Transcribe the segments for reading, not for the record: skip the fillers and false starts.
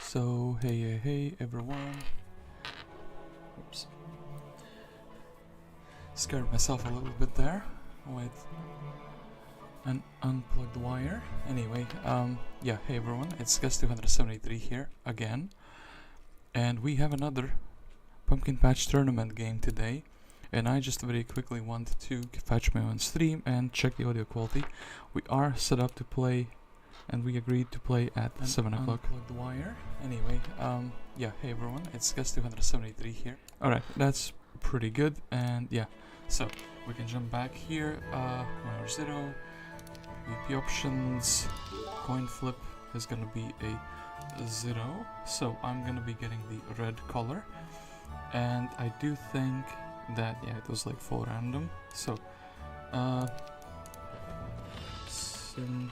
So, hey everyone. Oops. Scared myself a little bit there with an unplugged wire. Anyway, yeah, hey everyone, it's Gus273 here again. And we have another Pumpkin Patch Tournament game today. And I just very quickly want to fetch my own stream and check the audio quality. We are set up to play, and we agreed to play at 7 o'clock. Unplugged wire. Anyway, yeah, hey everyone, it's Gus273 here. Alright, that's pretty good, and yeah, so we can jump back here. Runner 0, VP options, coin flip is gonna be a 0, so I'm gonna be getting the red color, and I do think that, yeah, it was like full random, so, sim,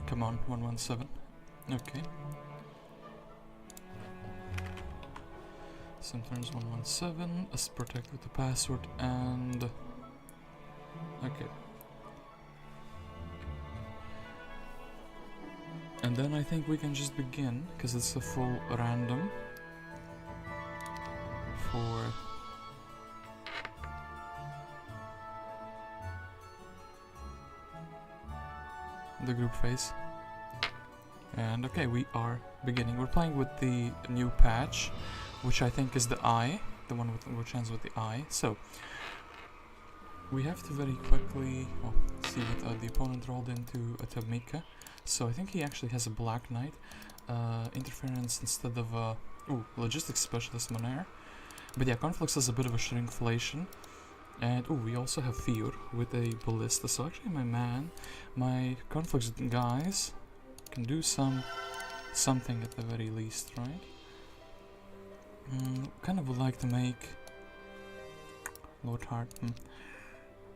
come on, 117. Okay. Sometimes 117. Let's protect with the password and. Okay. And then I think we can just begin, because it's a full random for. The group phase. And okay, we are beginning. We're playing with the new patch, which I think is the eye, the one which ends with the eye. So we have to very quickly see what the opponent rolled into a Tamika. So I think he actually has a Black Knight, interference instead of a logistics specialist Monair. But yeah, Conflux has a bit of a shrinkflation. And we also have Fear with a Ballista. So actually my Conflux guys can do something at the very least, right? Kind of would like to make Lord Heart.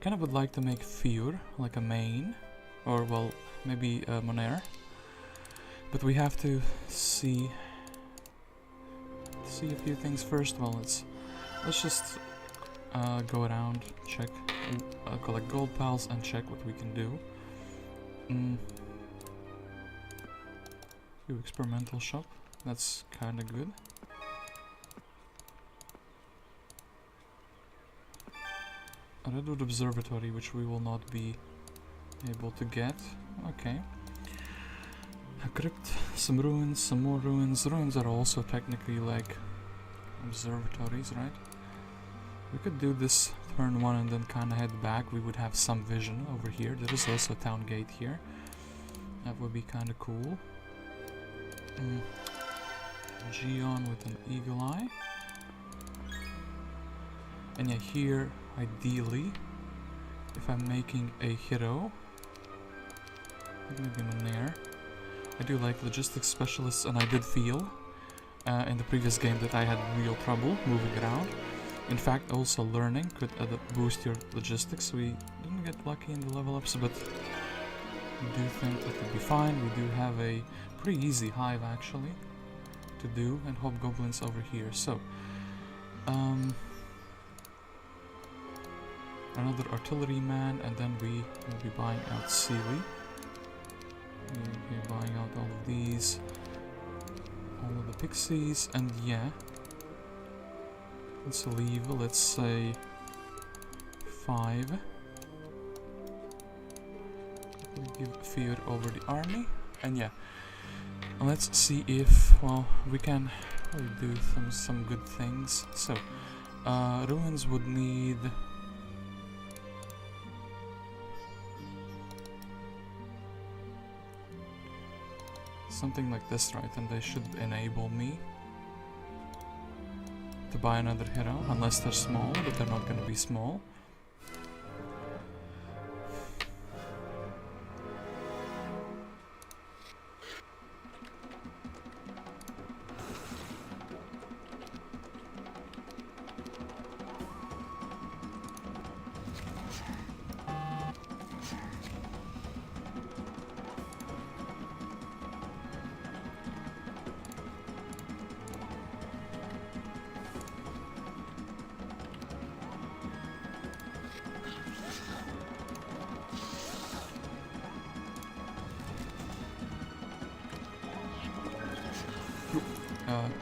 Kind of would like to make Fear like a main, or well, maybe Monair. But we have to see a few things first. Well, let's just go around, check, collect gold pals, and check what we can do. Experimental shop, that's kinda good. A Redwood Observatory, which we will not be able to get. Okay. A crypt, some ruins, some more ruins. Ruins are also technically like observatories, right? We could do this turn 1 and then kind of head back. We would have some vision over here. There is also a town gate here. That would be kind of cool. Geon with an eagle eye. And yeah, here, ideally, if I'm making a hero, maybe Monair. I do like logistics specialists, and I did feel in the previous game that I had real trouble moving around. In fact, also learning could boost your logistics. We didn't get lucky in the level ups, but I do think that would be fine. We do have a pretty easy hive actually to do, and hobgoblins over here. So, another artillery man, and then we will be buying out Ciele. We'll be buying out all of these, all of the pixies, and yeah. Let's leave, let's say 5. We'll give Fear over the army, and yeah, let's see if, well, we can really do some good things. So, ruins would need something like this, right? And they should enable me to buy another hero, unless they're small, but they're not gonna be small.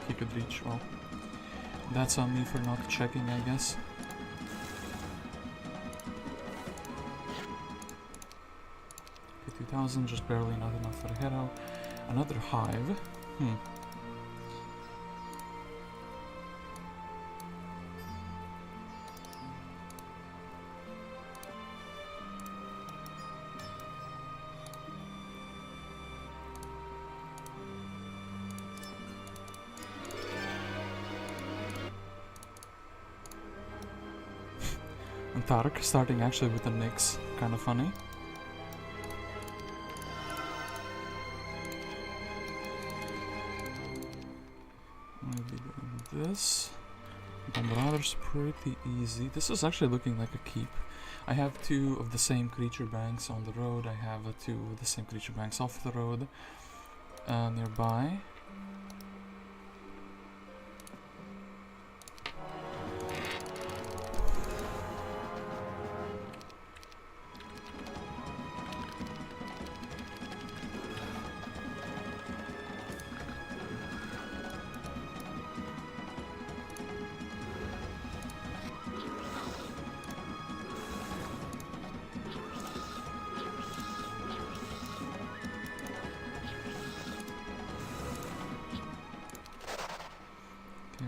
he could reach. Well, that's on me for not checking, I guess. Okay, 2000, just barely not enough for a hero. Another hive. And Tark starting actually with the Nyx, kind of funny. Maybe doing this. Bombarder's pretty easy. This is actually looking like a keep. I have 2 of the same creature banks on the road. I have 2 of the same creature banks off the road nearby.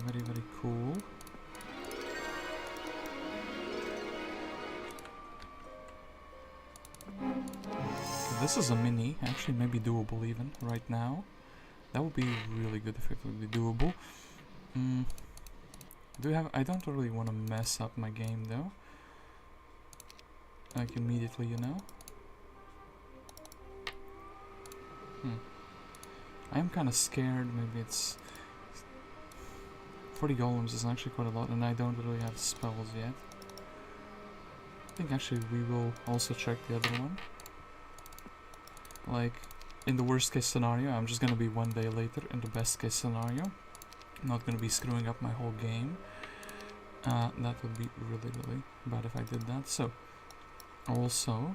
Very, very cool. Okay, this is a mini, actually maybe doable even right now. That would be really good if it would be doable. I don't really want to mess up my game though. Like immediately, you know. I am kind of scared, maybe it's 40 golems is actually quite a lot, and I don't really have spells yet. I think actually we will also check the other one. Like, in the worst case scenario, I'm just gonna be 1 day later. In the best case scenario, I'm not gonna be screwing up my whole game. That would be really, really bad if I did that. So, also,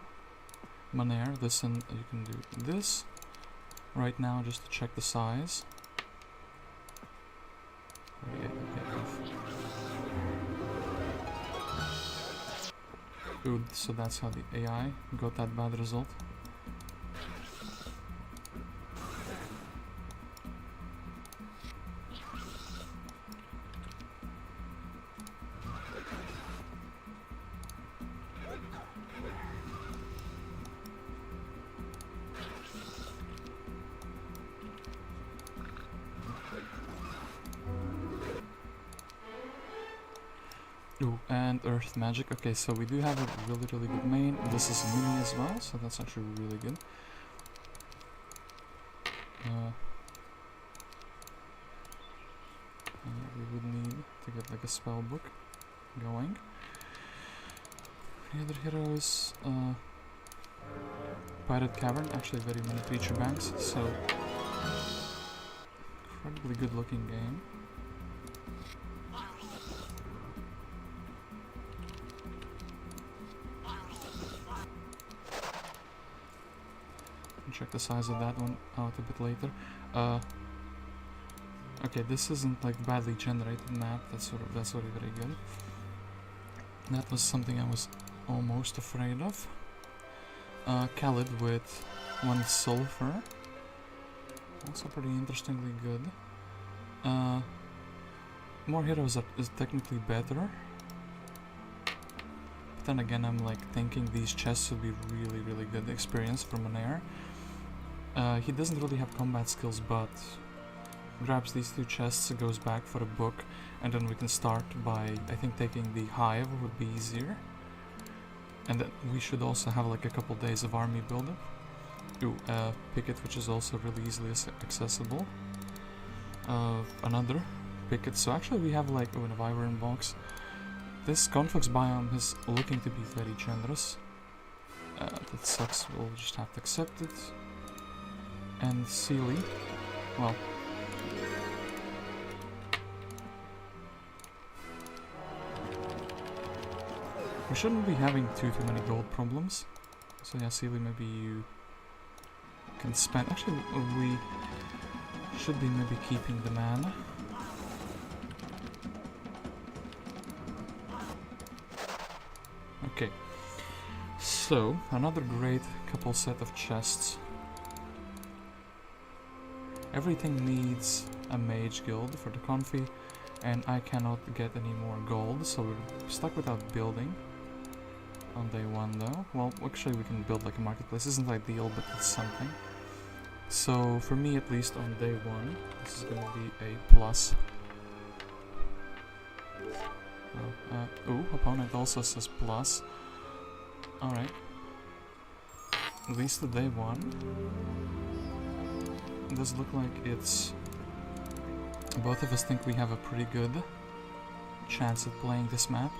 Manair, listen, you can do this right now just to check the size. Good, so that's how the AI got that bad result. Ooh, and Earth Magic. Okay, so we do have a really, really good main. This is a mini as well, so that's actually really good. We would need to get like a spell book going. Any other heroes? Pirate Cavern, actually very many creature banks, so incredibly good looking game. Check the size of that one out a bit later. Okay, this isn't like badly generated map. That's very, very good. That was something I was almost afraid of. Khalid with 1 sulfur. Also pretty interestingly good. More heroes is technically better. But then again, I'm like thinking these chests would be really, really good experience for Manair. He doesn't really have combat skills, but grabs these 2 chests, goes back for a book, and then we can start by, I think, taking the hive would be easier. And then we should also have like a couple days of army buildup. Ooh, Picket, which is also really easily accessible. Another Picket, so actually we have like, oh, a Wyvern box. This conflicts biome is looking to be very generous. That sucks, we'll just have to accept it. And Ciele, well, we shouldn't be having too many gold problems. So yeah, Ciele, maybe you can spend. Actually, Should be maybe keeping the man. Okay. So, another great couple set of chests. Everything needs a mage guild for the config, and I cannot get any more gold, so we're stuck without building on day one though. Well, actually we can build like a marketplace. Isn't ideal, but it's something. So for me at least on day one, this is gonna be a plus. Ooh, opponent also says plus. Alright. At least the day one. It does look like it's... Both of us think we have a pretty good chance at playing this map.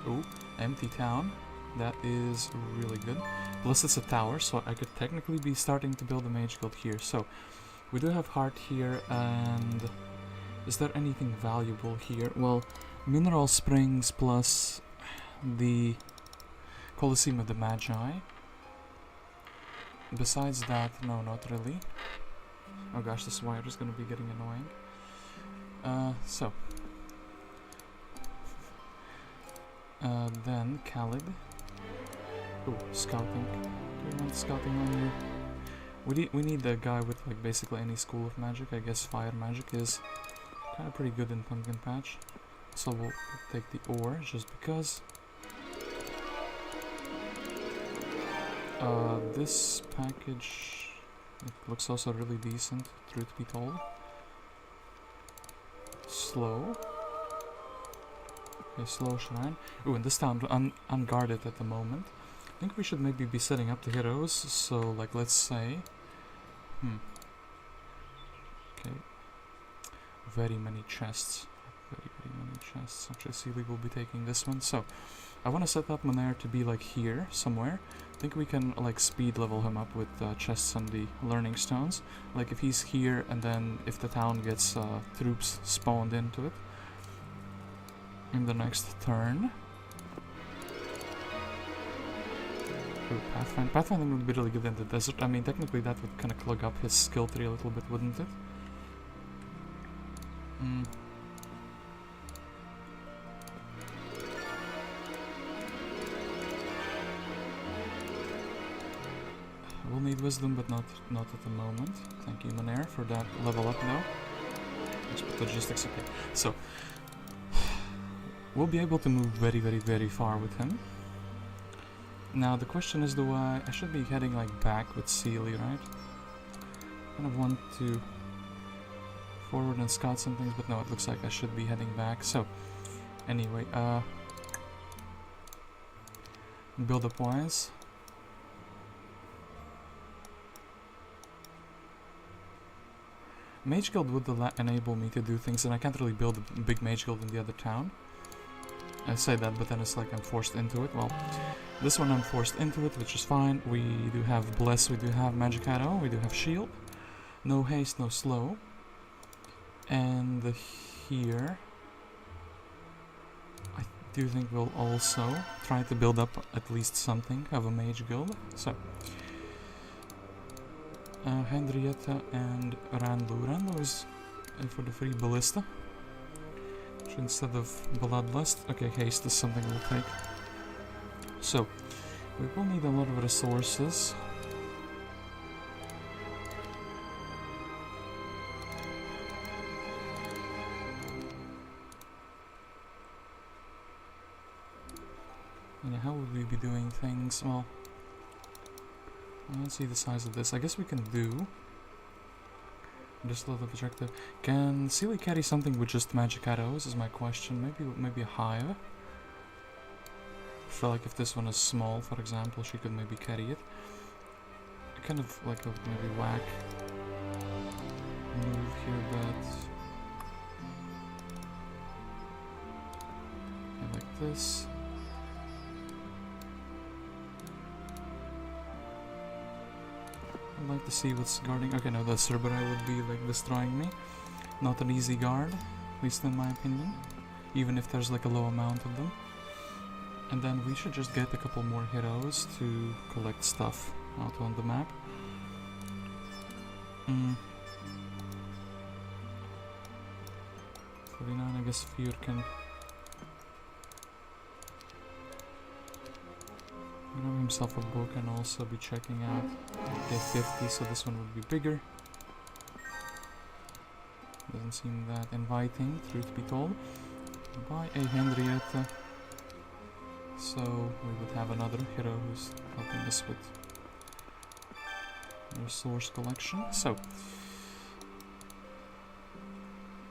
Ooh, empty town. That is really good. Plus it's a tower, so I could technically be starting to build a mage guild here. So, we do have heart here, and... Is there anything valuable here? Well, mineral springs plus the Colosseum of the Magi. Besides that, no, not really. Oh gosh, this wire is gonna be getting annoying. Then Khalid. Ooh, scouting. Do you want scouting on you? We need a guy with like basically any school of magic. I guess fire magic is kind of pretty good in Pumpkin Patch. So we'll take the ore just because. This package, it looks also really decent, truth be told. Slow. Okay, slow shrine. Ooh, and this town unguarded at the moment. I think we should maybe be setting up the heroes, so like let's say... Okay. Very many chests. Very many chests. Actually, Ciele will be taking this one, so... I want to set up Monair to be like here, somewhere. I think we can like speed level him up with chests and the learning stones. Like if he's here and then if the town gets troops spawned into it. In the next turn. Ooh, Pathfinder. Pathfinding would be really good in the desert. I mean, technically that would kind of clog up his skill tree a little bit, wouldn't it? We'll need wisdom, but not at the moment. Thank you, Monair, for that level up now. Let's put logistics, okay. So, we'll be able to move very, very, very far with him. Now, the question is, I should be heading, like, back with Ciele, right? I kind of want to forward and scout some things, but no, it looks like I should be heading back. So, anyway, build up wise. Mage Guild would enable me to do things, and I can't really build a big Mage Guild in the other town. I say that, but then it's like I'm forced into it. Well, this one I'm forced into it, which is fine. We do have Bless, we do have Magic Arrow, we do have Shield. No haste, no slow. And here... I do think we'll also try to build up at least something of a Mage Guild. So... Henrietta and Randu. Randu is in for the free ballista. So instead of bloodlust, okay, haste is something we'll take. So, we will need a lot of resources. And how would we be doing things? Well, let's see the size of this. I guess we can do just a little objective. Can Ciele carry something with just magic arrows is my question. Maybe a hive. I feel like if this one is small, for example, she could maybe carry it. Kind of like a maybe whack move here, but okay, like this. I'd like to see what's guarding. Okay, no, the Cerberus would be like destroying me. Not an easy guard, at least in my opinion. Even if there's like a low amount of them. And then we should just get a couple more heroes to collect stuff out on the map. 49, I guess Fear can grab himself a book and also be checking out. Okay, 50, so this one would be bigger. Doesn't seem that inviting, truth be told. By a Henrietta. So we would have another hero who's helping us with resource collection. So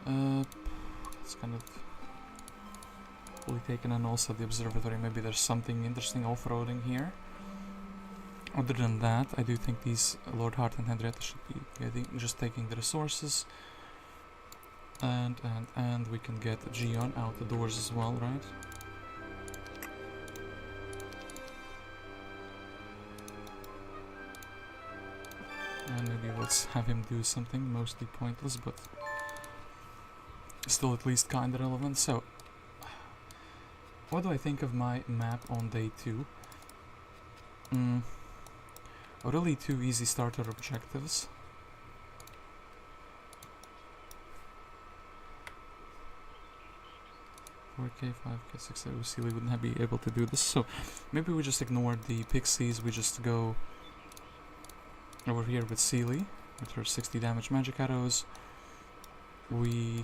it's kind of fully taken, and also the observatory. Maybe there's something interesting off-roading here. Other than that, I do think these Lord Hart and Henrietta should be just taking the resources. And we can get Gion out the doors as well, right? And maybe let's have him do something mostly pointless, but still at least kinda relevant. So, what do I think of my map on day 2? Really 2 easy starter objectives. 4k, 5k, 6k, Ciele wouldn't be able to do this, so maybe we just ignore the pixies, we just go over here with Ciele, with her 60 damage magic arrows. We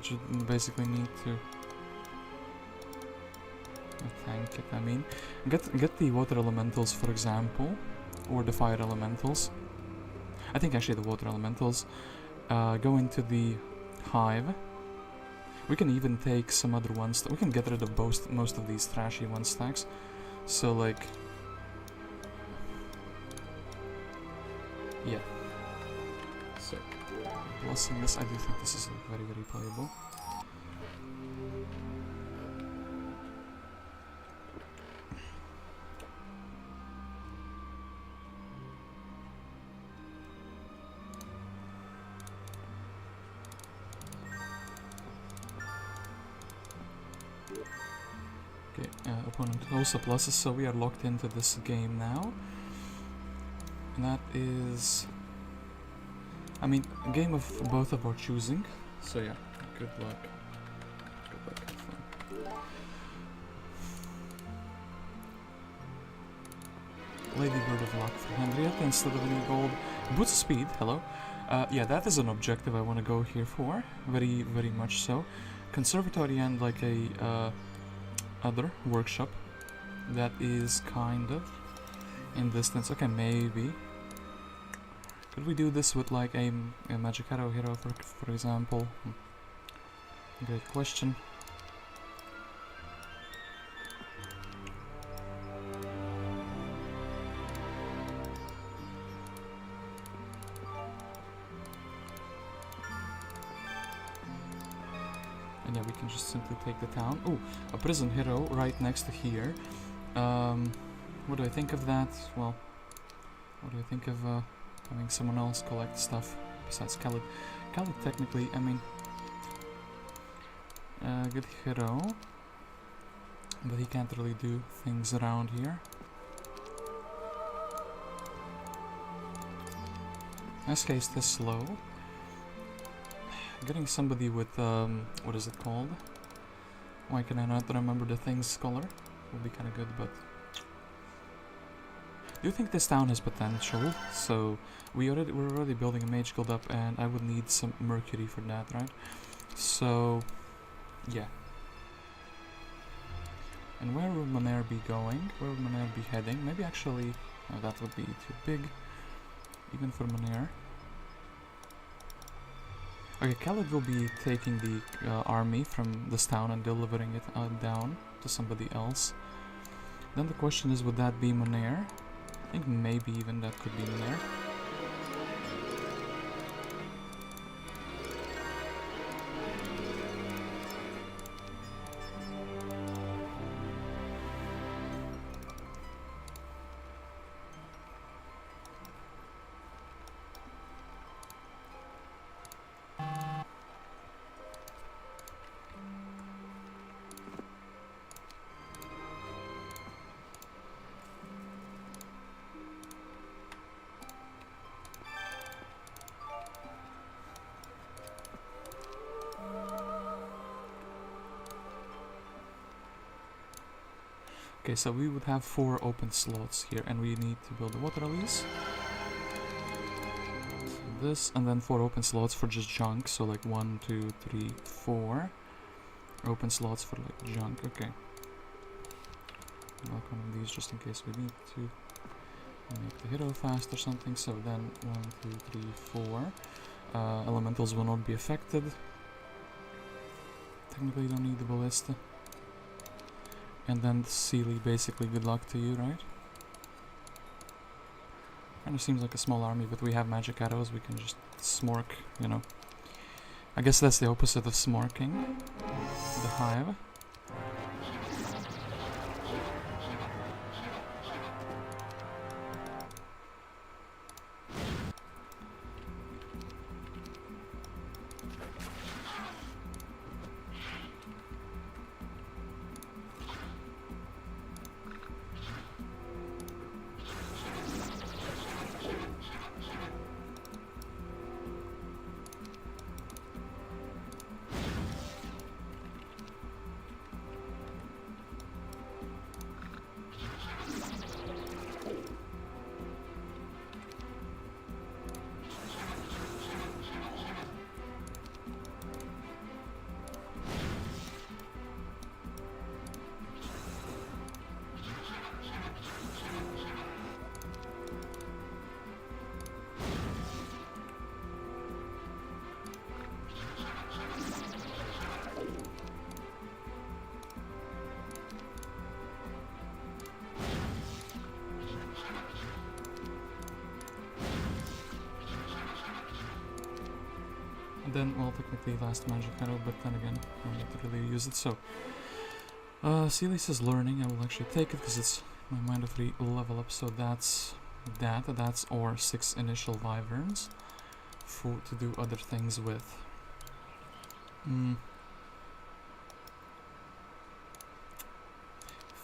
should basically need to tank it, I mean. Get the water elementals, for example, or the fire elementals. I think actually the water elementals. Go into the hive. We can even take some other ones. We can get rid of most of these trashy 1 stacks. So like, yeah. So blessing this, I do think this is like very playable. Okay, opponent also pluses, so we are locked into this game now. And that is, I mean, a game of both of our choosing. So yeah, good luck. Good luck, have fun. Ladybird of Luck for Henrietta instead of any gold. Boots of Speed, hello. Yeah, that is an objective I want to go here for. Very much so. Conservatory and like a other workshop that is kind of in distance. Okay, maybe could we do this with like a magic arrow hero, for example? Great question. And yeah, we can just simply take the town. Oh, a prison hero right next to here. What do I think of that? Well, what do I think of having someone else collect stuff besides Khalid? Khalid technically, I mean, good hero, but he can't really do things around here. SK is this slow. Getting somebody with, what is it called? Why can I not remember the thing's scholar? Would be kind of good, but I do think this town has potential, so we're already building a mage guild up, and I would need some mercury for that, right? So, yeah. And where will Monair be going? Where will Monair be heading? Maybe actually, no, that would be too big, even for Monair. Okay, Khalid will be taking the army from this town and delivering it down to somebody else. Then the question is, would that be Monair? I think maybe even that could be Monair. Okay, so we would have 4 open slots here, and we need to build a water release. So this, and then 4 open slots for just junk, so like 1, 2, 3, 4 open slots for like junk. Okay. I'll come on these just in case we need to make the hero fast or something. So then 1, 2, 3, 4. Elementals will not be affected. Technically you don't need the ballista. And then Ciele, basically good luck to you, right? Kinda seems like a small army, but we have magic arrows, we can just smork, you know. I guess that's the opposite of smorking. The hive. Then, well, technically last magic arrow, but then again, I don't need to really use it, so... Ciele says learning, I will actually take it, because it's my mind of 3 level up, so that's that's or 6 initial wyverns to do other things with.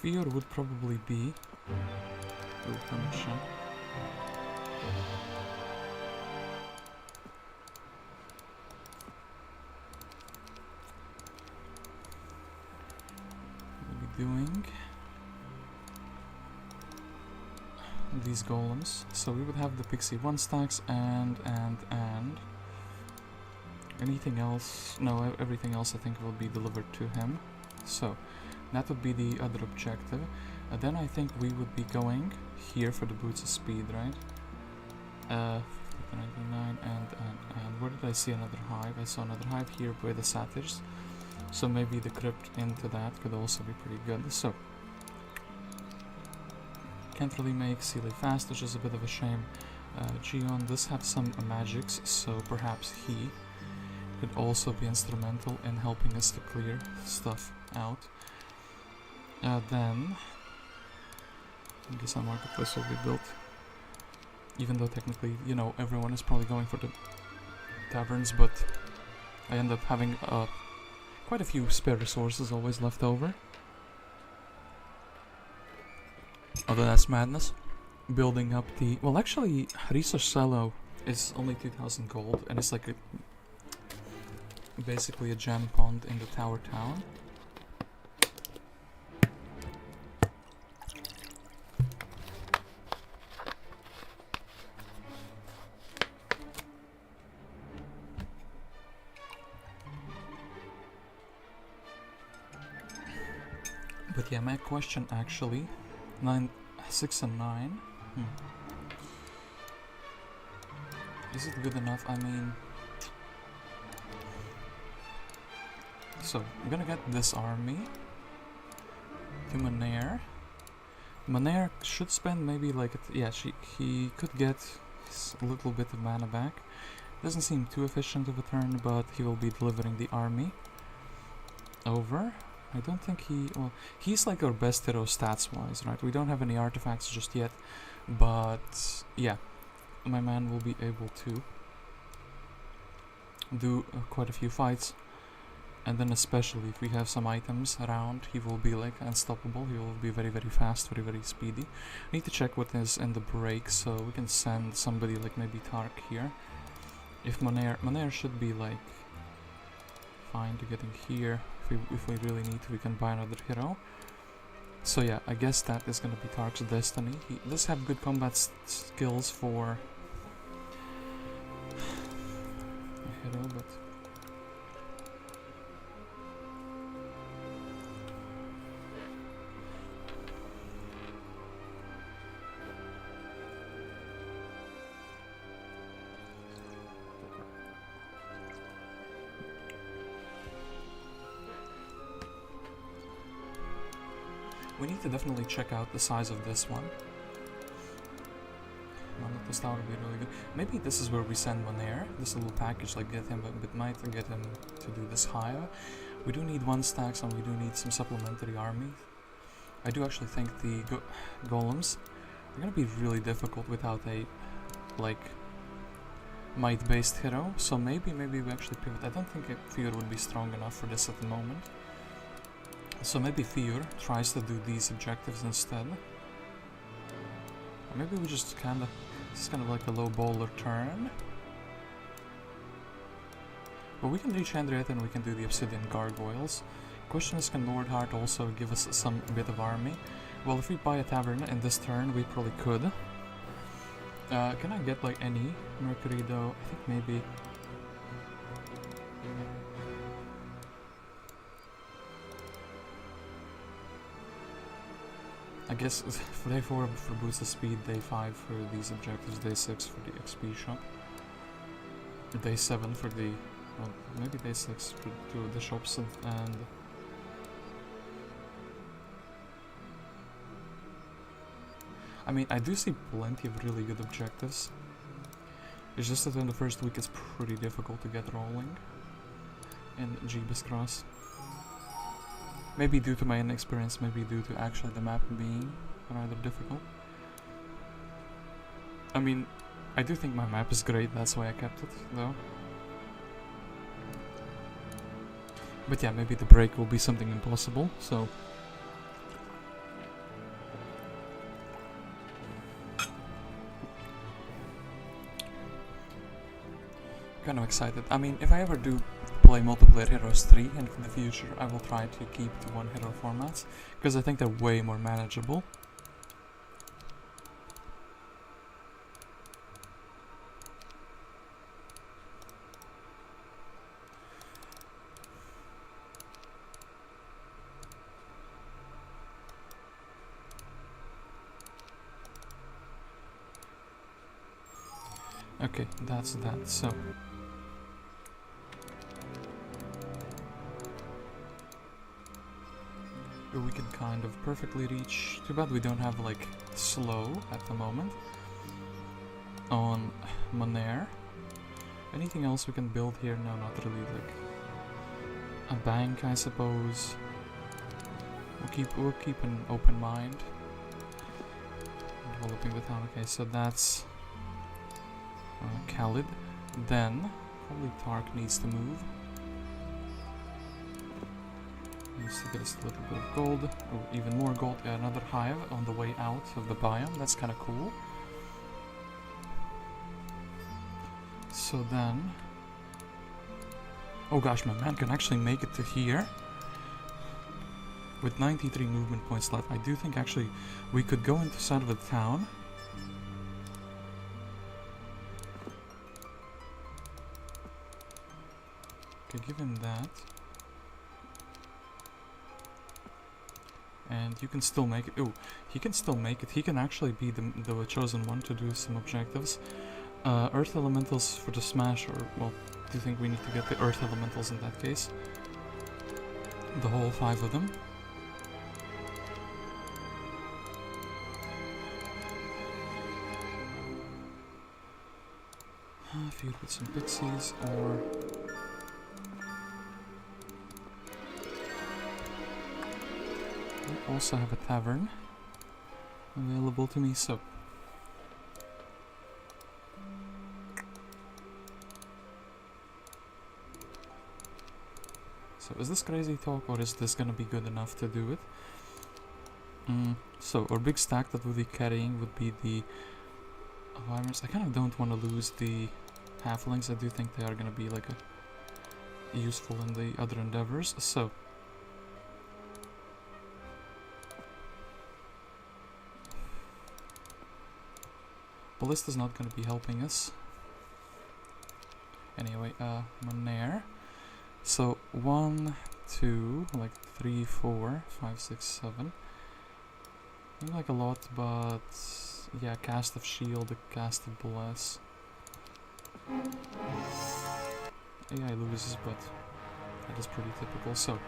Fear would probably be... Ooh, permission. Doing these golems, so we would have the pixie 1 stacks and anything else. No, everything else I think will be delivered to him, so that would be the other objective. Then I think we would be going here for the boots of speed, right? 99 and where did I see another hive? I saw another hive here by the satyrs. So maybe the crypt into that could also be pretty good. So can't really make Ciele fast, which is a bit of a shame. Gion does have some magics, so perhaps he could also be instrumental in helping us to clear stuff out. Then I guess our marketplace will be built. Even though technically, you know, everyone is probably going for the taverns, but I end up having quite a few spare resources always left over. Although that's madness. Building up the... Well, actually, research silo is only 2,000 gold, and it's like basically a gem pond in the tower town. But yeah, my question actually, 6 and 9. Is it good enough? I mean, so I'm gonna get this army to Manair. Manair should spend maybe like he could get a little bit of mana back. Doesn't seem too efficient of a turn, but he will be delivering the army over. I don't think well, he's like our best hero stats-wise, right? We don't have any artifacts just yet, but yeah, my man will be able to do quite a few fights, and then especially if we have some items around, he will be like unstoppable. He will be very, very fast, very, very speedy. I need to check what is in the break, so we can send somebody like maybe Tark here. If Manair should be like fine to getting here. If we really need to, we can buy another hero. So yeah, I guess that is gonna be Tark's destiny. He does have good combat skills for a hero, but we need to definitely check out the size of this one. This tower would be really good. Maybe this is where we send one there. This little package, like get him a bit might and get him to do this higher. We do need 1 stacks and we do need some supplementary army. I do actually think the golems are gonna be really difficult without a like might-based hero. So maybe we actually pivot. I don't think Fear would be strong enough for this at the moment. So maybe Fear tries to do these objectives instead. Or maybe we just it's kind of like a low bowler turn. But we can reach Henriette and we can do the Obsidian Gargoyles. Question is, can Lord Heart also give us some bit of army? Well, if we buy a tavern in this turn, we probably could. Can I get like any Mercury though? I think maybe... I guess day 4 for boost of speed, day 5 for these objectives, day 6 for the XP shop, day 7 for the, well, maybe day 6 for the shops, and I mean, I do see plenty of really good objectives. It's just that in the first week it's pretty difficult to get rolling in Jebus Cross. Maybe due to my inexperience, maybe due to actually the map being rather difficult. I mean, I do think my map is great, that's why I kept it, though. But yeah, maybe the break will be something impossible, so... kind of excited. I mean, if I ever do play multiplayer Heroes 3 and in the future, I will try to keep to 1 hero formats, because I think they're way more manageable. Okay, that's that, so... we can kind of perfectly reach... Too bad we don't have, like, slow at the moment on Monair. Anything else we can build here? No, not really, like... a bank, I suppose. We'll keep an open mind. Developing the town, okay, so that's... Khalid. Then, probably Tark needs to move. Needs to get us a little bit of gold. Oh, even more gold. Yeah, another hive on the way out of the biome. That's kind of cool. So then... oh gosh, my man can actually make it to here. With 93 movement points left. I do think actually we could go into the side of the town. Okay, give him that. And you can still make it. Ooh, he can still make it. He can actually be the chosen one to do some objectives. Earth Elementals for the smash, or, well, do you think we need to get the Earth Elementals in that case? The whole 5 of them. Feed with some pixies, or... I also have a tavern available to me, so... so is this crazy talk, or is this gonna be good enough to do it? So our big stack that we'll be carrying would be the Wyverns. I kind of don't want to lose the Halflings. I do think they are gonna be like useful in the other endeavors, so... Ballista's not gonna be helping us. Anyway, Monair. So 1, 2, like 3, 4, 5, 6, 7. Seems like a lot, but yeah, cast of shield, cast of bless. AI loses, but that is pretty typical. So,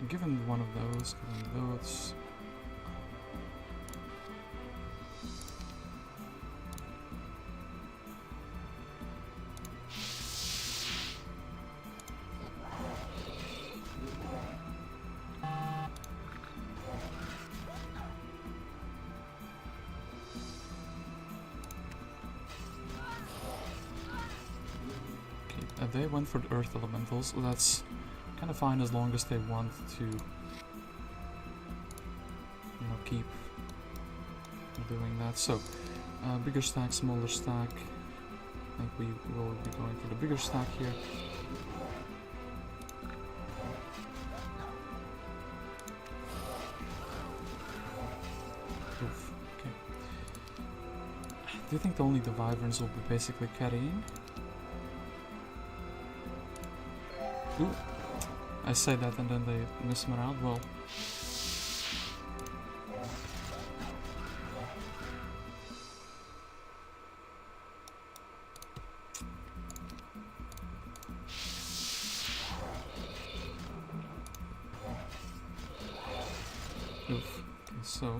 given one of those, given those. They went for the earth elementals. That's kind of fine as long as they want to, keep doing that. So, bigger stack, smaller stack. I think we will be going for the bigger stack here. Oof, okay. Do you think only the wyverns will be basically carrying? Ooh, I say that and then they miss morale. Well, oof. Okay, so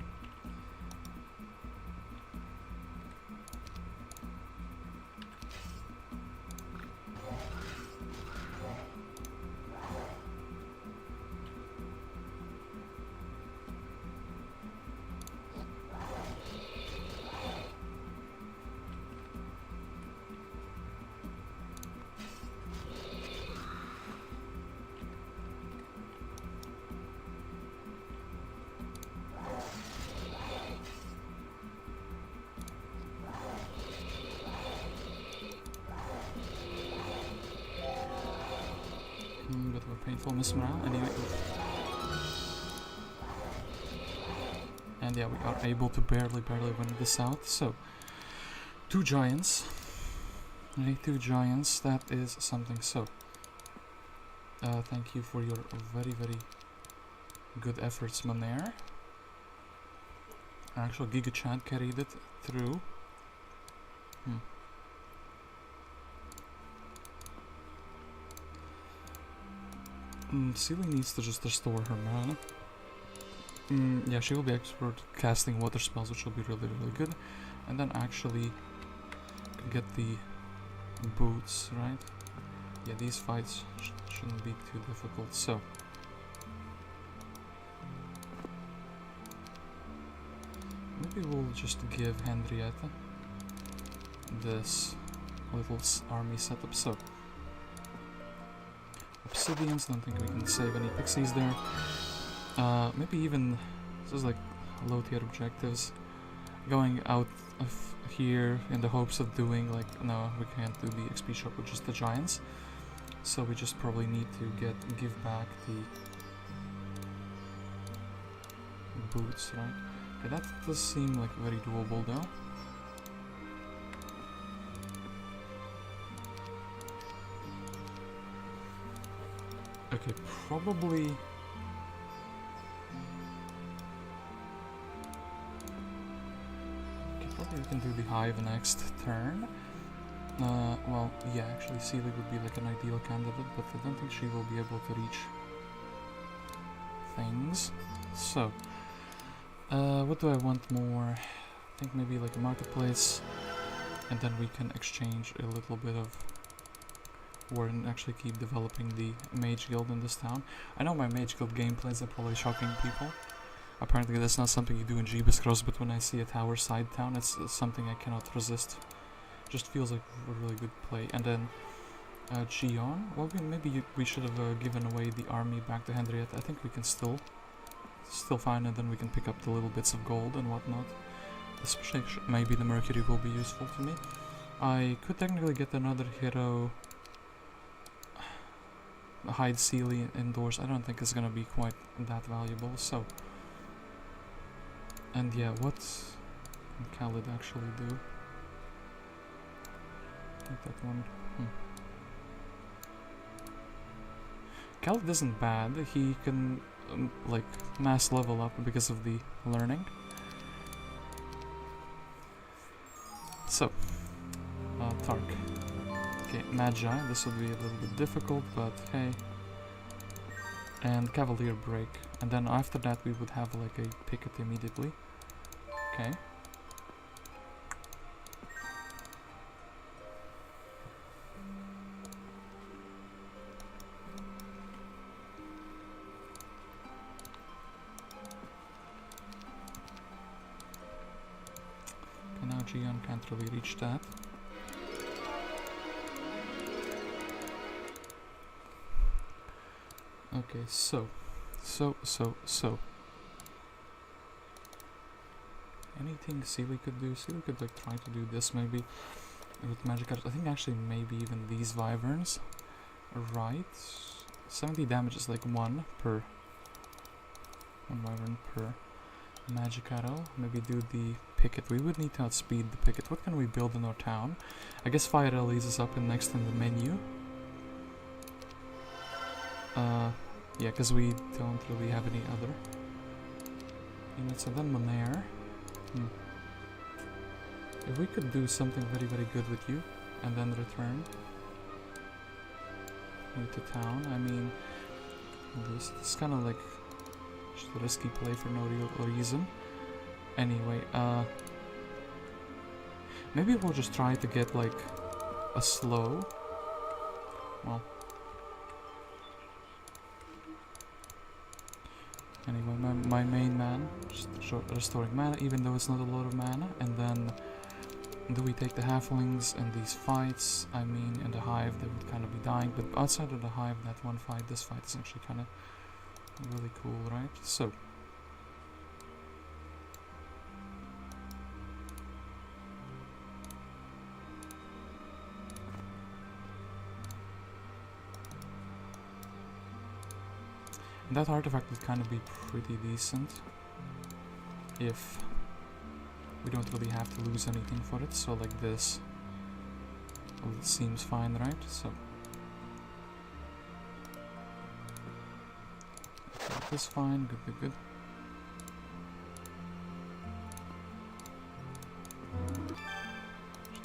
bit of a painful miss morale. Anyway, and yeah, we are able to barely win this out. So 2 giants. Okay, 2 giants. That is something. So thank you for your very good efforts, Monair. Actually, Giga Chad carried it through. Ciele needs to just restore her mana. Yeah, she will be expert casting water spells, which will be really good. And then actually get the boots, right? Yeah, these fights shouldn't be too difficult. So maybe we'll just give Henrietta this little army setup. So obsidians, don't think we can save any pixies there. Maybe even, this is like low tier objectives. Going out of here in the hopes of doing like, no, we can't do the XP shop with just the giants. So we just probably need to give back the boots, right? Okay, that does seem like very doable though. Okay, probably. Okay, probably we can do the hive next turn. Well, yeah, actually Ciele would be like an ideal candidate, but I don't think she will be able to reach things. So, what do I want more? I think maybe like a marketplace, and then we can exchange a little bit of war and actually keep developing the Mage Guild in this town. I know my Mage Guild gameplays are probably shocking people. Apparently that's not something you do in Jebus Cross, but when I see a tower side town, it's something I cannot resist. Just feels like a really good play. And then Gion, well, maybe we should have given away the army back to Henrietta. I think we can still find it, then we can pick up the little bits of gold and whatnot. Especially maybe the Mercury will be useful to me. I could technically get another hero, hide Ciele indoors. I don't think it's gonna be quite that valuable, so And yeah, what can Khalid actually do? Take that one. Khalid isn't bad. He can like mass level up because of the learning. So, Tark. Okay, Magi. This would be a little bit difficult, but hey. And Cavalier break, and then after that we would have like a picket immediately. Okay. Now Gian can't really reach that. Okay, so. Anything Ciele could do? Ciele could like try to do this maybe with magic cards. I think actually maybe even these wyverns. Right. 70 damage is like one wyvern per magic arrow. Maybe do the picket. We would need to outspeed the picket. What can we build in our town? I guess Fire Release is up and next in the menu. Yeah, because we don't really have any other units. And then Monair. If we could do something very, very good with you and then return you to town, I mean, this is kind of like just a risky play for no real reason. Anyway, maybe we'll just try to get like a slow. Well. Anyway, my main man, just restoring mana, even though it's not a lot of mana. And then, do we take the halflings in these fights? I mean, in the hive they would kind of be dying, but outside of the hive, that one fight, this fight is actually kind of really cool, right? So. That artifact would kind of be pretty decent if we don't really have to lose anything for it. So like this, well, it seems fine, right? So okay, this fine, good.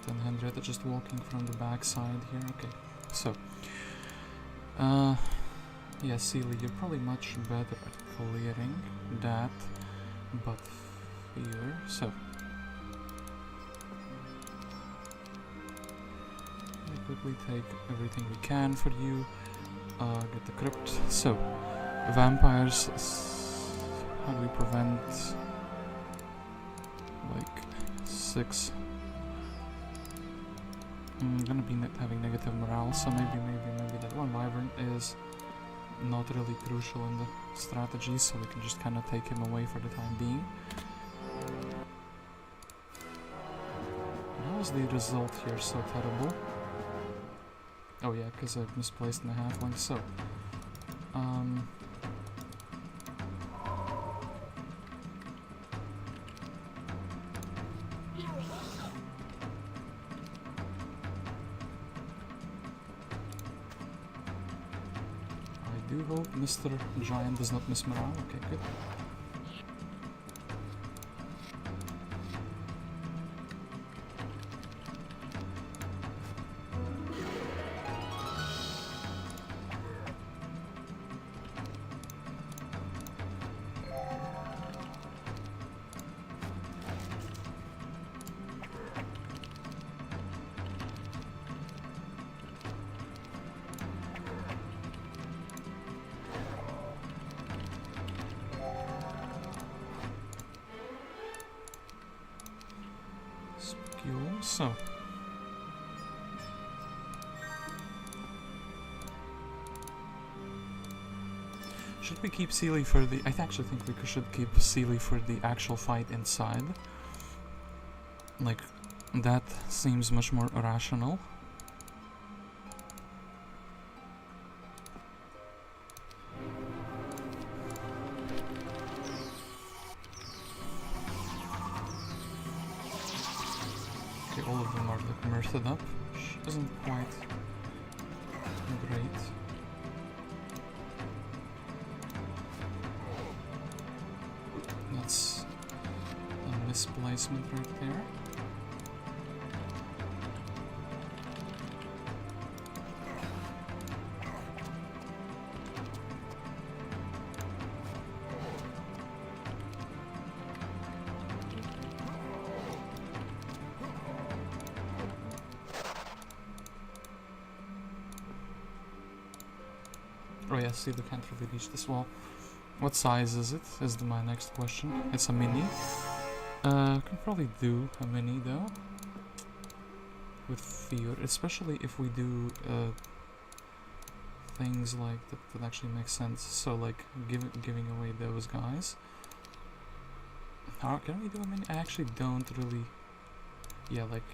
Then Henrietta just walking from the back side here. Okay, so yeah, Ciele, you're probably much better at clearing that, but fear. So, we quickly take everything we can for you. Get the crypt. So, vampires. How do we prevent like 6? I'm gonna be having negative morale, so maybe that one wyvern is not really crucial in the strategy, so we can just kind of take him away for the time being. How is the result here so terrible? Oh yeah, because I've misplaced in the halfling, so I do hope Mr. Giant does not miss morale. Okay, good. So, should we keep Ciele for the... I actually think we should keep Ciele for the actual fight inside. Like, that seems much more rational. Okay, all of them are like mirthed up, which isn't quite great. That's a misplacement right there. Oh yeah, see, we can't really reach this wall. What size is it? Is my next question. It's a mini. Can probably do a mini though. With fear, especially if we do things like that actually make sense. So like giving away those guys. Can we do a mini? I actually don't really. Yeah, like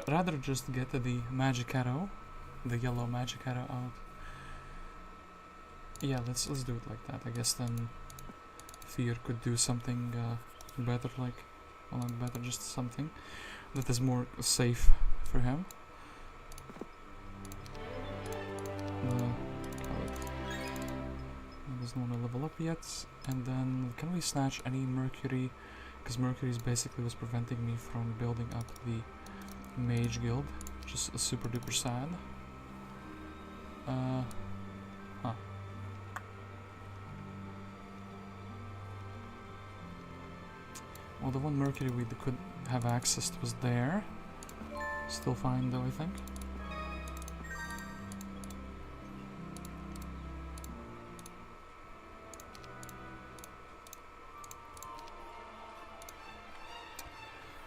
rather just get the magic arrow, the yellow magic arrow out. Yeah, let's do it like that. I guess then fear could do something better, like, well, not better, just something that is more safe for him. He doesn't want to level up yet. And then can we snatch any mercury? Because mercury is basically what's preventing me from building up the mage guild, which is super duper sad. Well, the one mercury we could have access to was there. Still fine though, I think.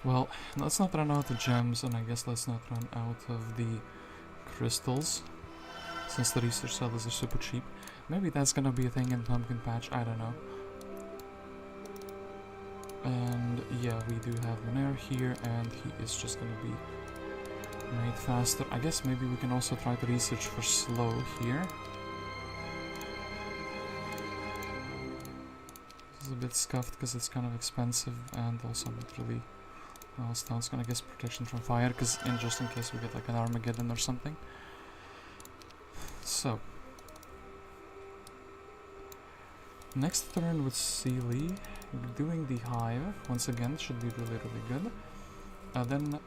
Well, let's not run out of gems, and I guess let's not run out of the crystals, since the research sellers are super cheap. Maybe that's gonna be a thing in Pumpkin Patch, I don't know. And yeah, we do have an air here, and he is just gonna be made faster. I guess maybe we can also try to research for slow here. This is a bit scuffed because it's kind of expensive, and also not really. Well, stone's gonna get protection from fire, because just in case we get like an Armageddon or something. So next turn with Ciele, doing the hive once again should be really good. Then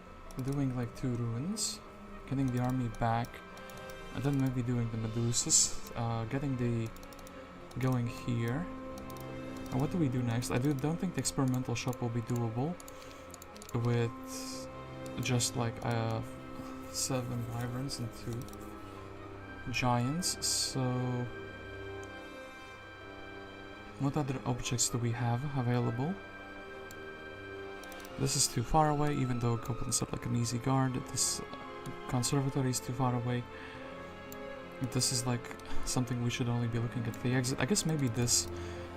doing like 2 ruins, getting the army back, and then maybe doing the Medusas, getting the going here. And what do we do next? I don't think the experimental shop will be doable with just like 7 wyverns and 2 giants. So what other objects do we have available? This is too far away, even though goblins are like an easy guard. This conservatory is too far away. This is like something we should only be looking at the exit. I guess maybe this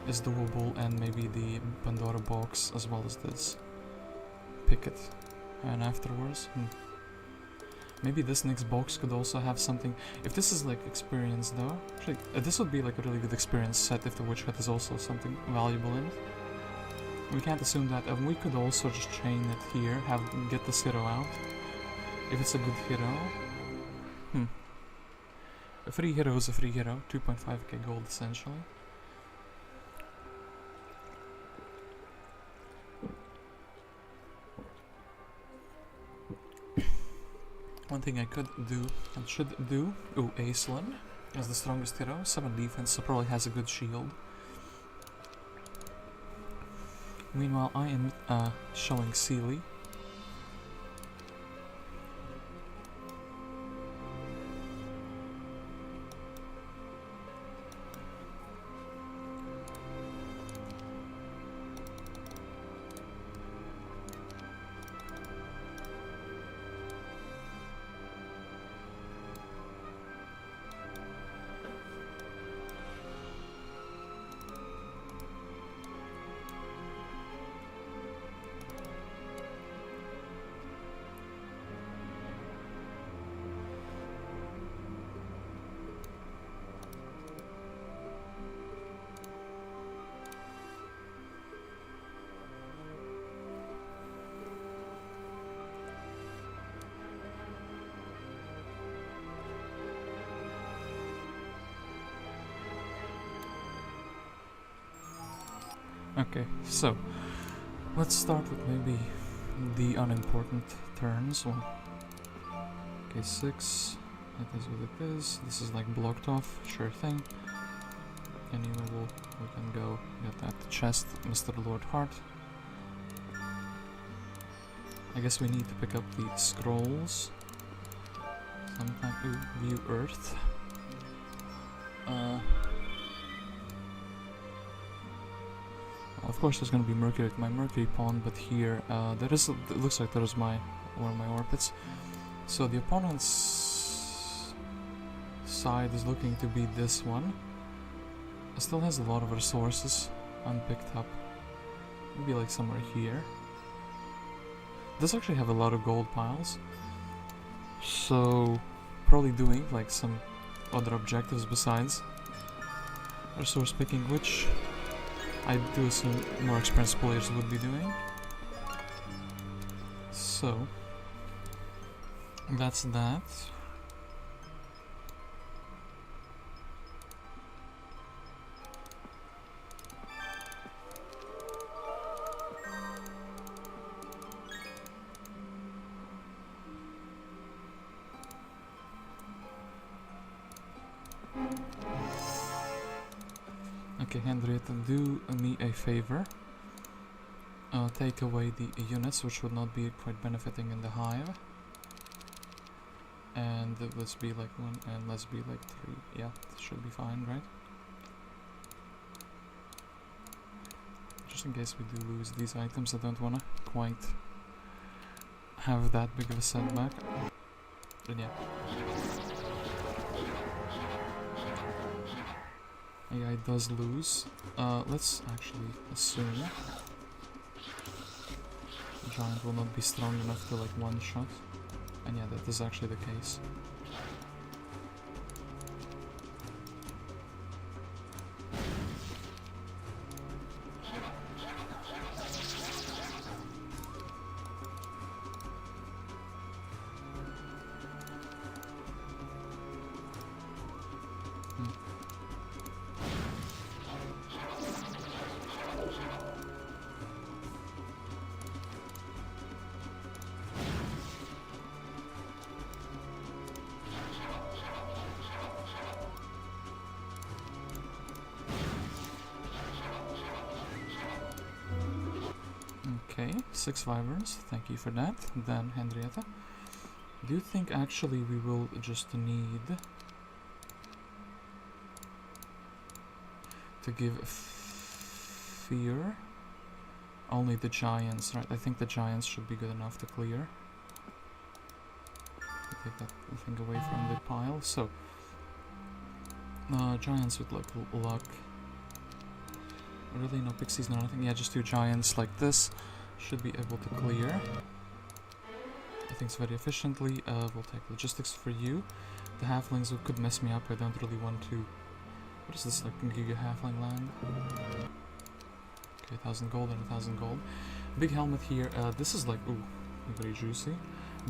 is doable, and maybe the Pandora box as well as this. Pick it. And afterwards, maybe this next box could also have something. If this is like experience though, actually, this would be like a really good experience set if the witch hut is also something valuable in it. We can't assume that, and we could also just chain it here, get this hero out. If it's a good hero. A free hero is a free hero, 2.5k gold essentially. One thing I could do and should do. Ooh, Aislinn as the strongest hero, 7 defense, so probably has a good shield. Meanwhile, I am showing Ciele. Okay, so let's start with maybe the unimportant turns. Well, okay, 6. That is what it is. This is like blocked off, sure thing. Anyway, we can go get that chest, Mr. Lord Heart. I guess we need to pick up the scrolls. Sometime. Ooh, view Earth. Of course, there's gonna be Mercury at my Mercury pawn, but here there is. It looks like there is one of my orbits. So the opponent's side is looking to be this one. It still has a lot of resources unpicked up. Maybe like somewhere here. Does actually have a lot of gold piles. So probably doing like some other objectives besides resource picking, which I do assume more experienced players would be doing. So that's that. Okay, Henrietta, do me a favor. Take away the units which would not be quite benefiting in the hive. And let's be like 1 and let's be like 3. Yeah, that should be fine, right? Just in case we do lose these items, I don't wanna quite have that big of a setback. But yeah. AI does lose. Let's actually assume the giant will not be strong enough to like one-shot. And yeah, that is actually the case. Okay, 6 wyverns, thank you for that. Then, Henrietta, do you think actually we will just need to give fear? Only the giants, right? I think the giants should be good enough to clear. Take that thing away from the pile. So, giants with like luck. Really, no pixies, no nothing. Yeah, just 2 giants like this. Should be able to clear. I think it's very efficiently. We'll take logistics for you. The halflings could mess me up. I don't really want to. What is this, like Giga halfling land? Okay, 1,000 gold and 1,000 gold. Big helmet here. This is like, ooh, very juicy.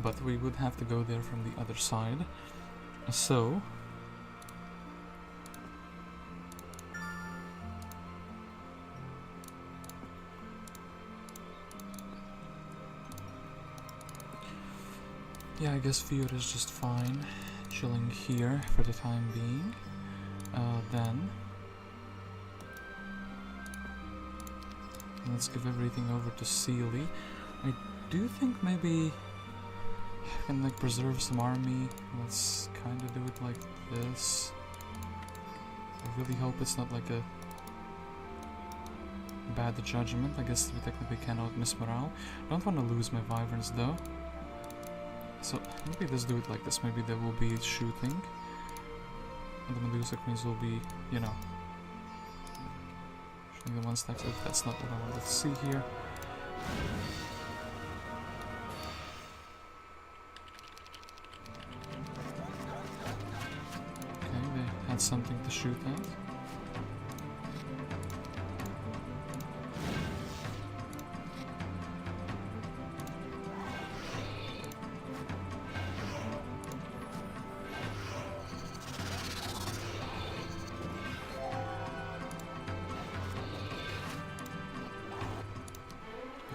But we would have to go there from the other side. So. Yeah, I guess fear is just fine. Chilling here for the time being. Then let's give everything over to Ciele. I do think maybe I can like preserve some army. Let's kind of do it like this. I really hope it's not like a bad judgment. I guess we technically cannot miss morale. Don't want to lose my wyverns though. So maybe let's do it like this. Maybe there will be shooting. And the Medusa Queens will be, you know, shooting the 1 stacks. If that's not what I wanted to see here. Okay, they had something to shoot at.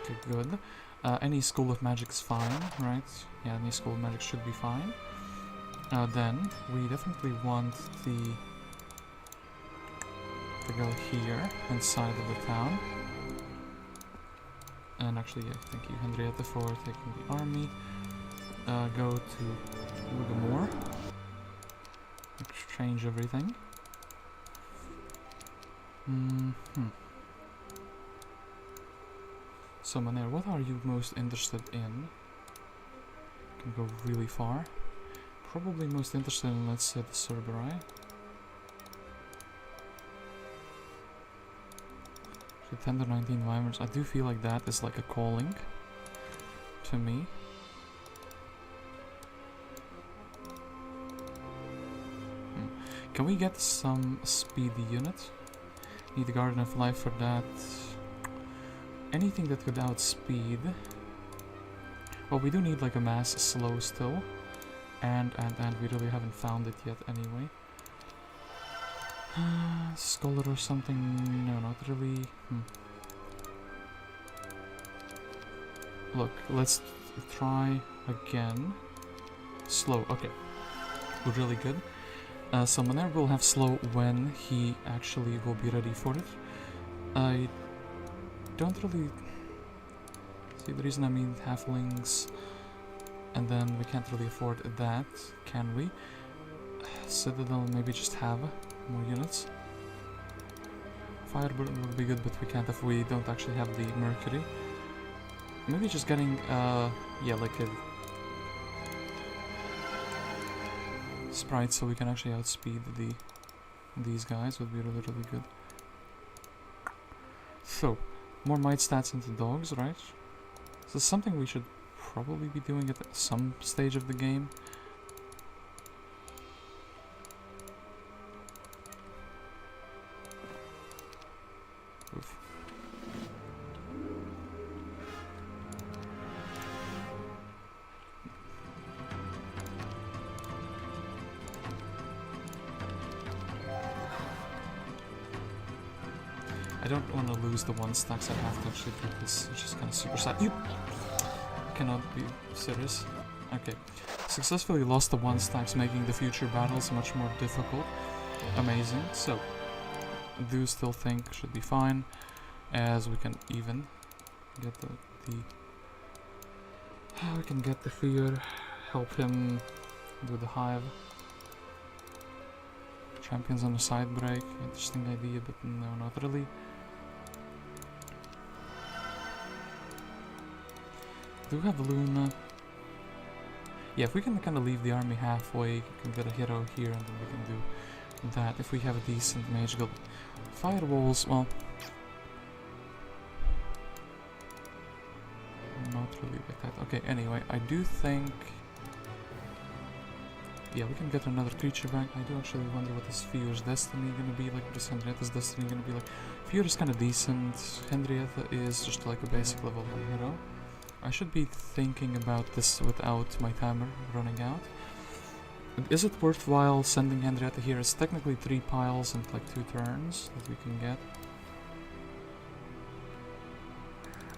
Okay, good. Any school of magic is fine, right? Yeah, any school of magic should be fine. Then we definitely want to go here, inside of the town. And actually, yeah, thank you, Henrietta, for taking the army. Go to Lugamore. Exchange everything. So, Manair, what are you most interested in? Can go really far. Probably most interested in, let's say, the Cerberus. 10 to 19 Weimers. I do feel like that is like a calling to me. Can we get some speedy units? Need the Garden of Life for that. Anything that could outspeed. Well, we do need like a mass slow still. And we really haven't found it yet anyway. Scholar or something? No, not really. Look, let's try again. Slow, okay. Really good. So Monero will have slow when he actually will be ready for it. I don't really see the reason I mean halflings, and then we can't really afford that, can we? Citadel, maybe just have more units. Firebird would be good, but we can't if we don't actually have the Mercury. Maybe just getting, yeah, like a sprite so we can actually outspeed these guys would be really, really good. So, more might stats into dogs, right? This is something we should probably be doing at some stage of the game. Oof. I don't want to lose the 1 stacks. I have to actually do this, which is kind of super sad. You cannot be serious. Okay. Successfully lost the 1 stacks, making the future battles much more difficult. Amazing. So, I do still think should be fine, as we can even get the we can get the fear, help him do the hive. Champions on the side break, interesting idea, but no, not really. Do have Luna. Yeah, if we can kind of leave the army halfway, we can get a hero here, and then we can do that if we have a decent mage guild. Firewalls, well, not really like that. Okay, anyway, I do think, yeah, we can get another creature back. I do actually wonder what this Fear's Destiny gonna be like, what is Henrietta's Destiny gonna be like. Fear is kind of decent, Henrietta is just like a basic level 1 hero. I should be thinking about this without my timer running out. Is it worthwhile sending Henrietta here? It's technically 3 piles and like 2 turns that we can get.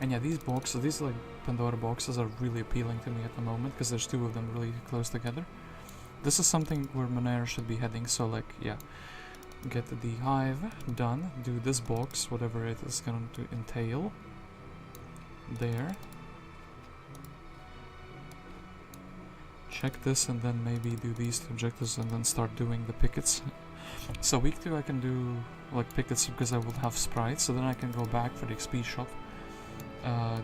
And yeah, these boxes, these like Pandora boxes are really appealing to me at the moment, because there's 2 of them really close together. This is something where Monero should be heading, so like, yeah. Get the hive done, do this box, whatever it is going to entail. There. Check this, and then maybe do these 2 objectives, and then start doing the pickets. So week 2 I can do like pickets because I will have sprites, so then I can go back for the XP shop,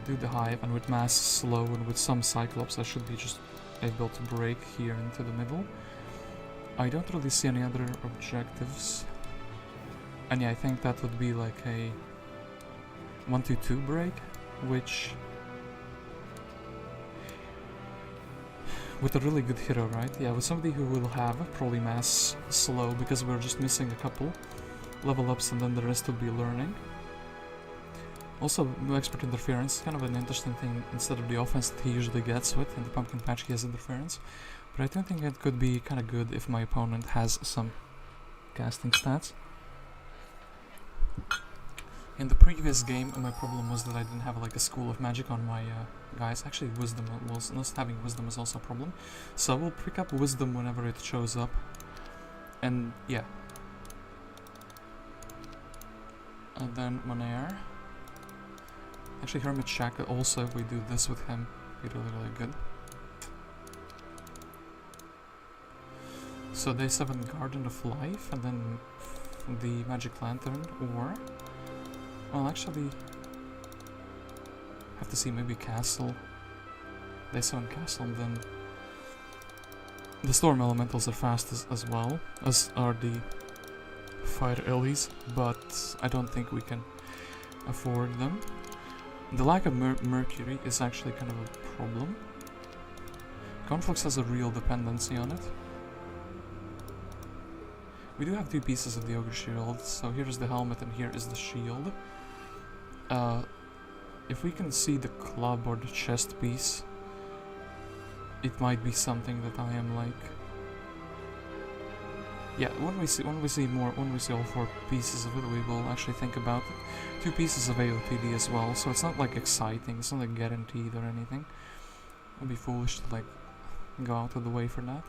do the hive, and with mass slow and with some cyclops I should be just able to break here into the middle. I don't really see any other objectives, and yeah, I think that would be like a 1-2-2 break, which with a really good hero, right? Yeah, with somebody who will have probably mass slow, because we're just missing a couple level ups, and then the rest will be learning. Also, expert interference is kind of an interesting thing instead of the offense that he usually gets with. In the pumpkin patch he has interference, but I don't think it could be kind of good if my opponent has some casting stats. In the previous game, my problem was that I didn't have like a school of magic on my guys. Actually, wisdom was not having wisdom is also a problem. So we'll pick up wisdom whenever it shows up. And yeah. And then Monair. Actually, Hermit Shackle also, if we do this with him, be really, really good. So day 7 Garden of Life, and then the Magic Lantern, or... Well, actually... have to see, maybe Castle. Day 7 Castle, and then... The Storm Elementals are fast as well, as are the Fire Ellies, but I don't think we can afford them. The lack of Mercury is actually kind of a problem. Conflux has a real dependency on it. We do have 2 pieces of the Ogre Shield, so here's the helmet and here is the shield. If we can see the club or the chest piece, it might be something that I am like... Yeah, when we see all 4 pieces of it, we will actually think about it. 2 pieces of AOTD as well, so it's not like exciting, it's not like guaranteed or anything. It would be foolish to like go out of the way for that.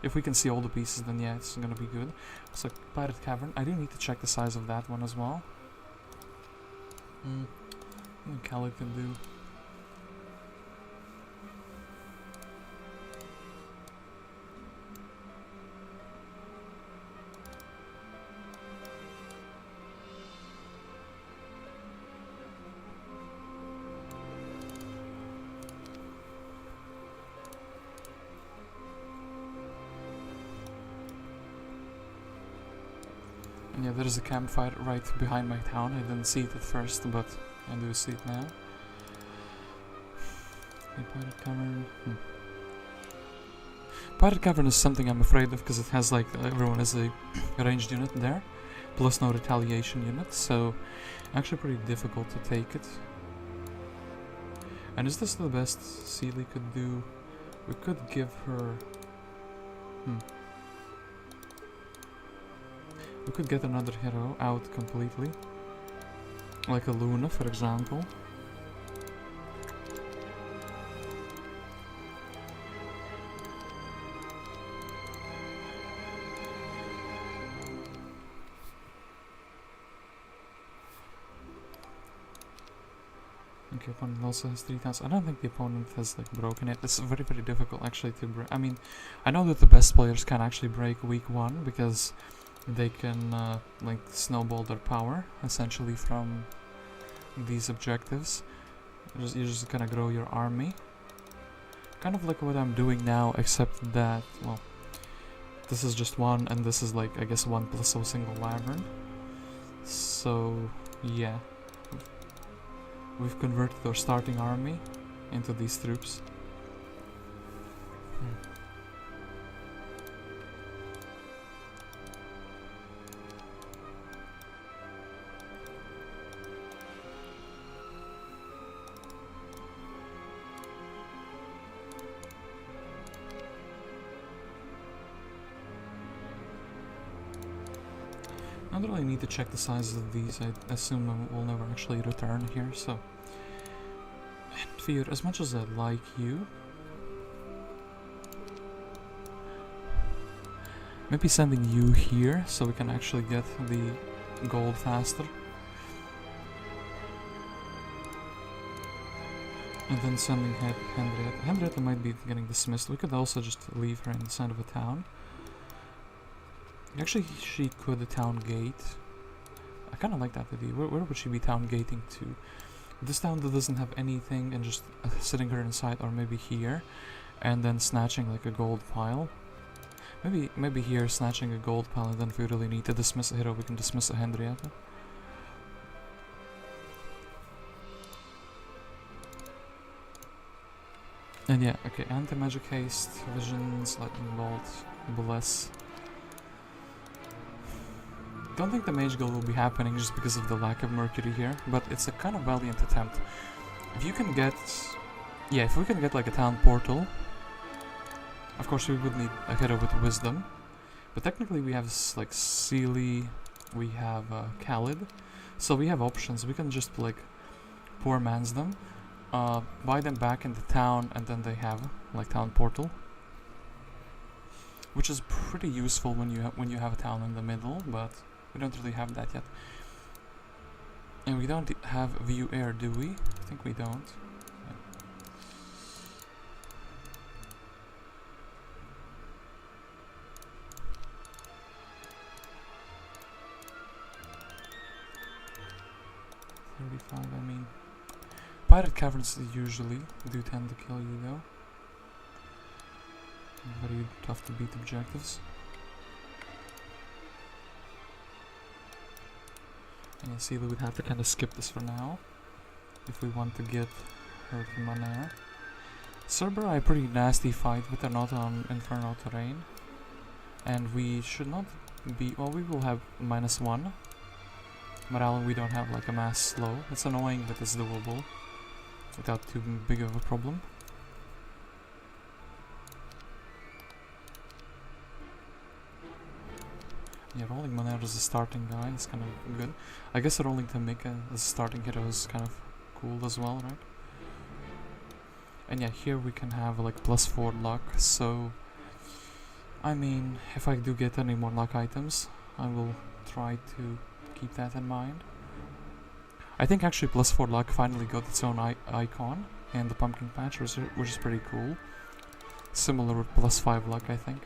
If we can see all the pieces, then yeah, it's gonna be good. So Pirate Cavern, I do need to check the size of that one as well. What Khaled can do. Yeah, there's a campfire right behind my town. I didn't see it at first, but I do see it now. Pirate Cavern. Pirate Cavern is something I'm afraid of because it has like everyone is a ranged unit there, plus no retaliation unit, so actually pretty difficult to take it. And is this the best Ciele could do? We could give her... We could get another hero out completely. Like a Luna, for example. Okay, opponent also has 3,000. I don't think the opponent has like broken it. It's very, very difficult actually to break. I mean, I know that the best players can actually break week 1 because they can like snowball their power essentially from these objectives. You're just gonna grow your army, kind of like what I'm doing now, except that, well, this is just 1 and this is like, I guess, 1 plus a single wyvern. So yeah, we've converted our starting army into these troops. I don't really need to check the sizes of these. I assume we'll never actually return here, so... And Fear, as much as I like you... Maybe sending you here, so we can actually get the gold faster. And then sending Henrietta. Henrietta might be getting dismissed. We could also just leave her in the center of a town. Actually, she could town gate. I kind of like that idea. Where would she be town gating to? This town that doesn't have anything and just sitting her inside, or maybe here, and then snatching like a gold pile. Maybe here snatching a gold pile, and then if we really need to dismiss a hero, we can dismiss a Henrietta. And yeah, okay, anti-magic haste, visions, lightning bolt, bless. Don't think the mage guild will be happening just because of the lack of Mercury here, but it's a kind of valiant attempt. If you can get... Yeah, if we can get like a town portal, of course we would need a hero with wisdom, but technically we have like Ciele, we have Khaled, So we have options. We can just like poor man's them, buy them back in the town, and then they have like town portal, which is pretty useful when you have a town in the middle, but we don't really have that yet. And we don't have view air, do we? I think we don't. Yeah. I mean, pirate caverns usually do tend to kill you though. Very tough to beat objectives. And you see that we'd have to kind of skip this for now if we want to get her to Manair. Cerberus, a pretty nasty fight, but they're not on Inferno terrain. And we should not be, well, we will have -1. Morale, we don't have like a mass slow. It's annoying, but it's doable without too big of a problem. Yeah, rolling Manair as a starting guy is kind of good. I guess rolling Tamika as a starting hero is kind of cool as well, right? And yeah, here we can have like +4 luck, so I mean, if I do get any more luck items, I will try to keep that in mind. I think actually +4 luck finally got its own icon in the pumpkin patch, which is pretty cool. Similar with +5 luck, I think.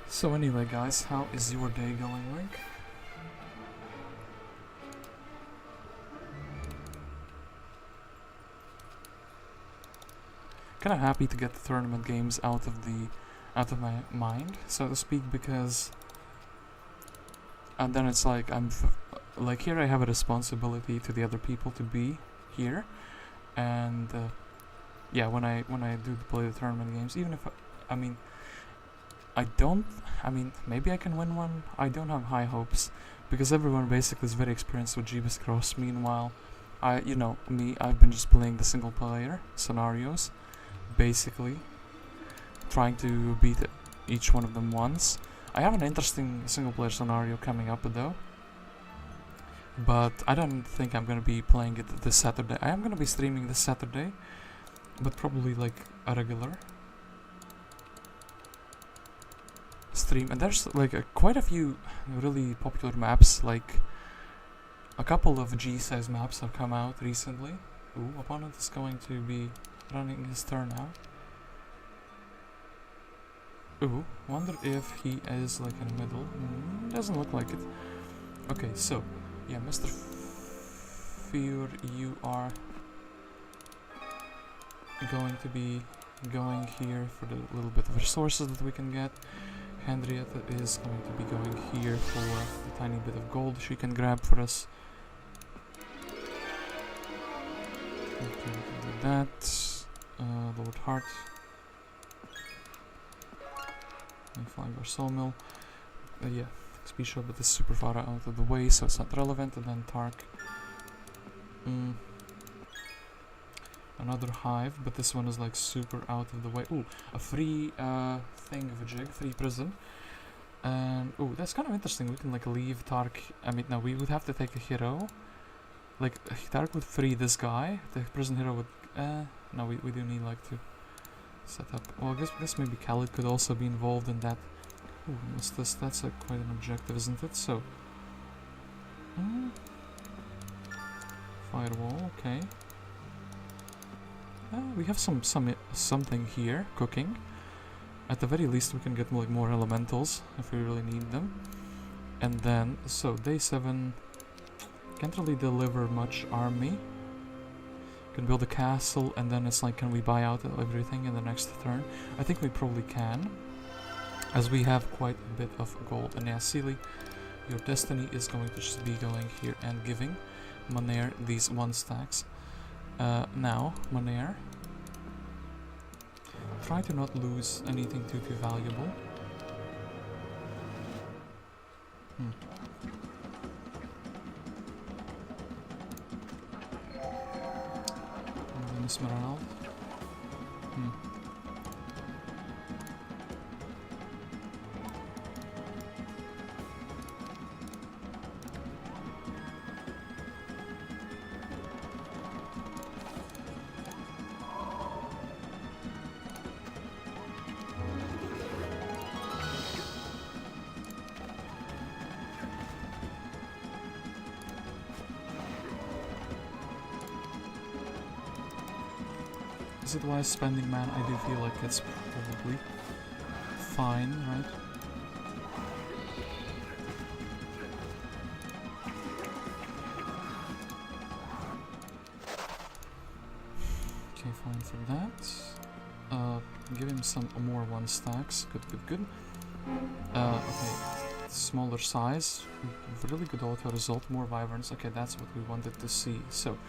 So anyway guys, how is your day going like? Kinda happy to get the tournament games out of my mind, so to speak, because and then it's like like here I have a responsibility to the other people to be here, and yeah, when I do play the tournament games, even if I mean maybe I can win one. I don't have high hopes because everyone basically is very experienced with Jebus Cross. Meanwhile, I've been just playing the single player scenarios, basically trying to beat each one of them once. I have an interesting single player scenario coming up though, but I don't think I'm gonna be playing it this Saturday. I am gonna be streaming this Saturday, but probably like a regular stream. And there's like quite a few really popular maps, like a couple of G-size maps have come out recently. Ooh, opponent is going to be running his turn now. Ooh, wonder if he is like in the middle. Doesn't look like it. Okay, so yeah, Mr. Fear, you are going to be going here for the little bit of resources that we can get. Henrietta is going to be going here for the tiny bit of gold she can grab for us. Okay, we can do that. Lord Hart. And flying our sawmill. Yeah, XP shot, but this is super far out of the way, so it's not relevant. And then Tark. Another hive, but this one is like super out of the way. Ooh, a free thing of a jig, free prison. And ooh, that's kind of interesting. We can like leave Tark. I mean, no, we would have to take a hero. Like Tark would free this guy. The prison hero would. No, we do need like to set up. Well, I guess maybe Khalid could also be involved in that. Ooh, that's like quite an objective, isn't it? So. Firewall, okay. We have something here cooking. At the very least, we can get like more elementals if we really need them. And then, so day 7 can't really deliver much army. Can build a castle, and then it's like, can we buy out everything in the next turn? I think we probably can, as we have quite a bit of gold. And yeah, Ciele, your destiny is going to just be going here and giving Manair these 1 stacks. Now, Manair, try to not lose anything too valuable. Esmeralda. Exit-wise, spending mana, I do feel like it's probably fine, right? Okay, fine for that. Give him some more 1 stacks. Good, good, good. Okay, smaller size. Really good auto result. More wyverns. Okay, that's what we wanted to see. So,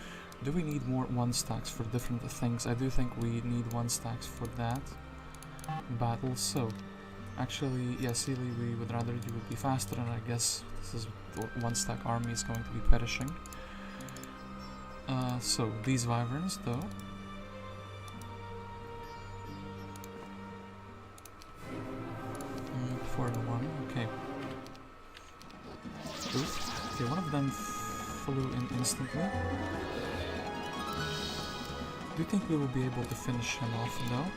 do we need more 1 stacks for different things? I do think we need 1 stacks for that battle. So, actually, yeah, Ciele, we would rather you would be faster, and I guess this is 1 stack army is going to be perishing. So these wyverns, though. 4 and 1. Okay. Oof. Okay, one of them flew in instantly. Do you think we will be able to finish him off though?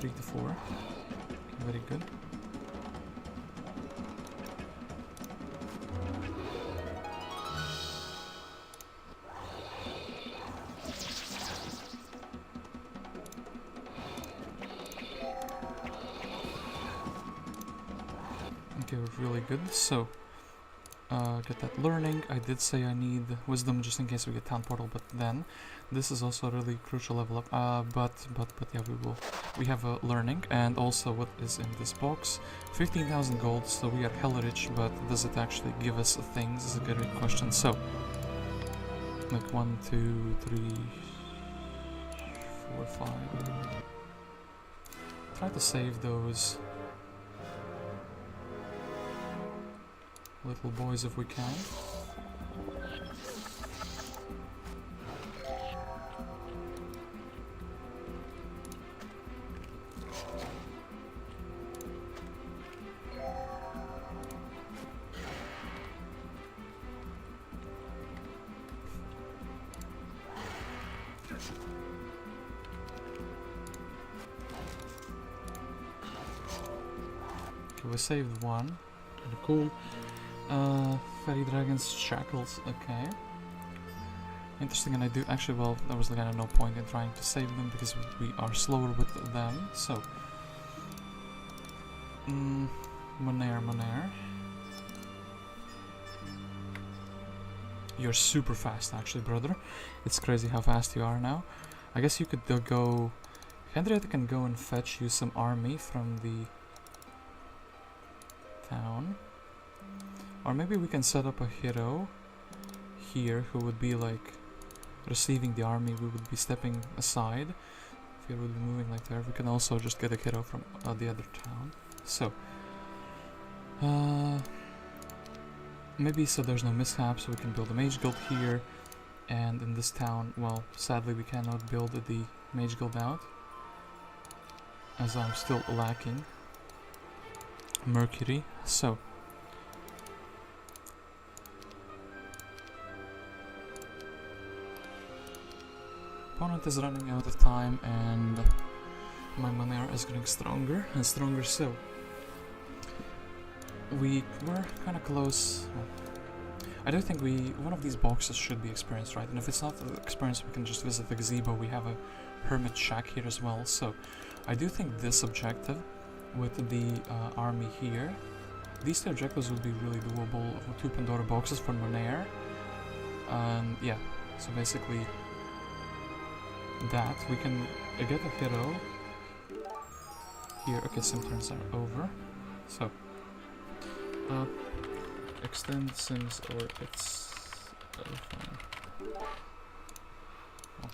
3 to 4. Okay, very good. Okay, really good. So, get that learning. I did say I need wisdom just in case we get town portal, but then this is also a really crucial level up. But yeah, we have a learning, and also what is in this box? 15,000 gold. So we are hella rich, but does it actually give us things? Is a good question. So, like 1, 2, 3, 4, 5. Try to save those little boys if we can. Okay, we saved one. Kinda cool. Fairy dragons, shackles, okay. Interesting, and I do actually, well, there was kind of no point in trying to save them because we are slower with them, so. Monair. You're super fast, actually, brother. It's crazy how fast you are now. I guess you could go. Henrietta can go and fetch you some army from the town. Or maybe we can set up a hero here who would be like receiving the army. We would be stepping aside. If we would be moving like there. We can also just get a hero from the other town. So, maybe so there's no mishaps, we can build a mage guild here. And in this town, well, sadly we cannot build the mage guild out, as I'm still lacking Mercury. So, opponent is running out of time, and my Monera is getting stronger and stronger. So we were kind of close. Well, I do think one of these boxes should be experienced, right? And if it's not experienced, we can just visit the gazebo. We have a hermit shack here as well. So I do think this objective with the army here, these 2 objectives would be really doable. 2 Pandora boxes for Monair. Yeah, so basically that we can get a hero here. Okay, sim turns are over. So extend sims, or it's fine. Oh.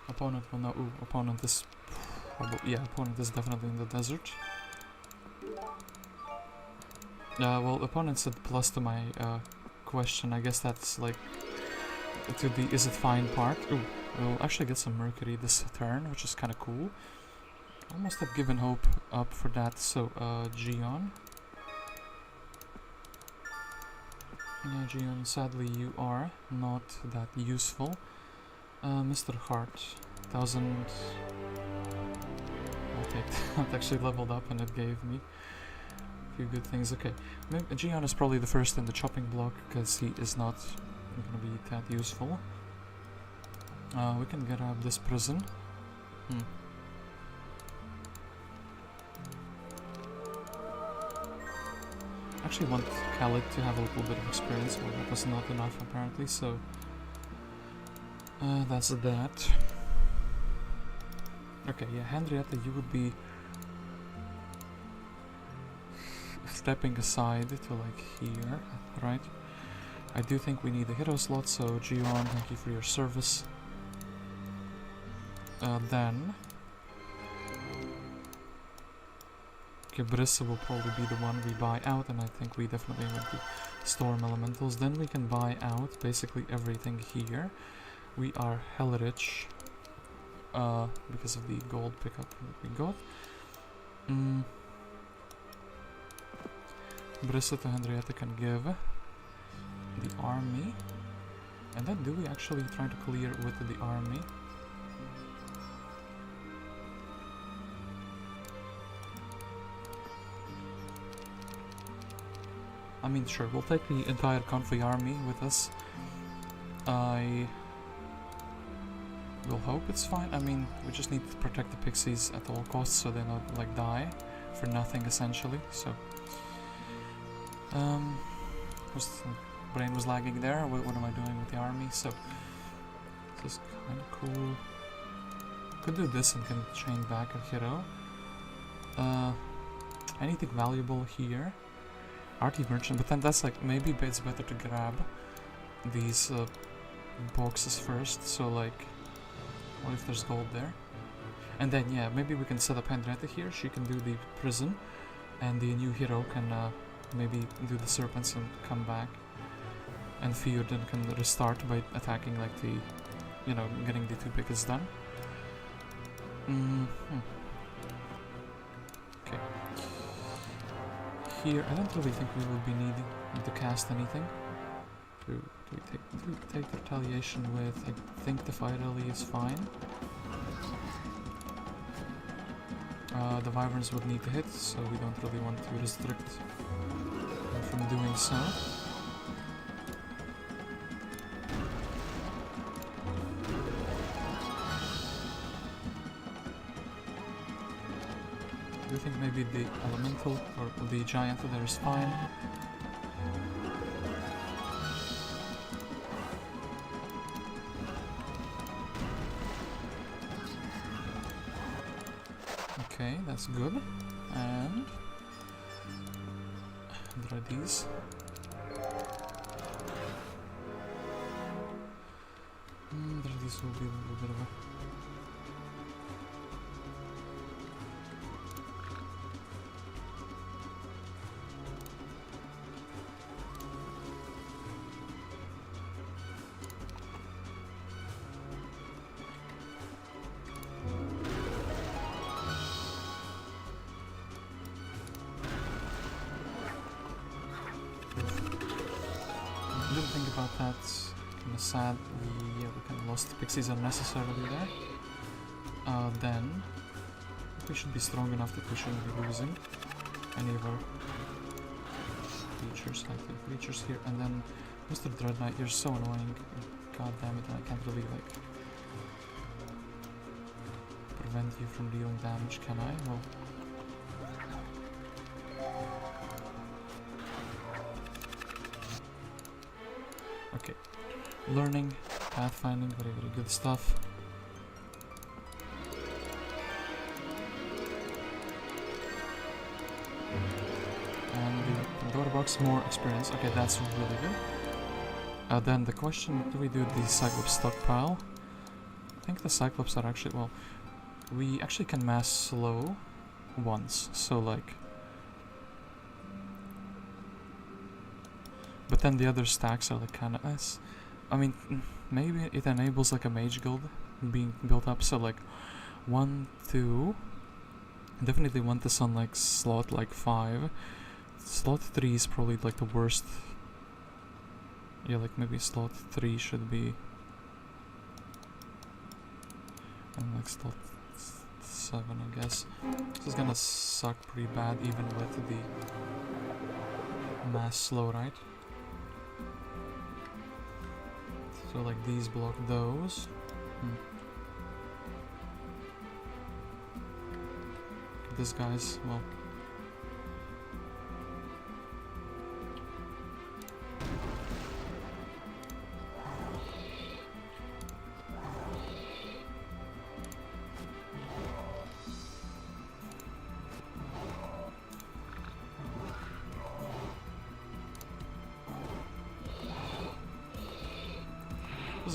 Opponent will know. Ooh, opponent is probably, yeah, opponent is definitely in the desert. Well, opponent said plus to my question. I guess that's like to the is it fine part. Ooh, we'll actually get some Mercury this turn, which is kind of cool. Almost have given hope up for that. So, Gion. Yeah, Gion, sadly you are not that useful. Mr. Hart, 1000. Okay, that actually leveled up and it gave me a few good things. Okay, maybe Gion is probably the first in the chopping block because he is not going to be that useful. We can get out of this prison. Actually want Khaled to have a little bit of experience, well that was not enough apparently, so that's that. Okay, yeah, Henrietta, you would be stepping aside to like here, right? I do think we need a hero slot, so Gion, thank you for your service. Then Brissa will probably be the one we buy out, and I think we definitely want to storm elementals. Then we can buy out basically everything here. We are hell rich because of the gold pickup that we got. Brissa to Henrietta can give the army. And then do we actually try to clear with the army? I mean, sure, we'll take the entire convoy army with us. I will hope it's fine. I mean, we just need to protect the pixies at all costs so they don't, like, die for nothing, essentially. So, brain was lagging there. What am I doing with the army? So, this is kind of cool. Could do this and can chain back a hero. Anything valuable here? Arty merchant, but then that's like, maybe it's better to grab these boxes first, so like, what if there's gold there? And then yeah, maybe we can set up Henrietta here, she can do the prison, and the new hero can maybe do the serpents and come back, and Theoden can restart by attacking like the, you know, getting the 2 pickets done. Okay. Here, I don't really think we will be needing to cast anything. Do we take retaliation with? I think the fire rally is fine. The wyverns would need to hit, so we don't really want to restrict them from doing so. I think maybe the elemental or the giant there is fine. Okay, that's good. And there are these. These will be a little bit of a didn't think about that. Kind of sad. Yeah, we kind of lost pixies unnecessarily there. Then we should be strong enough that we shouldn't be losing any of our creatures, like the creatures here. And then Mr. Dread Knight, you're so annoying. God damn it, I can't really like prevent you from dealing damage, can I? Well, okay, learning, pathfinding, very, very good stuff. And the Pandora box, more experience. Okay, that's really good. Then the question, do we do the Cyclops stockpile? I think the Cyclops are actually, well, we actually can mass slow once, so like, but then the other stacks are like kinda nice. I mean, maybe it enables like a mage guild being built up, so like 1, 2, definitely want this on like slot like 5. Slot 3 is probably like the worst. Yeah, like maybe slot 3 should be, and like slot 7, I guess. This is gonna suck pretty bad even with the mass slow, right? So like these block those. This guy's, well...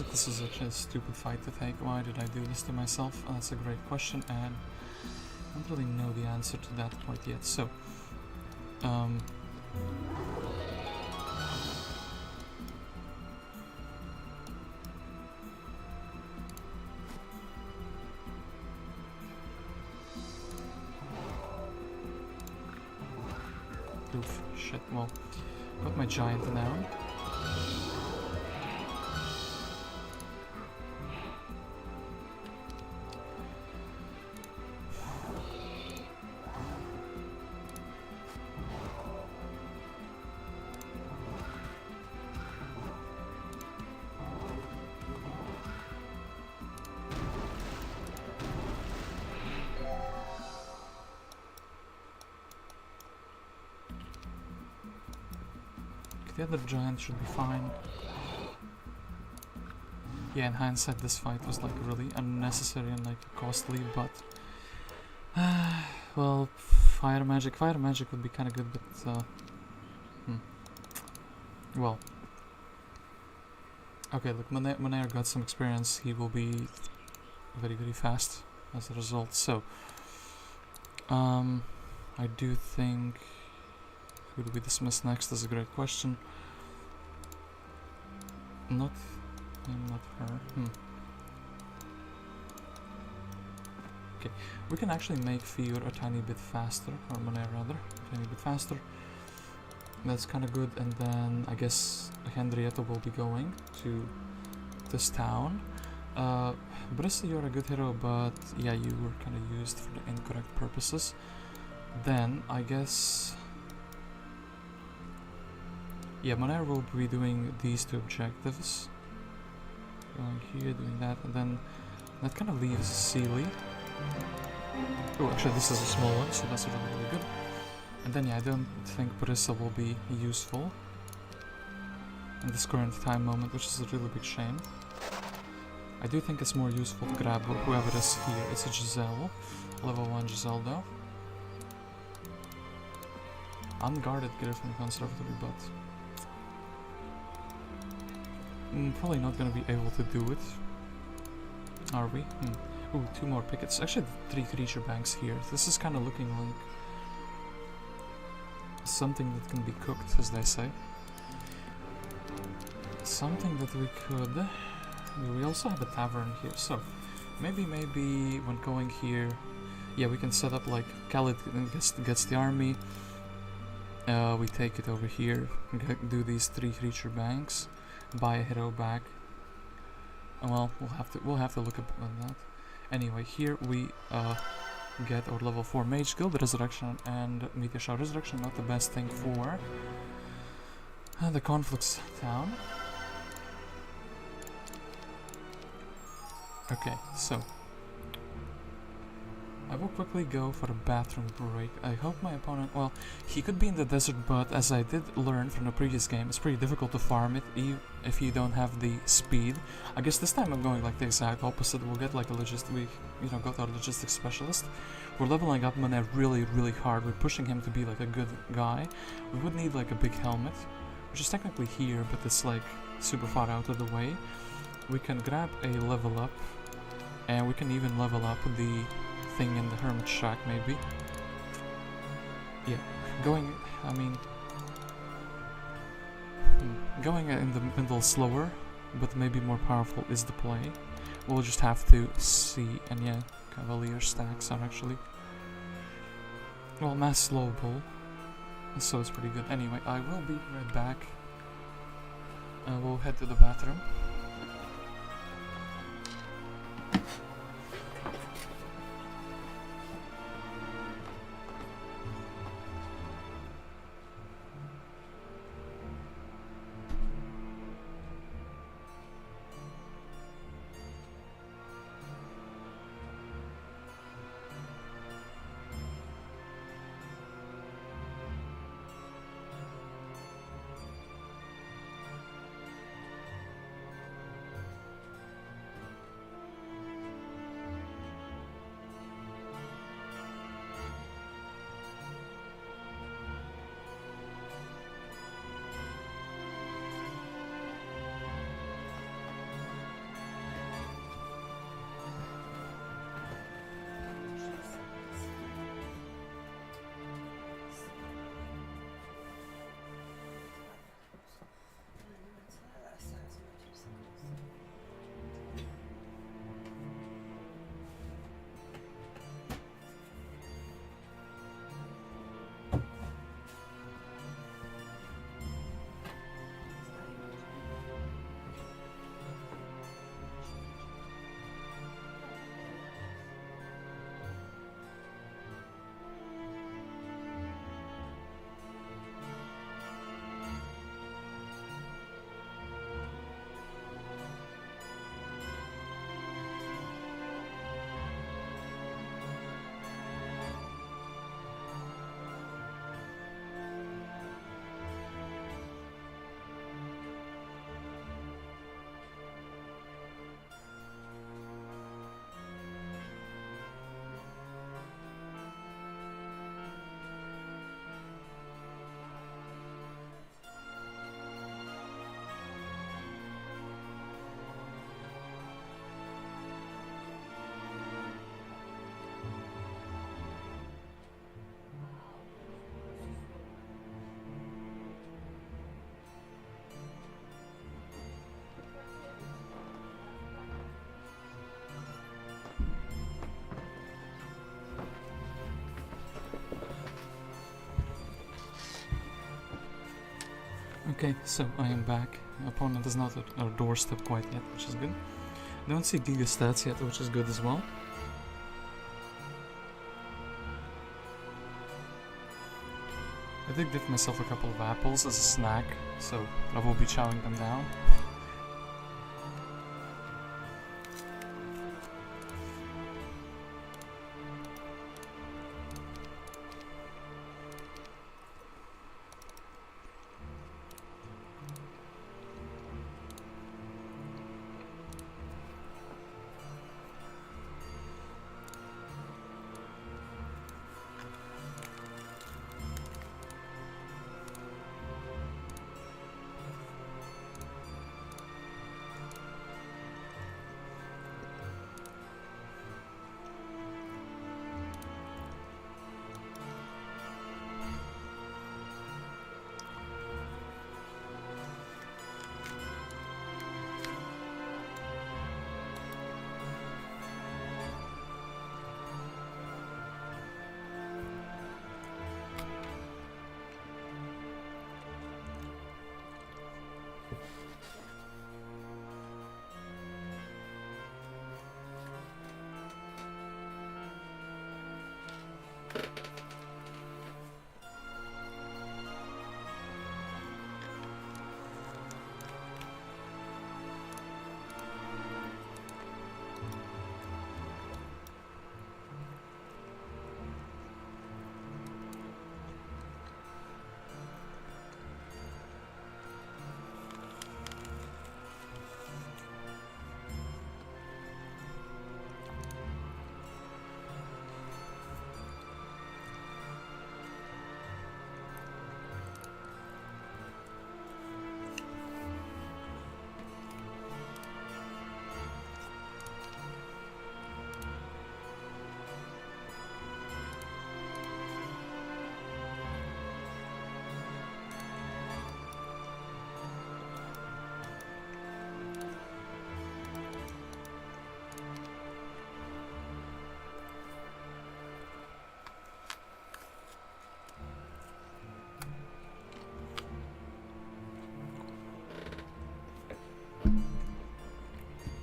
This is actually a stupid fight to take. Why did I do this to myself? That's a great question, and I don't really know the answer to that quite yet. So, oof, shit, well, got my giant now. The other giant should be fine. Yeah, in hindsight this fight was like really unnecessary and like costly, but well, fire magic would be kind of good, but well, okay, look, Monair got some experience. He will be very fast as a result. So I do think, who do we dismiss next? That's a great question. Not her. Okay, we can actually make Fior a tiny bit faster, or Monet rather, a tiny bit faster. That's kind of good, and then I guess Henrietta will be going to this town. Brissa, you're a good hero, but yeah, you were kind of used for the incorrect purposes. Then, I guess... yeah, Monair will be doing these two objectives. Going here, doing that, and then that kind of leaves Ciele. Oh, actually this is a small one, so that's really good. And then yeah, I don't think Brissa will be useful in this current time moment, which is a really big shame. I do think it's more useful to grab whoever is here. It's a Giselle, level 1 Giselle though. Unguarded Griffin Conservatory, but... probably not gonna be able to do it. Are we? Ooh, 2 more pickets. Actually, 3 creature banks here. This is kind of looking like something that can be cooked, as they say. Something that we could... we also have a tavern here, so maybe when going here, yeah, we can set up like Khalid gets the army. We take it over here, do these 3 creature banks, buy a hero back. Well, we'll have to look at that. Anyway, here we get our level 4 Mage Guild Resurrection and Meteor Shower Resurrection. Not the best thing for the Conflicts town. Okay, so I will quickly go for a bathroom break. I hope my opponent... well, he could be in the desert, but as I did learn from the previous game, it's pretty difficult to farm it if you don't have the speed. I guess this time I'm going like the exact opposite. We'll get like a got our logistics specialist. We're leveling up Monet really hard. We're pushing him to be like a good guy. We would need like a big helmet, which is technically here, but it's like super far out of the way. We can grab a level up, and we can even level up the thing in the hermit shack, maybe. Yeah, going in the middle slower, but maybe more powerful is the play. We'll just have to see, and yeah, Cavalier stacks are actually... well, mass slowable, so it's pretty good. Anyway, I will be right back. We'll head to the bathroom. Okay, so I am back. Opponent is not at our doorstep quite yet, which is good. Don't see Giga stats yet, which is good as well. I did give myself a couple of apples as a snack, so I will be chowing them down.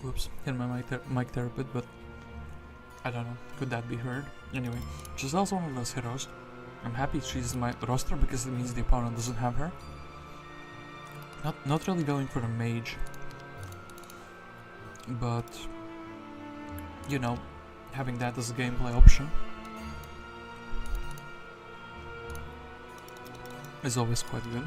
Whoops, hit my mic there a bit, but I don't know, could that be heard? Anyway, Giselle's one of those heroes. I'm happy she's in my roster because it means the opponent doesn't have her. Not really going for a mage, but you know, having that as a gameplay option is always quite good.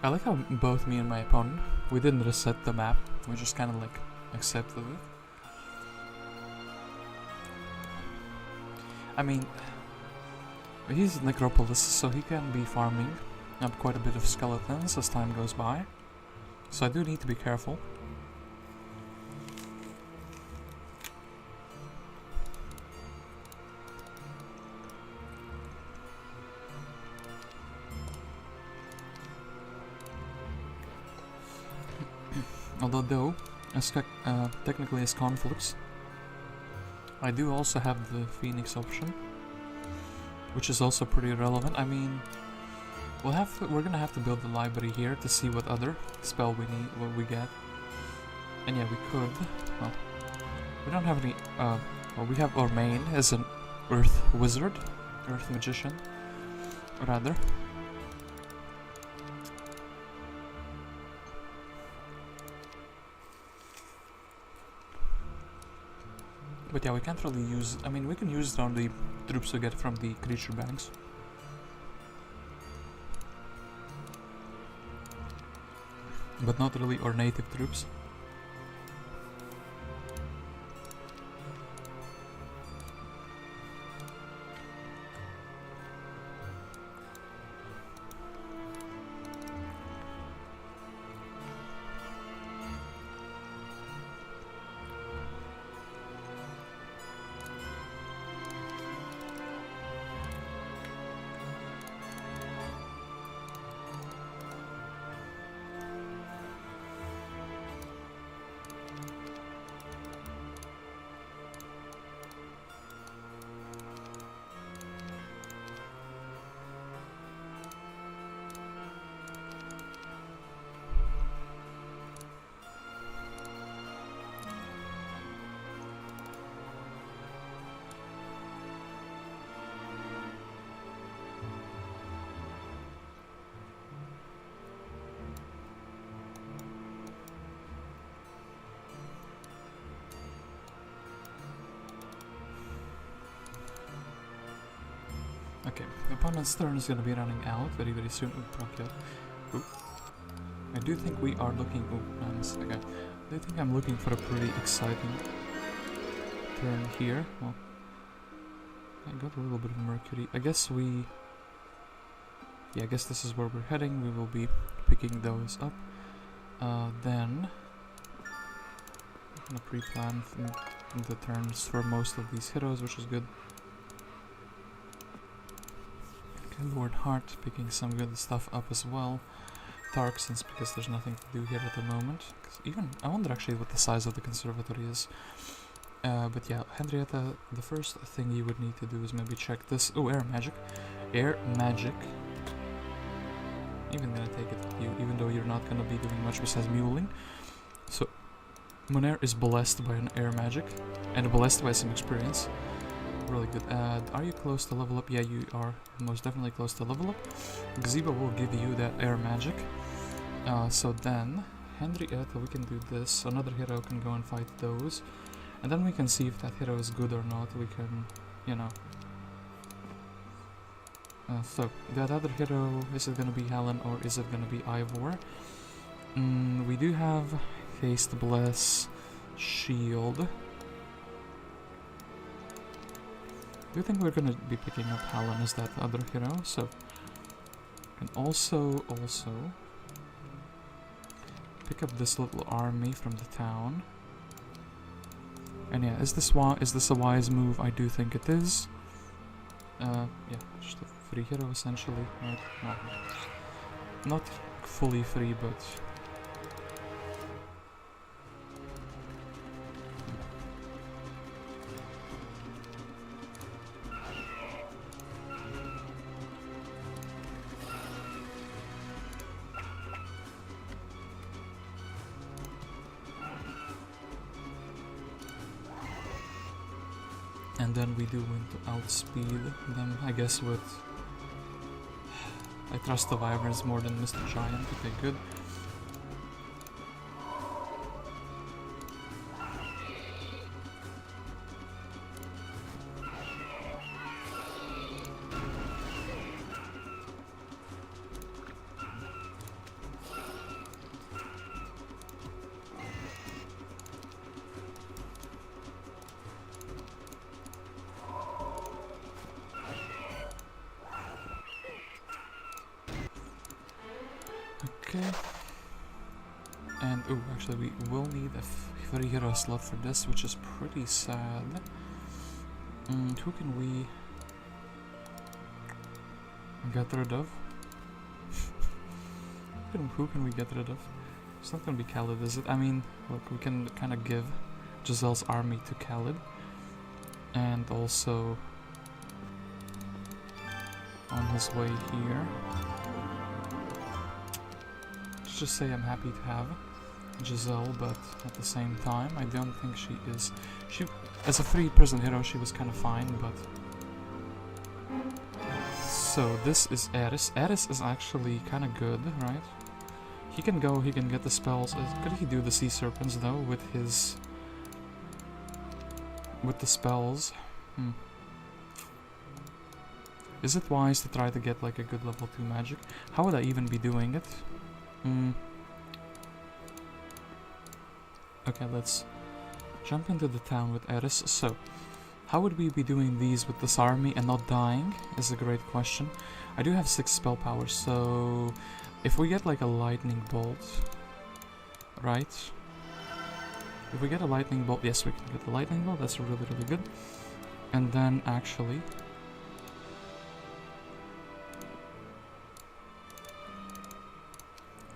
I like how both me and my opponent, we didn't reset the map, we just kind of like accepted it. I mean, he's Necropolis, so he can be farming up quite a bit of skeletons as time goes by, so I do need to be careful. Although, as technically as conflicts, I do also have the Phoenix option, which is also pretty relevant. I mean, we're gonna have to build the library here to see what other spell we need, what we get. And yeah, we could. Well, we don't have any. Well, we have our main as an Earth Wizard, Earth Magician, rather. But yeah, we can't really use... I mean, we can use it on the troops we get from the creature banks. But not really our native troops. Okay, the opponent's turn is gonna be running out very, very soon. Ooh, proc. Ooh. I do think we are looking... Ooh, nice. Okay. I do think I'm looking for a pretty exciting turn here. Well, I got a little bit of Mercury. I guess we... Yeah, I guess this is where we're heading. We will be picking those up. Then... I'm gonna pre-plan the turns for most of these heroes, which is good. Okay, Lord Heart picking some good stuff up as well. Tarxins, because there's nothing to do here at the moment. Even I wonder actually what the size of the conservatory is. But yeah, Henrietta, the first thing you would need to do is maybe check this. Oh, air magic. Air magic. Even gonna take it with you, even though you're not gonna be doing much besides muling. So, Monair is blessed by an air magic, and blessed by some experience. Really good. Are you close to level up? Yeah, you are most definitely close to level up. Gzeba will give you that air magic. So then, Henrietta, we can do this. Another hero can go and fight those. And then we can see if that hero is good or not. We can, you know. So, that other hero, is it gonna be Helen or is it gonna be Ivor? We do have Haste, Bless, Shield. I do think we're gonna be picking up Helen as that other hero, so... And also pick up this little army from the town. And yeah, is this a wise move? I do think it is. Yeah, just a free hero essentially, right? No, not fully free, but... And then we do want to outspeed them, I guess, with... I trust the Wyverns more than Mr. Giant. Okay, good. Okay. And, oh, actually we will need a free hero slot for this, which is pretty sad. Who can we get rid of? Who can we get rid of? It's not gonna be Khaled, is it? I mean, look, we can kind of give Giselle's army to Khaled. And also on his way here. Just say I'm happy to have Giselle, but at the same time I don't think she is... She, as a free prison hero, she was kind of fine, but... So this is Eris. Eris is actually kind of good, right? He can go, he can get the spells. Could he do the Sea Serpents though with his... with the spells? Is it wise to try to get like a good level 2 magic? How would I even be doing it? Okay, let's jump into the town with Eris. So, how would we be doing these with this army and not dying is a great question. I do have 6 spell power, so if we get like a lightning bolt, right? If we get a lightning bolt, yes, we can get the lightning bolt, that's really, really good. And then actually...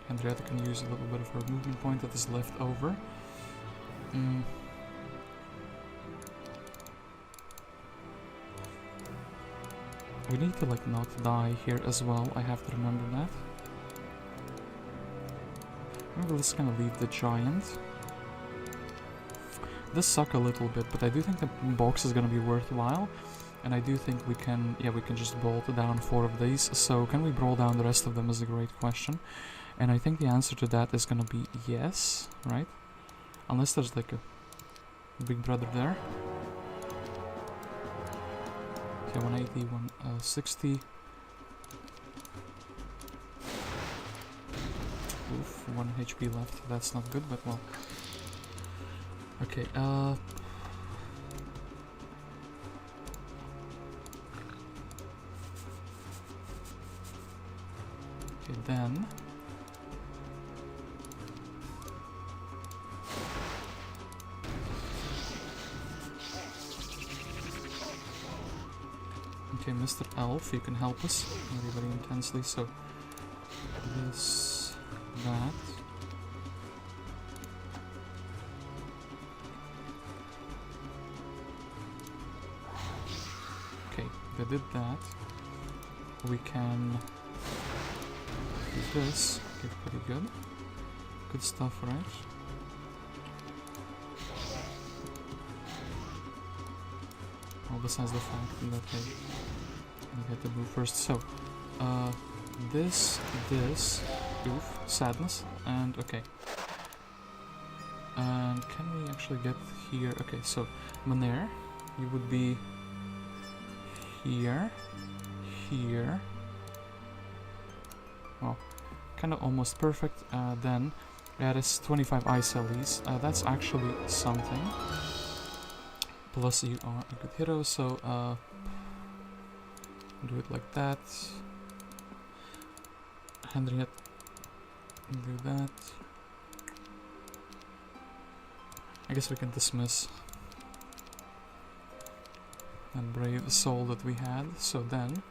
Henrietta can use a little bit of her movement point that is left over. We need to like not die here as well, I have to remember that. Maybe let's kind of leave the giant. This suck a little bit, but I do think the box is gonna be worthwhile. And I do think we can, yeah, we can just bolt down 4 of these. So can we brawl down the rest of them is a great question. And I think the answer to that is gonna be yes, right? Unless there's like a big brother there. Okay, 180, 160. Oof, 1 HP left. That's not good, but well. Okay, okay, then okay, Mr. Elf, you can help us very, very intensely. So this, that. Okay, they did that. We can do this. Okay, pretty good. Good stuff, right? Well, besides the fact that they get to move first. So, this, oof, sadness, and okay. And can we actually get here? Okay, so Manere, you would be here, here. Well, kind of almost perfect. Then that is 25 ICLEs. That's actually something. Plus you are a good hero, so do it like that. Henriette, do that. I guess we can dismiss that brave soul that we had. So then,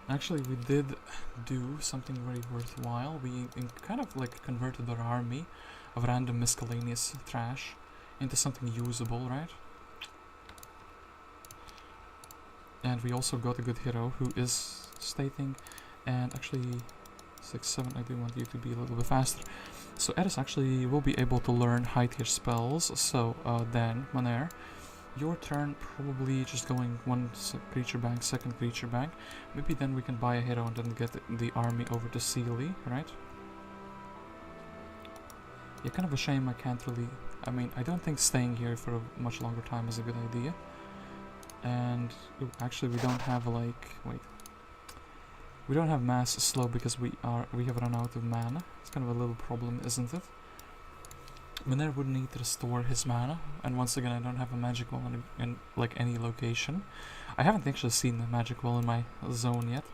actually we did do something very worthwhile. We kind of like converted our army of random miscellaneous trash into something usable, right? And we also got a good hero who is stating, and actually 6-7, I do want you to be a little bit faster. So Eris actually will be able to learn high tier spells. So then, Manere, your turn, probably just going one creature bank, second creature bank. Maybe then we can buy a hero and then get the army over to Ciele, right? Yeah, kind of a shame I can't really... I mean, I don't think staying here for a much longer time is a good idea. And ooh, actually we don't have like... wait. We don't have mass slow because we have run out of mana. It's kind of a little problem, isn't it? Manere would need to restore his mana, and once again I don't have a magic wall in like any location. I haven't actually seen the magic wall in my zone yet.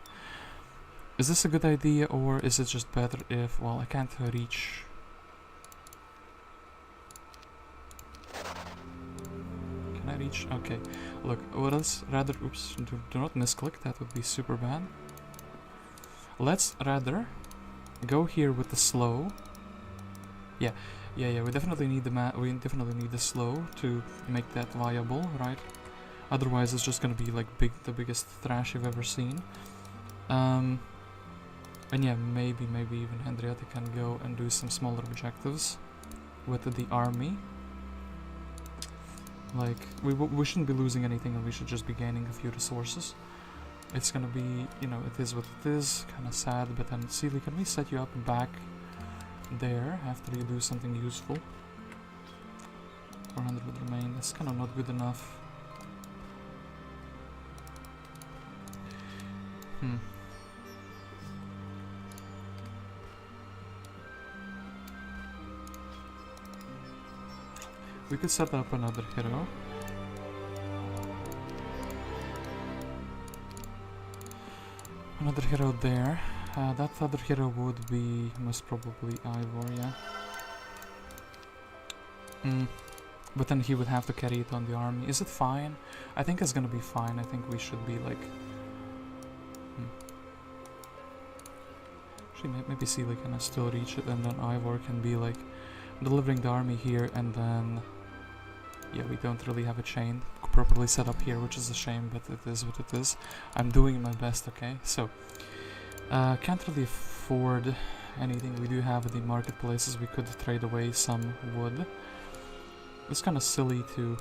Is this a good idea, or is it just better if... well, I can't reach... Can I reach? Okay. Look, what else? Rather, oops, do not misclick, that would be super bad. Let's rather go here with the slow. Yeah, we definitely need the slow to make that viable, right? Otherwise, it's just gonna be like the biggest thrash you've ever seen. And yeah, maybe even Henriette can go and do some smaller objectives with the army. Like, we shouldn't be losing anything, and we should just be gaining a few resources. It's gonna be, you know, it is what it is, kind of sad, but then Ciele, can we set you up back there after you do something useful? 400 would remain, that's kind of not good enough. We could set up another hero. Another hero there. That other hero would be most probably Ivor, yeah. But then he would have to carry it on the army. Is it fine? I think it's gonna be fine. I think we should be like... Actually, maybe Ciele can still reach it, and then Ivor can be like delivering the army here, and then... yeah, we don't really have a chain properly set up here, which is a shame, but it is what it is. I'm doing my best, okay? So, can't really afford anything. We do have the marketplaces. We could trade away some wood. It's kind of silly to...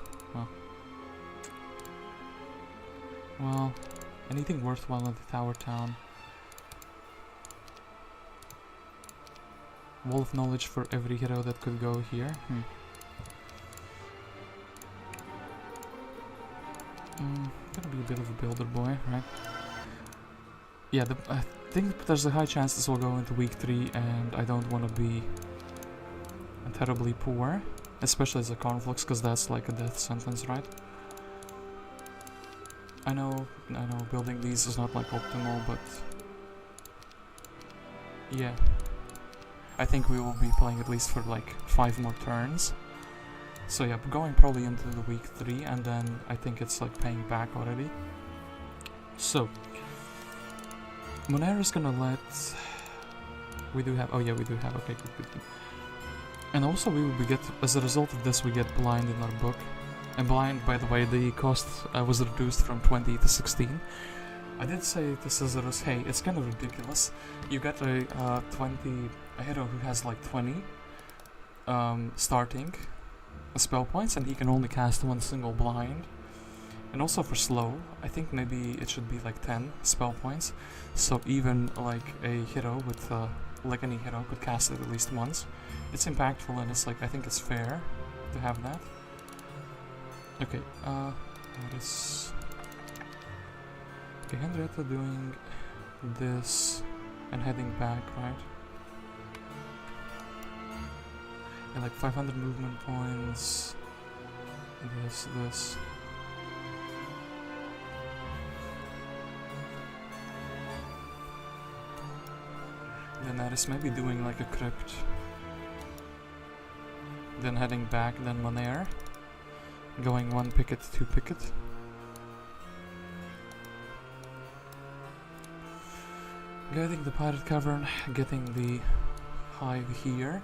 well, anything worthwhile in the Tower Town. Wall of Knowledge for every hero that could go here. Gonna be a bit of a builder boy, right? Yeah, I think there's a high chance this will go into week 3, and I don't want to be terribly poor, especially as a conflux, because that's like a death sentence, right? I know building these is not like optimal, but yeah, I think we will be playing at least for like 5 more turns. So yeah, going probably into the week 3, and then I think it's like paying back already. So Monera's gonna let... We do have... Oh yeah, we do have... Okay, good. And also we get... As a result of this, we get blind in our book. And blind, by the way, the cost was reduced from 20 to 16. I did say to CsArOs, hey, it's kind of ridiculous. You get a hero who has like 20 starting spell points, and he can only cast 1 single blind. And also for slow, I think maybe it should be like 10 spell points. So even like a hero with, like any hero could cast it at least once. It's impactful, and it's like, I think it's fair to have that. Okay, that is... Okay, Henrietta doing this and heading back, right? And like 500 movement points. This. Then Aris maybe doing like a crypt. Then heading back, then Monair. Going 1 picket, 2 picket. Getting the Pirate Cavern, getting the hive here.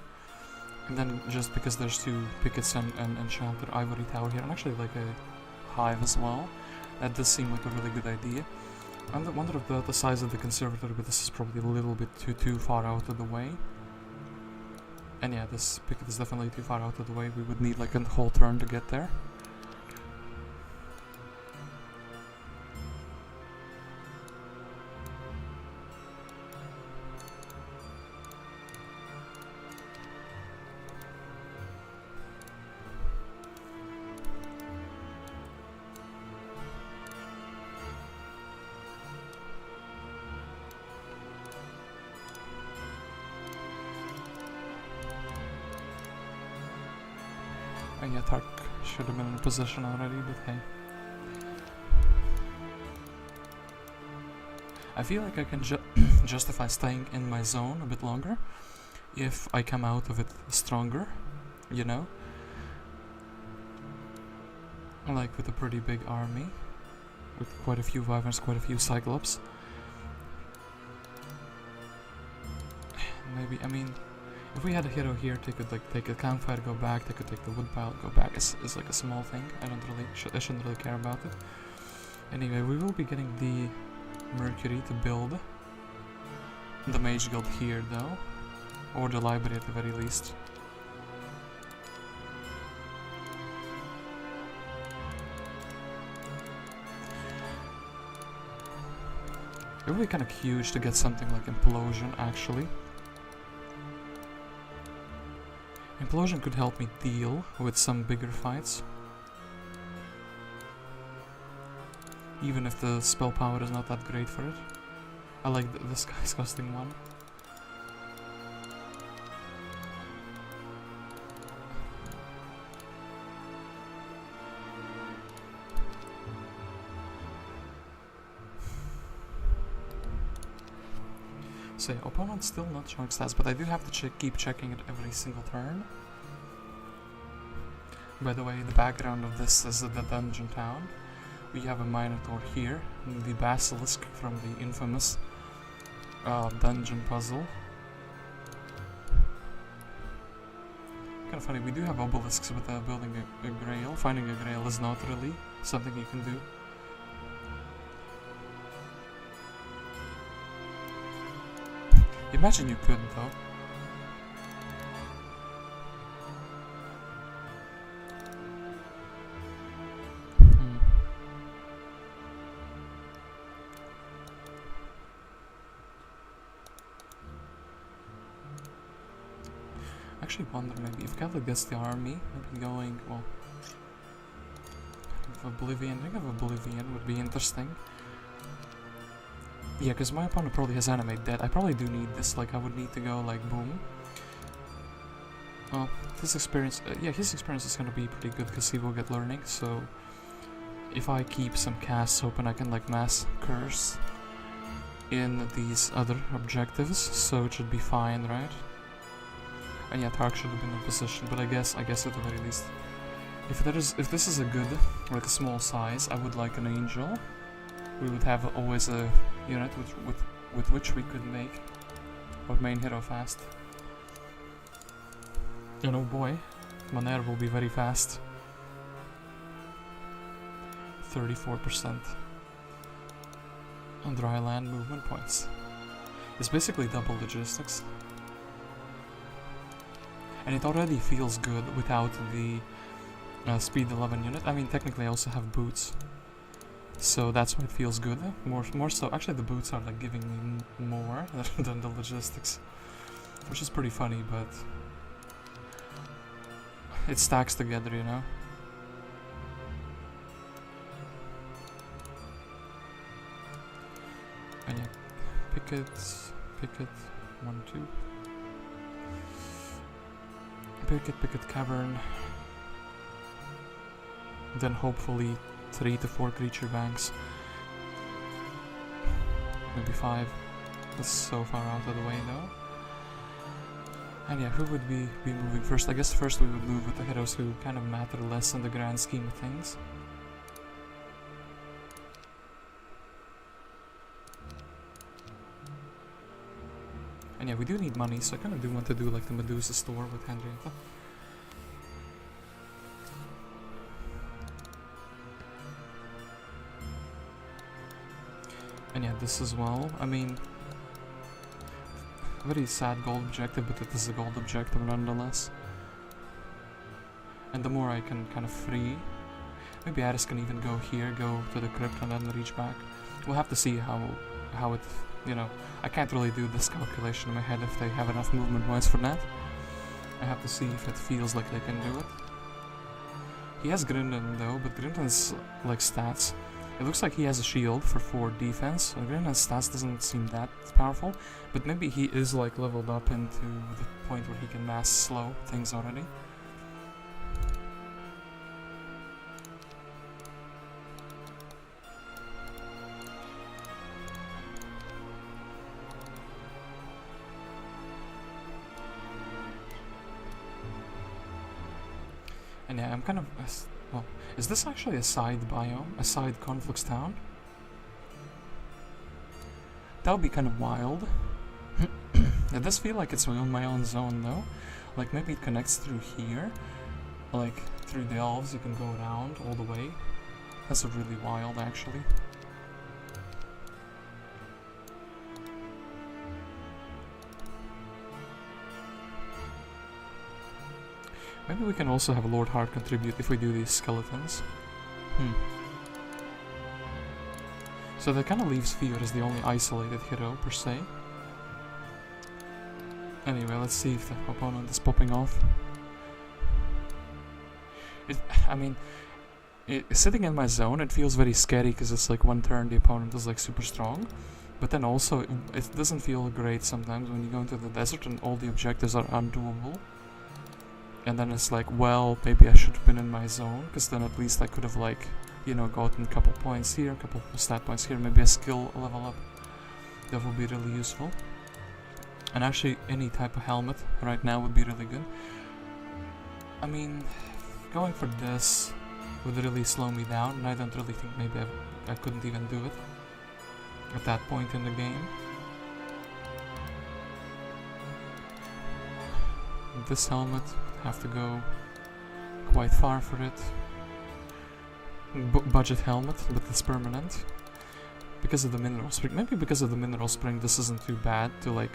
And then just because there's 2 pickets and Enchanted Ivory Tower here, and actually like a hive as well. That does seem like a really good idea. I wonder if the size of the conservatory, but this is probably a little bit too far out of the way. And yeah, this picket is definitely too far out of the way. We would need like a whole turn to get there. Yeah, Tark should have been in position already, but hey. I feel like I can justify staying in my zone a bit longer if I come out of it stronger, you know? Like with a pretty big army, with quite a few Wyverns, quite a few Cyclops. Maybe, I mean... If we had a hero here, they could like take a campfire, go back. They could take the woodpile, go back. It's like a small thing. I shouldn't really care about it. Anyway, we will be getting the Mercury to build the Mage Guild here, though, or the library at the very least. It would be kind of huge to get something like Implosion, actually. Implosion could help me deal with some bigger fights. Even if the spell power is not that great for it. I like this guy's costing 1. So yeah, opponent's still not showing stats, but I do have to keep checking it every single turn. By the way, the background of this is the dungeon town. We have a Minotaur here, the Basilisk from the infamous dungeon puzzle. Kind of funny, we do have obelisks with building a grail. Finding a grail is not really something you can do. Imagine you could, though. Actually wonder maybe if Catholic gets the army, maybe going, well, Oblivion. Ring of Oblivion would be interesting. Yeah, because my opponent probably has Animate Dead. I probably do need this, like I would need to go like boom. Well, his experience, yeah, his experience is gonna be pretty good because he will get learning, so if I keep some casts open I can like mass curse in these other objectives, so it should be fine, right? And yeah, Tark should have been in position, but I guess at the very least, if this is a good, like a small size, I would like an angel. We would have always a unit with which we could make our main hero fast. And oh boy, Monair will be very fast. 34% on dry land movement points. It's basically double logistics. And it already feels good without the speed 11 unit. I mean, technically I also have boots, so that's why it feels good. More so, actually the boots are like giving me more than the logistics, which is pretty funny, but it stacks together, you know. And yeah, picket, 1, 2. Picket cavern. Then hopefully 3 to 4 creature banks. Maybe 5. That's so far out of the way though. And yeah, who would be moving first? I guess first we would move with the heroes who kind of matter less in the grand scheme of things. And yeah, we do need money, so I kind of do want to do like the Medusa store with Henrietta. And yeah, this as well. I mean, very sad gold objective, but it is a gold objective nonetheless. And the more I can kind of free, maybe Aris can even go here, go to the crypt and then reach back. We'll have to see how it, you know, I can't really do this calculation in my head if they have enough movement points for that. I have to see if it feels like they can do it. He has Grindan though, but Grindan's like stats, it looks like he has a shield for 4 defense, so Grindan's stats doesn't seem that powerful, but maybe he is like leveled up into the point where he can mass slow things already. And yeah, I'm kind of, well, is this actually a side biome? A side conflicts town? That would be kind of wild. It does feel like it's on my own zone though. Like maybe it connects through here. Like through the elves you can go around all the way. That's really wild actually. Maybe we can also have Lord Heart contribute if we do these skeletons. So that kind of leaves Fear as the only isolated hero per se. Anyway, let's see if the opponent is popping off. I mean, sitting in my zone, it feels very scary because it's like one turn the opponent is like super strong. But then also, it doesn't feel great sometimes when you go into the desert and all the objectives are undoable. And then it's like, well, maybe I should have been in my zone, because then at least I could have like, you know, gotten a couple points here, a couple stat points here, maybe a skill level up. That would be really useful. And actually, any type of helmet right now would be really good. I mean, going for this would really slow me down, and I don't really think maybe I couldn't even do it at that point in the game. This helmet, have to go quite far for it. Budget helmet, but it's permanent. Because of the mineral spring. Maybe because of the mineral spring this isn't too bad to like...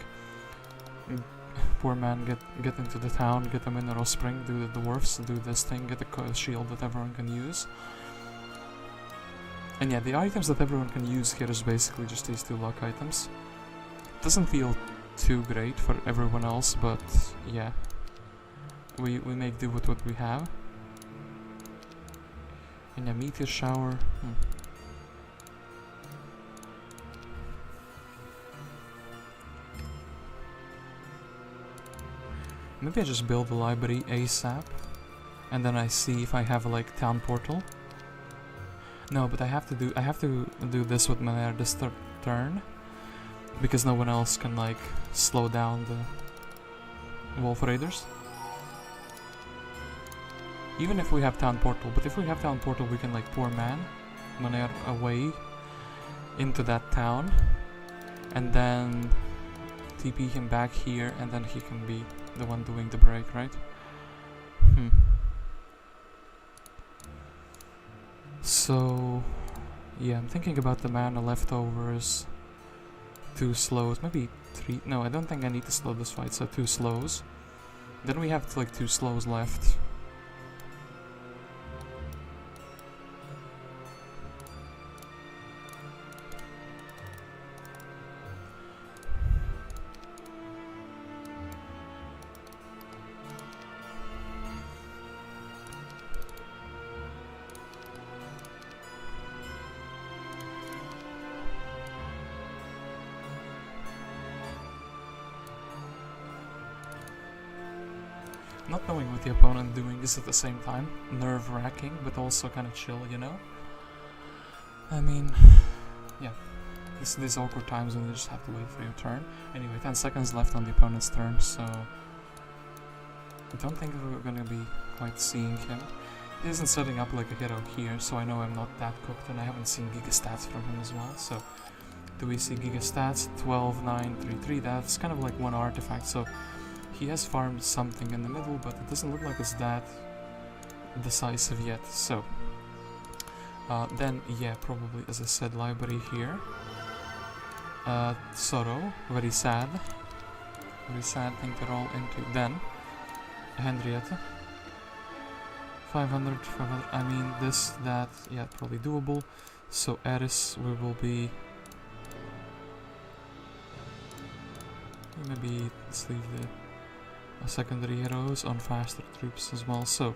Poor man get into the town, get a mineral spring, do the dwarfs, do this thing, get a shield that everyone can use. And yeah, the items that everyone can use here is basically just these 2 luck items. Doesn't feel too great for everyone else, but yeah. We make do with what we have. And a meteor shower. Maybe I just build the library ASAP, and then I see if I have like town portal. No, but I have to do this with Manair this turn, because no one else can like slow down the Wolf Raiders. Even if we have town portal, but if we have town portal, we can like poor man Manair away into that town, and then TP him back here, and then he can be the one doing the break, right? So, yeah, I'm thinking about the mana leftovers. 2 slows, maybe 3. No, I don't think I need to slow this fight, so 2 slows. Then we have like 2 slows left. Not knowing what the opponent doing is at the same time nerve-wracking, but also kind of chill, you know? I mean, yeah, these awkward times when you just have to wait for your turn. Anyway, 10 seconds left on the opponent's turn, so I don't think we're gonna be quite seeing him. He isn't setting up like a hero here, so I know I'm not that cooked, and I haven't seen Giga stats from him as well, so do we see Giga stats? 12, 9, 3, 3, that's kind of like 1 artifact, so he has farmed something in the middle, but it doesn't look like it's that decisive yet, so then, yeah, probably, as I said, library here. Sorrow, very sad thing to roll into. Then, Henrietta. 500, I mean, this, that, yeah, probably doable. So, Eris, we will be... Maybe let's leave the secondary heroes on faster troops as well, so...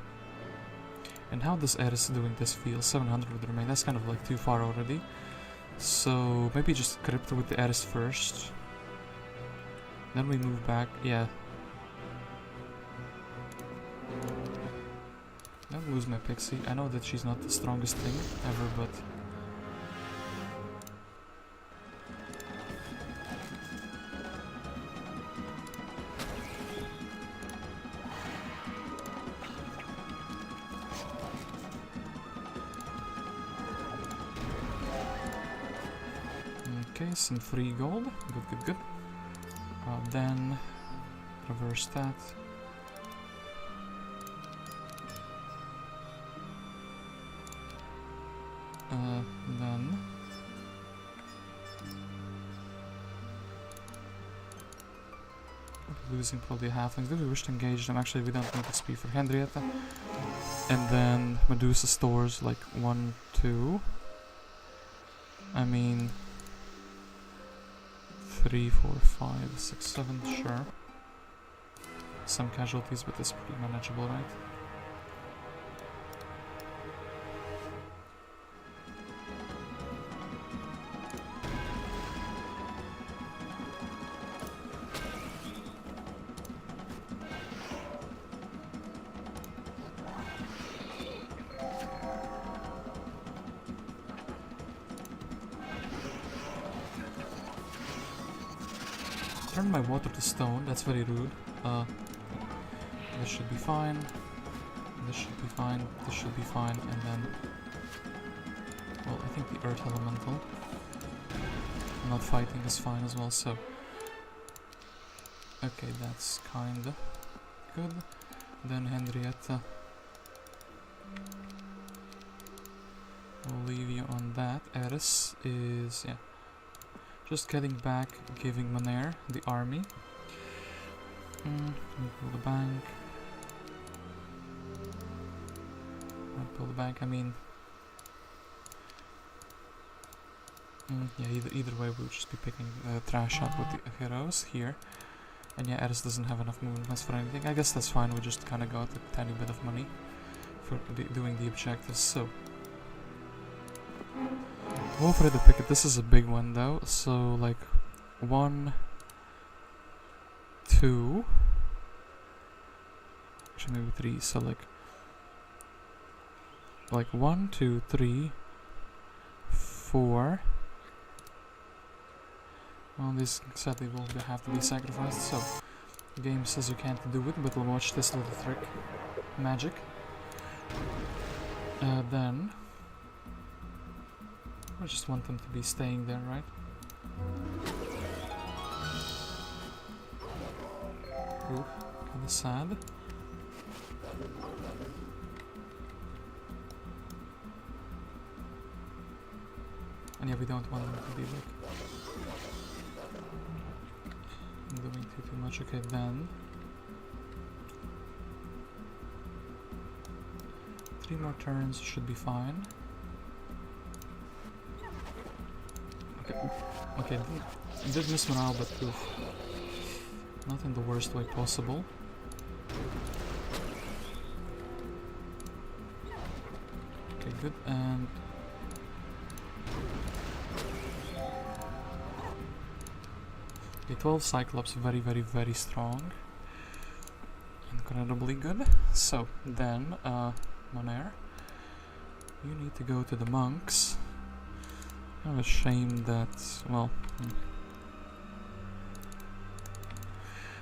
And how does Eris doing this feel? 700 would remain, that's kind of like too far already. So maybe just crypt with the Eris first. Then we move back, yeah. Don't lose my Pixie. I know that she's not the strongest thing ever, but... Okay, some free gold. Good. Then reverse that. Then losing probably halflings. Do we wish to engage them? Actually, we don't need XP for Henrietta. And then Medusa stores like 1, 2. I mean 3, 4, 5, 6, 7, sure. Some casualties, but it's pretty manageable, right? Turn my water to stone, that's very rude. This should be fine. This should be fine. This should be fine, and then... Well, I think the Earth Elemental. Not fighting is fine as well, so... Okay, that's kinda good. Then Henrietta. We'll leave you on that. Eris is... yeah. Just getting back, giving Manair the army. Pull the bank. Pull the bank, I mean... yeah, either way we'll just be picking trash up with the heroes here. And yeah, Eris doesn't have enough movements for anything. I guess that's fine, we just kinda got a tiny bit of money for doing the objectives, so... I'm afraid to pick it. This is a big one though, so like 1, 2, actually maybe 3, so like 1, 2, 3, 4. Well, this sadly will have to be sacrificed, so the game says you can't do it, but we'll watch this little trick. Magic. Then I just want them to be staying there, right? Ooh, kinda sad. And yeah, we don't want them to be like doing too much. Okay, then 3 more turns should be fine. Okay, did miss morale, but oof, not in the worst way possible. Okay, good, and okay, 12 Cyclops, very strong. Incredibly good. So, then, Monair, you need to go to the monks. Kind of a shame that, well,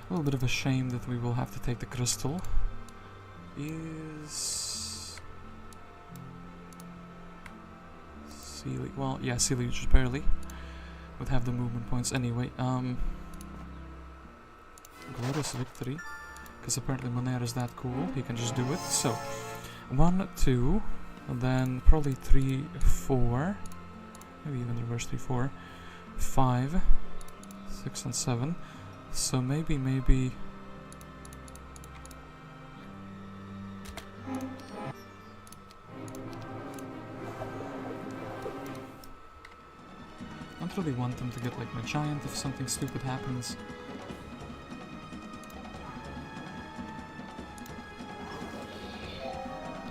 a little bit of a shame that we will have to take the crystal. Is Ciele, well, yeah, Ciele just barely would have the movement points anyway. Glorious victory, because apparently Monair is that cool, he can just do it. So 1, 2, and then probably 3, 4, maybe even reverse 3, 4, 5, 6, and 7. So maybe I don't really want them to get like a giant if something stupid happens.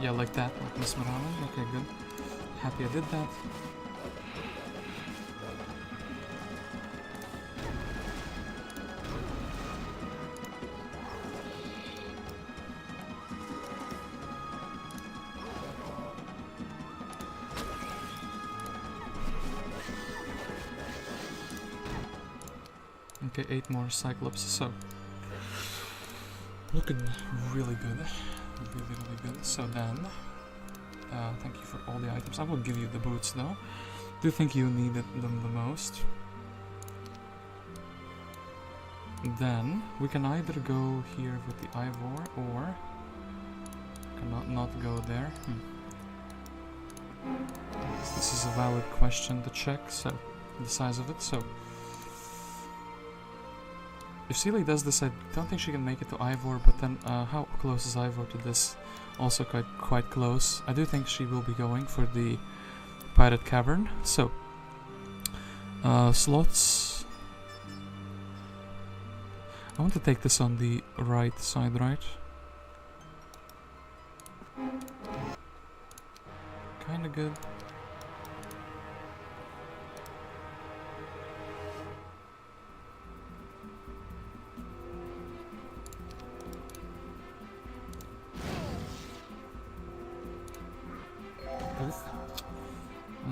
Yeah, like that, like Miss Morale. Okay, good. Happy I did that. Okay, 8 more Cyclops, so looking really good. Really good. So then, thank you for all the items. I will give you the boots though. Do you think you needed them the most? Then we can either go here with the Ivor, or cannot not go there. This is a valid question to check. So the size of it. So if Ciele does this, I don't think she can make it to Ivor, but then how close is Ivor to this? Also quite close. I do think she will be going for the Pirate Cavern. So, slots. I want to take this on the right side, right? Kinda good.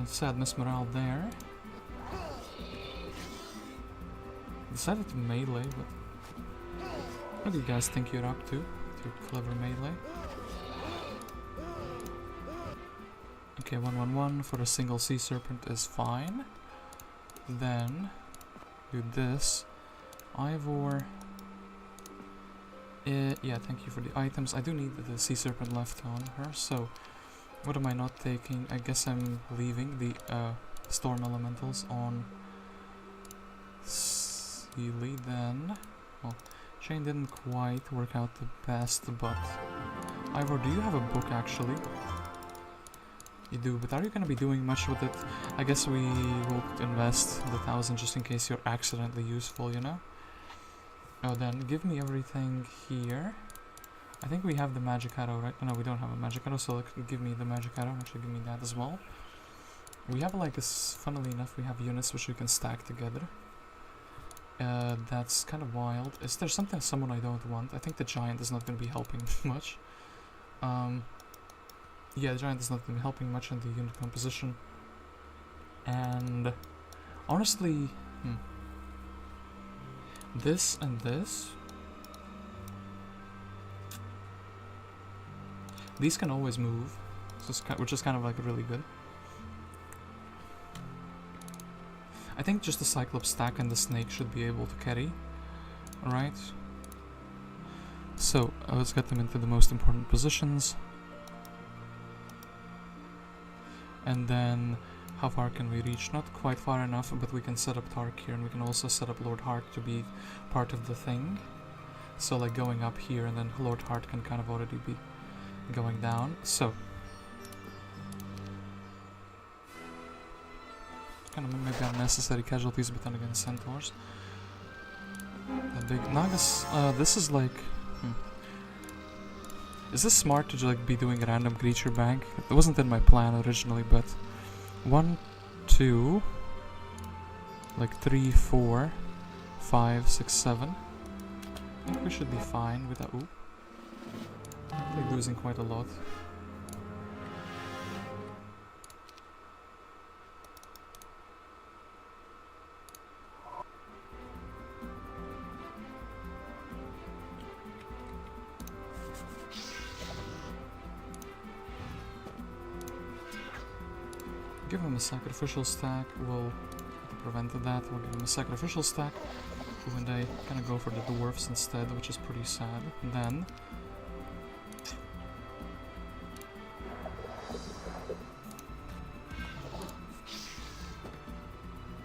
Sad Miss Morale there. Decided to melee, but what do you guys think you're up to? With your clever melee. Okay, 1/1/1 for a single sea serpent is fine. Then do this. Ivor. Yeah, thank you for the items. I do need the sea serpent left on her, so what am I not taking? I guess I'm leaving the storm elementals on Ciele then. Well, Chain didn't quite work out the best, but Ivor, do you have a book actually? You do, but are you gonna be doing much with it? I guess we will invest the 1,000 just in case you're accidentally useful, you know? Oh, then give me everything here. I think we have the magic arrow, right? Oh, no, we don't have a magic arrow, so give me the magic arrow. Actually, give me that as well. We have like funnily enough, we have units which we can stack together. That's kind of wild. Is there someone I don't want? I think the giant is not going to be helping much. Yeah, the giant is not going to be helping much in the unit composition. And honestly, this and this, these can always move, which is kind of like really good. I think just the Cyclops stack and the snake should be able to carry. Alright. So, let's get them into the most important positions. And then, how far can we reach? Not quite far enough, but we can set up Tark here, and we can also set up Lord Hart to be part of the thing. So, like going up here, and then Lord Hart can kind of already be going down. So, kind of maybe unnecessary casualties, but then again centaurs. That big Nagas. This is like. Is this smart to like be doing a random creature bank? It wasn't in my plan originally, but 1, 2, like 3, 4, 5, 6, 7. I think we should be fine with that. Ooh, we're losing quite a lot. Give him a sacrificial stack. We'll prevented that. We'll give him a sacrificial stack when they kind of go for the dwarfs instead, which is pretty sad. And then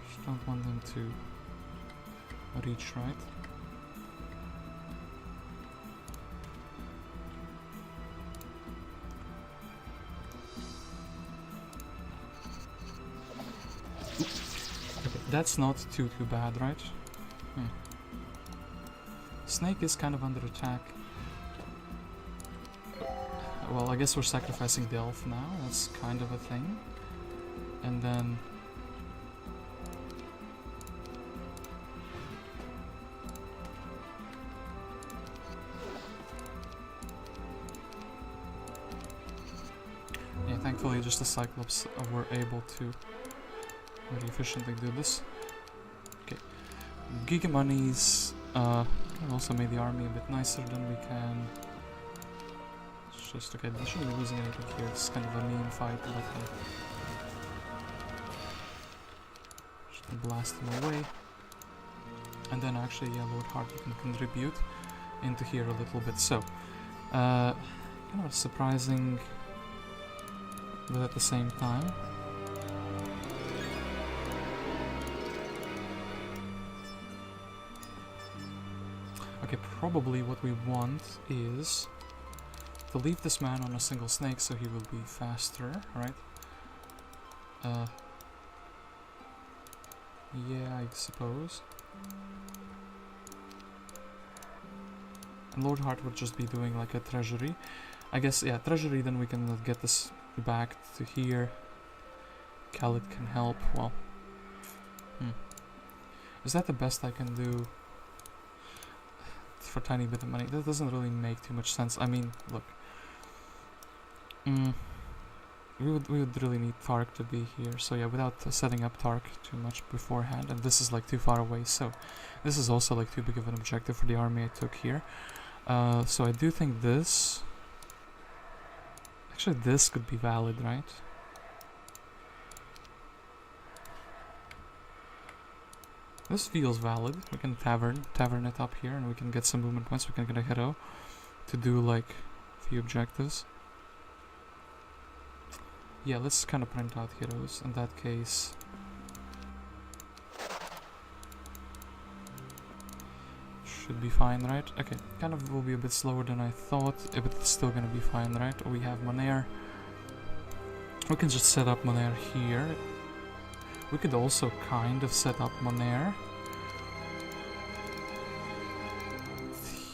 just don't want them to reach, right? That's not too bad, right? Snake is kind of under attack. Well, I guess we're sacrificing the elf now. That's kind of a thing. And then yeah, thankfully just the Cyclops were able to very efficiently do this. Okay, Giga Monies can also make the army a bit nicer than we can. It's just okay, they shouldn't be losing anything here. It's kind of a mean fight, but just blast them away. And then actually, yeah, Lord Hart can contribute into here a little bit. So, kind of surprising, but at the same time. Okay, probably what we want is to leave this man on a single snake so he will be faster, right? Yeah, I suppose. And Lord Hart would just be doing like a treasury. I guess, yeah, treasury, then we can get this back to here. Khaled can help, well. Is that the best I can do? For a tiny bit of money. That doesn't really make too much sense. I mean, look. We would really need Tark to be here. So yeah, without setting up Tark too much beforehand. And this is like too far away. So this is also like too big of an objective for the army I took here. So I do think this... Actually, this could be valid, right? This feels valid. We can tavern it up here, and we can get some movement points. We can get a hero to do like a few objectives. Yeah, let's kind of print out heroes in that case. Should be fine, right? Okay, kind of will be a bit slower than I thought, but it's still gonna be fine, right? We have Monair. We can just set up Monair here. We could also kind of set up Monair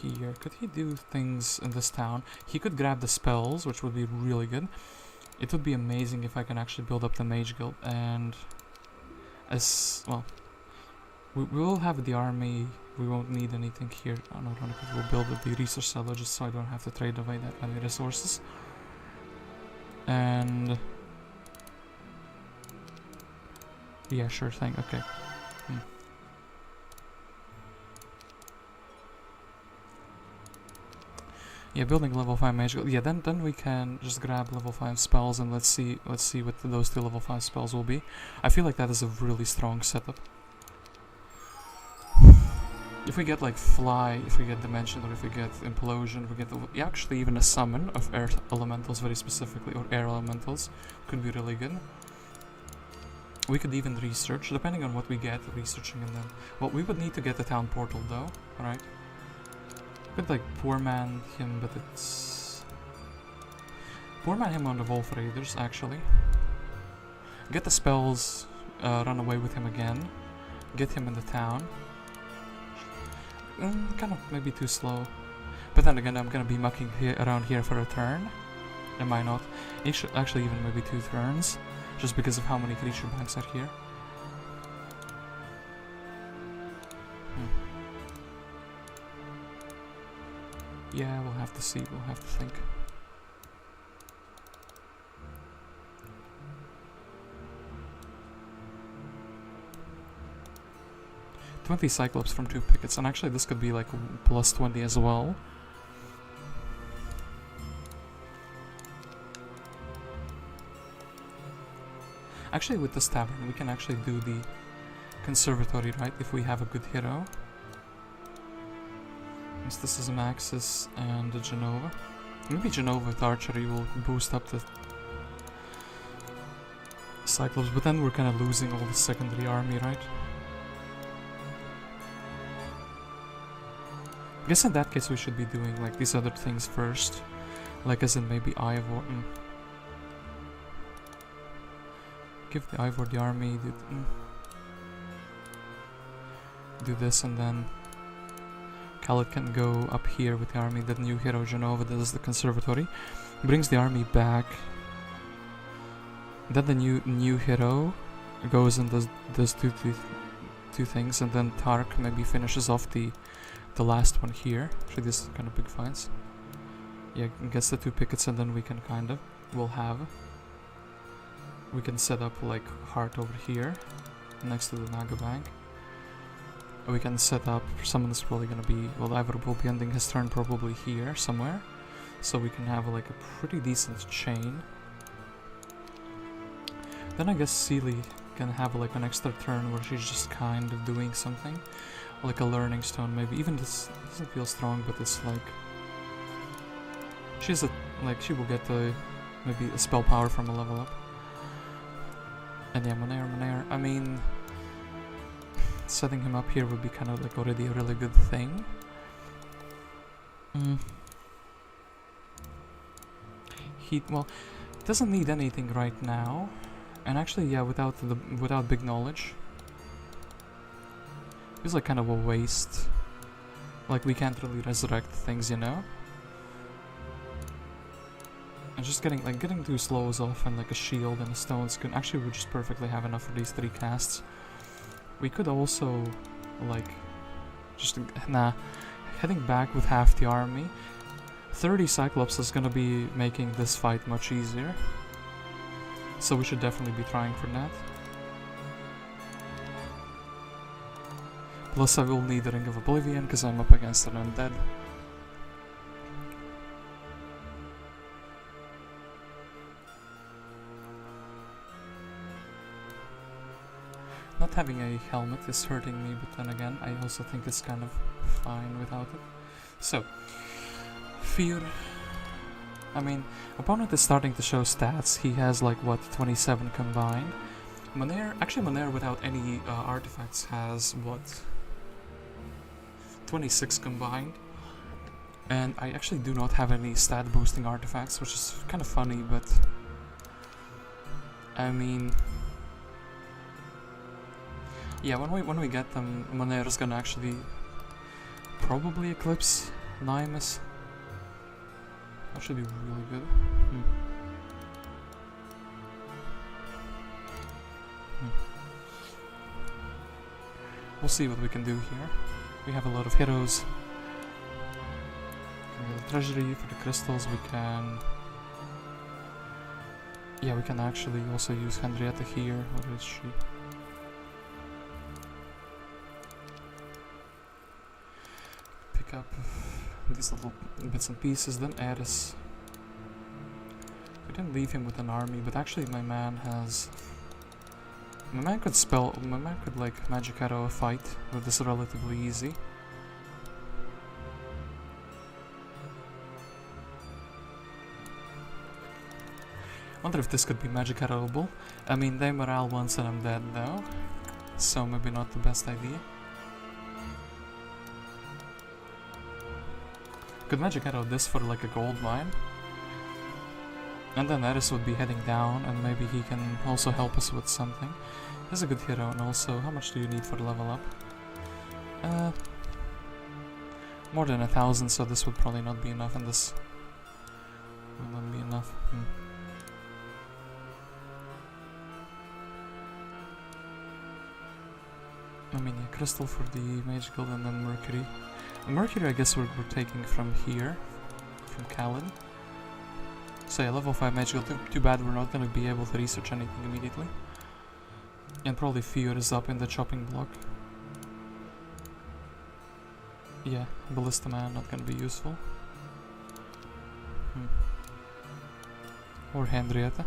here. Could he do things in this town? He could grab the spells, which would be really good. It would be amazing if I can actually build up the Mage Guild, and as well, we will have the army. We won't need anything here. Oh, no, because we'll build the resource seller just so I don't have to trade away that many resources. And yeah, sure thing. Okay. Yeah, building level 5 mage. Yeah, then we can just grab level 5 spells and let's see what those 2 level 5 spells will be. I feel like that is a really strong setup. If we get like fly, if we get dimension, or if we get implosion, if we get actually even a summon of earth elementals very specifically, or air elementals, could be really good. We could even research, depending on what we get, researching, and then well, we would need to get the town portal though, right? Could like poor man him, but it's poor man him on the Wolf Raiders actually. Get the spells, run away with him again, get him in the town. Kind of maybe too slow, but then again I'm gonna be mucking around here for a turn. Am I not? It should actually even maybe 2 turns, just because of how many creature banks are here. Yeah, we'll have to see, we'll have to think. +20 Cyclops from 2 pickets, and actually this could be like +20 as well. Actually with this tavern we can actually do the conservatory, right, if we have a good hero. Mysticism Axis and the Genova. Maybe Genova with archery will boost up the Cyclops, but then we're kind of losing all the secondary army, right? I guess in that case we should be doing like these other things first, like as in maybe Ivor. Give the Ivor the army, do this, and then Khaled can go up here with the army. The new hero Genova does the conservatory, brings the army back. Then the new hero goes and does two things, and then Tark maybe finishes off the last one here. Actually, this is kind of big fights. Yeah, gets the 2 pickets, and then we can we can set up like Heart over here, next to the Naga Bank. We can set up, someone is probably gonna be, well, Ivor will be ending his turn probably here somewhere, so we can have like a pretty decent chain. Then I guess Ciele can have like an extra turn where she's just kind of doing something, like a learning stone maybe. Even this doesn't feel strong, but it's like she's she will get maybe a spell power from a level up. And yeah, Monair. I mean, setting him up here would be kind of like already a really good thing. He doesn't need anything right now, and actually, yeah, without big knowledge, it's like kind of a waste. Like we can't really resurrect things, you know. And just getting 2 slows off and like a shield and a stones can actually would just perfectly have enough for these 3 casts. We could also like just heading back with half the army. 30 Cyclops is gonna be making this fight much easier, so we should definitely be trying for that. Plus I will need the Ring of Oblivion because I'm up against an undead. Not having a helmet is hurting me, but then again, I also think it's kind of fine without it. So, Fear. I mean, opponent is starting to show stats. He has like, what, 27 combined. Monair without any artifacts has, what, 26 combined. And I actually do not have any stat boosting artifacts, which is kind of funny, but I mean, yeah, when we get them, Monair is gonna actually probably eclipse Nymus. That should be really good. we'll see what we can do here. We have a lot of heroes. The treasury for the crystals, we can... Yeah, we can actually also use Henrietta here. Where is she? Pick up these little bits and pieces, then Eris. We didn't leave him with an army, but actually my man has... My man could like magic arrow a fight with this relatively easy. Wonder if this could be magic arrowable. I mean, they morale once and I'm dead though, so maybe not the best idea. Could magic arrow this for like a gold mine? And then Eris would be heading down, and maybe he can also help us with something. He's a good hero, and also, how much do you need for the level up? More than 1,000, so this would probably not be enough, and this will not be enough. I mean, yeah, crystal for the mage guild, and then mercury. Mercury, I guess we're taking from here, from Khaled. So yeah, level 5 mage guild. Too bad we're not gonna be able to research anything immediately. And probably fear is up in the chopping block. Yeah, ballista man not gonna be useful. Or Henrietta.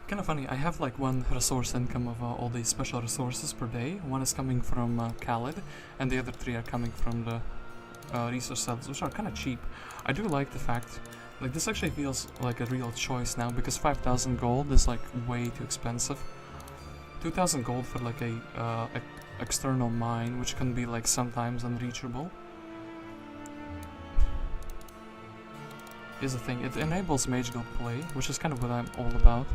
Kind of funny, I have like one resource income of all these special resources per day. One is coming from Khaled, and the other 3 are coming from the resource sellers, which are kind of cheap. I do like the fact, like this actually feels like a real choice now, because 5,000 gold is like way too expensive. 2,000 gold for like a external mine, which can be like sometimes unreachable. Is the thing, it enables mage guild play, which is kind of what I'm all about.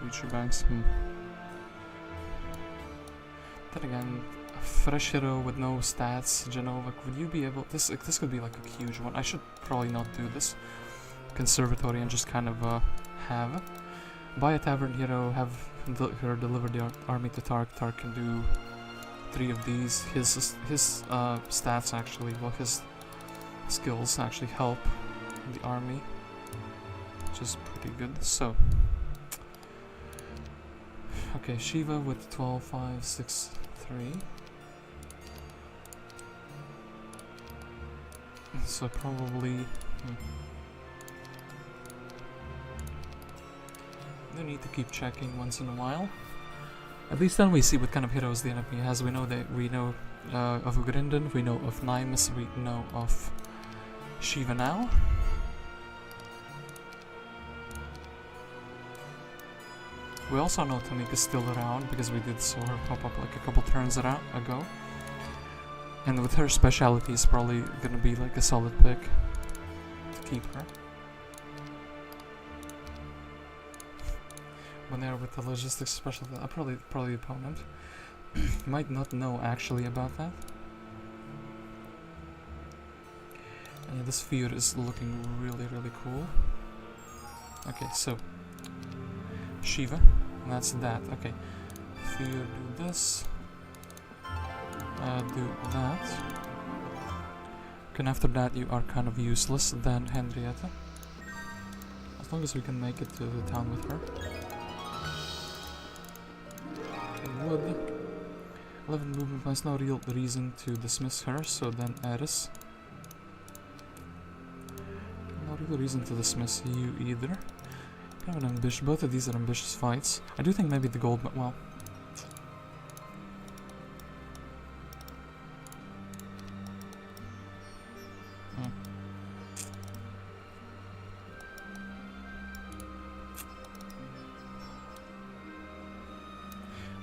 Future banks. Then again, a fresh hero with no stats, Genova, would you be able... This could be like a huge one. I should probably not do this. Conservatory and just kind of have. Buy a tavern hero, have her deliver the army to Tark. Tark can do 3 of these. His stats actually, well, his skills actually help the army, which is pretty good. So... Okay, Shiva with 12, 5, 6, 3. So probably... They need to keep checking once in a while. At least then we see what kind of heroes the enemy has. We know of Grinden, we know of Nymus, we know of Shiva now. We also know Tamika's still around, because we did saw her pop up like a couple turns ago. And with her speciality, it's probably gonna be like a solid pick to keep her. When they're with the logistics specialty, probably opponent. Might not know actually about that. And yeah, this fear is looking really, really cool. Okay, so Shiva, and that's that. Okay, fear, do this, do that. And after that you are kind of useless. Then Henrietta, as long as we can make it to the town with her. Okay, wood. 11 movement points, no real reason to dismiss her, so then Eris. No real reason to dismiss you either. Kind of an ambitious, both of these are ambitious fights. I do think maybe the gold, well...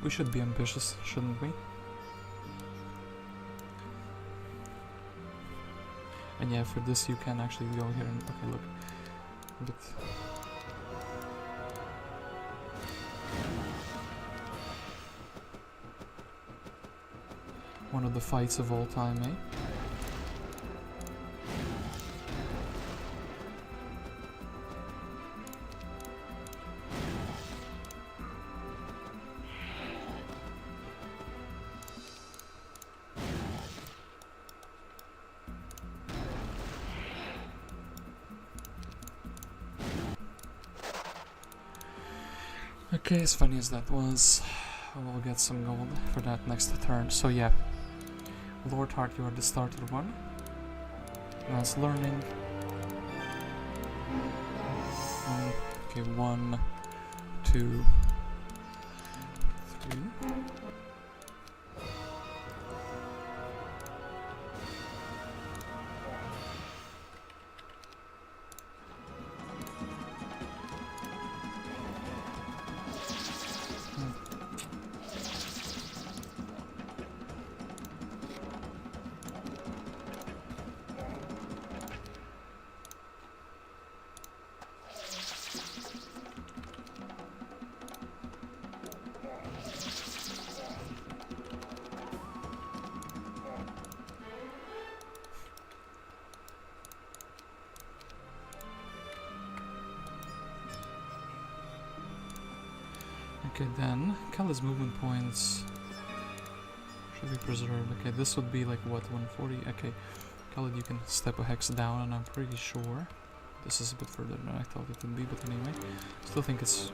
We should be ambitious, shouldn't we? And yeah, for this you can actually go here and... Okay, look. But... one of the fights of all time, eh? Okay, as funny as that was, we'll get some gold for that next turn. So yeah, Lord Heart, you are the starter one. That's learning. Okay, 1, 2, 3. Okay, then Kelly's movement points should be preserved. Okay, this would be like what, 140? Okay, Kelly, you can step a hex down, and I'm pretty sure this is a bit further than I thought it would be, but anyway, still think it's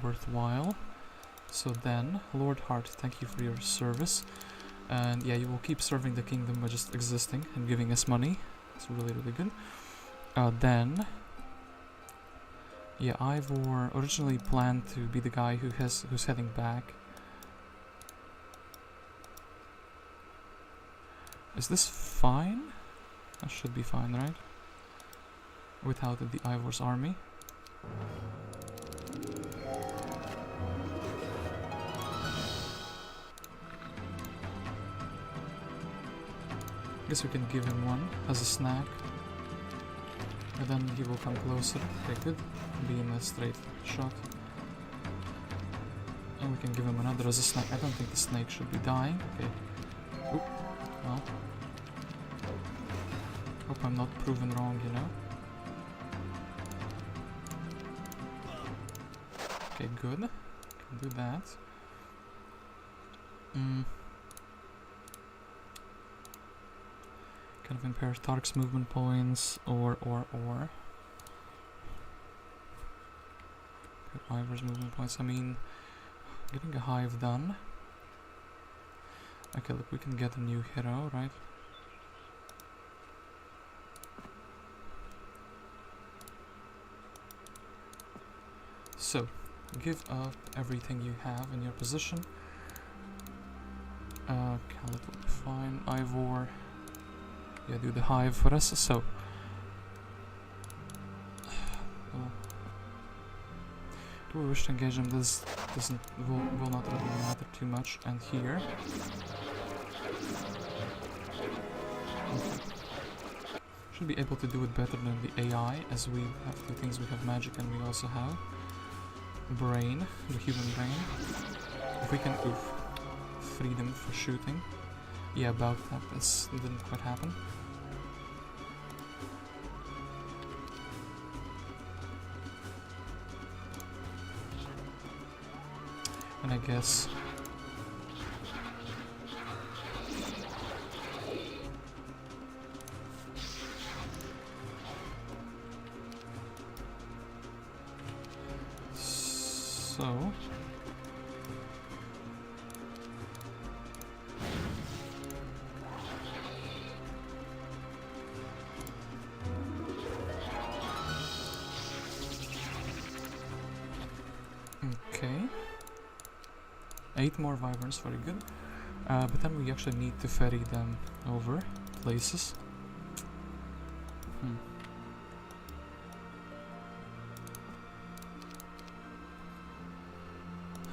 worthwhile. So then, Lord Heart, thank you for your service, and yeah, you will keep serving the kingdom by just existing and giving us money. It's really, really good. Then. Yeah, Ivor originally planned to be the guy who's heading back. Is this fine? That should be fine, right? Without the Ivor's army. Guess we can give him one as a snack. And then he will come closer. Okay, good. Be in a straight shot. And we can give him another as a snack. I don't think the snake should be dying. Okay. Oop. Well. Hope I'm not proven wrong, you know. Okay, good. Can do that. Kind of impair Tark's movement points, or. Ivor's movement points. I mean, getting a hive done. Okay, look, we can get a new hero, right? So, give up everything you have in your position. Khaled will be fine. Ivor. Yeah, do the hive for us. So, do we wish to engage them? This will not really matter too much. And here, should be able to do it better than the AI, as we have two things. We have magic, and we also have brain, the human brain. If we can freedom for shooting. Yeah, about that. This didn't quite happen. And I guess so. Okay. 8 more wyverns, very good. But then we actually need to ferry them over places.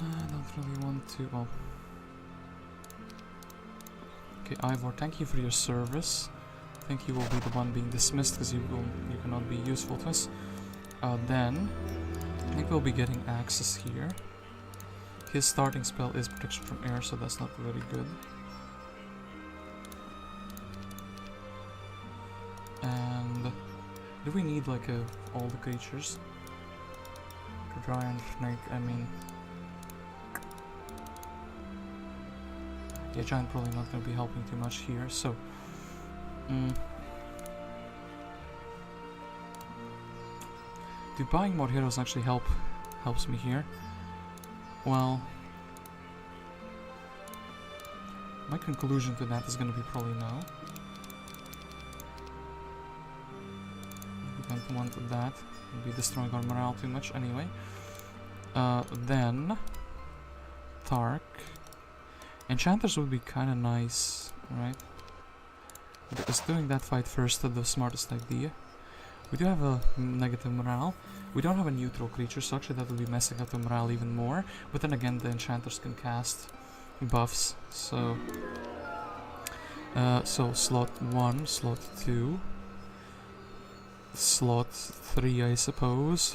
I don't definitely want to... well... Okay, Ivor, thank you for your service. I think you will be the one being dismissed because you cannot be useful to us. Then, I think we'll be getting access here. His starting spell is protection from air, so that's not very good. And do we need like all the creatures to try and make? I mean, yeah, giant probably not going to be helping too much here. So, do buying more heroes actually helps me here? Well, my conclusion to that is going to be probably no. We don't want that. We'll be destroying our morale too much anyway. Then Tark. Enchanters would be kind of nice, right? Because doing that fight first is the smartest idea. We do have a negative morale. We don't have a neutral creature, so actually that will be messing up the morale even more. But then again, the enchanters can cast buffs, so... so slot 1, slot 2... slot 3, I suppose...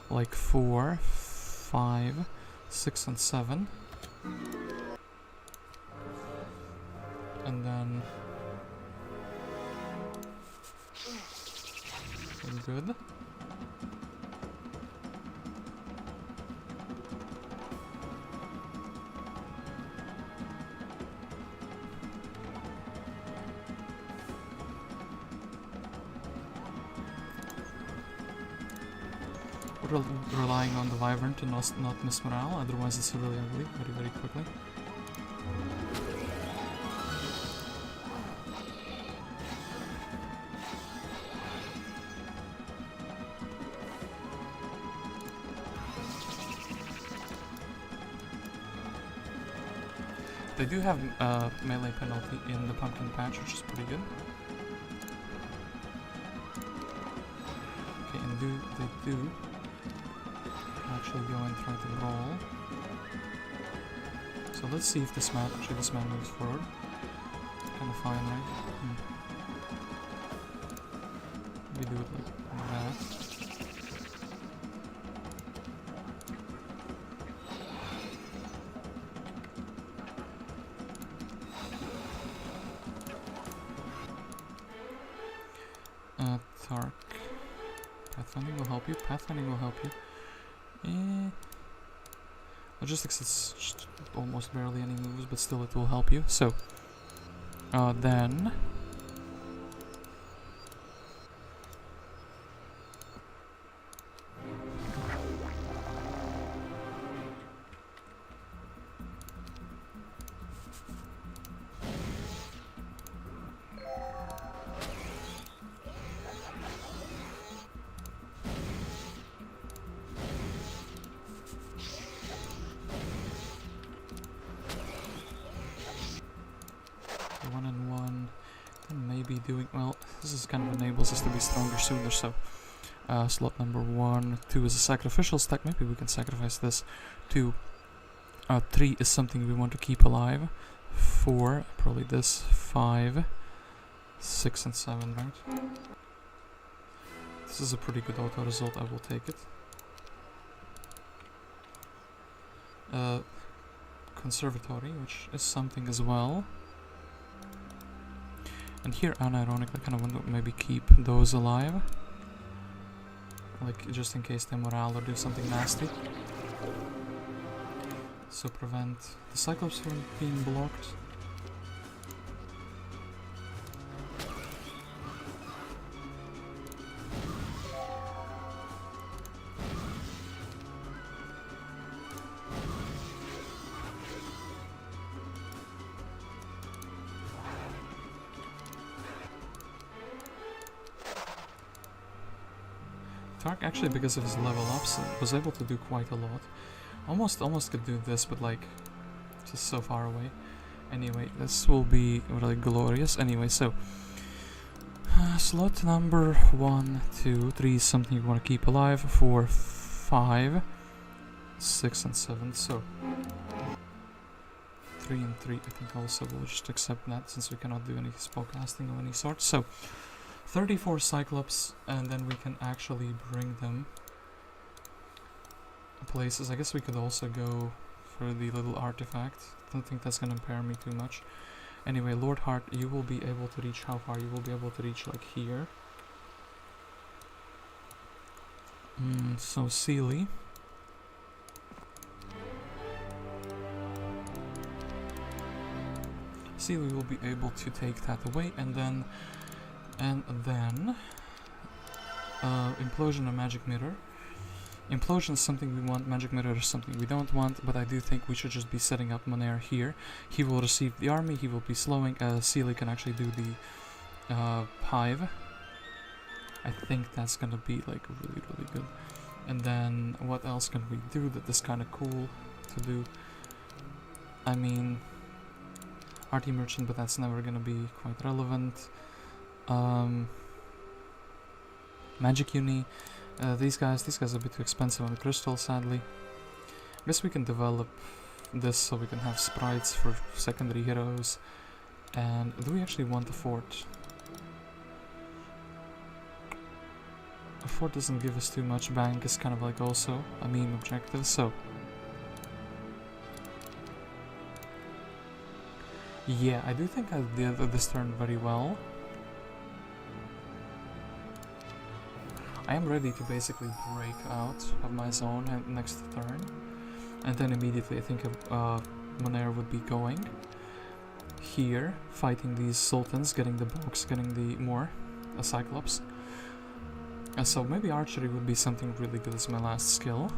like 4, 5, 6 and 7... and then... good. We're relying on the Wyvern to not miss morale, otherwise it's really ugly very quickly. They do have melee penalty in the pumpkin patch, which is pretty good. Okay, and they do actually go and try to roll. So let's see if this man moves forward. Kind of fine, right? We do it like that. Tark. Pathfinding will help you. Pathfinding will help you. Logistics is just almost barely any moves, but still it will help you. So, then... this is kind of enables us to be stronger sooner, so slot number 1, 2 is a sacrificial stack, maybe we can sacrifice this. 2, 3 is something we want to keep alive. 4, probably this. 5, 6 and 7, right? This is a pretty good auto result, I will take it. Conservatory, which is something as well. And here, unironically, I kind of want to maybe keep those alive. Like, just in case they morale or do something nasty. So prevent the Cyclops from being blocked. Tark actually, because of his level ups, was able to do quite a lot. Almost could do this, but like, just so far away. Anyway, this will be really glorious. Anyway, so slot number 1, 2, 3 is something you want to keep alive. 4, 5, 6 and 7, so 3 and 3, I think also we'll just accept that since we cannot do any spellcasting of any sort. So 34 Cyclops, and then we can actually bring them places. I guess we could also go for the little artifact. Don't think that's gonna impair me too much. Anyway, Lord Heart, you will be able to reach how far? You will be able to reach like here. So Ciele. Ciele will be able to take that away, and then Implosion and Magic Mirror. Implosion is something we want, Magic Mirror is something we don't want, but I do think we should just be setting up Monair here. He will receive the army, he will be slowing, Ciele can actually do the Hive. I think that's gonna be like really, really good. And then what else can we do that is kind of cool to do? I mean, Arty Merchant, but that's never gonna be quite relevant. Magic Uni. These guys are a bit too expensive on crystal, sadly. I guess we can develop this so we can have sprites for secondary heroes. And do we actually want a fort? A fort doesn't give us too much. Bank is kind of like also a meme objective, so yeah, I do think I did this turn very well. I am ready to basically break out of my zone next turn, and then immediately I think Monair would be going here, fighting these sultans, getting the box, getting the more Cyclops. So maybe archery would be something really good as my last skill.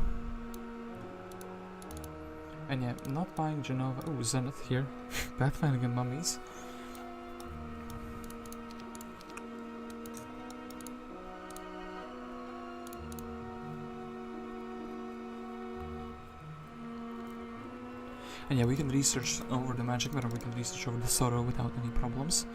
And yeah, not buying Genova. Oh, Zenith here. Pathfinding and mummies. And yeah, we can research over the Magic Mirror, we can research over the Sorrow without any problems.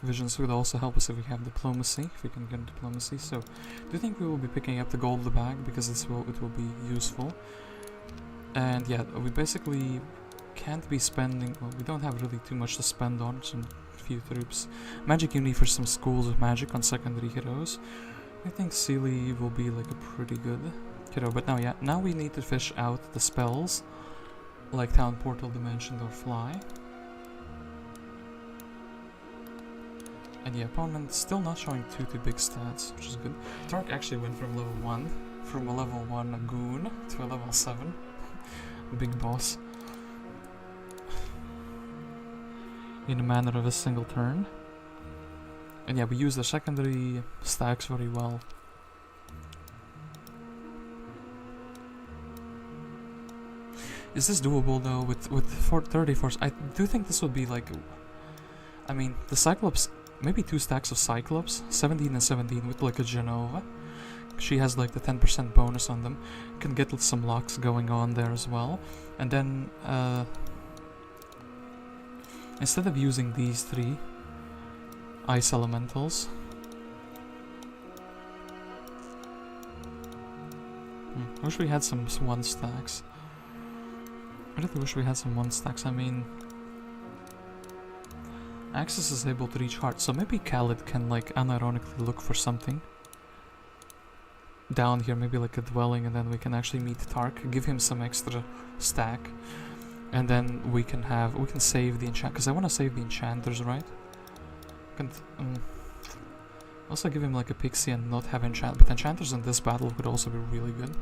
Visions would also help us if we have Diplomacy, if we can get Diplomacy. So, do you think we will be picking up the gold bag because it will be useful? And yeah, we basically can't be spending. Well, we don't have really too much to spend on some few troops. Magic Uni for some schools of magic on secondary heroes. I think Ciele will be like a pretty good hero. But now we need to fish out the spells like Town Portal, Dimension, or Fly. And the opponent still not showing too big stats, which is good. Tark actually went from level 1, from a level 1 goon to a level 7. Big boss. In a manner of a single turn. And yeah, we use the secondary stacks very well. Is this doable though with 34? I do think this would be like, I mean, the Cyclops, maybe 2 stacks of Cyclops, 17 and 17 with like a Genova. She has like the 10% bonus on them. Can get some locks going on there as well. And then instead of using these 3 ice elementals, I wish we had some 1 stacks. I really wish we had some 1 stacks. I mean, Axis is able to reach hard, so maybe Khaled can like unironically look for something down here, maybe like a dwelling, and then we can actually meet Tark, give him some extra stack, and then we can save the enchant, because I want to save the enchanters, right? Also give him like a pixie and not have enchant, but enchanters in this battle would also be really good.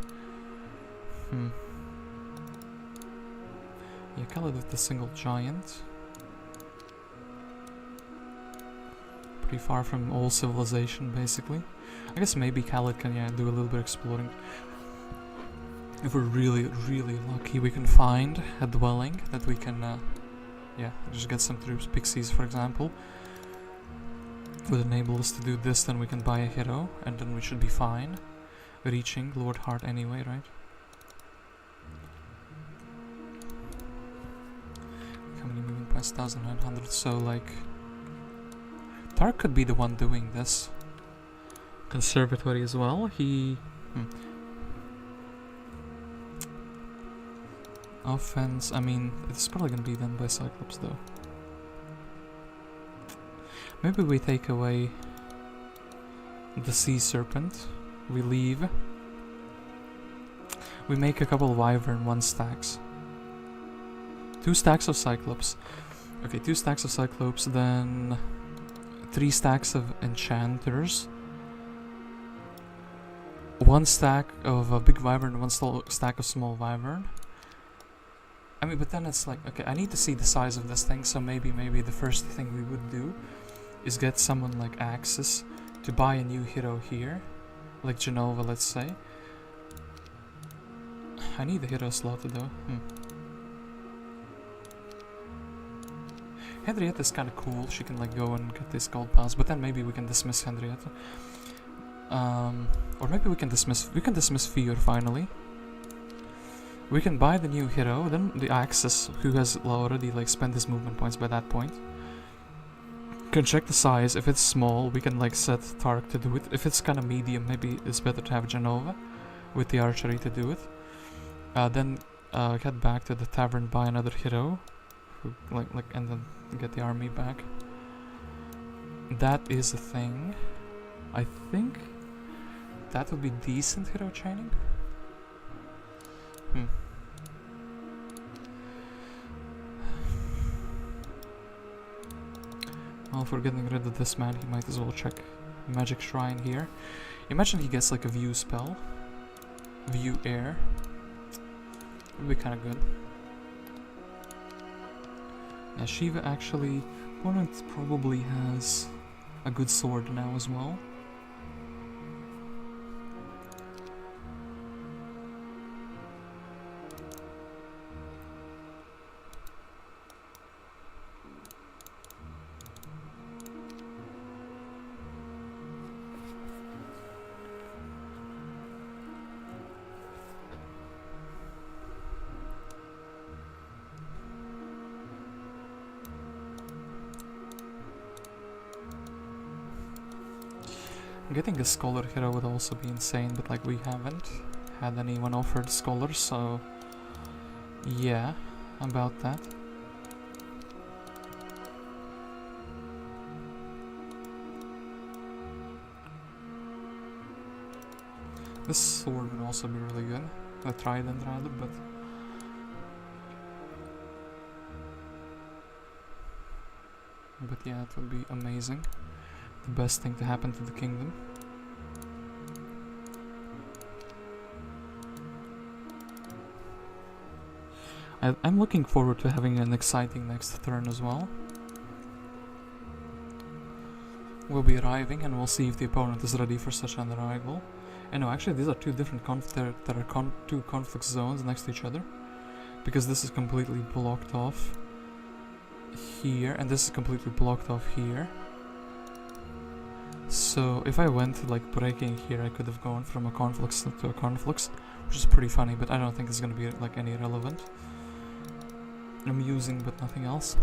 Yeah, Khaled with the single giant. Pretty far from all civilization, basically. I guess maybe Khaled can do a little bit of exploring. If we're really, really lucky, we can find a dwelling that we can, just get some troops, pixies for example. Would enable us to do this, then we can buy a hero, and then we should be fine. Reaching Lord Heart anyway, right? How many moving points? 1,900, so like... Tark could be the one doing this. conservatory as well. He... Offense, I mean, it's probably gonna be done by Cyclops though. Maybe we take away the Sea Serpent. We leave. We make a couple of Wyvern 1 stacks. 2 stacks of Cyclops. Okay, 2 stacks of Cyclops, then 3 stacks of Enchanters. 1 stack of a big Wyvern, 1 stack of small Wyvern. I mean, but then it's like, okay, I need to see the size of this thing, so maybe the first thing we would do is get someone like Axis to buy a new hero here. Like Genova, let's say. I need the hero slot though. Henrietta's kinda cool, she can like go and get this gold pass, but then maybe we can dismiss Henrietta. Or maybe we can dismiss Fior finally. We can buy the new hero, then the Axis, who has already like spent his movement points by that point. Can check the size. If it's small, we can like set Tark to do it. If it's kind of medium, maybe it's better to have Genova with the archery to do it. Then head back to the tavern, buy another hero, who, and then get the army back. That is a thing. I think that would be decent hero training. Well, if we're getting rid of this man, he might as well check Magic Shrine here. Imagine he gets like a view spell. View air. Would be kinda good. Yeah, Shiva actually... opponent probably has a good sword now as well. Getting a scholar hero would also be insane, but like we haven't had anyone offered scholar, so yeah, about that. This sword would also be really good. The trident rather, but yeah, it would be amazing. The best thing to happen to the kingdom. I'm looking forward to having an exciting next turn as well. We'll be arriving and we'll see if the opponent is ready for such an arrival. And no, actually these are two different two conflict zones next to each other. Because this is completely blocked off here, and this is completely blocked off here. So if I went like breaking here, I could have gone from a conflux to a conflux, which is pretty funny, but I don't think it's gonna be like any relevant. Amusing, but nothing else.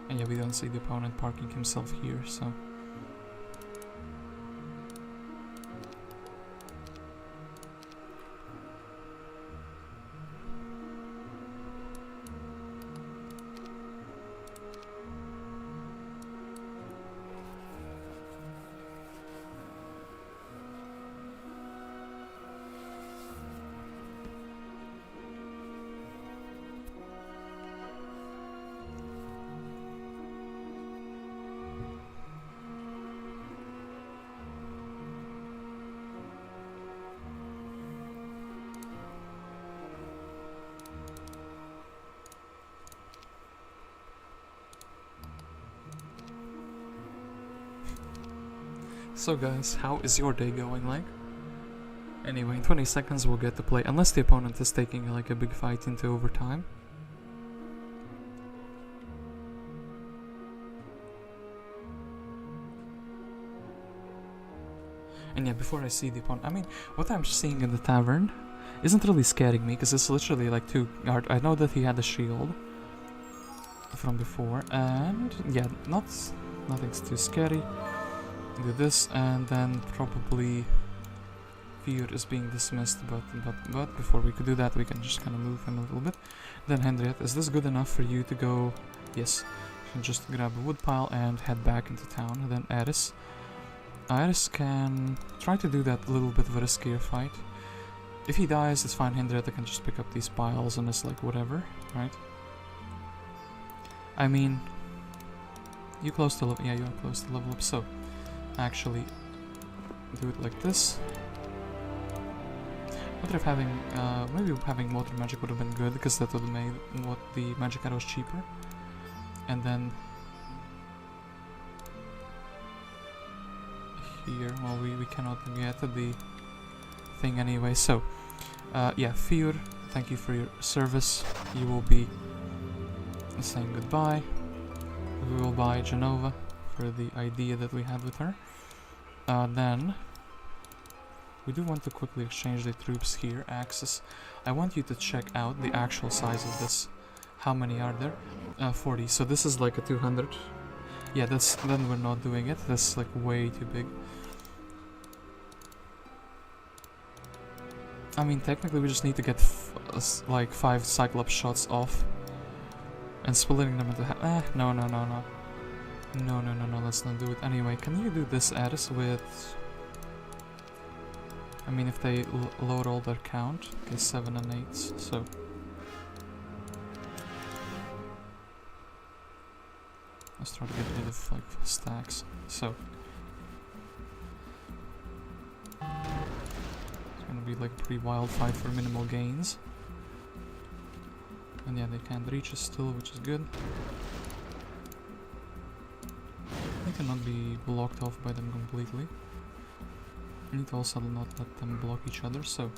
And yeah, we don't see the opponent parking himself here, so... So guys, how is your day going like? Anyway, in 20 seconds we'll get to play, unless the opponent is taking like a big fight into overtime. And yeah, before I see the opponent, I mean, what I'm seeing in the tavern isn't really scaring me, because it's literally like two guard. I know that he had a shield. from before, and yeah, nothing's too scary. Do this, and then probably fear is being dismissed, but before we could do that, we can just kind of move him a little bit. Then Henriette, is this good enough for you to go? Yes. You can just grab a wood pile and head back into town. And then Eris. Eris can try to do that little bit of a riskier fight. If he dies, it's fine. Henriette can just pick up these piles and it's like whatever, right? I mean, you close to level. Yeah, you are close to level up. So, actually, do it like this. What if having, maybe having water magic would have been good, because that would have made what the magic arrows cheaper. And then here, well, we cannot get the thing anyway. So, yeah, Fear, thank you for your service. You will be saying goodbye. We will buy Genova for the idea that we had with her. Then we do want to quickly exchange the troops here. Axis. I want you to check out the actual size of this. How many are there? 40. So this is like a 200. Yeah, then we're not doing it. That's like way too big. I mean, technically we just need to get like 5 Cyclops shots off. And splitting them into half. No, let's not do it. Anyway, can you do this, Addis, with... I mean, if they load all their count, okay, 7 and 8s, so... Let's try to get rid of, like, stacks, so... It's gonna be, like, a pretty wild fight for minimal gains. And yeah, they can't reach us still, which is good. They cannot be blocked off by them completely. We need to also not let them block each other, so...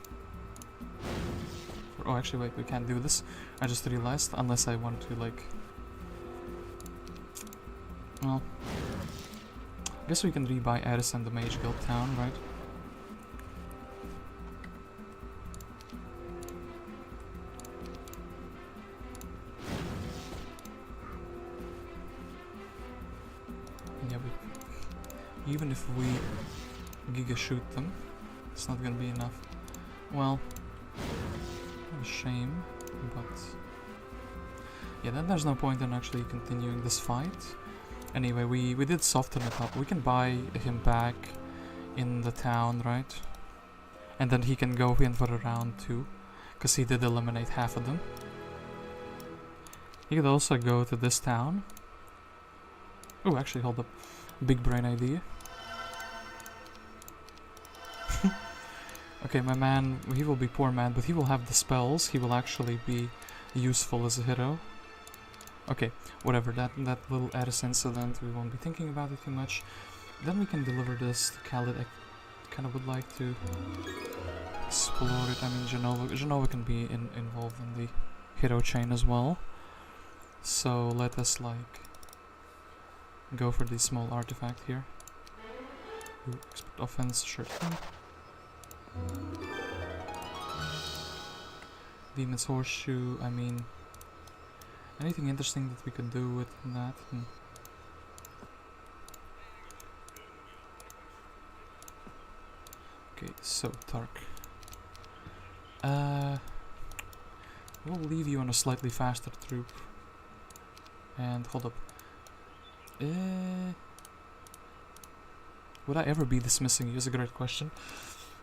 Oh, actually, wait, we can't do this. I just realized, unless I want to, like... Well... I guess we can rebuy Addis and the Mage Guild town, right? Yeah, even if we Giga shoot them, it's not gonna be enough. Well, a shame, but yeah, then there's no point in actually continuing this fight. Anyway, we did soften it up. We can buy him back in the town, right? And then he can go in for a round too, because he did eliminate half of them. He could also go to this town. Oh, actually, hold up. Big brain idea. Okay, my man, he will be poor man, but he will have the spells. He will actually be useful as a hero. Okay, whatever, that little Addis incident, we won't be thinking about it too much. Then we can deliver this to Khalid. I kind of would like to explore it. I mean, Genova can be involved in the hero chain as well. So let us, like, go for the small artifact here. Ooh, expect offense, sure thing. Demon's Horseshoe, I mean... Anything interesting that we could do with that? Okay, so, Tark. We'll leave you on a slightly faster troop. And, hold up. Would I ever be dismissing you? Is a great question.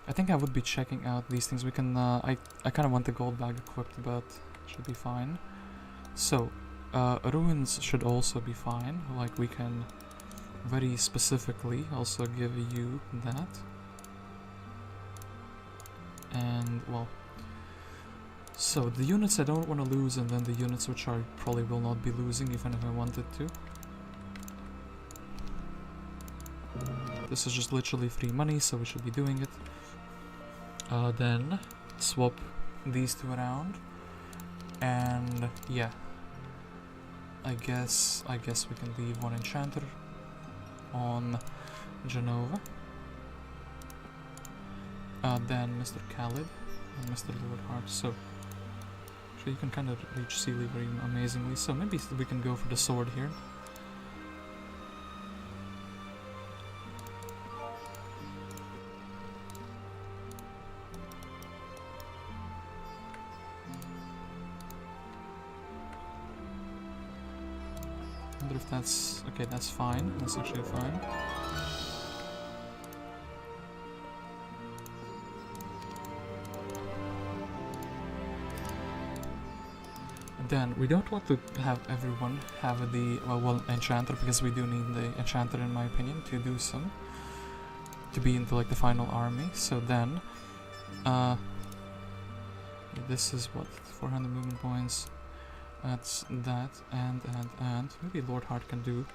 I think I would be checking out these things. We can, I kind of want the gold bag equipped, but it should be fine. So, ruins should also be fine. Like, we can very specifically also give you that. And, well, so the units I don't want to lose, and then the units which I probably will not be losing even if I wanted to. This is just literally free money, so we should be doing it. Then swap these two around, and yeah, I guess we can leave one enchanter on Genova. Then Mr. Khalid and Mr. Lord Hart. So Actually, you can kind of reach Ciele very amazingly, so maybe we can go for the sword here. I wonder if that's... okay, that's fine. That's actually fine. Then we don't want to have everyone have the well enchanter, because we do need the enchanter in my opinion to do some, to be into like the final army. So then this is what, 400 movement points, that's that, and maybe Lord Hart can do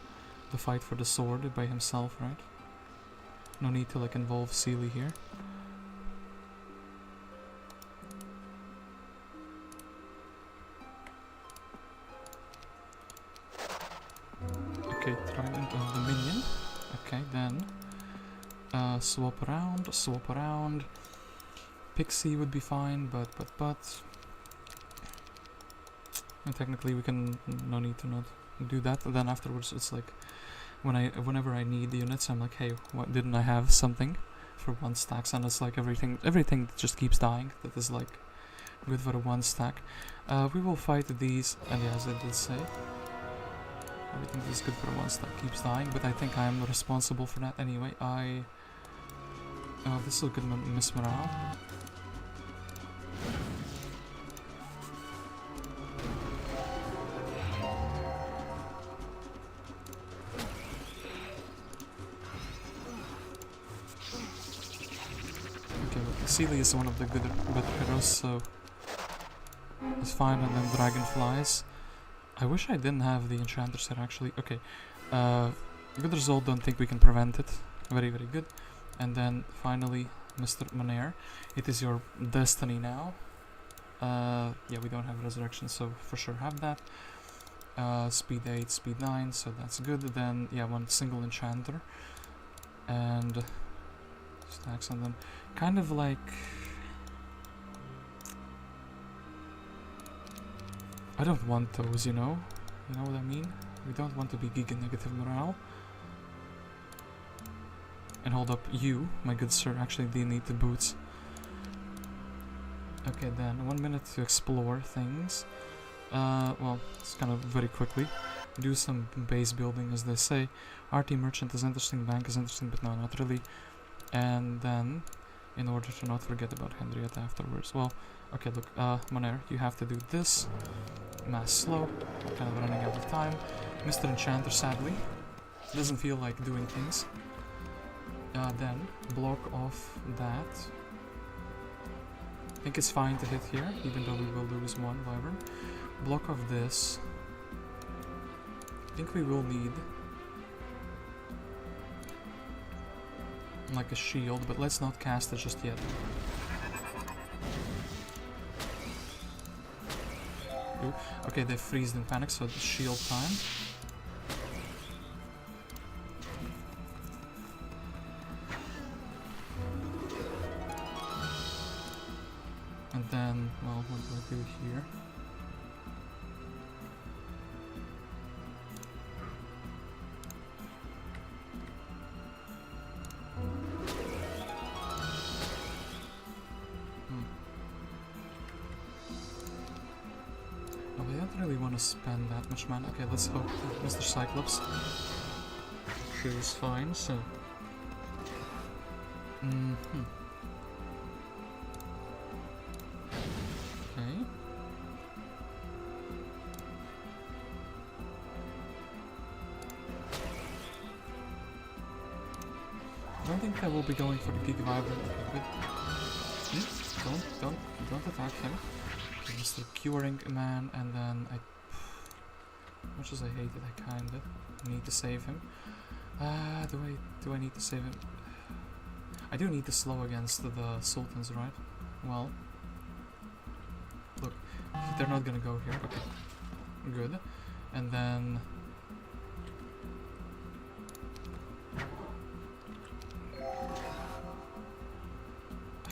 the fight for the sword by himself, right? No need to like involve Ciele here. Okay, Trident of the Minion. Okay, then swap around. Pixie would be fine, but and technically we can, no need to not do that. And then afterwards it's like whenever I need the units, I'm like, hey, what, didn't I have something for 1 stack? And it's like everything just keeps dying. That is like good for a 1 stack. We will fight these, and yeah, as I did say, everything is good for once that keeps dying, but I think I'm responsible for that anyway. This will get Miss Morale. Okay, well, Ciele is one of the better heroes, so it's fine, and then Dragonflies. I wish I didn't have the enchanters here actually. Okay, good result, don't think we can prevent it. Very, very good. And then finally, Mr. Monair, it is your destiny now. Yeah, we don't have resurrection, so for sure have that. Speed 8, speed 9, so that's good. Then, yeah, 1 single enchanter. And stacks on them. Kind of like... I don't want those, you know? You know what I mean? We don't want to be giga negative morale. And hold up, you, my good sir, actually do need the boots. Okay, then 1 minute to explore things. Well, it's kind of very quickly. Do some base building, as they say. RT Merchant is interesting, Bank is interesting, but no, not really. And then, in order to not forget about Henrietta afterwards. Well, okay, look, Monair, you have to do this. Mass slow, kind of running out of time. Mr. Enchanter, sadly, doesn't feel like doing things. Then, block off that. I think it's fine to hit here, even though we will lose 1 Wyvern. Block off this. I think we will need like a shield, but let's not cast it just yet. Ooh. Okay, they freeze and panic, so it's shield time. And then, well, what do I do here? Spend that much mana. Okay, let's hope that Mr. Cyclops is fine, so... Okay. I don't think I will be going for the Giga Vibrant. Don't attack him. Okay, Mr. Curing Man, and then I... Much as I hate it, I kinda need to save him. Do I need to save him? I do need to slow against the Sultans, right? Well, look, they're not gonna go here. Okay, good. And then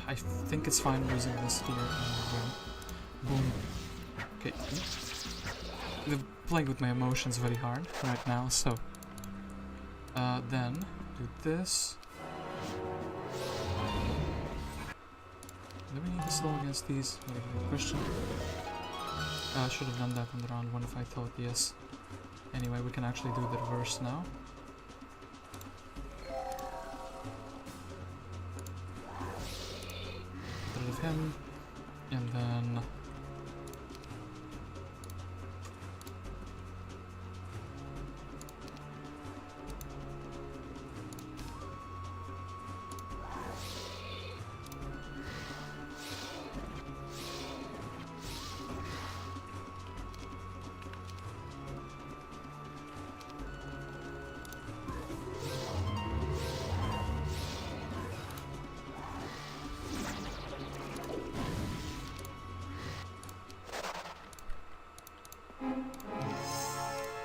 I think it's fine using this here. And boom. Okay. They're playing with my emotions very hard right now, so... then, do this. Do we need to slow against these? Very good question. I should have done that in round 1 if I thought yes. Anyway, we can actually do the reverse now. Get rid of him, and then...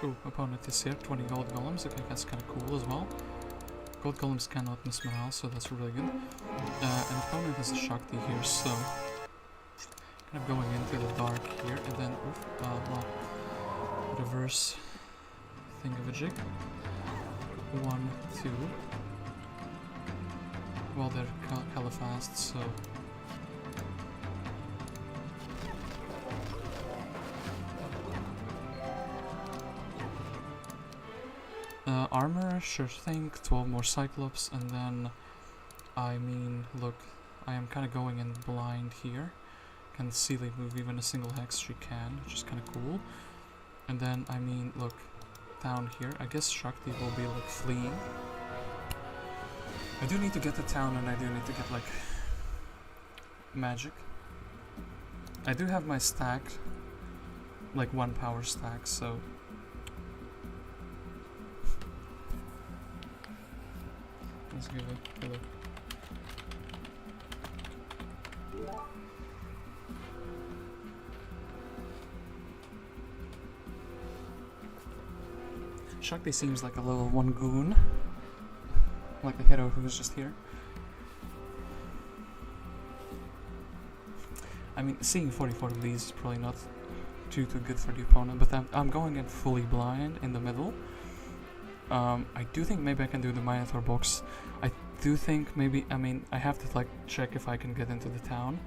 Ooh, opponent is here, 20 gold golems, okay, that's kind of cool as well. Gold golems cannot miss morale, so that's really good. And opponent is a Shakti here, so... kind of going into the dark here, and then, well, reverse thingamajig. 1, 2. Well, they're hella fast, so... armor, sure thing, 12 more Cyclops, and then, I mean, look, I am kind of going in blind here. Can Ciele move even a single hex? She can, which is kind of cool. And then, I mean, look, down here, I guess Shakti will be, like, fleeing. I do need to get the town, and I do need to get, like, magic. I do have my stack, like, 1 power stack, so... let's give it a look. Shakti seems like a level 1 goon. Like a hero who's just here. I mean, seeing 44 of these is probably not too good for the opponent, but I'm going in fully blind in the middle. I do think maybe I can do the Minotaur box. I do think maybe, I mean, I have to like check if I can get into the town.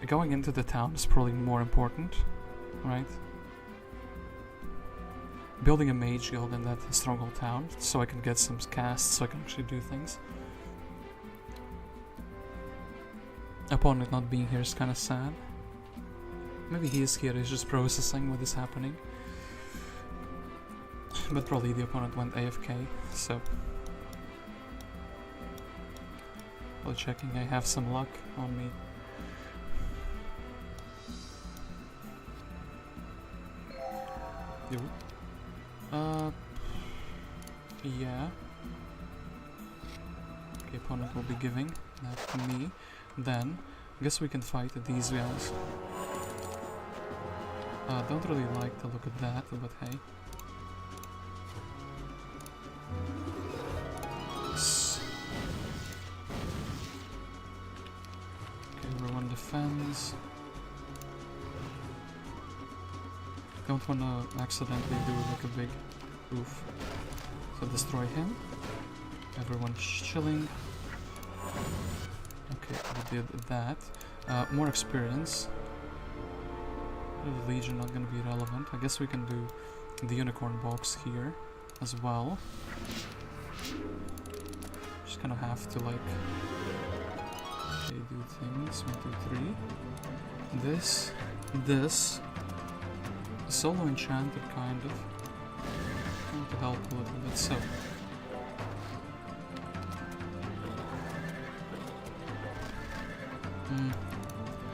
Going into the town is probably more important, right? Building a mage guild in that stronghold town, so I can get some casts, so I can actually do things. Opponent not being here is kind of sad. Maybe he is here, he's just processing what is happening. But probably the opponent went AFK, so... while checking, I have some luck on me. Yo. Yeah. Okay, opponent will be giving that to me. Then, I guess we can fight these guys. Don't really like the look of that, but hey. Everyone defends. Don't wanna accidentally do like a big oof. So destroy him. Everyone's chilling. Okay, we did that. More experience. The Legion not gonna be relevant. I guess we can do the unicorn box here as well. Just gonna have to like do things. 1, 2, 3. This. Solo enchanted, kind of. Want to help a little bit, so.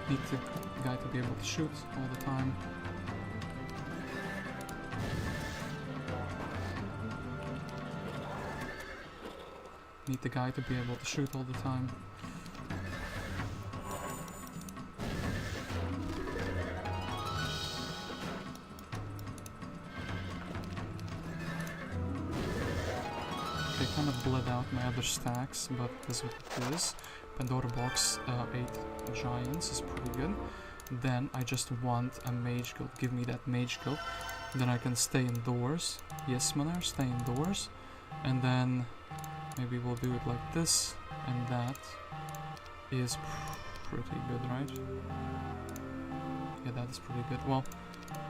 Need the guy to be able to shoot all the time. Need the guy to be able to shoot all the time. Okay, kind of bled out my other stacks, but this is what it is. Pandora box, 8 giants is pretty good. then I just want a mage guild. Give me that mage guild. Then I can stay indoors. Yes, Manar, stay indoors. And then maybe we'll do it like this. And that is pretty good, right? Yeah, that is pretty good. Well,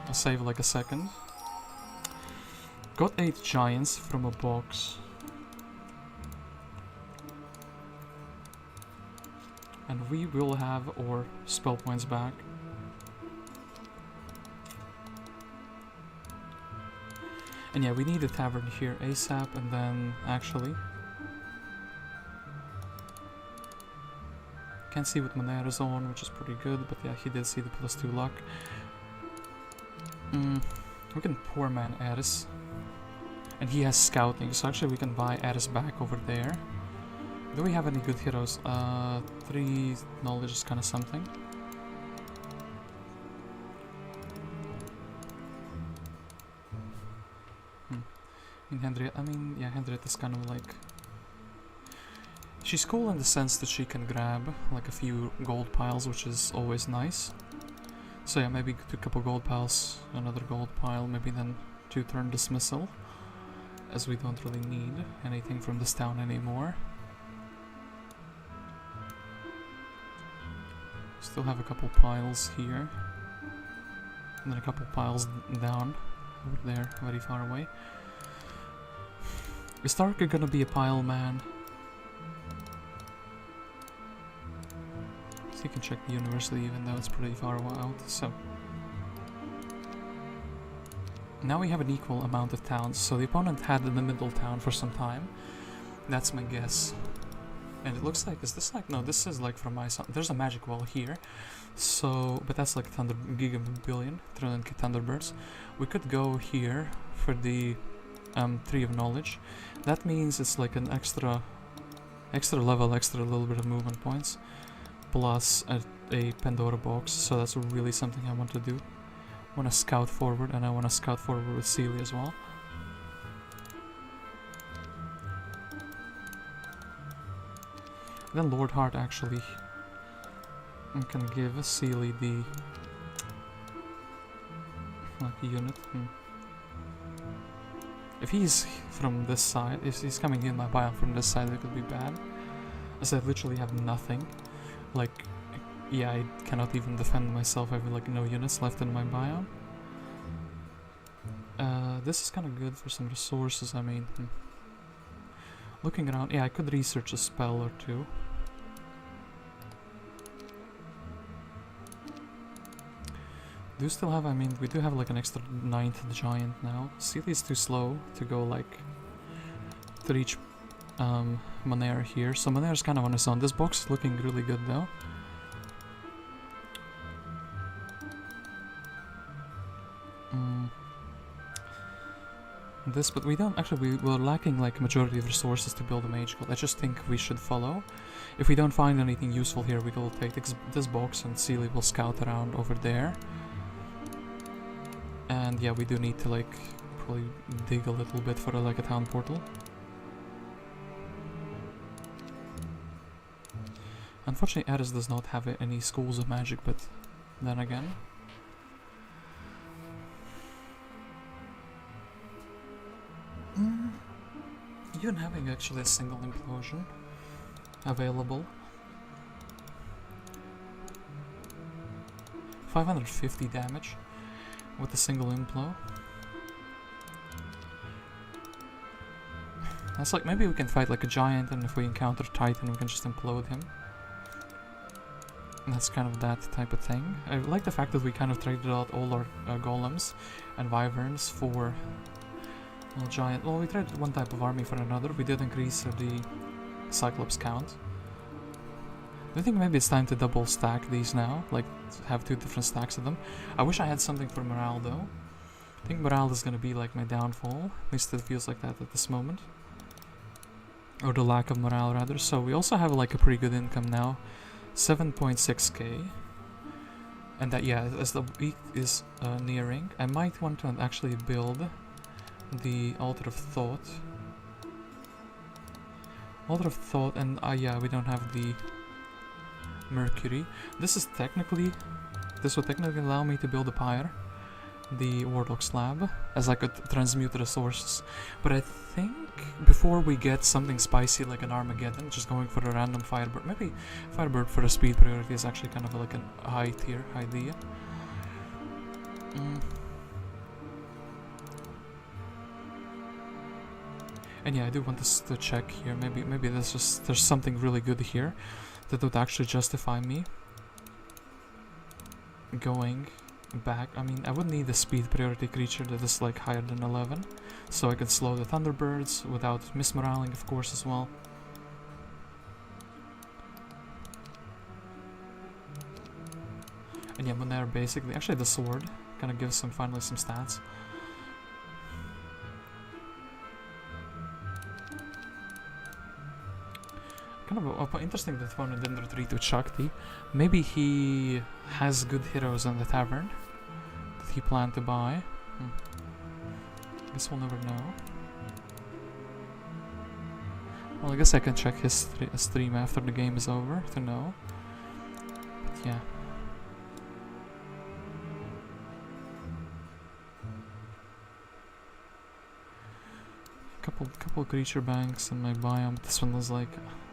I'll save like a second. Got 8 giants from a box. And we will have our spell points back. And yeah, we need a tavern here ASAP, and then actually... Can't see what Monera is on, which is pretty good, but yeah, he did see the +2 luck. We can poor man Addis. And he has scouting, so actually we can buy Addis back over there. Do we have any good heroes? 3 knowledge is kind of something. In Henriette, I mean, yeah, Henriette is kind of like... She's cool in the sense that she can grab like a few gold piles, which is always nice. So yeah, maybe a couple gold piles, another gold pile, maybe then 2 turn dismissal, as we don't really need anything from this town anymore. Still have a couple piles here, and then a couple piles down over there, very far away. Is Tarka gonna be a pile man? So you can check the university even though it's pretty far out, so... Now we have an equal amount of towns, so the opponent had in the middle town for some time. That's my guess. And it looks like, is this like, no, this is like from my son. There's a magic wall here, so, but that's like gigabillion, trillion Thunderbirds. We could go here for the Tree of Knowledge. That means it's like an extra level, extra little bit of movement points, plus a Pandora box, so that's really something I want to do. I want to scout forward, and I want to scout forward with Ciele as well. Then Lord Heart actually can give Ciele the like unit. If he's from this side, if he's coming in my biome from this side, it could be bad. As I literally have nothing. Like, yeah, I cannot even defend myself. I have like no units left in my biome. This is kind of good for some resources. I mean, looking around, yeah, I could research a spell or two. Do still have, I mean, we do have like an extra 9th giant now. Ciele is too slow to go like to reach Monera here, so Monera's kind of on his own. This box is looking really good though. This, but we don't actually, we're lacking like majority of resources to build a mage guild. I just think we should follow. If we don't find anything useful here, we will take this box and Ciele will scout around over there. And yeah, we do need to like probably dig a little bit for like a town portal. Unfortunately, Addis does not have any schools of magic, but then again. Even having actually a single implosion available. 550 damage with a single implo. That's like, maybe we can fight like a giant, and if we encounter Titan, we can just implode him. And that's kind of that type of thing. I like the fact that we kind of traded out all our golems and wyverns for giant. Well, we traded one type of army for another. We did increase the Cyclops count. Do you think maybe it's time to double stack these now? Like, have 2 different stacks of them? I wish I had something for morale though. I think morale is gonna be like my downfall. At least it feels like that at this moment. Or the lack of morale rather. So we also have like a pretty good income now. 7.6k. And that, yeah, as the week is nearing, I might want to actually build the Altar of Thought. Altar of Thought, and yeah, we don't have the Mercury. This is technically This would technically allow me to build a pyre, the Warlock slab, as I could transmute resources. But I think before we get something spicy like an Armageddon, just going for a random Firebird, maybe Firebird for a speed priority is actually kind of like a high tier idea. And yeah, I do want us to check here. Maybe there's something really good here that would actually justify me going back. I mean, I would need a speed priority creature that is like higher than 11, so I could slow the Thunderbirds without mismoraling, of course, as well. And yeah, when they're basically, actually the sword kind of gives finally some stats. Kind of interesting that opponent didn't retreat with Shakti. Maybe he has good heroes in the tavern that he planned to buy. Guess we'll never know. Well, I guess I can check his stream after the game is over to know. But yeah. Couple creature banks in my biome. This one was like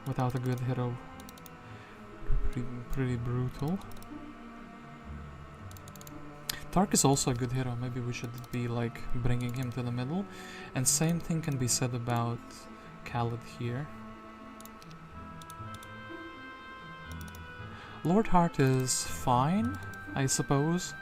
without a good hero, pretty brutal. Tark is also a good hero. Maybe we should be like bringing him to the middle. And same thing can be said about Khaled here. Lord Heart is fine, I suppose.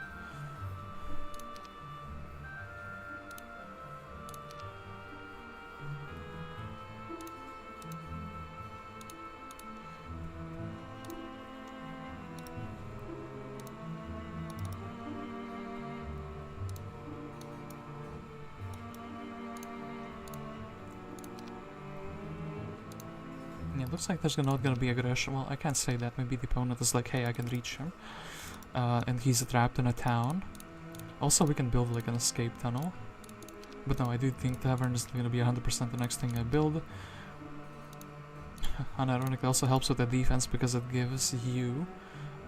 Looks like there's not gonna be aggression. Well, I can't say that. Maybe the opponent is like, hey, I can reach him. And he's trapped in a town. Also, we can build like an escape tunnel. But no, I do think Tavern is gonna be 100% the next thing I build. Unironically, also helps with the defense because it gives you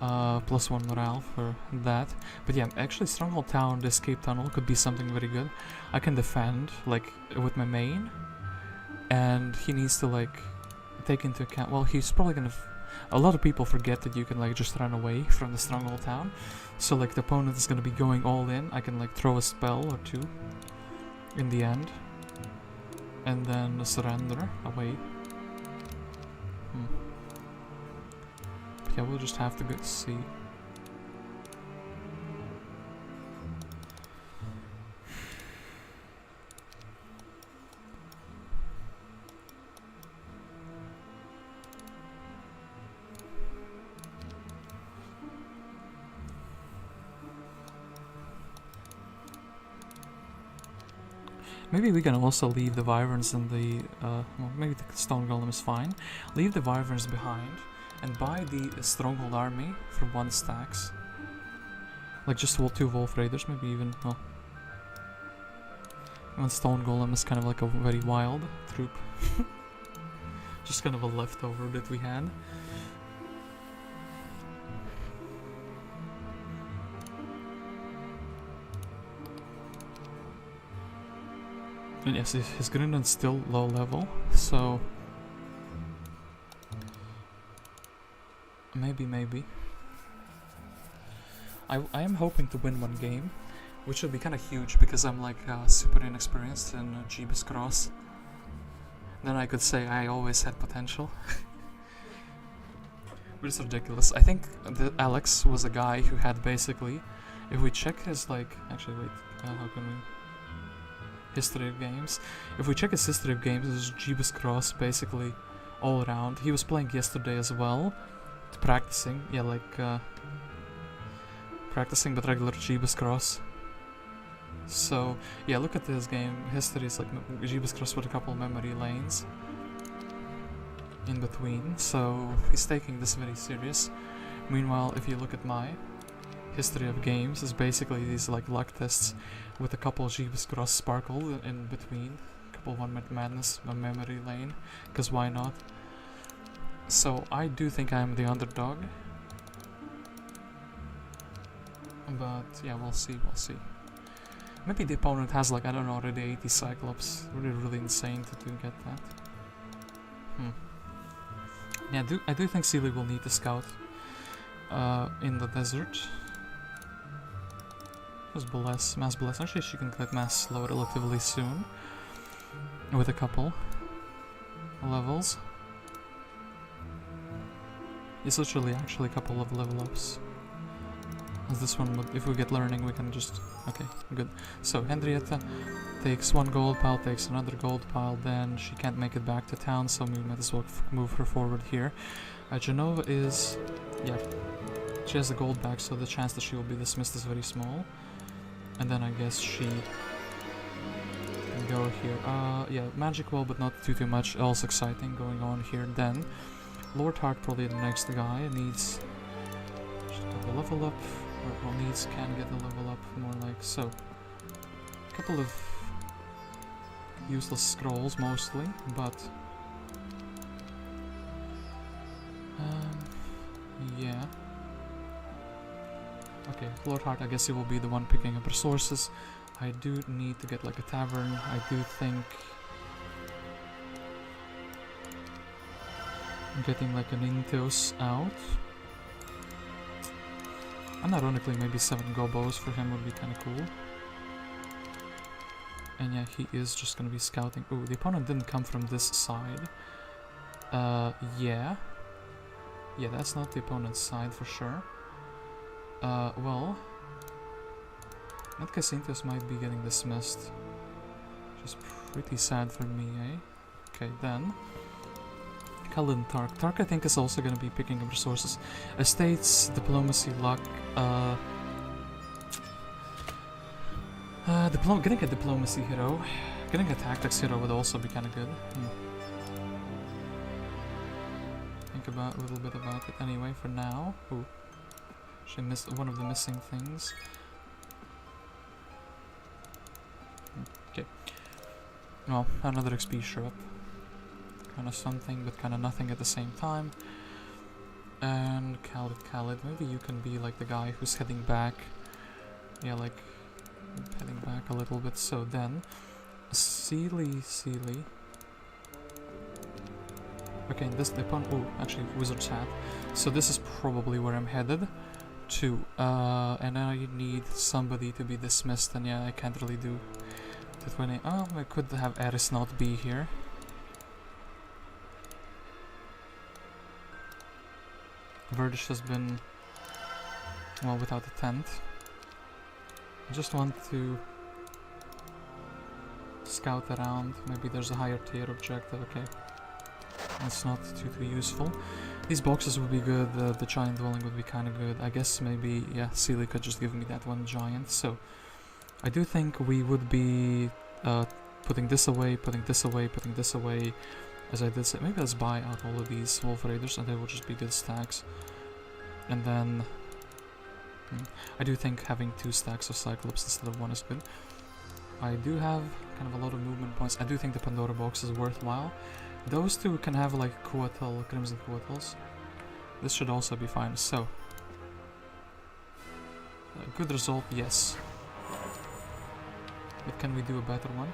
+1 morale for that. But yeah, actually Stronghold Town, the escape tunnel could be something very good. I can defend like with my main. And he needs to like take into account, well, he's probably gonna a lot of people forget that you can like just run away from the Stronghold Town, so like the opponent is gonna be going all in. I can like throw a spell or two in the end and then surrender away. But yeah, we'll just have to go see. Maybe we can also leave the Wyverns and the, well, maybe the Stone Golem is fine. Leave the Wyverns behind and buy the Stronghold Army for 1 stacks. Like just 2 Wolf Raiders, maybe even, well. And Stone Golem is kind of like a very wild troop. Just kind of a leftover that we had. And yes, his Greenland's still low level, so maybe. I am hoping to win 1 game, which would be kind of huge because I'm like super inexperienced in Jebus Cross. Then I could say I always had potential. But it's ridiculous. I think Alex was a guy who had basically, if we check his like, actually wait, how can we? History of games. If we check his history of games, it's Jebus Cross basically all around. He was playing yesterday as well, practicing, yeah, like practicing but regular Jebus Cross. So yeah, look at this game history. It's like Jebus Cross with a couple memory lanes in between. So he's taking this very serious. Meanwhile, if you look at my history of games, is basically these like luck tests with a couple Jebus Cross sparkle in between, a couple One Minute Madness, a memory lane, because why not? So I do think I am the underdog. But yeah, we'll see, we'll see. Maybe the opponent has like, I don't know, already 80 Cyclops. Really insane to get that. Yeah, I do think Ciele will need to scout in the desert. Just mass bless. Actually, she can get mass slow relatively soon. With a couple levels. It's literally actually a couple of level ups. As this one, if we get learning, we can just... Okay, good. So, Henrietta takes one gold pile, takes another gold pile, then she can't make it back to town, so we might as well move her forward here. Genova is... yeah, she has the gold back, so the chance that she will be dismissed is very small. And then I guess she can go here. Yeah, magic wall, but not too much else exciting going on here. Then, Lord Heart, probably the next guy, needs... just a couple level up. Well, needs can get a level up, more like so. A couple of useless scrolls mostly, but yeah. Okay, Lord Heart, I guess he will be the one picking up resources. I do need to get like a tavern. I do think getting like an Intios out. And ironically, maybe 7 gobos for him would be kind of cool. And yeah, he is just gonna be scouting. Ooh, the opponent didn't come from this side. Yeah. Yeah, that's not the opponent's side for sure. Well... in that case, Intios might be getting dismissed. Which is pretty sad for me, eh? Okay, then... Cullen Tark. Tark, I think, is also going to be picking up resources. Estates, diplomacy, luck. Getting a diplomacy hero. Getting a tactics hero would also be kind of good. Think about a little bit about it anyway. For now, ooh, she missed one of the missing things. Okay. Well, another XP shrub. Kind of something, but kind of nothing at the same time. And Khalid, maybe you can be like the guy who's heading back. Yeah, like heading back a little bit. So then, Ciele. Okay, this the opponent. Oh, actually, Wizard's Hat. So this is probably where I'm headed to. And I need somebody to be dismissed. And yeah, I can't really do that when I could have Eris not be here. Verdish has been, well, without a tent. I just want to scout around. Maybe there's a higher tier objective. Okay, that's not too useful. These boxes would be good. The giant dwelling would be kind of good. I guess maybe, yeah, Ciele could just give me that one giant. So I do think we would be putting this away, putting this away, putting this away. As I did say, maybe let's buy out all of these Wolf Raiders and they will just be good stacks. And then I do think having 2 stacks of Cyclops instead of 1 is good. I do have kind of a lot of movement points. I do think the Pandora box is worthwhile. Those 2 can have like Coatl, Crimson Coatls. This should also be fine. So, good result, yes. But can we do a better one?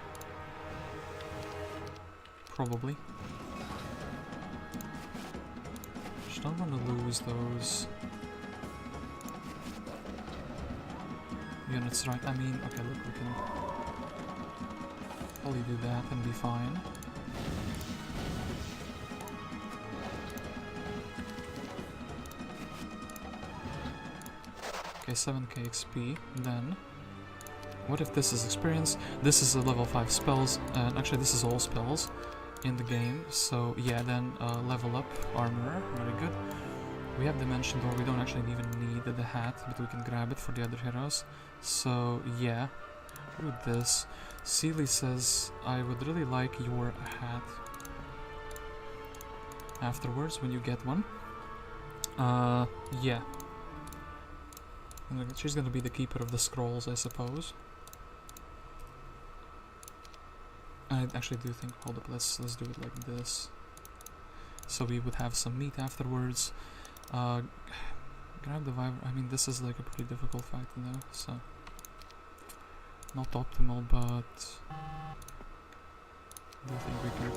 Probably. Just don't want to lose those units, right? I mean, okay, look, we can probably do that and be fine. Okay, 7k XP, then... what if this is experience? This is a level 5 spells, and actually this is all spells in the game, so yeah, then level up armor, very good. We have Dimension Door, we don't actually even need the hat, but we can grab it for the other heroes. So yeah, with this, Ciele says, I would really like your hat afterwards when you get one. Yeah. And she's gonna be the keeper of the scrolls, I suppose. I actually do think, hold up, let's do it like this. So we would have some meat afterwards. Grab the Viper. I mean, this is like a pretty difficult fight though, so not optimal, but I do think we can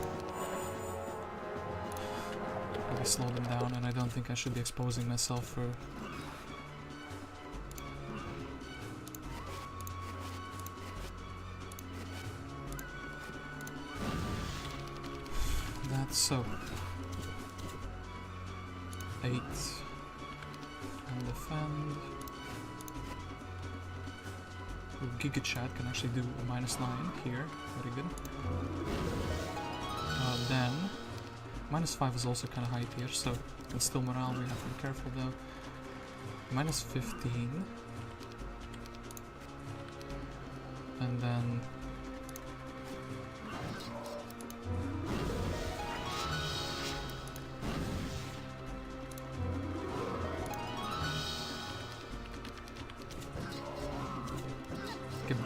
maybe slow them down, and I don't think I should be exposing myself for that. So 8 and defend. Giga Chat can actually do a -9 here, very good. Then -5 is also kind of high tier, so it's still morale, we have to be careful though. -15, and then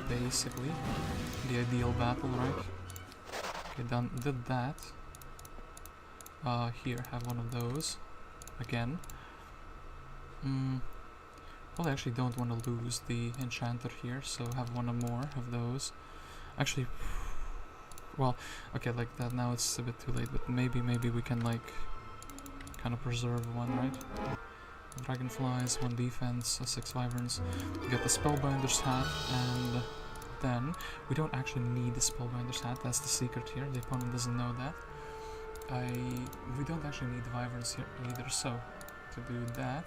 basically the ideal battle, right? Okay, did that. Here, have one of those again. Well, I actually don't want to lose the enchanter here, so have one or more of those. Actually, well, okay, like that now it's a bit too late, but maybe we can like kind of preserve one, right? Dragonflies, 1 defense, 6 wyverns. Get the Spellbinder's hat, and then we don't actually need the Spellbinder's hat. That's the secret here. The opponent doesn't know that. We don't actually need the wyverns here either. So to do that,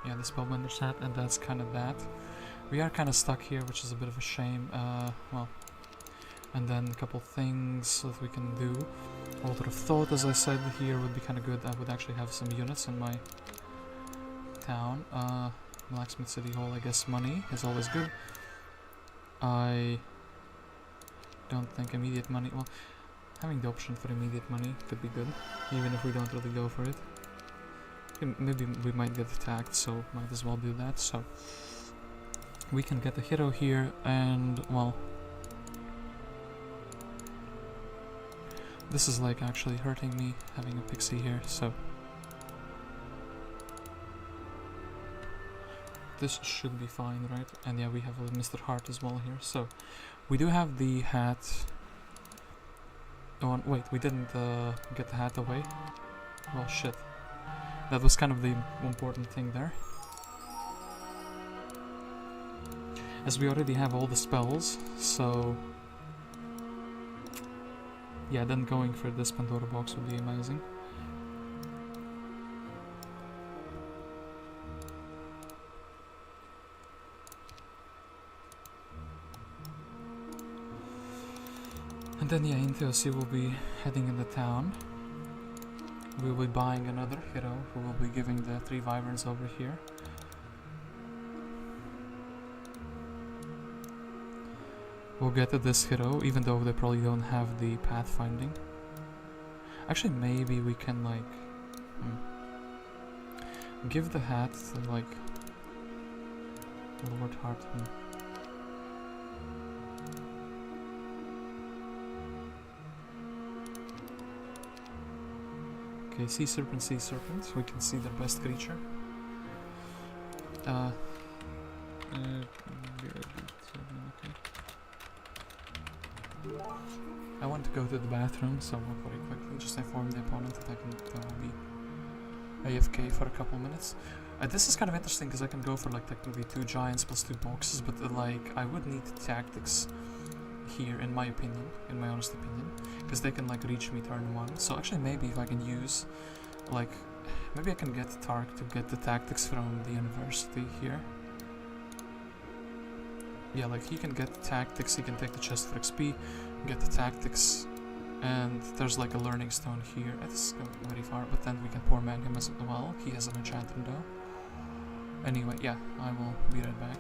yeah, the Spellbinder's hat, and that's kind of that. We are kind of stuck here, which is a bit of a shame. Well, and then a couple things that we can do. Altar of Thought, as I said, here would be kind of good. I would actually have some units in my town. Blacksmith City Hall, I guess money is always good. I don't think immediate money... Well, having the option for immediate money could be good, even if we don't really go for it. Maybe we might get attacked, so might as well do that. So we can get a hero here, and well, this is like actually hurting me having a pixie here, so this should be fine, right? And yeah, we have a Mr. Hart as well here, so we do have the hat. Oh, wait, we didn't get the hat away. Well, shit. That was kind of the important thing there. As we already have all the spells, so yeah, then going for this Pandora box would be amazing. And then yeah, in Theosi we'll be heading in the town. We will be buying another hero who will be giving the 3 wyverns over here. We'll get to this hero, even though they probably don't have the pathfinding. Actually, maybe we can like give the hat to like Lord Hartman. Okay, Sea Serpent, we can see their best creature. I want to go to the bathroom, so very quickly just inform the opponent that I can be AFK for a couple minutes. This is kind of interesting because I can go for like technically 2 giants plus 2 boxes, but like I would need tactics here, in my opinion, in my honest opinion, because they can like reach me turn 1. So actually maybe if I can use like, maybe I can get Tark to get the tactics from the university here. Yeah, like he can get the tactics, he can take the chest for XP, get the tactics, and there's like a learning stone here. It's going very far, but then we can poor man him as well. He has an enchanter though. Anyway, yeah, I will be right back.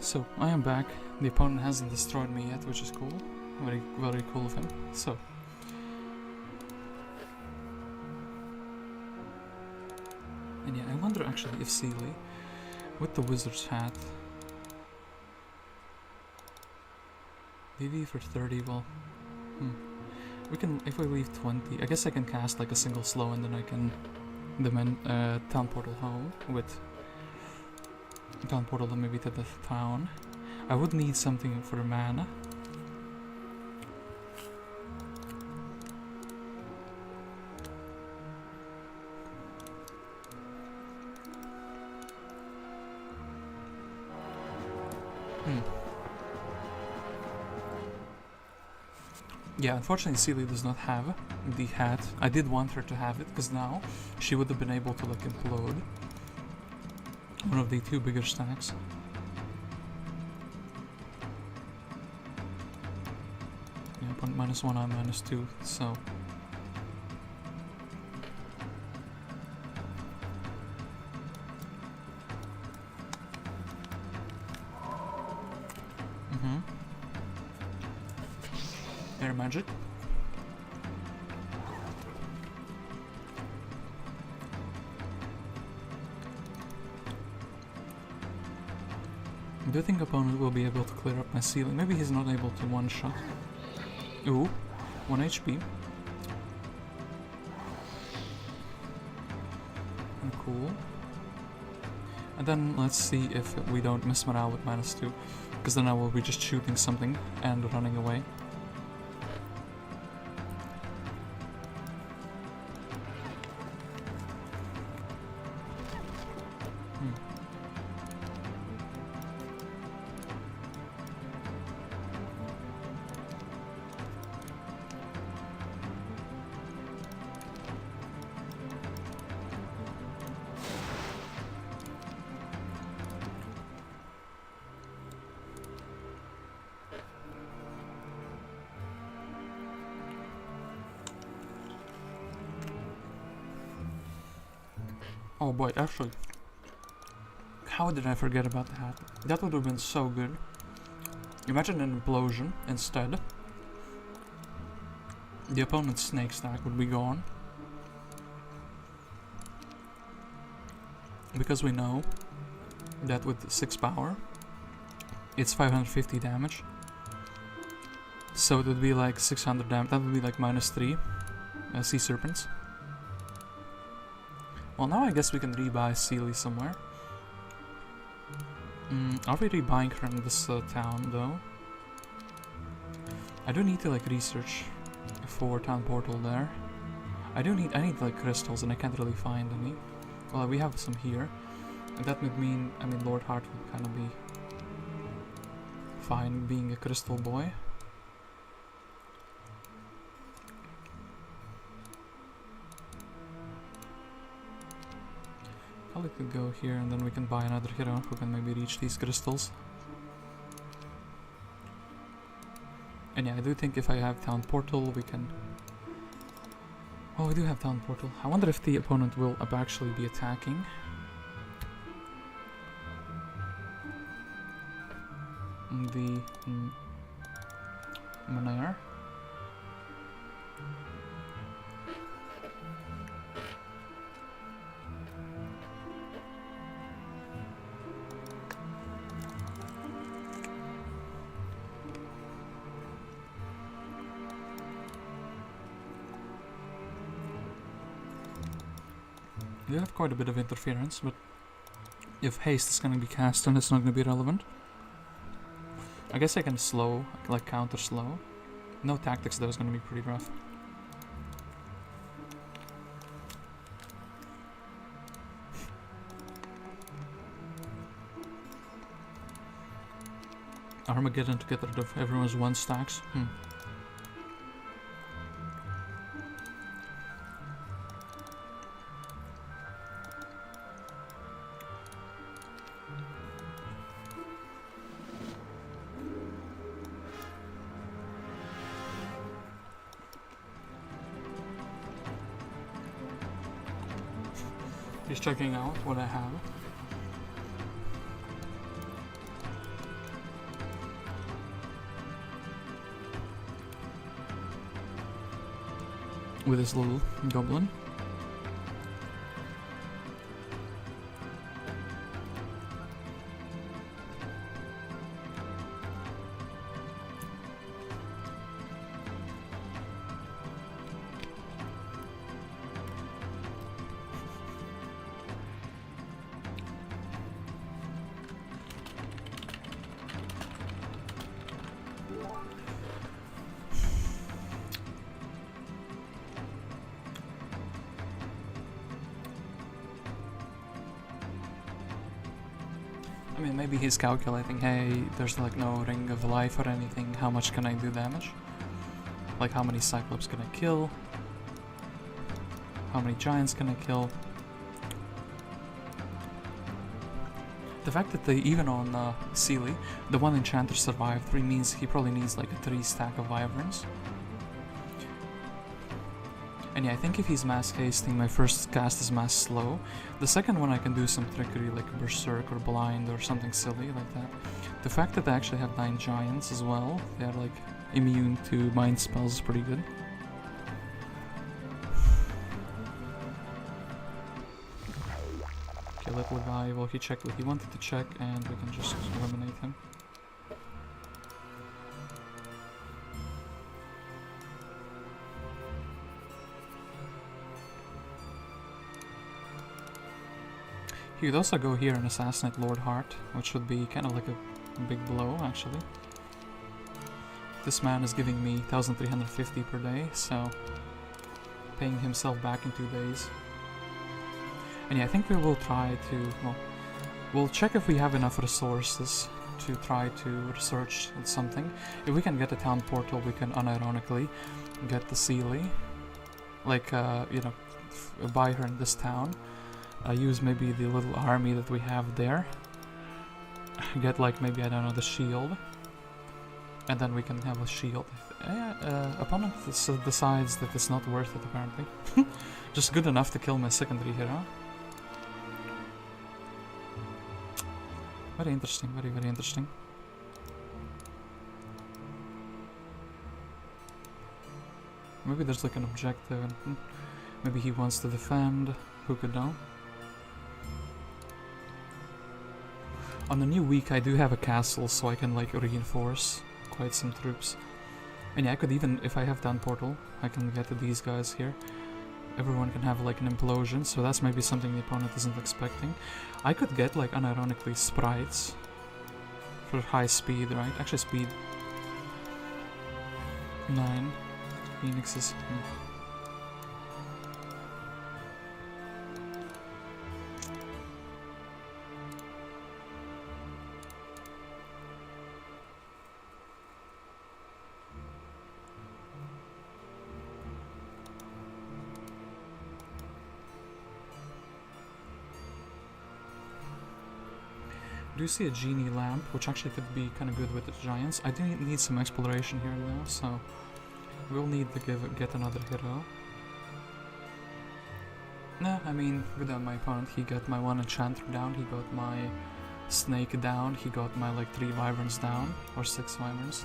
So, I am back. The opponent hasn't destroyed me yet, which is cool. Very, very cool of him. So. And yeah, I wonder actually if Ciele, with the wizard's hat, DV for 30, well, we can, if we leave 20, I guess I can cast like a single slow and then I can town portal home with town portal then maybe to the town. I would need something for mana. Yeah, unfortunately Ciele does not have the hat. I did want her to have it, because now she would have been able to like implode one of the two bigger stacks. Yeah, -1, I'm -2, so... Air magic. Do you think opponent will be able to clear up my ceiling? Maybe he's not able to one-shot. Ooh, 1 HP. Cool. And then let's see if we don't miss morale with -2, because then I will be just shooting something and running away. Oh boy, actually, how did I forget about the hat? That would have been so good. Imagine an implosion instead. The opponent's snake stack would be gone. Because we know that with 6 power, it's 550 damage. So it would be like 600 damage. That would be like -3 sea serpents. Well, now I guess we can rebuy Ciele somewhere. Are we rebuying her in this town, though? I do need to, like, research for town portal there. I need, like, crystals, and I can't really find any. Well, we have some here. And that would mean, I mean, Lord Heart would kind of be fine being a crystal boy. Probably could go here and then we can buy another hero who can maybe reach these crystals. And yeah, I do think if I have town portal we can... Oh, we do have town portal. I wonder if the opponent will actually be attacking. The... Manair. You have quite a bit of interference, but if haste is gonna be cast, then it's not gonna be relevant. I guess I can slow, like counter slow. No tactics though is gonna be pretty rough. Armageddon to get rid of everyone's 1 stacks. Just checking out what I have. with his little goblin. I mean, maybe he's calculating, hey, there's like no ring of life or anything, how much can I do damage? Like how many Cyclops can I kill? How many Giants can I kill? The fact that they, even on Ciele, the one Enchanter survived 3 means he probably needs like a 3 stack of Wyverns. And yeah, I think if he's mass hasting, my first cast is mass slow. The second one I can do some trickery like Berserk or Blind or something silly like that. The fact that I actually have 9 Giants as well, they're like immune to mind spells is pretty good. Okay, little guy, well he checked what he wanted to check and we can just eliminate him. He could also go here and assassinate Lord Heart, which would be kind of like a big blow, actually. This man is giving me 1,350 per day, so paying himself back in 2 days. And yeah, I think we will try to, well, we'll check if we have enough resources to try to research something. If we can get a town portal, we can unironically get the Ciele, like, you know, buy her in this town. Use maybe the little army that we have there. Get like maybe, I don't know, the shield. And then we can have a shield. Opponent decides that it's not worth it apparently. Just good enough to kill my secondary hero. Very interesting, very, very interesting. Maybe there's like an objective and maybe he wants to defend. Who could know? On the new week I do have a castle, so I can like reinforce quite some troops. And yeah, I could even, if I have Town Portal, I can get to these guys here. Everyone can have like an implosion, so that's maybe something the opponent isn't expecting. I could get like unironically sprites for high speed, right? Actually speed 9. Phoenixes. Do you see a genie lamp, which actually could be kind of good with the giants? I do need some exploration here though, so we'll need to get another hero. No, I mean, without my opponent, he got my 1 enchanter down, he got my snake down, he got my like 3 wyverns down, or 6 wyverns.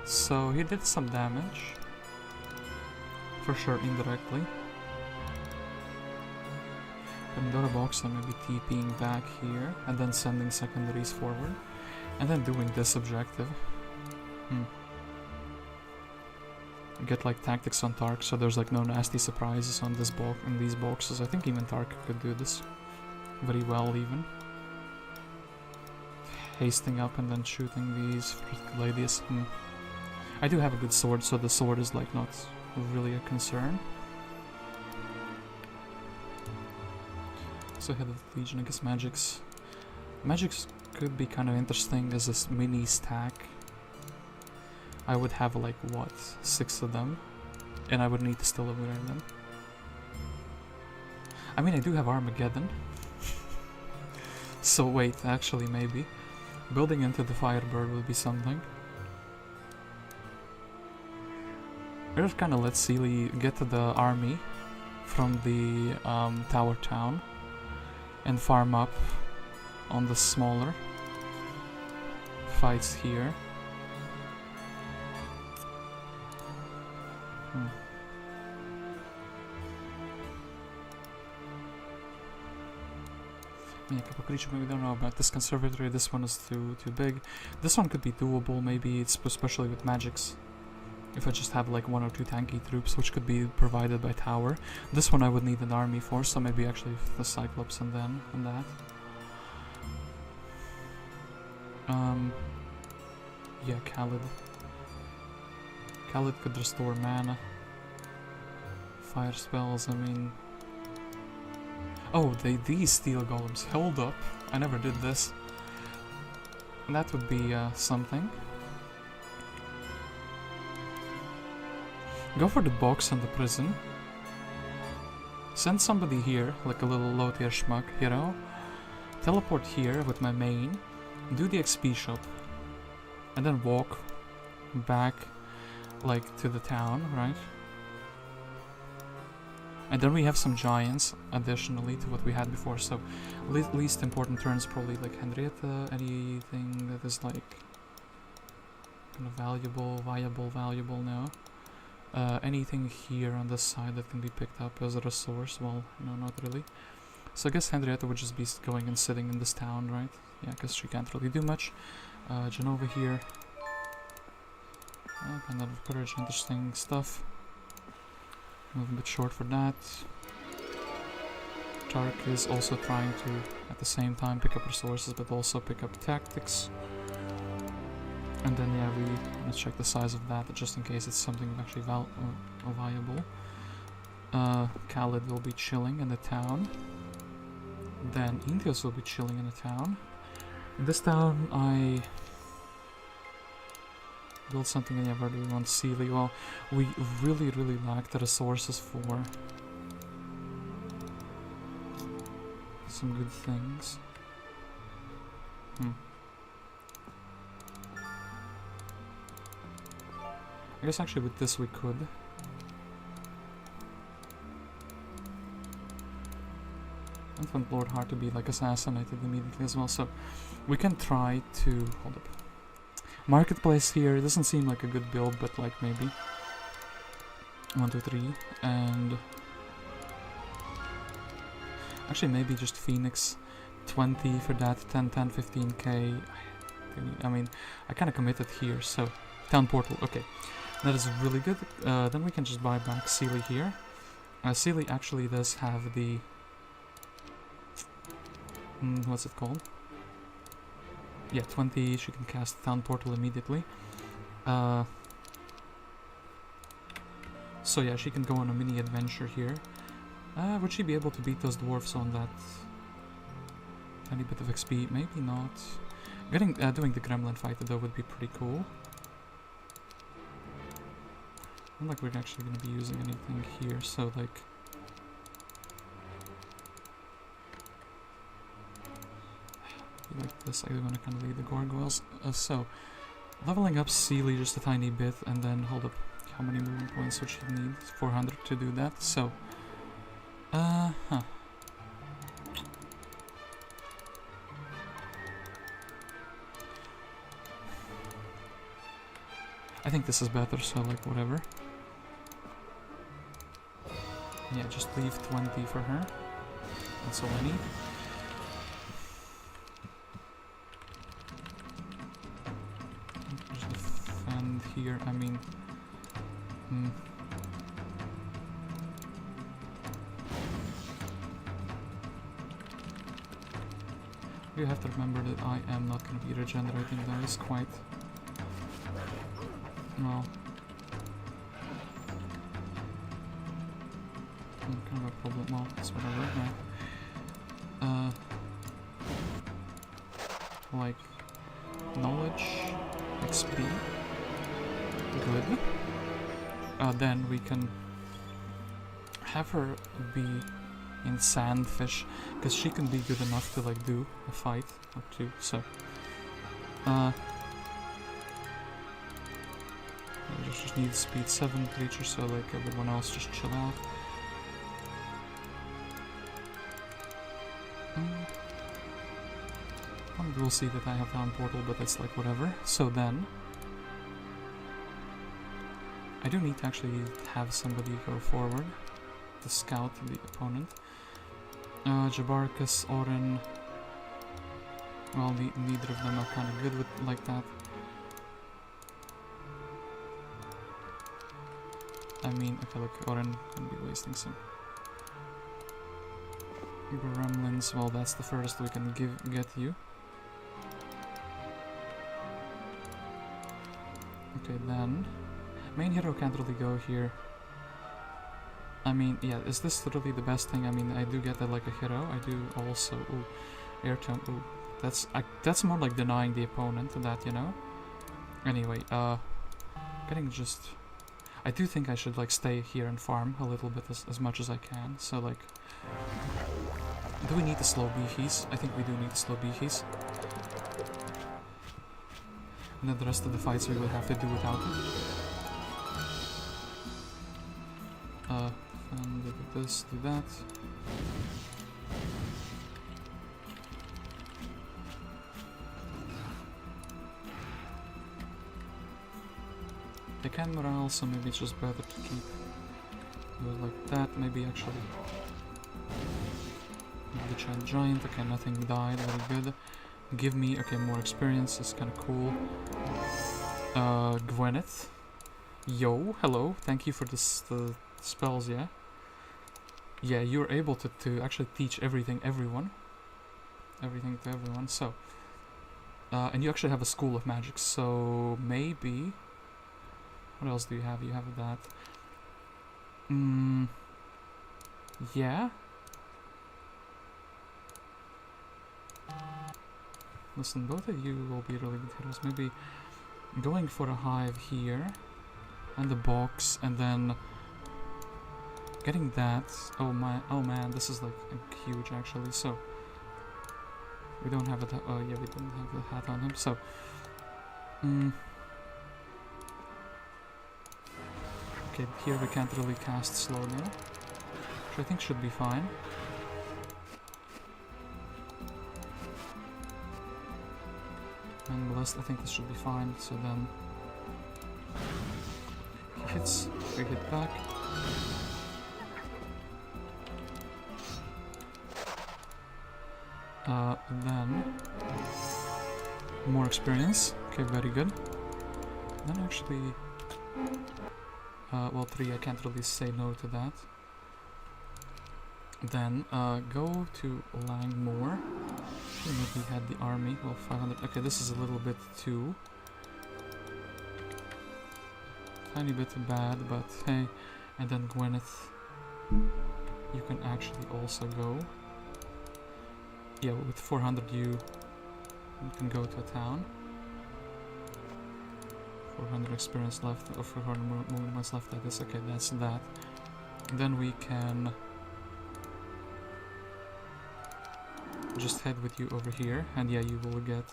So he did some damage, for sure indirectly. Pandora box and maybe TPing back here and then sending secondaries forward and then doing this objective. Get like tactics on Tark, so there's like no nasty surprises on this in these boxes. I think even Tark could do this very well even. Hasting up and then shooting these Gladius. I do have a good sword, so the sword is like not really a concern. So head of the Legion, I guess Magics. Magics could be kind of interesting as a mini stack. I would have like, what, 6 of them? And I would need to still eliminate them. I mean, I do have Armageddon. So wait, actually maybe. Building into the Firebird will be something. I just kind of let Ciele get to the army from the Tower Town. And farm up on the smaller fights here. Yeah, a couple creature maybe don't know about this conservatory. This one is too big. This one could be doable, maybe it's especially with magics. If I just have like 1 or 2 tanky troops, which could be provided by tower. This one I would need an army for, so maybe actually the Cyclops and then and that. Yeah, Khalid. Khalid could restore mana. Fire spells, I mean... Oh, these steel golems. Hold up. I never did this. That would be something. Go for the box and the prison. Send somebody here, like a little low tier schmuck, you know? Teleport here with my main. Do the XP shop. And then walk back, like, to the town, right? And then we have some giants, additionally to what we had before, so least important turns probably like Henrietta, anything that is like kind of valuable, no. Anything here on this side that can be picked up as a resource, well, no, not really. So I guess Henrietta would just be going and sitting in this town, right? Yeah, because she can't really do much. Genova here. Kind of courage, interesting stuff. A little bit short for that. Tark is also trying to, at the same time, pick up resources, but also pick up tactics. And then, yeah, let's check the size of that, just in case it's something actually viable. Khalid will be chilling in the town. Then Indios will be chilling in the town. In this town, I build something in where do we want Ciele? Well, we really lack the resources for some good things. I guess actually with this we could. I don't want Lord Heart to be like assassinated immediately as well, so we can try to hold up. Marketplace here, it doesn't seem like a good build, but like maybe 1, 2, 3, and actually maybe just Phoenix 20 for that, 10, 15k. I mean, I kind of committed here, so town portal, okay, that is really good. Then we can just buy back Ciele here. Ciele actually does have the what's it called? Yeah, 20, she can cast Town Portal immediately. So yeah, she can go on a mini adventure here. Would she be able to beat those dwarfs on that tiny bit of XP? Maybe not. Doing the gremlin fight though would be pretty cool. I don't like we're actually going to be using anything here, so like... like this, I want to kind of lead the gargoyles. So, leveling up Ciele just a tiny bit, and then hold up, how many movement points would she need? 400 to do that, so... I think this is better, so like whatever. Yeah, just leave 20 for her. That's all I need. Just defend here, I mean... You have to remember that I am not going to be regenerating those quite... well... kind of a problem, well, it's whatever, right? Like... knowledge... XP... good. Then we can... have her be in Sandfish, because she can be good enough to like do a fight or two, so... I just need speed 7 creature, so like everyone else just chill out. We'll see that I have Town Portal, but that's like whatever. So then... I do need to actually have somebody go forward to scout the opponent. Jabarkas, Oren, Well, neither of them are kind of good with like that. I mean, okay, look, Oren can be wasting some gremlins. Well, that's the furthest we can get you. Okay, then main hero can't really go here. I mean, yeah, is this really the best thing? I mean, I do get that like a hero. I do also, ooh, air tone. Ooh, that's more like denying the opponent that, you know. Anyway, getting just. I do think I should like stay here and farm a little bit as much as I can. So like, do we need the slow beehies? I think we do need the slow beehies. And then the rest of the fights we will have to do without it. And do this, do that. They can morale, so maybe it's just better to keep it like that. Maybe actually the giant. Okay, nothing died. Very good. Give me more experience. It's kind of cool. Gwenneth. Yo, hello. Thank you for this spells. Yeah. Yeah, you're able to actually teach everything to everyone. So, and you actually have a school of magic. So maybe. What else do you have? You have that. Yeah. Listen, both of you will be really good heroes. Maybe going for a hive here, and the box, and then getting that. Oh man, this is like huge actually. So we don't have it. Oh yeah, we didn't have the hat on him. So. Okay, here we can't really cast slow now, which I think should be fine. And blessed, I think this should be fine. So then he hits, we hit back. Then more experience. Okay, very good. Then actually. Well, 3, I can't really say no to that. Then, go to Langmore. Maybe he had the army. Well, 500. Okay, this is a little bit too. Tiny bit bad, but hey. And then Gwenneth. You can actually also go. Yeah, with 400 you can go to a town. 400 experience left, or 400 movements left, I guess. Okay, that's that. Then we can just head with you over here, and yeah, you will get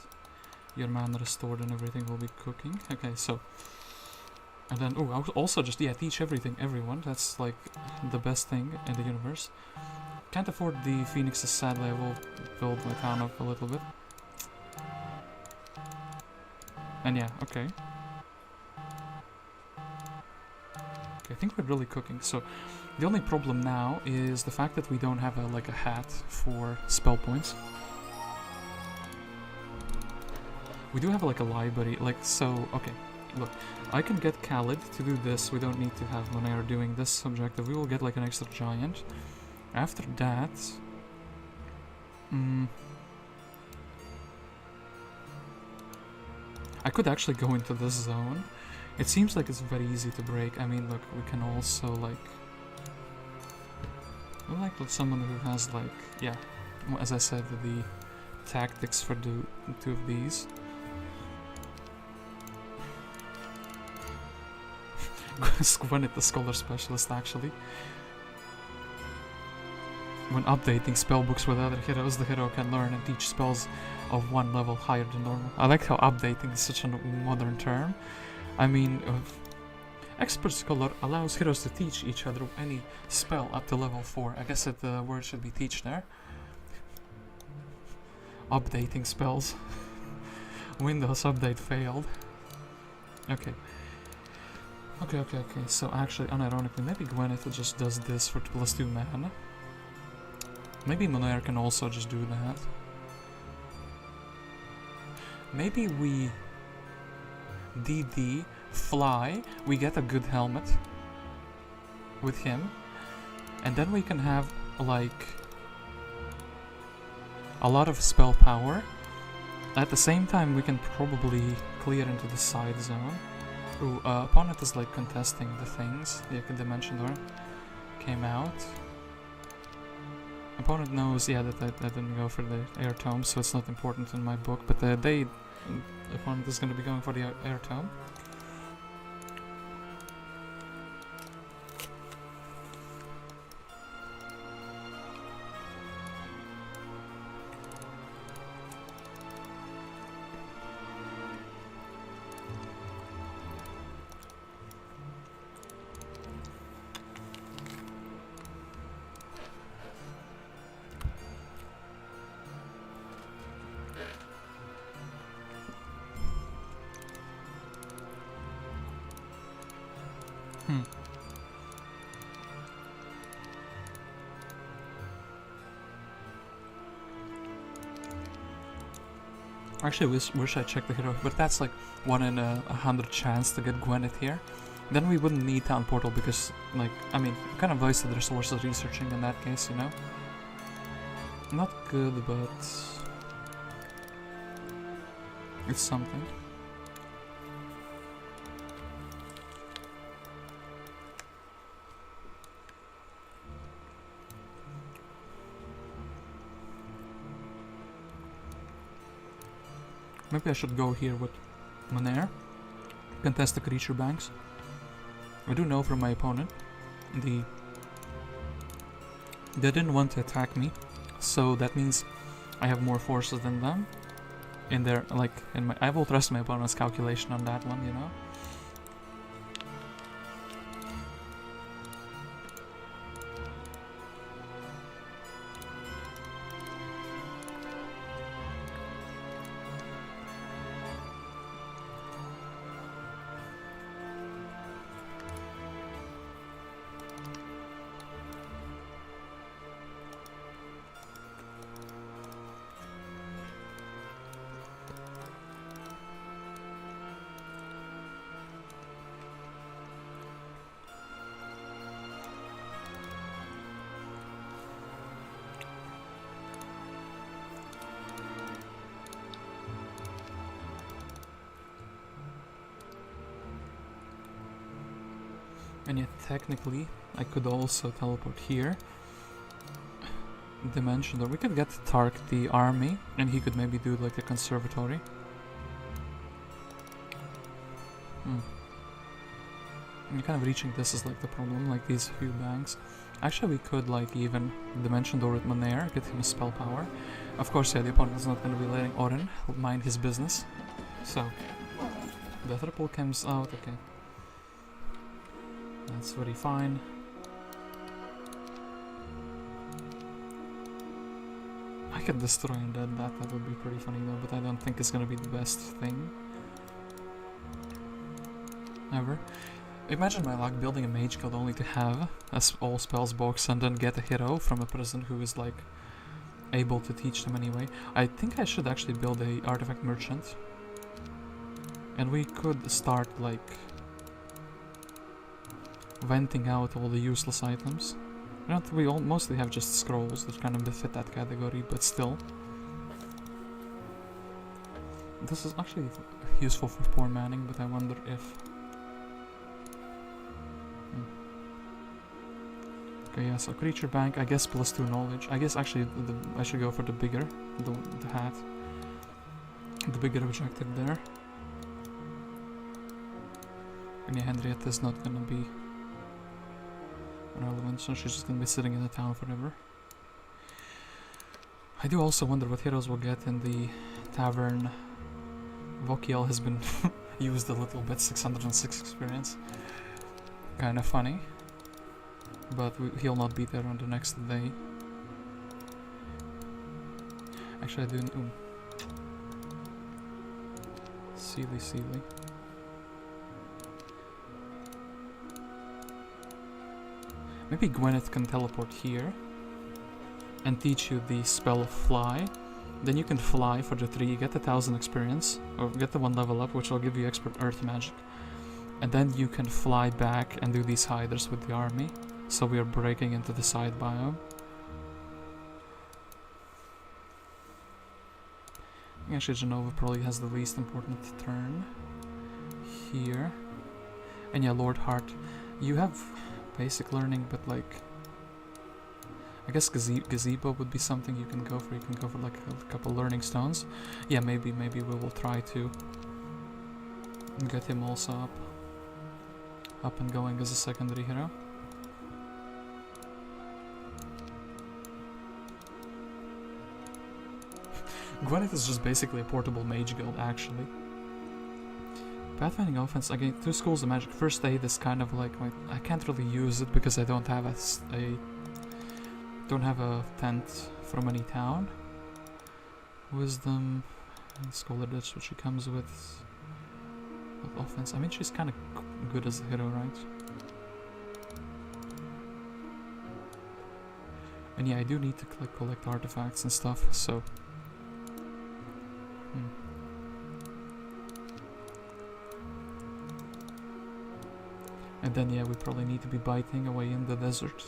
your mana restored and everything will be cooking. Okay, so. And then, oh, I'll also just, yeah, teach everyone. That's like the best thing in the universe. Can't afford the phoenixes, sadly. I will build my town up a little bit. And yeah, okay. I think we're really cooking. So the only problem now is the fact that we don't have a hat for spell points. We do have a library, so okay. Look, I can get Khalid to do this. We don't need to have Monera doing this objective. We will get an extra giant. After that, I could actually go into this zone. It seems like it's very easy to break. I mean, look, we can also someone who has yeah, as I said, the tactics for the 2 of these. Gwenneth, the scholar specialist, actually. When updating spellbooks with other heroes, the hero can learn and teach spells of 1 level higher than normal. I like how updating is such a modern term. I mean, expert scholar allows heroes to teach each other any spell up to level 4. I guess that the word should be teach there. Updating spells. Windows update failed. Okay. Okay. So actually, unironically, maybe Gwenneth just does this for +2 mana. Maybe Monera can also just do that. maybe we DD, fly, we get a good helmet with him, and then we can have, like, a lot of spell power. At the same time, we can probably clear into the side zone. Ooh, opponent is, like, contesting the things. The dimension door came out. Opponent knows, yeah, that I didn't go for the air tome, so it's not important in my book, but opponent is going to be going for the air tome. Actually, wish I checked the hero, but that's like 1 in 100 chance to get Gwenneth here. Then we wouldn't need Town Portal because, like, I mean, kind of wasted resources researching in that case, you know? Not good, but it's something. Maybe I should go here with Monair, contest the creature banks. I do know from my opponent, they didn't want to attack me, so that means I have more forces than them. In their, like, I will trust my opponent's calculation on that one, you know? And yet, technically, I could also teleport here. Dimension, or we could get Tark the army, and he could maybe do like a conservatory. And kind of reaching this is like the problem, like these few banks. Actually, we could like even Dimension Door with Monair, get him a spell power. Of course, yeah, the opponent is not going to be letting Orin mind his business. So, the triple comes out, okay. That's very fine. I could destroy Undead, that would be pretty funny though, but I don't think it's gonna be the best thing ever. Imagine my luck building a mage guild only to have all spells box and then get a hero from a person who is like able to teach them anyway. I think I should actually build a artifact merchant. And we could start like venting out all the useless items. We all mostly have just scrolls that kind of fit that category, but still. This is actually useful for poor manning, but I wonder if... Okay, yeah, so creature bank, I guess +2 knowledge. I guess actually I should go for the bigger, the hat. The bigger objective there. And yeah, Henriette is not gonna be relevant, so she's just gonna be sitting in the town forever. I do also wonder what heroes we'll get in the tavern. Vokiel has been used a little bit, 606 experience. Kinda funny. But he'll not be there on the next day. Actually, I didn't... Ooh. Ciele. Maybe Gwenneth can teleport here and teach you the spell of fly, Then you can fly for the 3, get the 1000 experience, or get the 1 level up, which will give you expert earth magic. And then you can fly back and do these hiders with the army. So we are breaking into the side biome. Actually, Genova probably has the least important turn here. And yeah, Lord Heart, you have basic learning, but like, I guess gazebo would be something you can go for. You can go for like a couple learning stones. Yeah, maybe we will try to get him also up and going as a secondary hero. Gwenneth is just basically a portable mage guild, actually. Pathfinding offense, again, 2 schools of magic. First aid is kind of like I can't really use it because I don't have a tent from any town. Wisdom and Scholar Ditch, which she comes with offense. I mean, she's kind of good as a hero, right? And yeah, I do need to collect artifacts and stuff, so. And then yeah, we probably need to be biting away in the desert.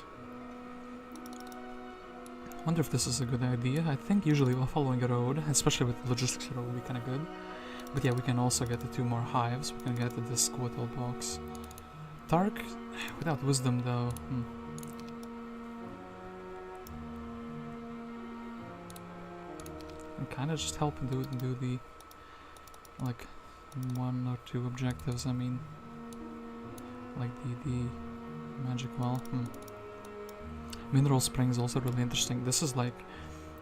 Wonder if this is a good idea. I think usually while following a road, especially with logistics road, will be kind of good. But yeah, we can also get the 2 more hives. We can get the Squirtle box. Dark, without wisdom though. And kind of just help do the like 1 or 2 objectives. I mean, like the magic well. Mineral Spring is also really interesting. This is like,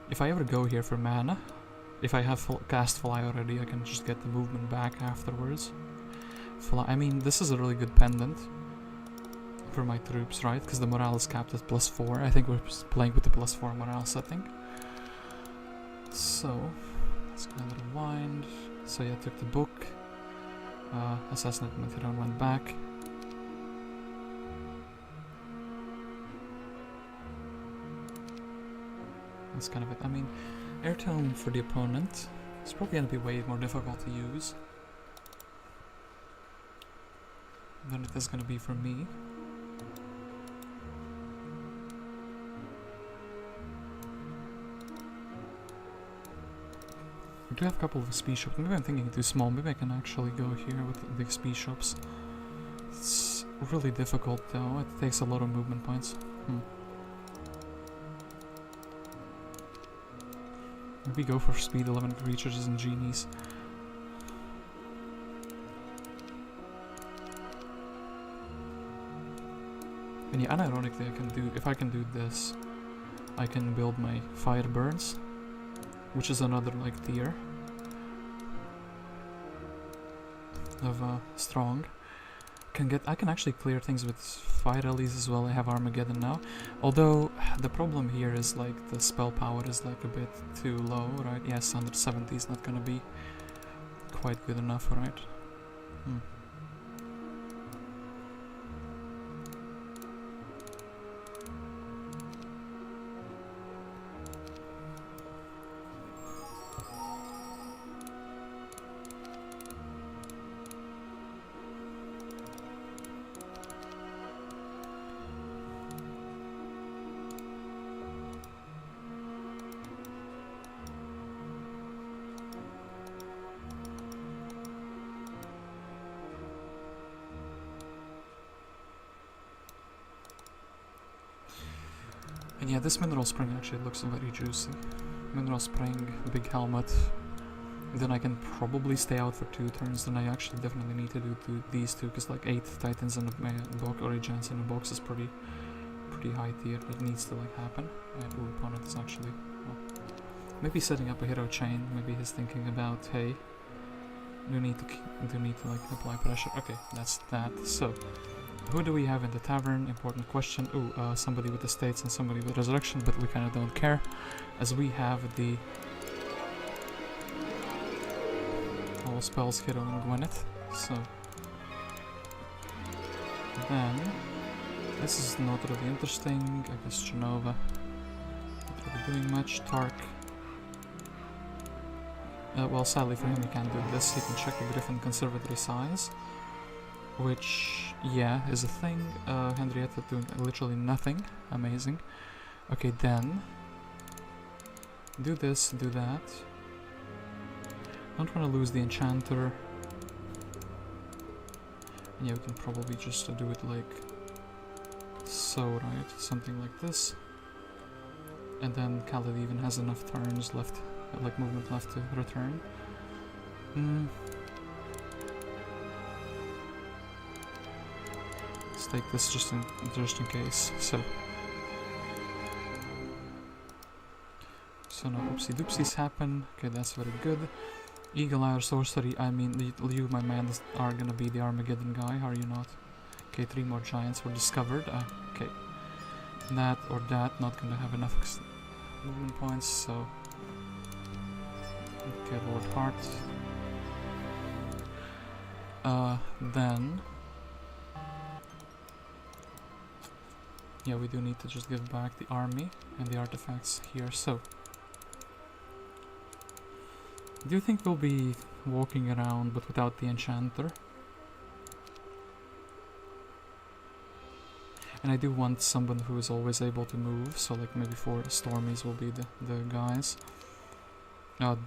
if I ever go here for mana, if I have cast Fly already, I can just get the movement back afterwards. Fly, I mean, this is a really good pendant for my troops, right? Because the morale is capped at +4. I think we're playing with the +4 morale setting. So, let's kind of rewind. So yeah, I took the book. Assassinate Matheron went back. That's kind of it. I mean, Air Tome for the opponent is probably going to be way more difficult to use than it is going to be for me. We do have a couple of speed shops. Maybe I'm thinking too small. Maybe I can actually go here with the big speed shops. It's really difficult though. It takes a lot of movement points. Maybe go for speed 11 creatures and genies. And yeah, unironically I can do, if I can do this, I can build my fire burns, which is another like tier of strong. I can actually clear things with fire rallies as well. I have Armageddon now. Although the problem here is like the spell power is like a bit too low, right? Yes, 170 is not gonna be quite good enough, right? And yeah, this Mineral Spring actually looks very juicy. Mineral Spring, big helmet. And then I can probably stay out for 2 turns. Then I actually definitely need to do these 2, because like 8 Titans in a box or 8 Giants in a box is pretty high tier. That needs to like happen. And opponent is actually, well, maybe setting up a hero chain. Maybe he's thinking about, hey, do need to like apply pressure. Okay, that's that. So. Who do we have in the tavern? Important question. Somebody with estates and somebody with resurrection, but we kind of don't care, as we have the all spells hero and Gwenneth. So then this is not really interesting. I guess Genova not really doing much. Tark. Well, sadly for him, he can't do this. He can check the Griffin conservatory size, which, yeah, is a thing. Henrietta doing literally nothing. Amazing. Okay, then do this, do that. Don't want to lose the enchanter. Yeah, we can probably just do it like so, right? Something like this. And then Khaled even has enough turns left, like movement left to return. Let's take this just in case. So no oopsie doopsies happen. Okay, that's very good. Eagle Eye or Sorcery, I mean, you, my man, are gonna be the Armageddon guy, are you not? Okay, 3 more giants were discovered. Okay. That or that, not gonna have enough movement points, so... Okay, Lord Heart. Then... Yeah, we do need to just give back the army and the artifacts here, so... Do you think we'll be walking around but without the enchanter? And I do want someone who is always able to move, so like maybe 4 Stormies will be the guys.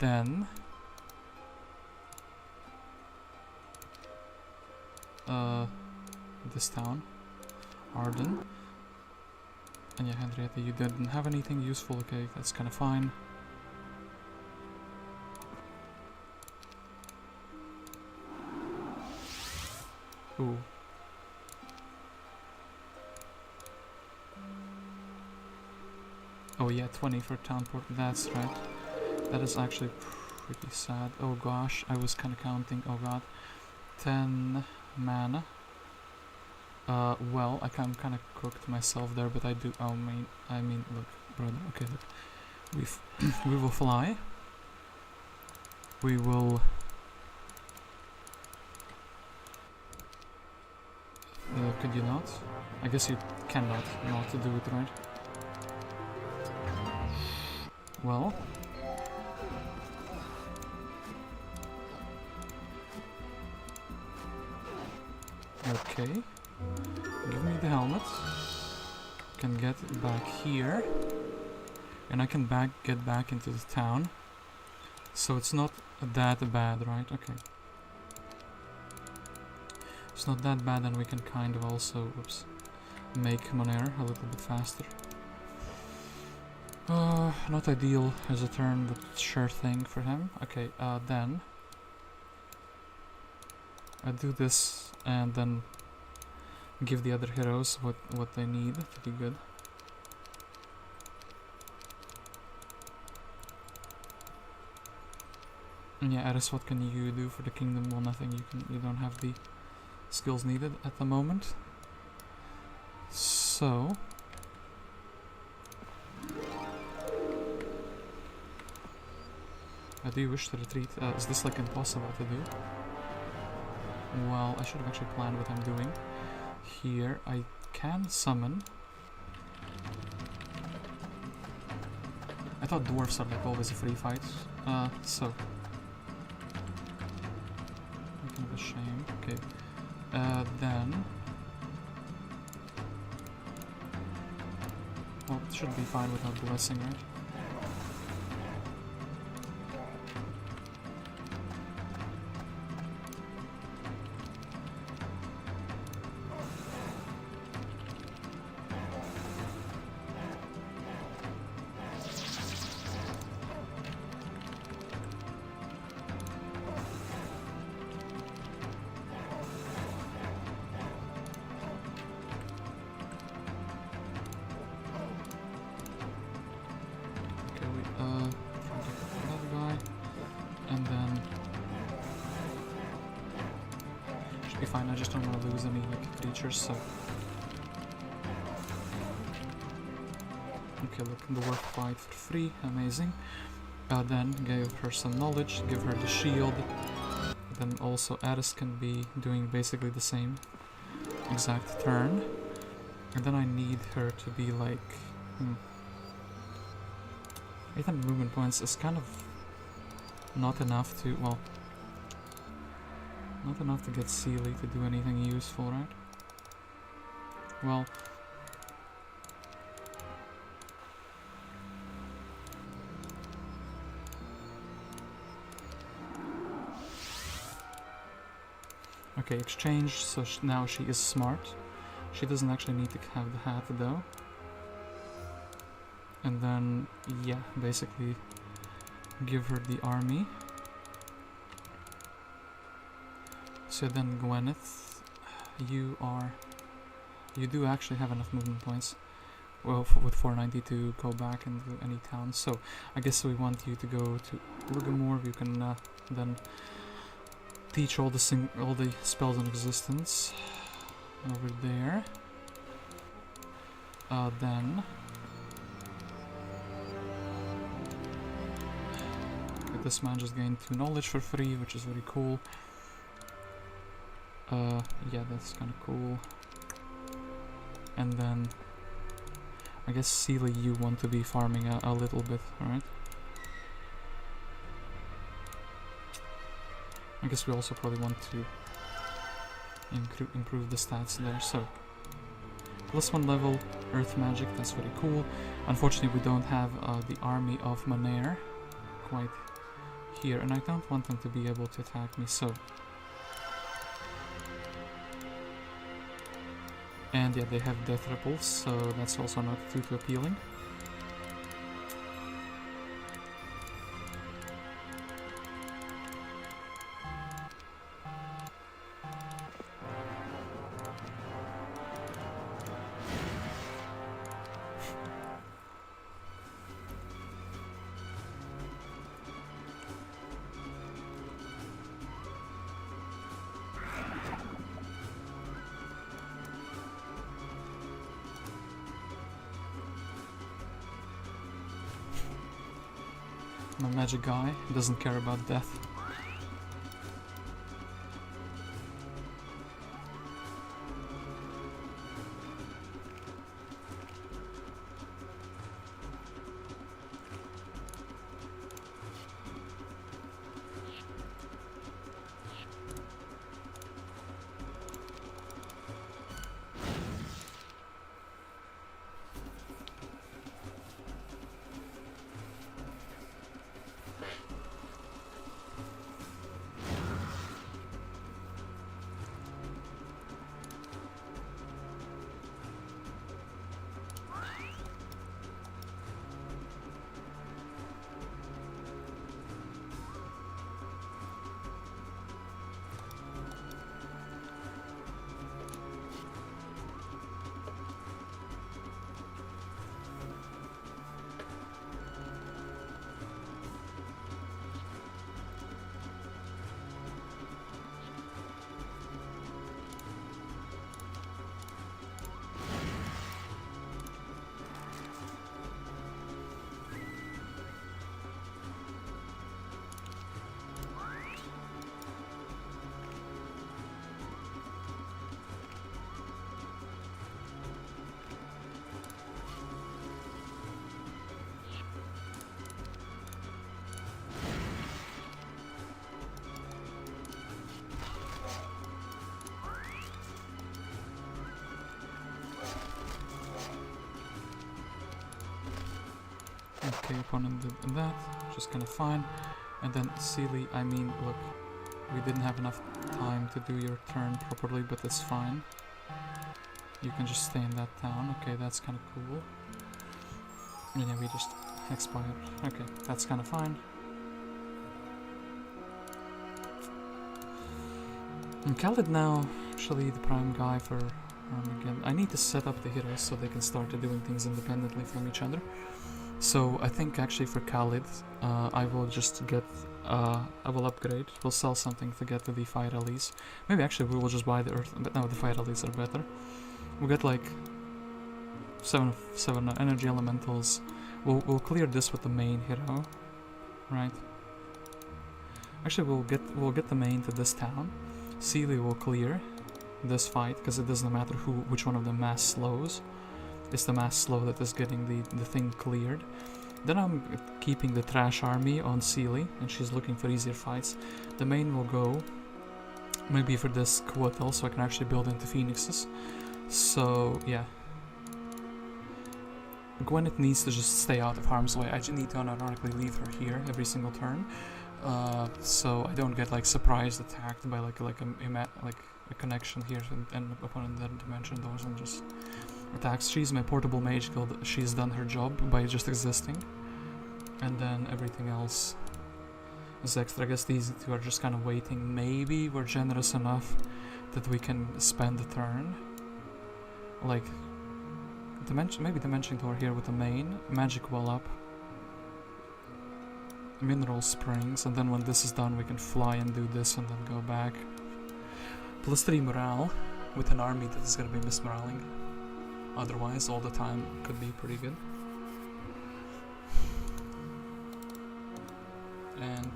Then... this town. Arden. And yeah, Henrietta, you didn't have anything useful, okay, that's kinda fine. Ooh. Oh yeah, 20 for town port, that's right. That is actually pretty sad. Oh gosh, I was kinda counting, oh god. 10 mana. Well, I'm kinda cooked myself there, but I do, I mean, look, brother, okay, look. We will fly. We will... could you not? I guess you cannot not do it, right? Well... Okay. Give me the helmet. Can get back here. And I can get back into the town. So it's not that bad, right? Okay. It's not that bad, and we can kind of also, oops, make Monair a little bit faster. Not ideal as a turn, but sure thing for him. Okay, then I do this and then give the other heroes what they need to be good. And yeah, Eris, what can you do for the kingdom? Well, nothing. You don't have the skills needed at the moment. So I do wish to retreat. Is this like impossible to do? Well, I should have actually planned what I'm doing. Here I can summon. I thought dwarves are like always a free fight. So kind of a shame. Okay. Then... Well, it should be fine without blessing, right? Fine, I just don't want to lose any like creatures, so... Okay, look, the dwarf fight for free, amazing. Then give her some knowledge, give her the shield. Then also Eris can be doing basically the same exact turn. And then I need her to be like... 800 movement points is kind of not enough to, well, not enough to get Ciele to do anything useful, right? Well, okay, exchange, so now she is smart. She doesn't actually need to have the hat though. And then, yeah, basically give her the army. So then Gwenneth, you do actually have enough movement points, well, with 490 to go back into any town. So I guess we want you to go to Urgamore. You can then teach all the spells in existence over there. Then okay, this man just gained 2 knowledge for free, which is very cool. Yeah, that's kind of cool. And then I guess Ciele, you want to be farming a little bit, right? I guess we also probably want to improve the stats there. So +1 level earth magic, that's very cool. Unfortunately we don't have the army of Manair quite here, and I don't want them to be able to attack me, so and yeah, they have death ripples, so that's also not too appealing. My magic guy doesn't care about death. Okay, opponent did that, which is kind of fine. And then Ciele, I mean, look, we didn't have enough time to do your turn properly, but that's fine. You can just stay in that town. Okay, that's kind of cool. And yeah, we just expired. Okay, that's kind of fine. And Khaled now, actually the prime guy for again. I need to set up the heroes so they can start doing things independently from each other. So I think actually for Khaled, I will just get, I will upgrade, we'll sell something to get the fire release. Maybe actually we will just buy the earth, but no, the fire release are better. We'll get like seven energy elementals. We'll clear this with the main hero, right? Actually we'll get the main to this town. Ciele will clear this fight, because it doesn't matter which one of the mass slows. It's the mass slow that is getting the thing cleared. Then I'm keeping the trash army on Ciele, and she's looking for easier fights. The main will go maybe for this Quotel, so I can actually build into Phoenixes. So yeah. Gwenneth needs to just stay out of harm's way. I just need to unironically leave her here every single turn, so I don't get like surprised attacked by like a connection here and opponent in that dimension doors and just attacks. She's my portable mage guild. She's done her job by just existing, and then everything else is extra. I guess these two are just kind of waiting. Maybe we're generous enough that we can spend the turn, like maybe Dimension Door here with the main, Magic Well up, Mineral Springs, and then when this is done we can fly and do this and then go back. Plus 3 morale with an army that is going to be mismoraling. Otherwise, all the time could be pretty good. And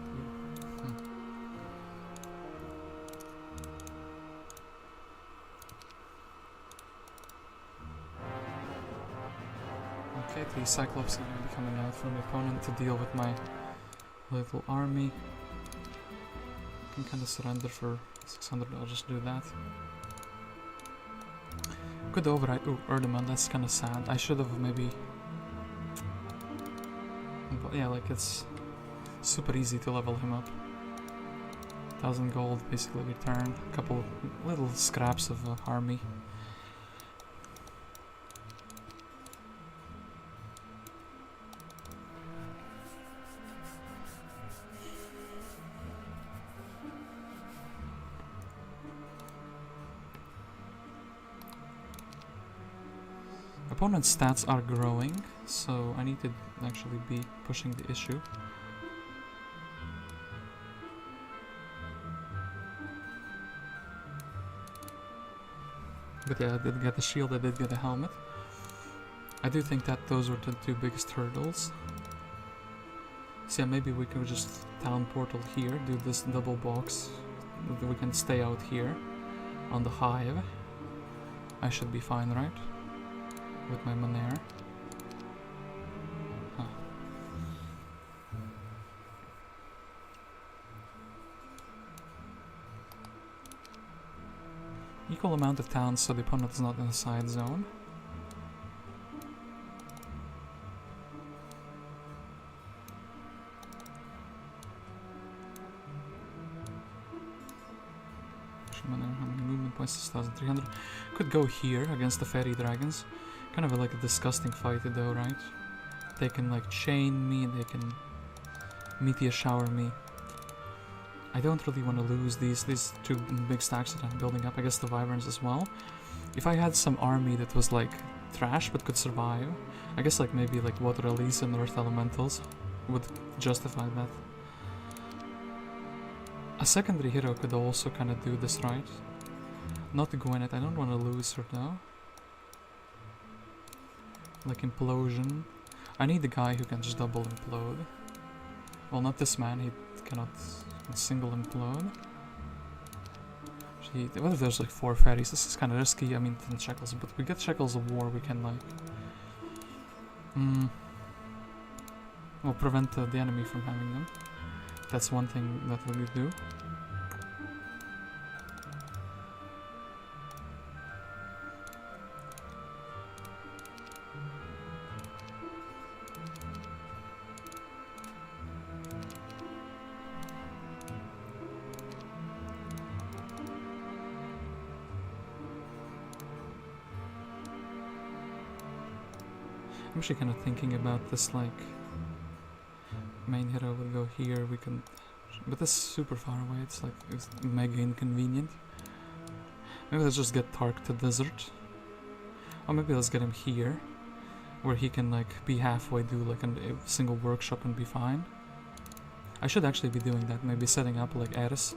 okay, 3 Cyclops are going to be coming out from the opponent to deal with my little army. I can kind of surrender for 600, I'll just do that. Could override Erdeman, that's kind of sad. I should have maybe... But yeah, like it's super easy to level him up. 1000 gold basically return, a couple little scraps of army. Opponent's stats are growing, so I need to actually be pushing the issue. But yeah, I did get the shield, I did get a helmet. I do think that those were the 2 biggest hurdles. So yeah, maybe we could just town portal here, do this double box. We can stay out here on the hive. I should be fine, right? With my Monair. Huh. Equal amount of towns so the opponent is not in a side zone. How many movement points? 6,300. Could go here against the fairy dragons. Kind of like a disgusting fight though, right? They can like chain me, they can meteor shower me. I don't really want to lose these 2 big stacks that I'm building up. I guess the Wyverns as well. If I had some army that was like trash but could survive, I guess like maybe like Water Elise and Earth Elementals would justify that. A secondary hero could also kind of do this, right? Not Gwenneth, I don't want to lose her though. Like Implosion. I need a guy who can just double implode. Well, not this man, he cannot single implode. What if there's like 4 fairies? This is kind of risky. I mean, 10 shekels, but we get shekels of war, we can like... Well, prevent the enemy from having them. That's one thing that we could do. I'm actually kind of thinking about this, like, main hero will go here, we can, but this is super far away, it's like, it's mega inconvenient. Maybe let's just get Tark to Desert, or maybe let's get him here, where he can like be halfway, do like a single workshop and be fine. I should actually be doing that, maybe setting up like Eris.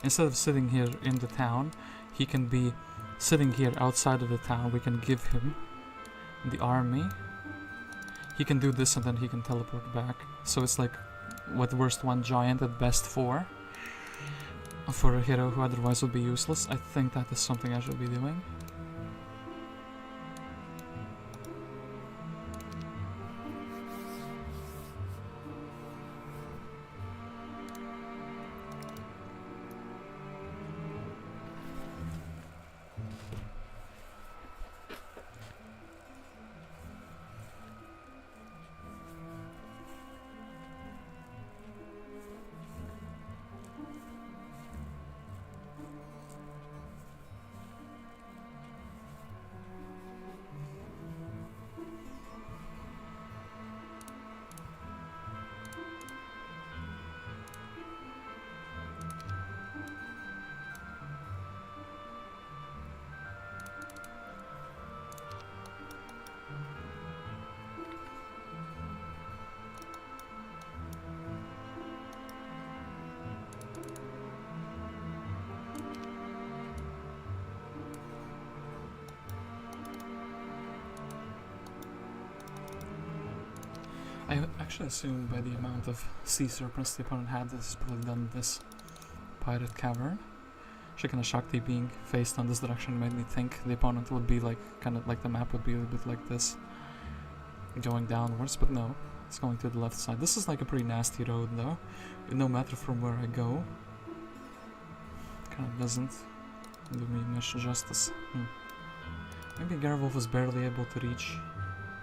Instead of sitting here in the town, he can be sitting here outside of the town, we can give him the army. He can do this and then he can teleport back. So it's like, at worst 1 giant, at best 4. For a hero who otherwise would be useless. I think that is something I should be doing. I actually assume by the amount of sea serpents the opponent had, this has probably done this pirate cavern. Jebus Shakti being faced on this direction made me think the opponent would be like, kind of like the map would be a little bit like this, going downwards, but no, it's going to the left side. This is like a pretty nasty road though, no matter from where I go. Kind of doesn't do me much justice. Maybe Gervolf was barely able to reach.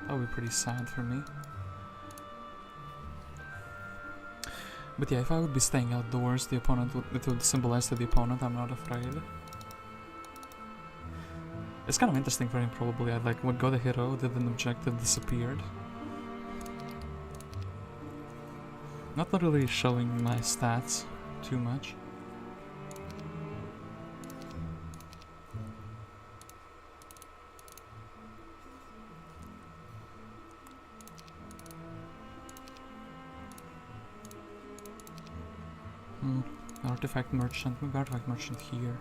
That would be pretty sad for me. But yeah, if I would be staying outdoors, the opponent it would symbolize to the opponent I'm not afraid. It's kind of interesting for him probably. I like would go the hero, did an objective, disappeared. Not really showing my stats too much. Artifact merchant, maybe artifact merchant here.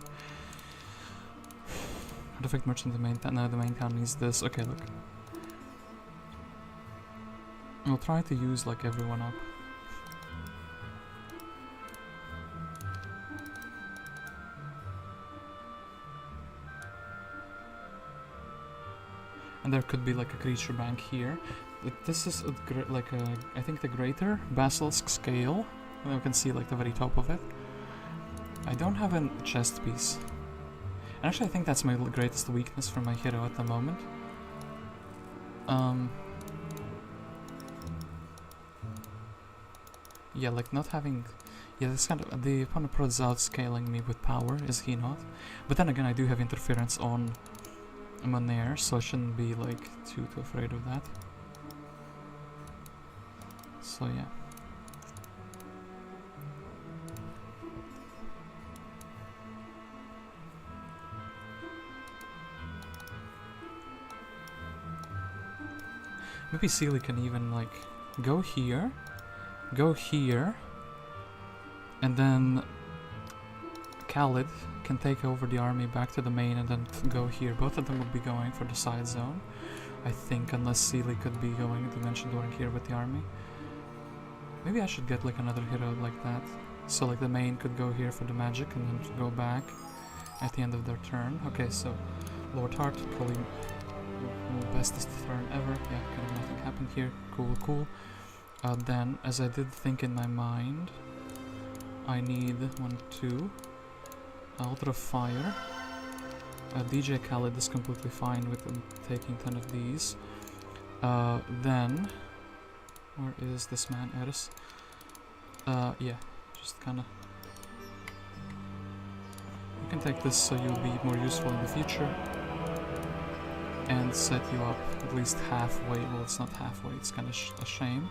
Artifact merchant, the main town. No, the main town needs this. Okay, look. We'll try to use like everyone up. And there could be like a creature bank here. This is like a, I think the greater basilisk scale. You can see like the very top of it. I don't have a chest piece. And actually I think that's my greatest weakness for my hero at the moment. Yeah, like not having... Yeah, this kind of... The opponent is outscaling me with power, is he not? But then again, I do have interference on Monair, so I shouldn't be like too afraid of that. So yeah. Maybe Ciele can even like go here, and then Khalid can take over the army back to the main and then go here. Both of them would be going for the side zone, I think, unless Ciele could be going dimension dooring here with the army. Maybe I should get like another hero like that, so like the main could go here for the magic and then go back at the end of their turn. Okay, so Lord Heart, probably bestest turn ever. Yeah, kind of nothing happened here. Cool, cool. Then, as I did think in my mind, I need 1, 2. Altar of Fire. DJ Khalid is completely fine with taking 10 of these. Then, where is this man, Eris? Yeah, just kinda... You can take this so you'll be more useful in the future. And set you up at least halfway. Well, it's not halfway, it's kind of a shame.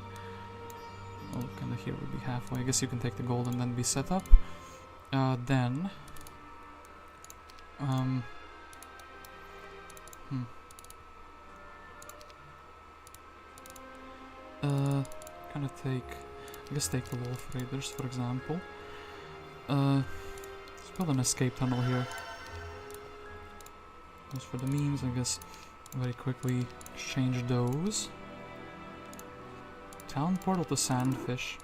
Well, kind of here would be halfway. I guess you can take the gold and then be set up. Then... kind of take... I guess take the Wolf Raiders, for example. Let's build an escape tunnel here. Just for the memes, I guess. Very quickly exchange those. Town portal to Sandfish.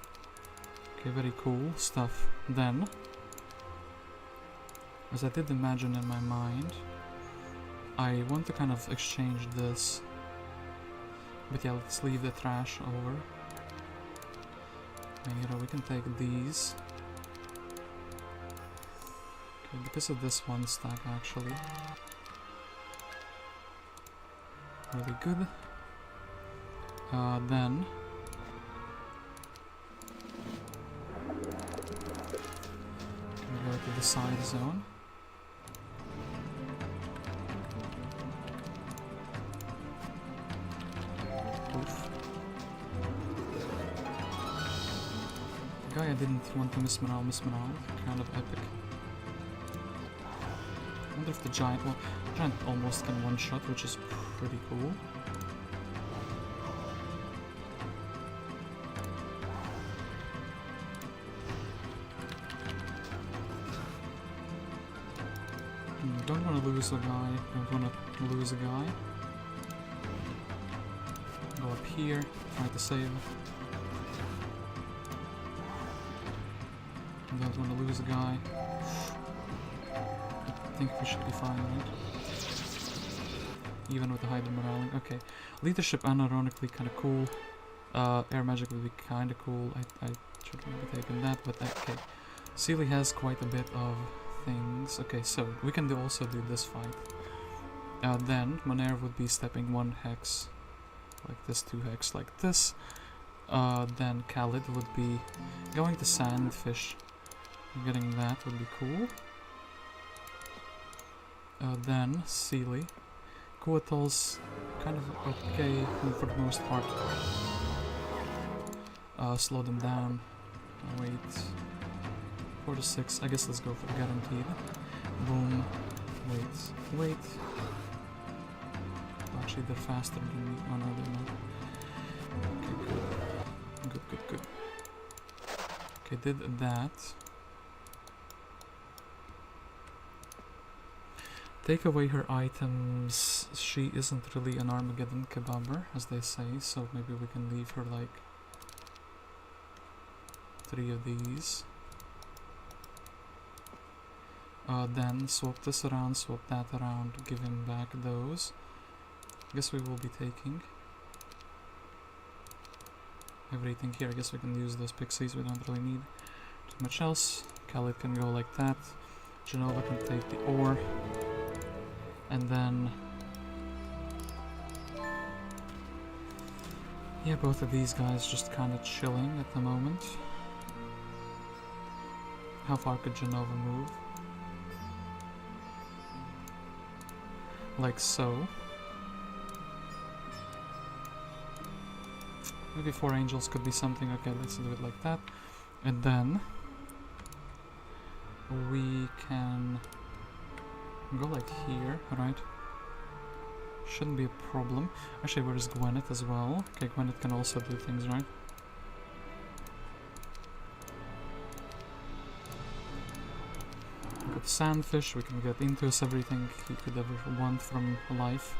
Okay, very cool stuff. Then, as I did imagine in my mind, I want to kind of exchange this. But yeah, let's leave the trash over. And you know, we can take these. Okay, because of this one stack actually. Really good. Then can go to the side zone. Oof. The guy I didn't want to miss morale, kind of epic. I wonder if the giant, well, the giant almost can one-shot, which is pretty cool. Don't want to lose a guy, don't want to lose a guy. Go go up here, try to save. Don't want to lose a guy. I think we should be fine, right? Even with the high morale. Okay. Leadership unironically kind of cool. Air magic would be kind of cool. I should have taken that, but okay. Ciele has quite a bit of things. Okay, so we can also do this fight. Then Monair would be stepping 1 hex like this, 2 hex like this. Then Khalid would be going to Sandfish. Getting that would be cool. Then Ciele. Kuatal's kind of okay for the most part. Slow them down. Wait. 4 to 6. I guess let's go for the guaranteed. Boom. Wait. Actually, they're faster than me. Oh no, they're not. Okay, good. Okay, did that. Take away her items. She isn't really an Armageddon kebabber, as they say, so maybe we can leave her like 3 of these. Then swap this around, swap that around, give him back those. I guess we will be taking everything here. I guess we can use those pixies, we don't really need too much else. Khalid can go like that. Genova can take the ore. And then... yeah, both of these guys just kind of chilling at the moment. How far could Genova move? Like so. Maybe 4 angels could be something. Okay, let's do it like that. And then we can go like here, right? Shouldn't be a problem. Actually, where is Gwenneth as well? Okay, Gwenneth can also do things, right? We've got Sandfish, we can get into us everything he could ever want from life.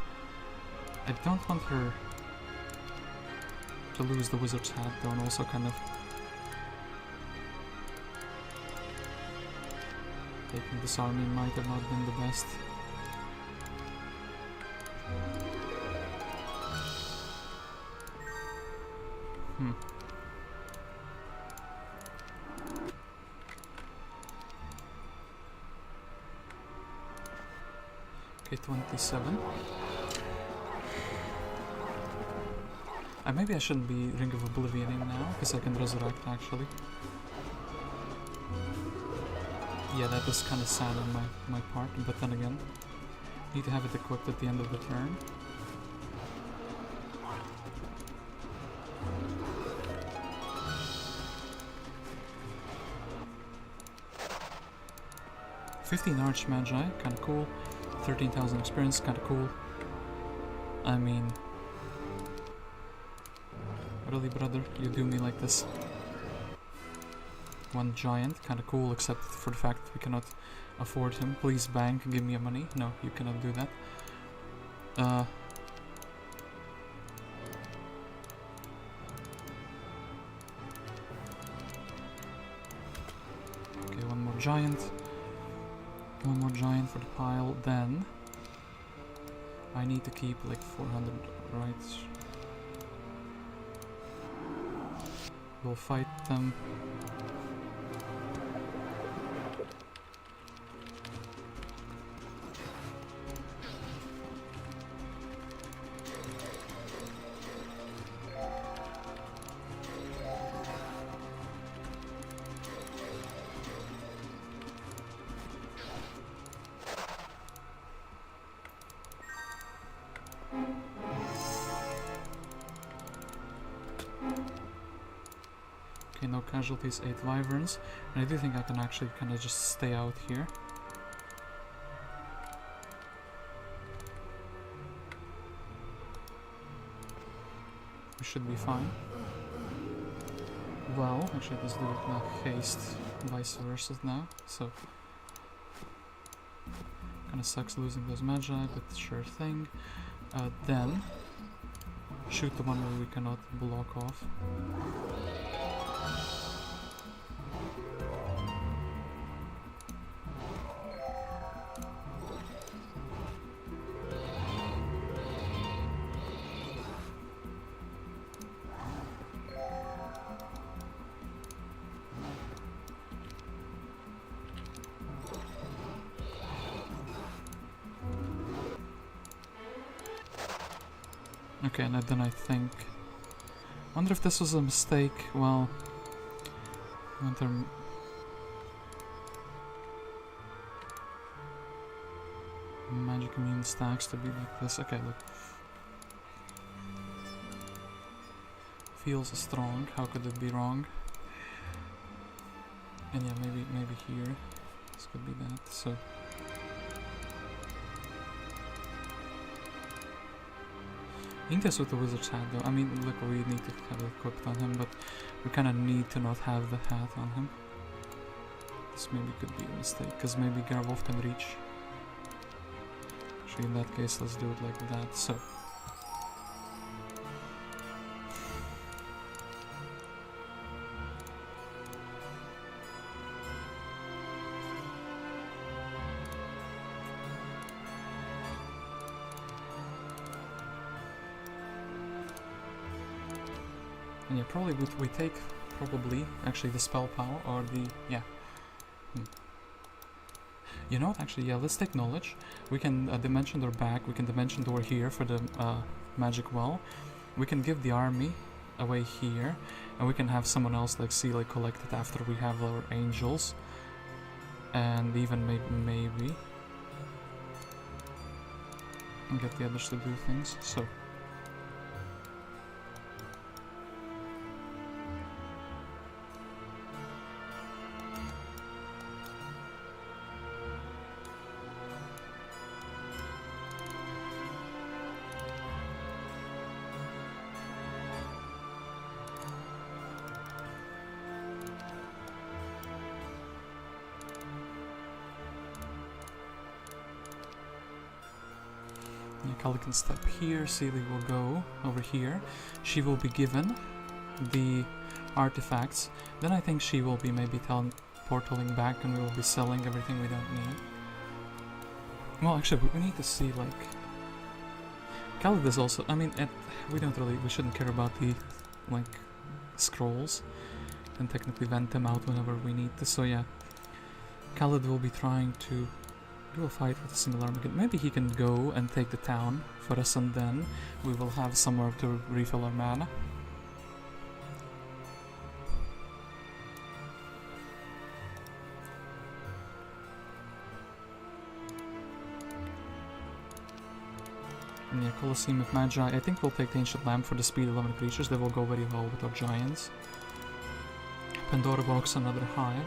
I don't want her to lose the wizard's hat though, and also kind of taking this army might have not been the best. Okay, 27. Maybe I shouldn't be Ring of Oblivioning now, because I can resurrect actually. Yeah, that was kind of sad on my part, but then again, need to have it equipped at the end of the turn. $15 Arch Magi, kinda cool. 13,000 experience, kinda cool. I mean... really, brother? You do me like this? 1 giant, kinda cool, except for the fact that we cannot afford him. Please, bank, give me your money. No, you cannot do that. Okay, 1 more giant. 1 more giant for the pile, then... I need to keep like 400, right? We'll fight them. Okay, no casualties, 8 wyverns, and I do think I can actually kind of just stay out here. We should be fine. Well, actually let's do it now, haste, vice versa now, so... kinda sucks losing those magi, but sure thing. Then... shoot the one where we cannot block off. Okay, and then I think... wonder if this was a mistake. Well... Winter... Magic immune stacks to be like this. Okay, look. Feels strong. How could it be wrong? And yeah, maybe here. This could be that. So... I think that's what the wizard's hat though. I mean, look, we need to have it equipped on him, but we kind of need to not have the hat on him. This maybe could be a mistake, because maybe Garwolf can reach. Actually, in that case, let's do it like that, so. And yeah, probably we take actually the spell power or the You know what? Actually, yeah, let's take knowledge. We can dimension their back. We can dimension door here for the magic well. We can give the army away here, and we can have someone else like Ciele collect it after we have our angels, and even maybe and get the others to do things. So. Kali can step here, Ciele will go over here. She will be given the artifacts. Then I think she will be maybe portaling back and we will be selling everything we don't need. Well, actually, we need to see, like... Khalid is also... I mean, we shouldn't care about the, like, scrolls. And technically vent them out whenever we need to, so yeah. Khalid will be trying to do a fight with a single Armageddon. Maybe he can go and take the town for us, and then we will have somewhere to refill our mana. And yeah, Colosseum of Magi. I think we'll take the Ancient Lamp for the speed 11 creatures. They will go very well with our giants. Pandora Box, another hive.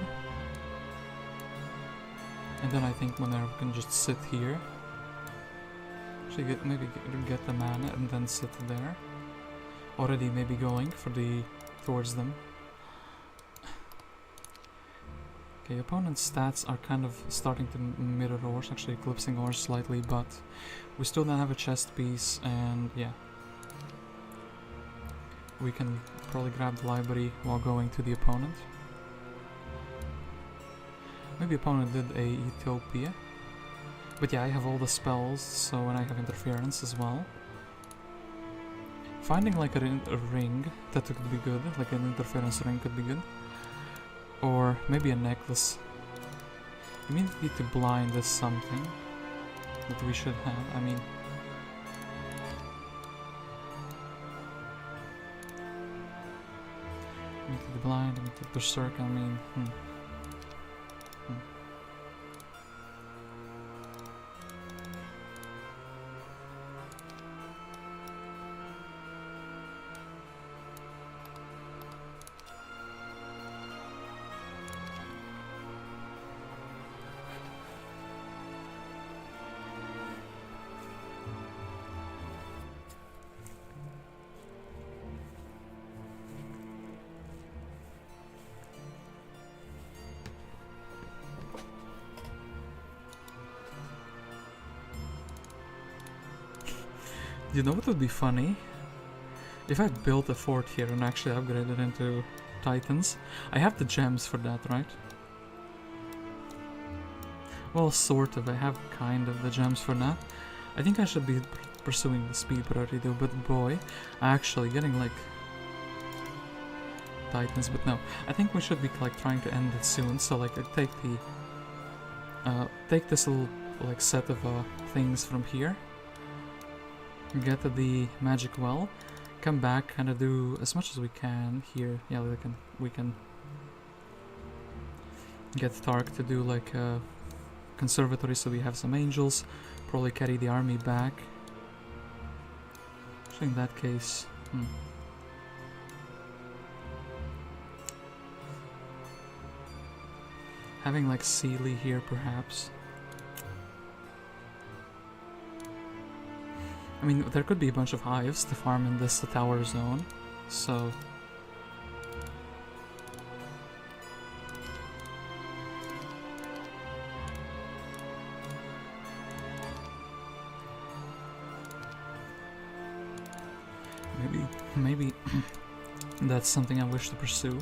And then I think Minerva can just sit here. Actually, get the mana and then sit there. Already maybe going for towards them. Okay, opponent's stats are kind of starting to mirror ours, actually eclipsing ours slightly, but we still don't have a chest piece, and yeah. We can probably grab the library while going to the opponent. Maybe opponent did a Utopia. But yeah, I have all the spells, so and I have interference as well. Finding like a ring, that could be good, like an interference ring could be good. Or maybe a necklace. You mean need to blind is something that we should have, I mean... Need to blind, need to berserk, I mean... You know what would be funny? If I built a fort here and actually upgraded into Titans, I have the gems for that, right? Well, sort of. I have kind of the gems for that. I think I should be pursuing the speed priority though, but boy, actually getting like Titans, but no. I think we should be like trying to end it soon, so like I take this little like set of things from here, get to the magic well, come back, kind of do as much as we can here. Yeah, we can get Tark to do like a conservatory, so we have some angels. Probably carry the army back. Actually, in that case, having like Ciele here, perhaps. I mean, there could be a bunch of hives to farm in this tower zone, so... Maybe that's something I wish to pursue.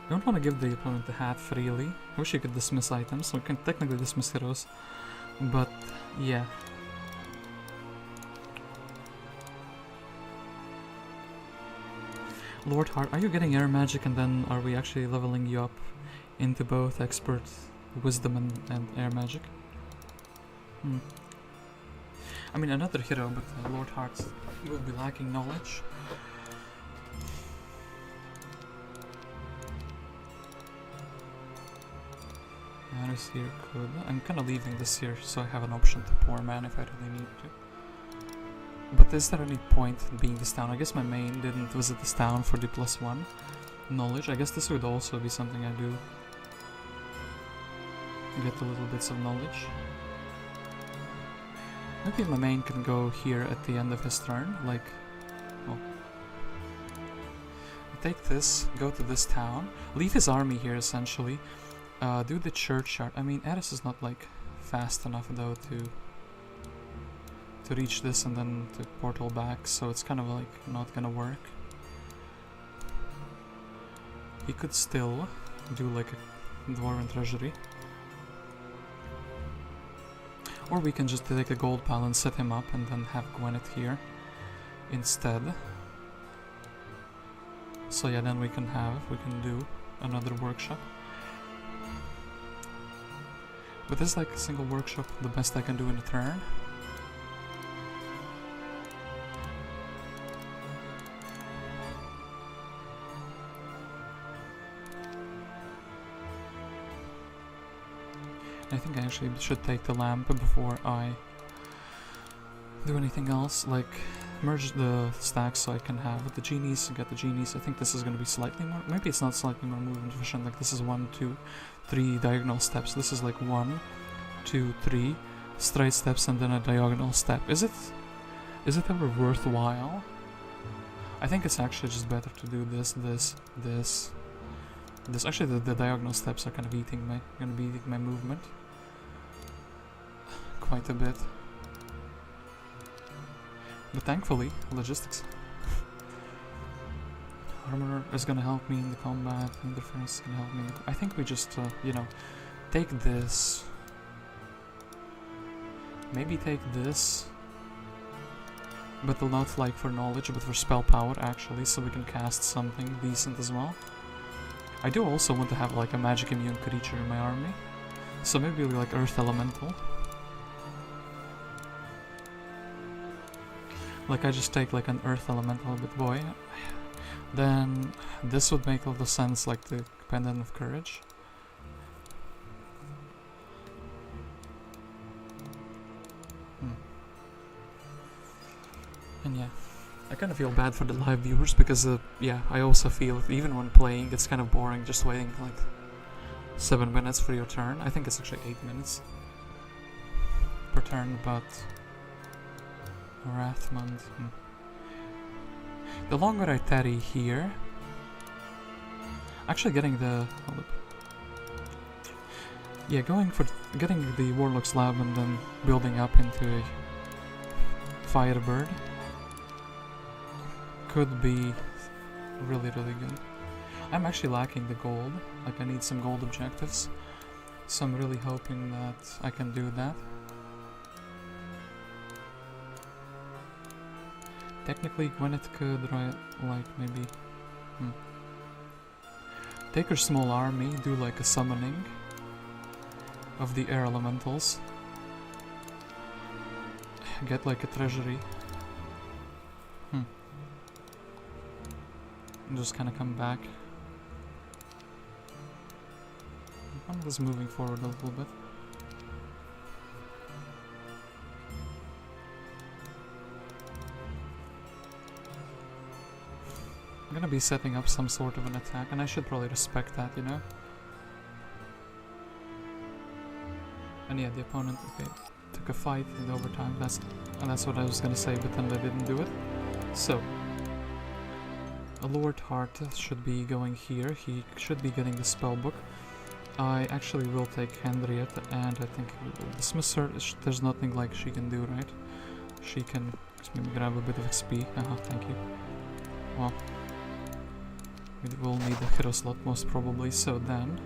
Don't want to give the opponent the hat freely. I wish you could dismiss items, so we can technically dismiss heroes. But, yeah. Lord Heart, are you getting air magic and then are we actually leveling you up into both expert wisdom and air magic? I mean, another hero, but Lord Heart will be lacking knowledge. Manus here could. I'm kind of leaving this here so I have an option to pour man if I really need to. But is there any point in being this town? I guess my main didn't visit this town for the +1 knowledge. I guess this would also be something I do. Get a little bits of knowledge. Maybe my main can go here at the end of his turn, like... well... take this, go to this town, leave his army here essentially, do the churchyard. I mean, Eris is not like fast enough though to reach this and then to portal back, so it's kind of like not gonna work. He could still do like a Dwarven Treasury. Or we can just take a gold pal and set him up and then have Gwenneth here instead. So yeah, then we can do another workshop. But this is like a single workshop, the best I can do in a turn. I think I actually should take the lamp before I do anything else, like merge the stacks so I can have the genies, get the genies. I think this is going to be slightly more, maybe it's not slightly more movement efficient, like this is 1, 2, 3 diagonal steps. This is like 1, 2, 3 straight steps and then a diagonal step. Is it ever worthwhile? I think it's actually just better to do this. Actually, the diagonal steps are kind of gonna be eating my movement quite a bit. But thankfully, logistics. Armor is gonna help me in the combat, interference is gonna help me. I think we just, you know, take this. Maybe take this. But not like for knowledge, but for spell power actually, so we can cast something decent as well. I do also want to have like a magic immune creature in my army, so maybe like Earth Elemental. Like I just take like an Earth Elemental, but boy, then this would make a lot of sense, like the Pendant of Courage. And yeah, I kind of feel bad for the live viewers because, yeah, I also feel even when playing it's kind of boring just waiting like 7 minutes for your turn. I think it's actually 8 minutes per turn, but Wrathmund. The longer I tarry here, actually getting the Yeah, going for getting the Warlock's Lab and then building up into a Firebird could be really, really good. I'm actually lacking the gold, like I need some gold objectives, so I'm really hoping that I can do that. Technically, Gwenneth could, like, maybe... take her small army, do like a summoning of the air elementals. Get like a treasury. And just kind of come back. I'm just moving forward a little bit. I'm gonna be setting up some sort of an attack, and I should probably respect that, you know? And yeah, the opponent, okay, took a fight in overtime. That's what I was gonna say, but then they didn't do it. So, Lord Heart should be going here. He should be getting the spellbook. I actually will take Henriette, and I think dismiss her. There's nothing like she can do, right? She can just maybe grab a bit of XP. Thank you. Well, we will need a hero slot most probably, so then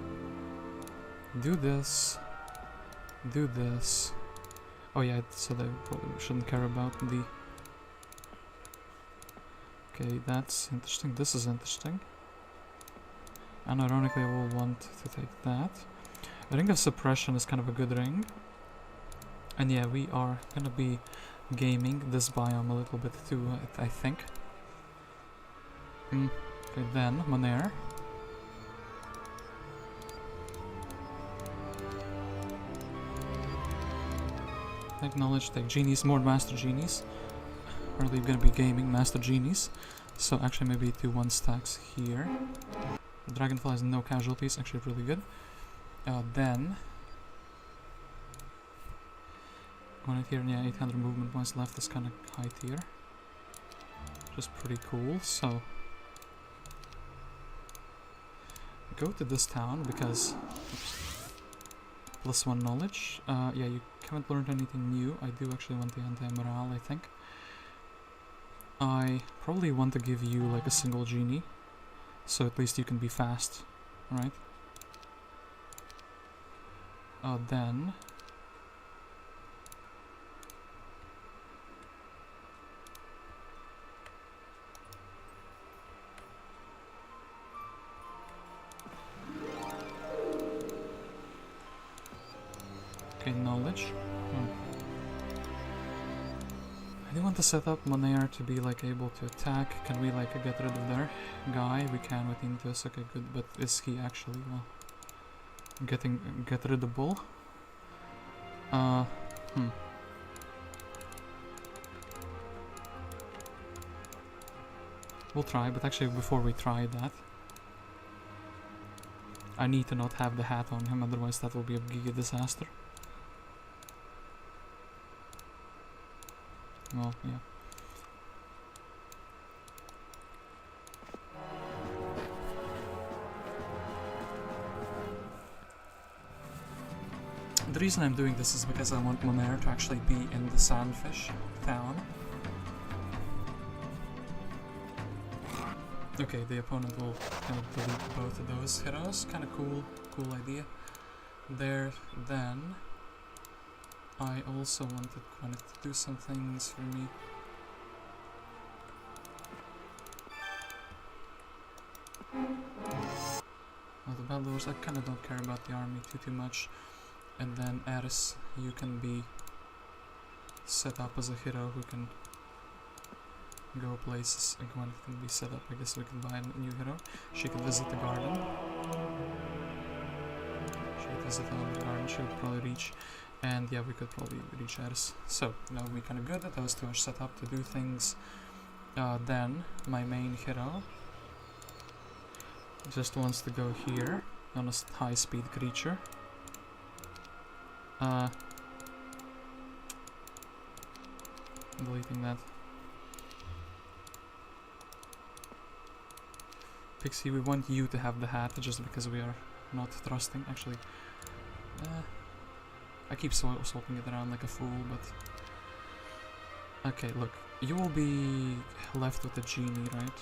do this. Do this. Oh yeah, so they probably shouldn't care about the... Okay, that's interesting. This is interesting. And ironically, I will want to take that. A Ring of Suppression is kind of a good ring. And yeah, we are gonna be gaming this biome a little bit too, I think. Okay, then, Monair. Acknowledge, take Genies, more Master Genies. Probably gonna be gaming Master Genies. So actually maybe 2-1 stacks here. Dragonfly has no casualties, actually really good. Then... Going here, yeah, 800 movement points left is kind of high tier. Just pretty cool, so... Go to this town, because... +1 knowledge. Yeah, you haven't learned anything new. I do actually want the anti-morale, I think. I probably want to give you like a single genie, so at least you can be fast, right? Then... Okay, knowledge. I do want to set up Monair to be like able to attack. Can we like get rid of their guy? We can with Intus. Okay, good. But is he actually get riddable? We'll try, but actually before we try that, I need to not have the hat on him, otherwise that will be a giga disaster. Well, yeah. The reason I'm doing this is because I want Monair to actually be in the Sandfish town. Okay, the opponent will kind of delete both of those heroes. Kind of cool idea. There, then... I also wanted Gwenneth to do some things for me. Well, the Battlers, I kind of don't care about the army too much. And then Eris, you can be set up as a hero who can go places. And Gwenneth can be set up, I guess we can buy a new hero. She could visit the garden. She could visit another garden, she would probably reach. And yeah, we could probably reach Eris. So, now we're kind of good. Those two are set up to do things. Then, my main hero just wants to go here on a high-speed creature. Deleting that. Pixie, we want you to have the hat just because we are not trusting. Actually, I keep swapping it around like a fool, but... Okay, look. You will be left with the genie, right?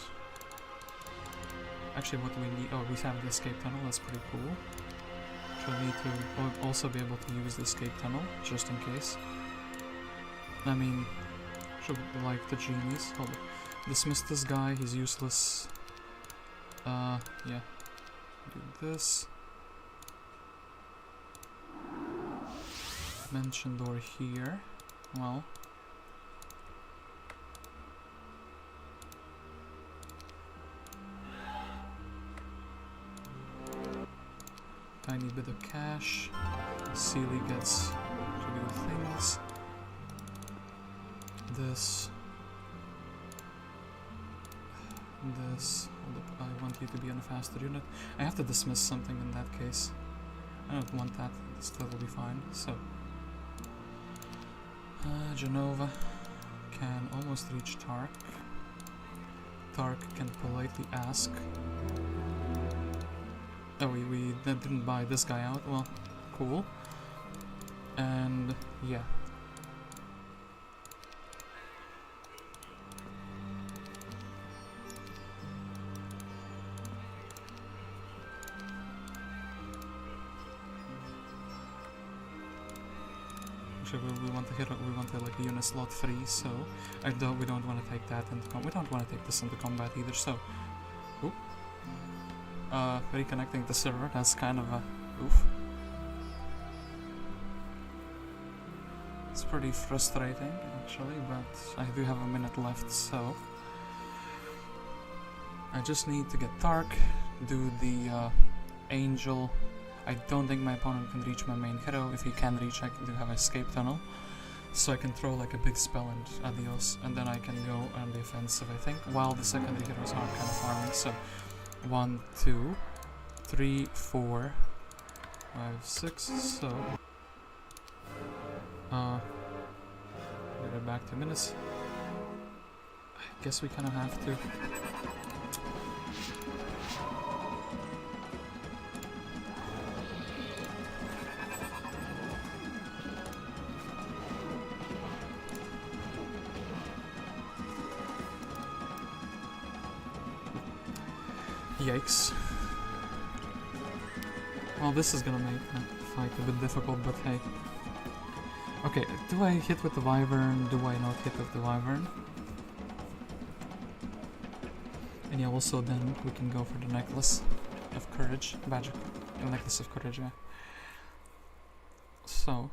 Actually, what do we need? Oh, we have the escape tunnel. That's pretty cool. She'll need to also be able to use the escape tunnel, just in case. I mean, she'll like the genies. Hold on. Dismiss this guy. He's useless. Yeah. Do this. Mention door here. Well. Tiny bit of cash. Ciele gets to do things. This. Hold up, I want you to be on a faster unit. I have to dismiss something in that case. I don't want that. Still will be fine. So. Genova can almost reach Tark. Tark can politely ask. Oh, we didn't buy this guy out. Well, cool. And yeah. We want to hit. We want to like a unit slot 3. So we don't want to take that into combat. We don't want to take this into combat either. So, oop. Reconnecting the server. That's kind of a oof. It's pretty frustrating actually, but I do have a minute left, so I just need to get Tark, do the Angel. I don't think my opponent can reach my main hero. If he can reach, I do have escape tunnel, so I can throw like a big spell and adios, and then I can go on the offensive, I think, while the secondary heroes are kind of farming. So 1, 2, 3, 4, 5, 6. So get it back to minutes. I guess we kind of have to. Yikes. Well, this is gonna make the fight a bit difficult, but hey. Okay, do I hit with the Wyvern? Do I not hit with the Wyvern? And yeah, also then we can go for the Necklace of Courage. Badge of Necklace of Courage, yeah. So.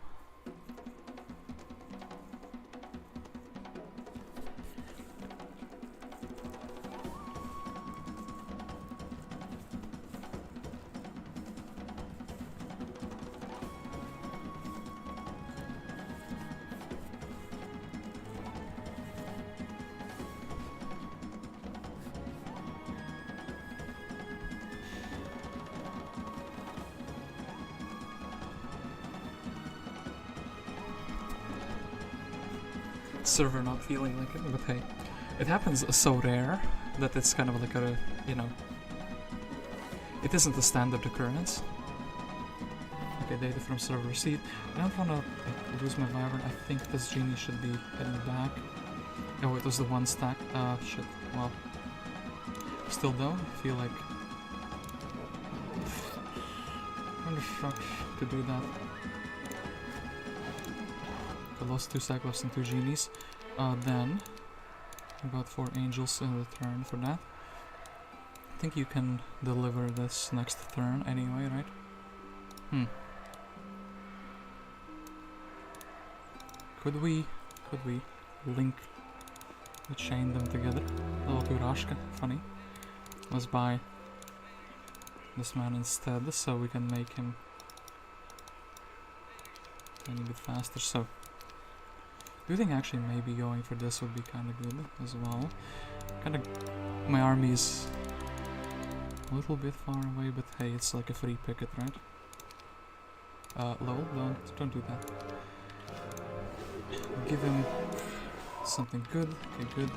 Server not feeling like it, but hey, it happens so rare that it's kind of like a, you know, it isn't a standard occurrence. Okay, data from server received. I don't want to like, lose my Wyvern. I think this genie should be heading back. Oh, it was the 1 stack. Shit. Well, still though, I feel like kind of sucks to do that. I lost 2 Cyclops and 2 Genies. Then I got 4 Angels in return for that. I think you can deliver this next turn anyway, right? Could we link and chain them together? Little Kurashka, funny. Let's buy this man instead, so we can make him a tiny bit faster. So do you think actually maybe going for this would be kind of good as well? Kind of, my army is a little bit far away, but hey, it's like a free picket, right? Lol, don't do that. Give him something good. Okay, good.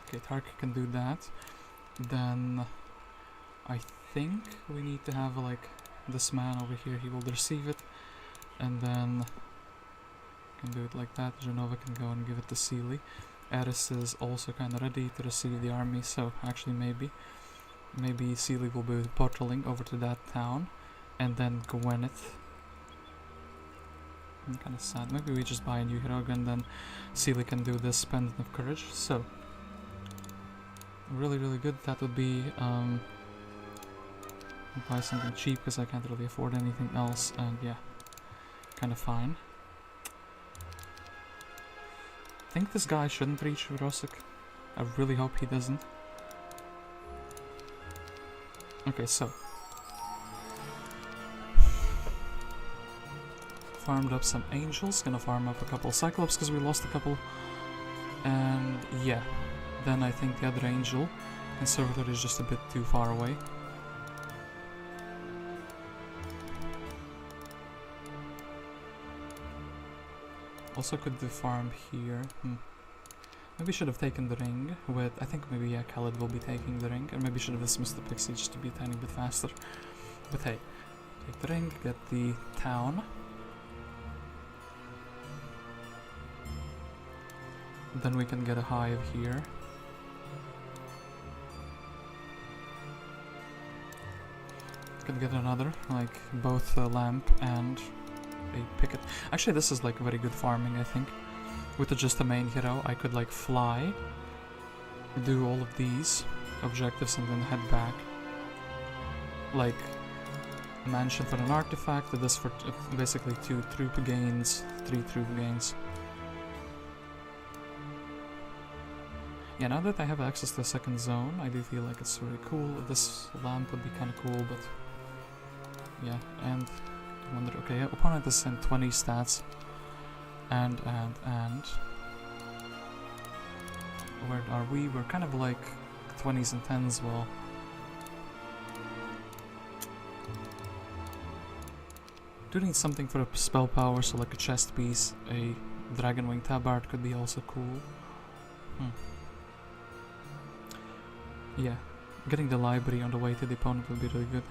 Okay, Tark can do that. then I think we need to have like this man over here, he will receive it, and then can do it like that. Genova can go and give it to Ciele. Eris is also kind of ready to receive the army, so actually maybe Ciele will be portaling over to that town, and then Gwenneth. I'm kind of sad. Maybe we just buy a new hero and then Ciele can do this Pendant of Courage. So really good. That would be buy something cheap because I can't really afford anything else, and yeah, kind of fine. I think this guy shouldn't reach Vrosek. I really hope he doesn't. Okay, so farmed up some angels, gonna farm up a couple cyclops because we lost a couple, and yeah, then I think the other angel conservator is just a bit too far away. Also could do farm here. Maybe should have taken the ring with, I think maybe yeah, Khaled will be taking the ring, and maybe should have dismissed the pixie just to be a tiny bit faster. But hey, take the ring, get the town. Then we can get a hive here. Can get another, like both a lamp and a picket. Actually, this is like very good farming, I think. With just a main hero, I could like fly, do all of these objectives, and then head back. Like mansion for an artifact, this for basically 2 troop gains, 3 troop gains. Yeah, now that I have access to a second zone, I do feel like it's really cool. This lamp would be kind of cool, but yeah, and I wonder, okay, opponent is in 20 stats, and where are we? We're kind of like 20s and 10s, well. Do need something for a spell power, so like a chest piece, a dragon wing tabard could be also cool. Yeah, getting the library on the way to the opponent would be really good.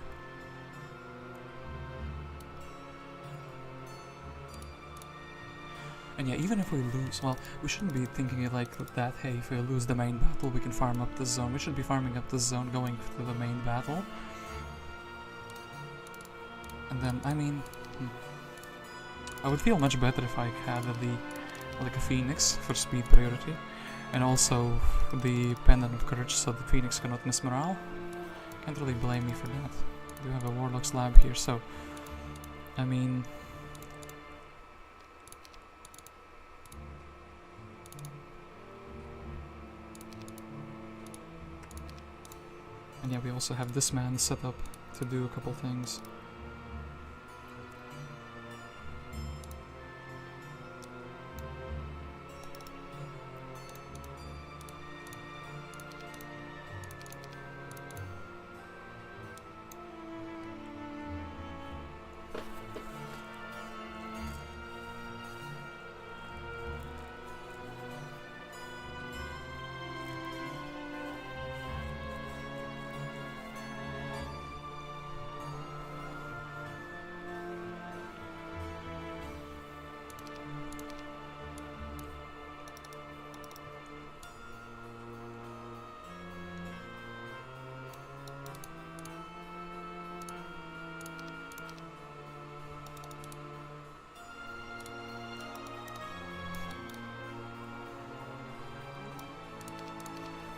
And yeah, even if we lose, well, we shouldn't be thinking it like that, hey, if we lose the main battle, we can farm up this zone. We should be farming up this zone going to the main battle. And then, I mean, I would feel much better if I had like a Phoenix for speed priority. And also the Pendant of Courage, so the Phoenix cannot miss morale. Can't really blame me for that. I do have a Warlock's Lab here, so I mean, and yeah, we also have this man set up to do a couple things.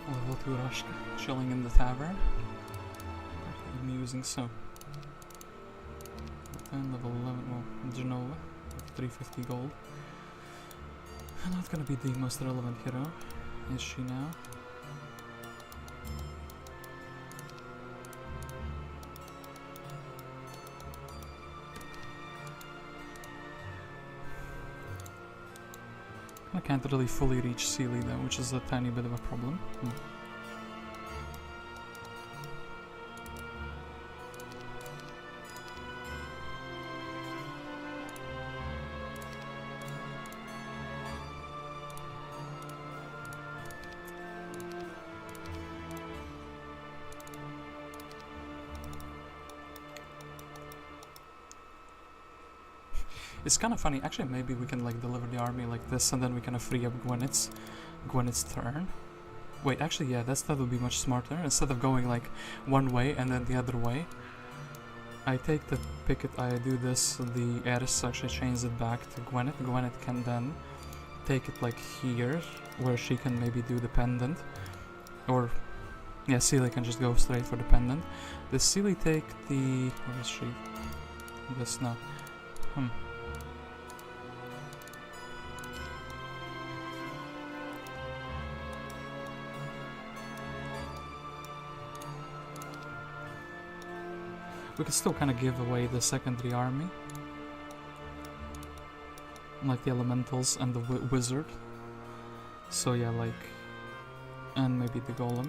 Level 2 Rashka, chilling in the tavern. Amusing, so. 10, level 11, well, Genova, 350 gold. Not gonna be the most relevant hero, is she now? I can't really fully reach Ciele though, which is a tiny bit of a problem. It's kind of funny. Actually, maybe we can like deliver the army like this, and then we kind of free up Gwenneth's turn. Wait, actually, yeah, that would be much smarter. Instead of going like one way and then the other way, I take the picket. I do this. The heiress actually changes it back to Gwenneth. Gwenneth can then take it like here, where she can maybe do the pendant, or yeah, Ciele can just go straight for the pendant. Does Ciele take the... where is she? This now. We could still kind of give away the secondary army, like the elementals and the wizard. So yeah, like, and maybe the golem.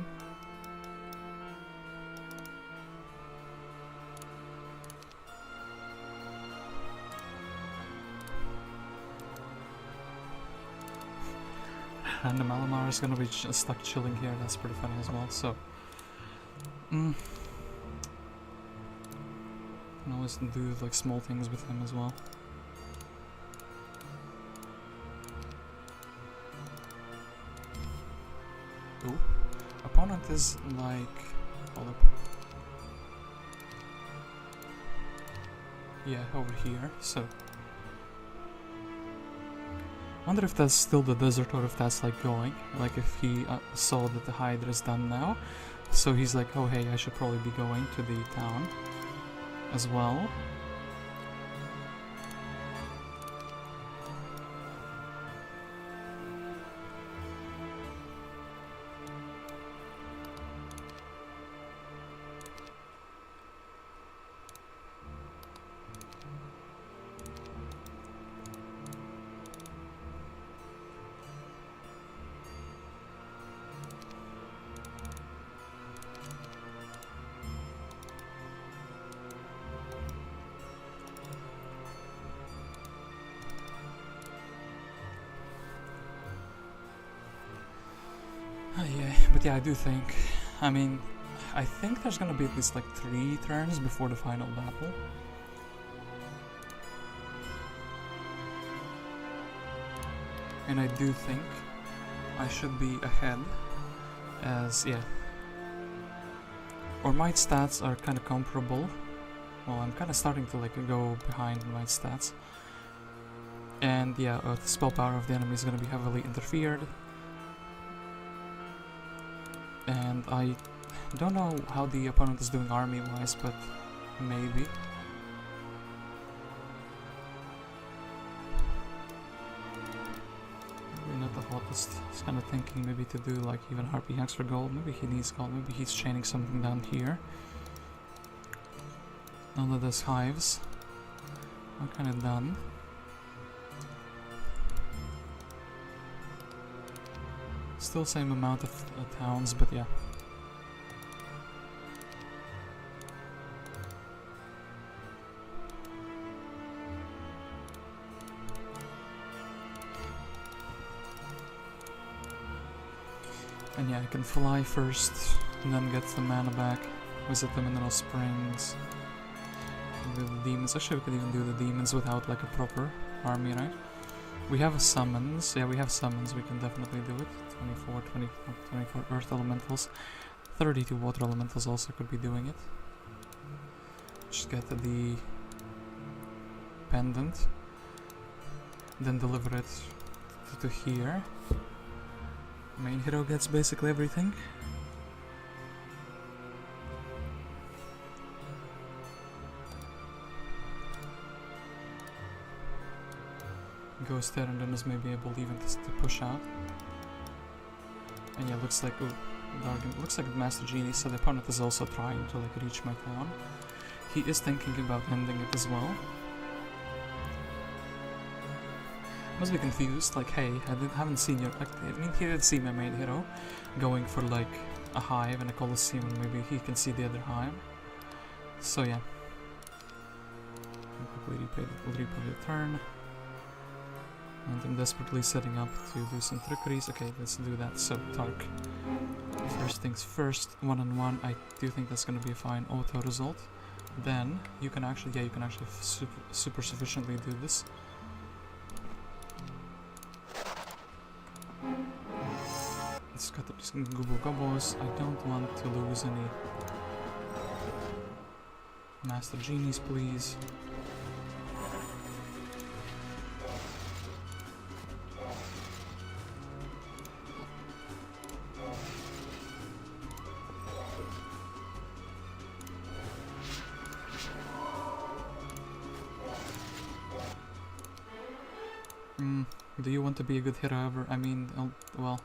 And the Malamar is gonna be stuck chilling here. That's pretty funny as well. So, can always do like small things with him as well. Ooh, opponent is like, hold up. Yeah, over here. So, wonder if that's still the desert or if that's like going. Like if he saw that the Hydra is done now, so he's like, oh hey, I should probably be going to the town as well. Yeah, but yeah, I do think, I mean, I think there's gonna be at least like 3 turns before the final battle. And I do think I should be ahead, as, yeah. Or my stats are kind of comparable. Well, I'm kind of starting to like go behind my stats. And yeah, the spell power of the enemy is gonna be heavily interfered. And I don't know how the opponent is doing army-wise, but maybe. Maybe not the hottest. He's kind of thinking maybe to do like even RPX for gold. Maybe he needs gold. Maybe he's chaining something down here. None of those hives are kind of done. Still same amount of towns, but yeah. And yeah, I can fly first, and then get the mana back, visit the Mineral Springs, do the demons. Actually, we could even do the demons without like a proper army, right? We have a summons. Yeah, we have summons. We can definitely do it. 24 earth elementals. 32 water elementals also could be doing it. Just get the pendant. Then deliver it to here. Main hero gets basically everything. Goes there and then is maybe able even to push out. And yeah, looks like, ooh, Dargan, looks like Master Genie, so the opponent is also trying to like reach my town. He is thinking about ending it as well. Must be confused, like, hey, haven't seen your, like, I mean, he did see my main hero going for like a hive and a Colosseum, and maybe he can see the other hive. So yeah. Quickly replay the turn. And I'm desperately setting up to do some trickeries. Okay, let's do that. So, Tark. First things first, 1-on-1. I do think that's gonna be a fine auto result. then you can actually, yeah, you can actually super sufficiently do this. Let's cut these gobble gobbles. I don't want to lose any Master Genies, please. Do you want to be a good hero ever? I mean, well,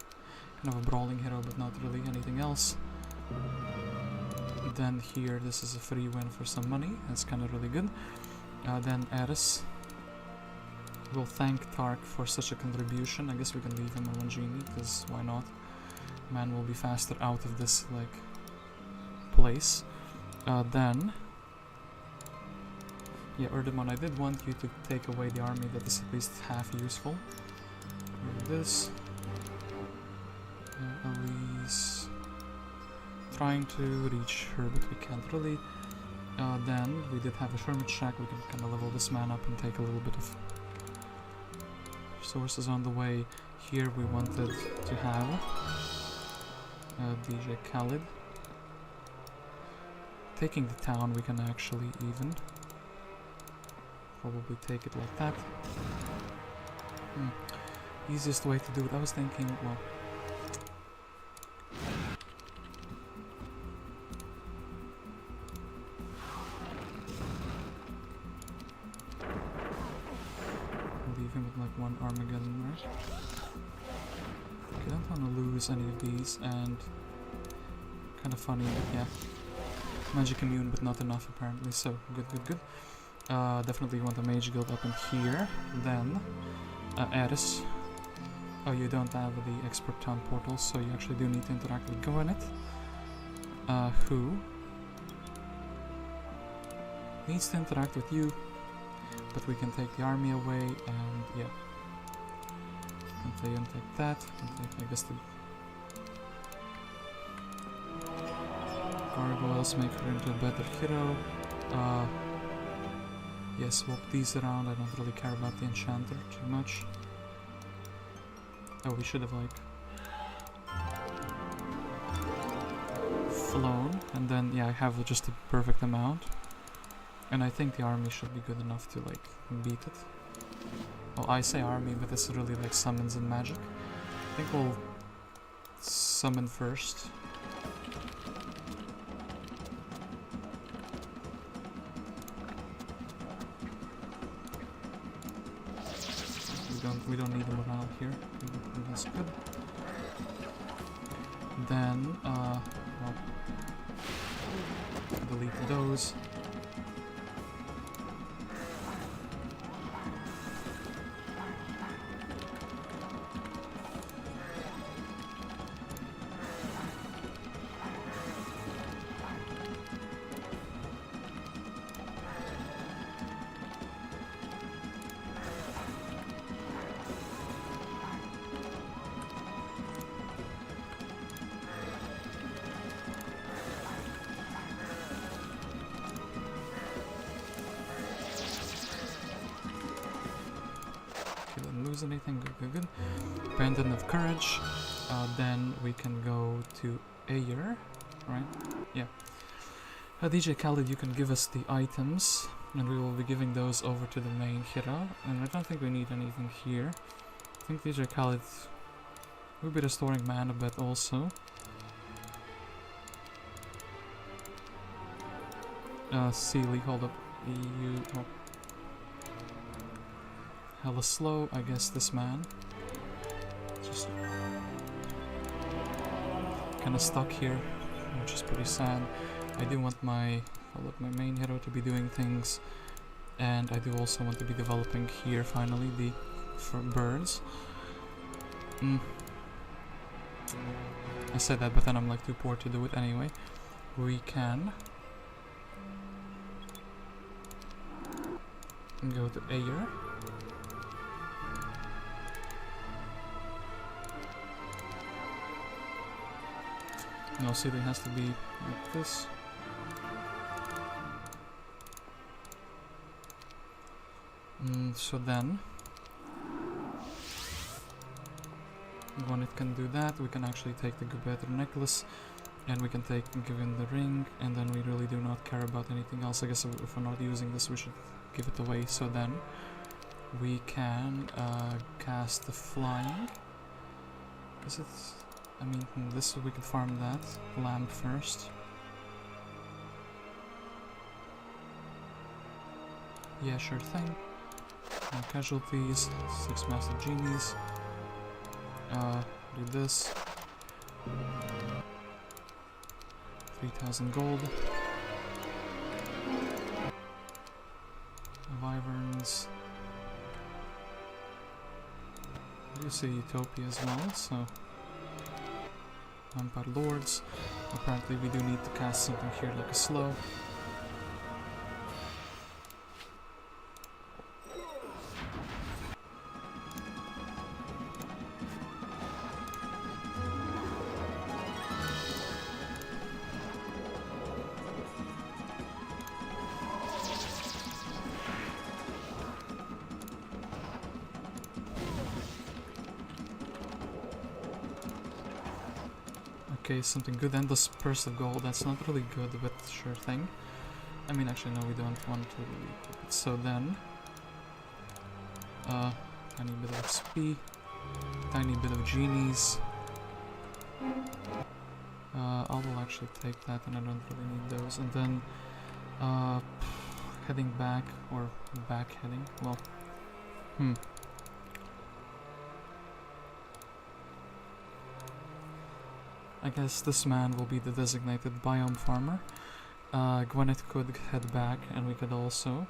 kind of a brawling hero, but not really anything else. Then here, this is a free win for some money. That's kind of really good. Then Eris will thank Tark for such a contribution. I guess we can leave him a 1 genie, because why not? Man will be faster out of this, like, place. Then... yeah, Erdemon, I did want you to take away the army that is at least half useful. This. Elise. Trying to reach her, but we can't really. Then we did have a Hermit Shack. We can kind of level this man up and take a little bit of resources on the way. Here we wanted to have DJ Khaled. Taking the town, we can actually even probably take it like that. Easiest way to do it. I was thinking, well, leave him with like 1 Armageddon, right? Okay, I don't want to lose any of these, and kind of funny, but yeah. Magic immune, but not enough apparently, so good, good, good. Definitely want a Mage Guild up in here. Then, Eris. Oh, you don't have the Expert Town portal, so you actually do need to interact with Gwenneth. Who needs to interact with you, but we can take the army away, and yeah. Can take that, can take, I guess, the gargoyles, make her into a better hero. Yeah, swap these around. I don't really care about the enchanter too much. Oh, we should have like flown, and then yeah, I have just the perfect amount, and I think the army should be good enough to like beat it. Well, I say army, but it's really like summons and magic. I think we'll summon first. We don't need a morale here. That's good. Then, well, delete those. Anything good. Pendant of Courage. Then we can go to Ayer, right? Yeah. DJ Khaled, you can give us the items, and we will be giving those over to the main hero. And I don't think we need anything here. I think DJ Khaled will be restoring mana, but also Ciele, hold up. Oh. Hella slow, I guess, this man. Just kinda stuck here, which is pretty sad. I do want my main hero to be doing things, and I do also want to be developing here finally for birds. I said that, but then I'm like too poor to do it anyway. We can go to Ayer. No, see, it has to be like this. So then Gwenneth can do that. We can actually take the better necklace, and we can give in the ring, and then we really do not care about anything else. I guess if we're not using this, we should give it away. So then we can cast the flying. Because it's, I mean, this we could farm that lamp first. Yeah, sure thing. No casualties. 6 master genies. Do this. 3,000 gold. Wyverns. You see Utopia as well, so Vampire Lords. Apparently we do need to cast something here like a slow. Okay, something good. Endless Purse of Gold. That's not really good, but sure thing. I mean, actually, no, we don't want to really equip it. So then, tiny bit of XP, tiny bit of genies. I will actually take that, and I don't really need those. And then, heading back, or back heading. Well, I guess this man will be the designated biome farmer. Gwenneth could head back, and we could also...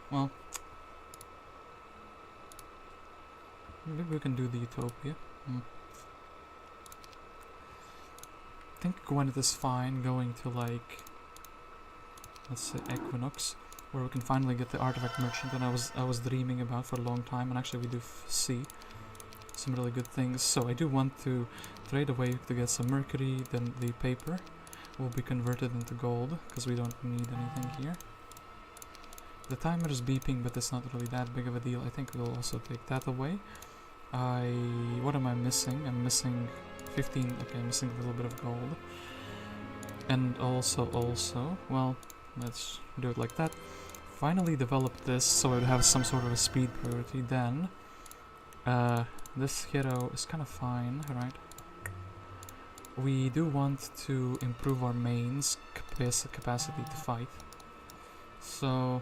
Well... Maybe we can do the Utopia. I think Gwenneth is fine going to, like... Let's say Equinox, where we can finally get the Artifact Merchant that I was dreaming about for a long time, and actually we do see some really good things. So I do want to trade away to get some mercury, then the paper will be converted into gold, because we don't need anything here. The timer is beeping, but it's not really that big of a deal. I think we'll also take that away. What am I missing? I'm missing 15, okay, I'm missing a little bit of gold. And also, well, let's do it like that. Finally develop this, so I would have some sort of a speed priority. Then, this hero is kind of fine, right? We do want to improve our main's capacity to fight. So,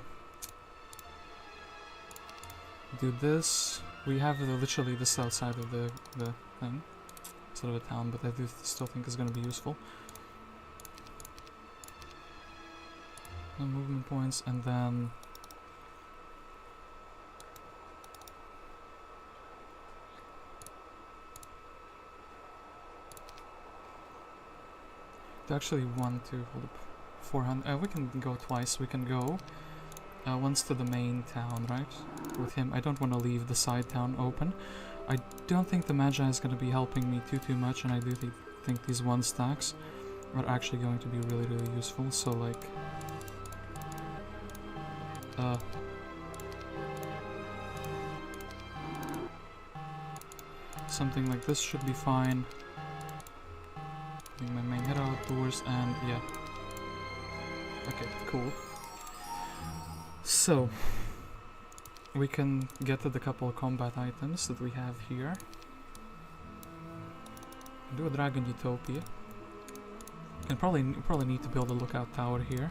do this. We have literally this outside of the thing, sort of a town, but I do still think it's going to be useful. No movement points, and then to actually want to hold up 400. We can go twice. We can go once to the main town, right? With him, I don't want to leave the side town open. I don't think the Magi is going to be helping me too much, and I do think these 1 stacks are actually going to be really useful. So like, something like this should be fine. My main hero outdoors, and yeah. Okay, cool. So, we can get to the couple of combat items that we have here. Do a Dragon Utopia. And probably need to build a lookout tower here.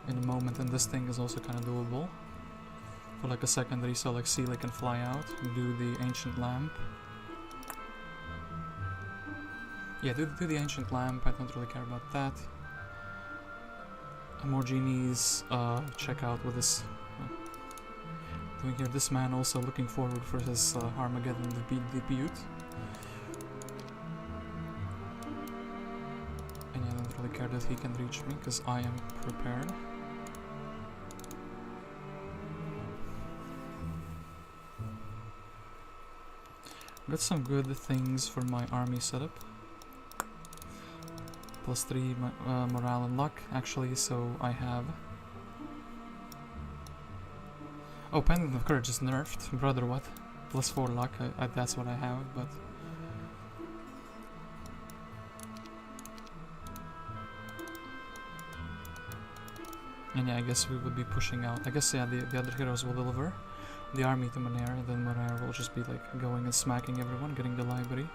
In a moment, and this thing is also kind of doable. For like a secondary, so like Ciele can fly out and do the Ancient Lamp. Yeah, do the Ancient Lamp, I don't really care about that. More genies, check out what this doing here. This man also looking forward for his Armageddon debut. And I don't really care that he can reach me, because I am prepared. Got some good things for my army setup. plus 3 morale and luck, actually, so I have... Oh, Pendant of Courage is nerfed. Brother, what? Plus 4 luck, that's what I have, but... And yeah, I guess we would be pushing out. I guess, yeah, the other heroes will deliver the army to Monera, then Monera will just be like going and smacking everyone, getting the library.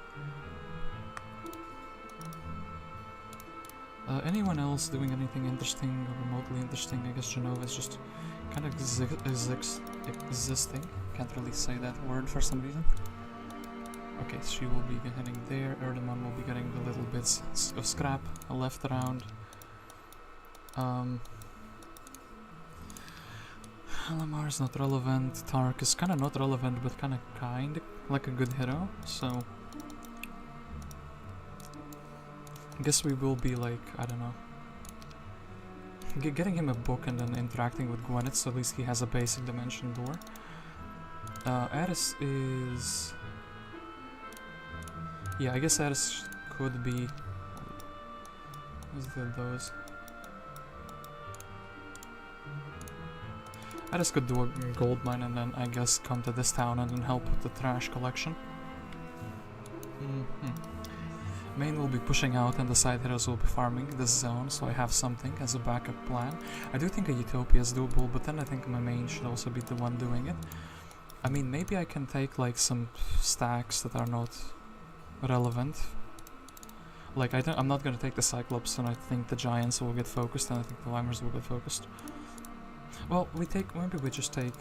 Anyone else doing anything interesting or remotely interesting? I guess Genova is just kind of existing. Can't really say that word for some reason. Okay, she will be heading there. Erdemon will be getting the little bits of scrap left around. Alamar is not relevant. Tark is kind of not relevant, but kind of like a good hero. So I guess we will be like, I don't know, getting him a book and then interacting with Gwenneth, so at least he has a basic dimension door. Aris is... Yeah, I guess Aris could be... What's those? Aris could do a gold mine and then I guess come to this town and then help with the trash collection. Main will be pushing out and the side heroes will be farming this zone, so I have something as a backup plan. I do think a Utopia is doable, but then I think my main should also be the one doing it. I mean, maybe I can take like some stacks that are not relevant. Like I'm not gonna take the Cyclops, and I think the Giants will get focused, and I think the Limers will get focused. Well, maybe we just take...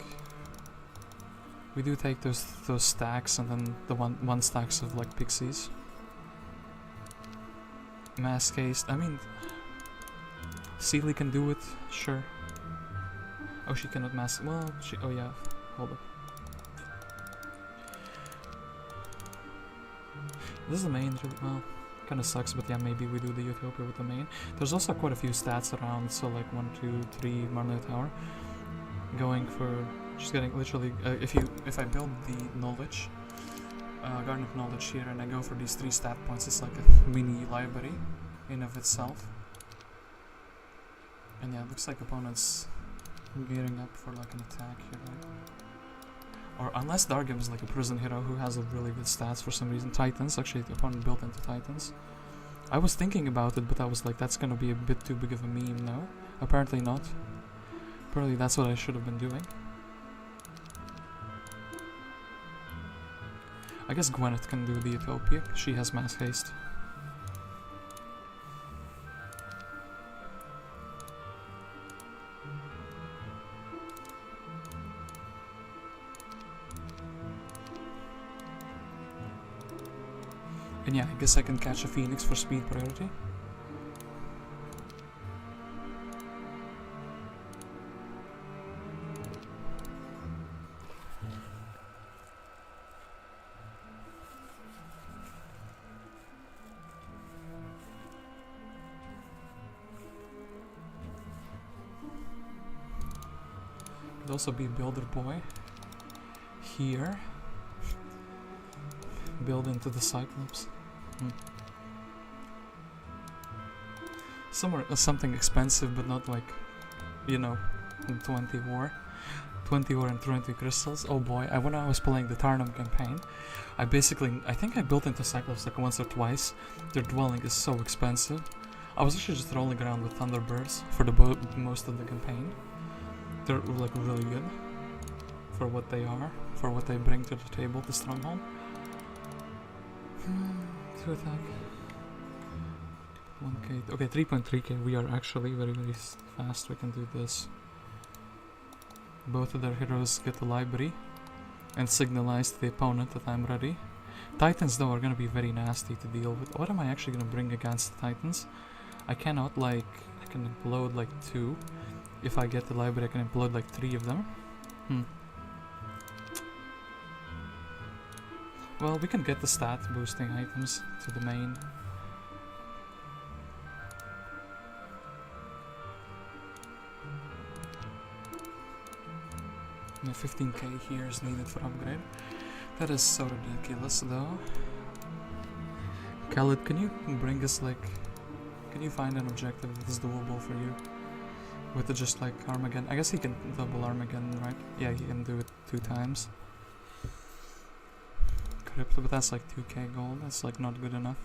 We do take those stacks and then the one stacks of like pixies. Mask haste, I mean... Ciele can do it, sure. Oh, she cannot mask... Well, oh yeah, hold up. This is the main, well, kinda sucks, but yeah, maybe we do the Utopia with the main. There's also quite a few stats around, so like 1, 2, 3 Marno Tower. Going for just getting literally if I build the knowledge, Garden of Knowledge here, and I go for these 3 stat points, it's like a mini library in of itself. And yeah, it looks like opponents gearing up for like an attack here, right? Or unless Dargum is like a prison hero who has a really good stats for some reason. Titans, actually the opponent built into Titans. I was thinking about it, but I was like, that's gonna be a bit too big of a meme, no? Apparently not. Apparently that's what I should have been doing. I guess Gwenneth can do the Utopia. She has mass haste. And yeah, I guess I can catch a Phoenix for speed priority. Could also be Builder Boy here. Build into the Cyclops. Something expensive, but not like, you know, 20 war and 20 crystals. Oh boy, when I was playing the Tarnum campaign, I think I built into Cyclops like once or twice. Their dwelling is so expensive. I was actually just rolling around with Thunderbirds for most of the campaign. They're like really good for what they are, for what they bring to the table, the Stronghold. 2 attack. 1k. Okay, 3.3k. We are actually very, very fast. We can do this. Both of their heroes get the library and signalize to the opponent that I'm ready. Titans, though, are gonna be very nasty to deal with. What am I actually gonna bring against the Titans? I cannot, like... I can implode, like, 2. If I get the library, I can implode, like, 3 of them. Well, we can get the stat boosting items to the main. And 15k here is needed for upgrade. That is so ridiculous though. Khaled, can you bring us like Can you find an objective that is doable for you? With the just like Armageddon. I guess he can double Armageddon, right? Yeah, he can do it 2 times. Crypto, but that's like 2k gold. That's like not good enough.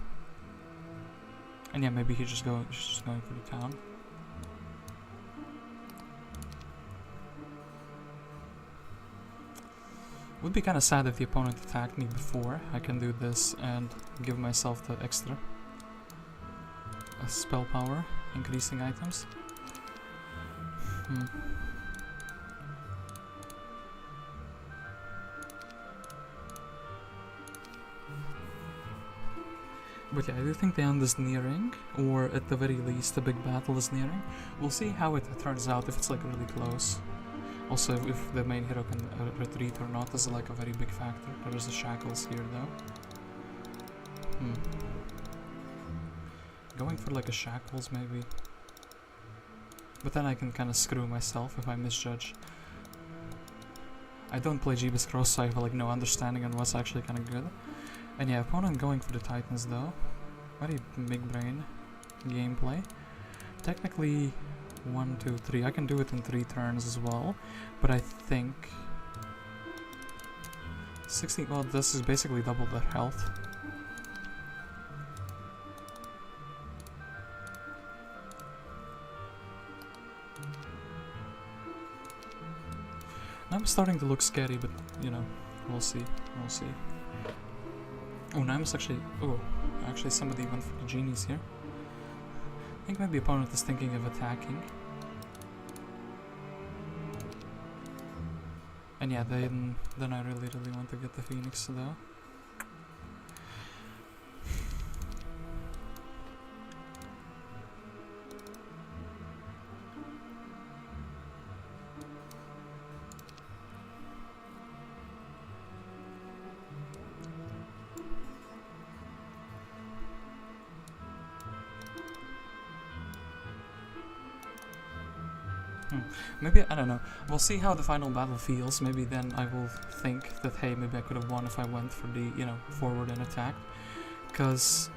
And yeah, maybe he's just going for the town. Would be kind of sad if the opponent attacked me before. I can do this and give myself the extra spell power, increasing items. But yeah, I do think the end is nearing, or at the very least, a big battle is nearing. We'll see how it turns out, if it's like really close. Also, if the main hero can retreat or not is like a very big factor. There's the shackles here though. Going for like a shackles maybe. But then I can kind of screw myself if I misjudge. I don't play Jebus Cross, so I have like no understanding on what's actually kind of good. And yeah, opponent going for the Titans though. Very big brain gameplay. Technically 1, 2, 3. I can do it in 3 turns as well. But I think 16. Well, this is basically double their health. I'm starting to look scary, but you know, we'll see. We'll see. Oh, Nimus actually. Oh, actually, somebody went for the genies here. I think maybe opponent is thinking of attacking. And yeah, then I really want to get the Phoenix though. Maybe, I don't know, we'll see how the final battle feels. Maybe then I will think that, hey, maybe I could have won if I went for the, you know, forward and attack. Because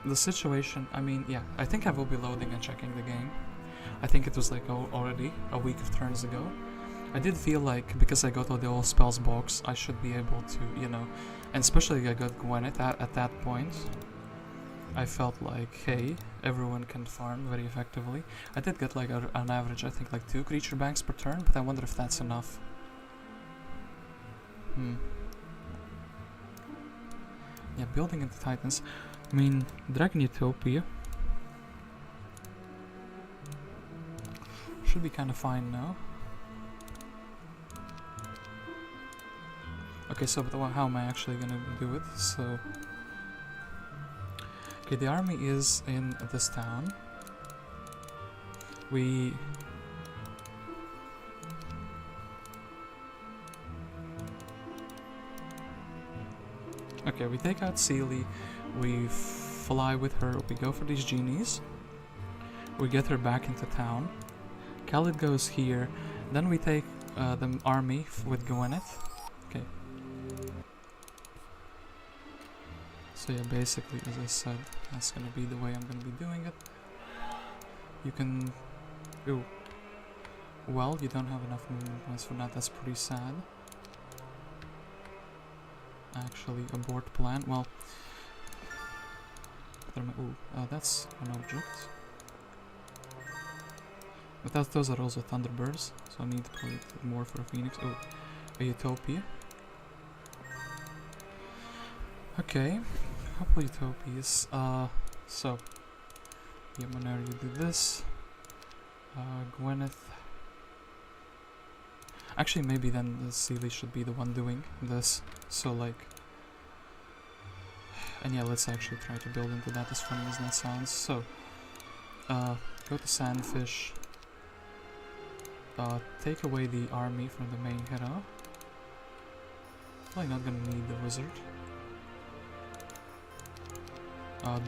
the situation, I mean, yeah, I think I will be loading and checking the game. I think it was like already a week of turns ago. I did feel like, because I got all the all spells box, I should be able to, you know, and especially I got Gwenneth at that point. I felt like, hey, everyone can farm very effectively. I did get like an average, I think like 2 creature banks per turn, but I wonder if that's enough. Yeah, building into Titans. I mean, Dragon Utopia should be kind of fine now. Okay, so but how am I actually gonna do it? So. Okay, the army is in this town. We... Okay, we take out Ciele, we fly with her, we go for these genies. We get her back into town. Khalid goes here, then we take the army with Gwenneth. Okay. So yeah, basically, as I said, that's gonna be the way I'm gonna be doing it. You can... Ooh. Well, you don't have enough movement points for that, that's pretty sad. Actually, abort plan. Well... Ooh, that's an object. But those are also Thunderbirds, so I need to play it more for a Phoenix. Oh, a Utopia. Okay. Couple Utopias. So Yemoner, you do this. Gwenneth. Actually, maybe then the Ciele should be the one doing this. So like, and yeah, let's actually try to build into that. As funny as that sounds. So, go to Sandfish. Take away the army from the main hero. Probably not gonna need the wizard.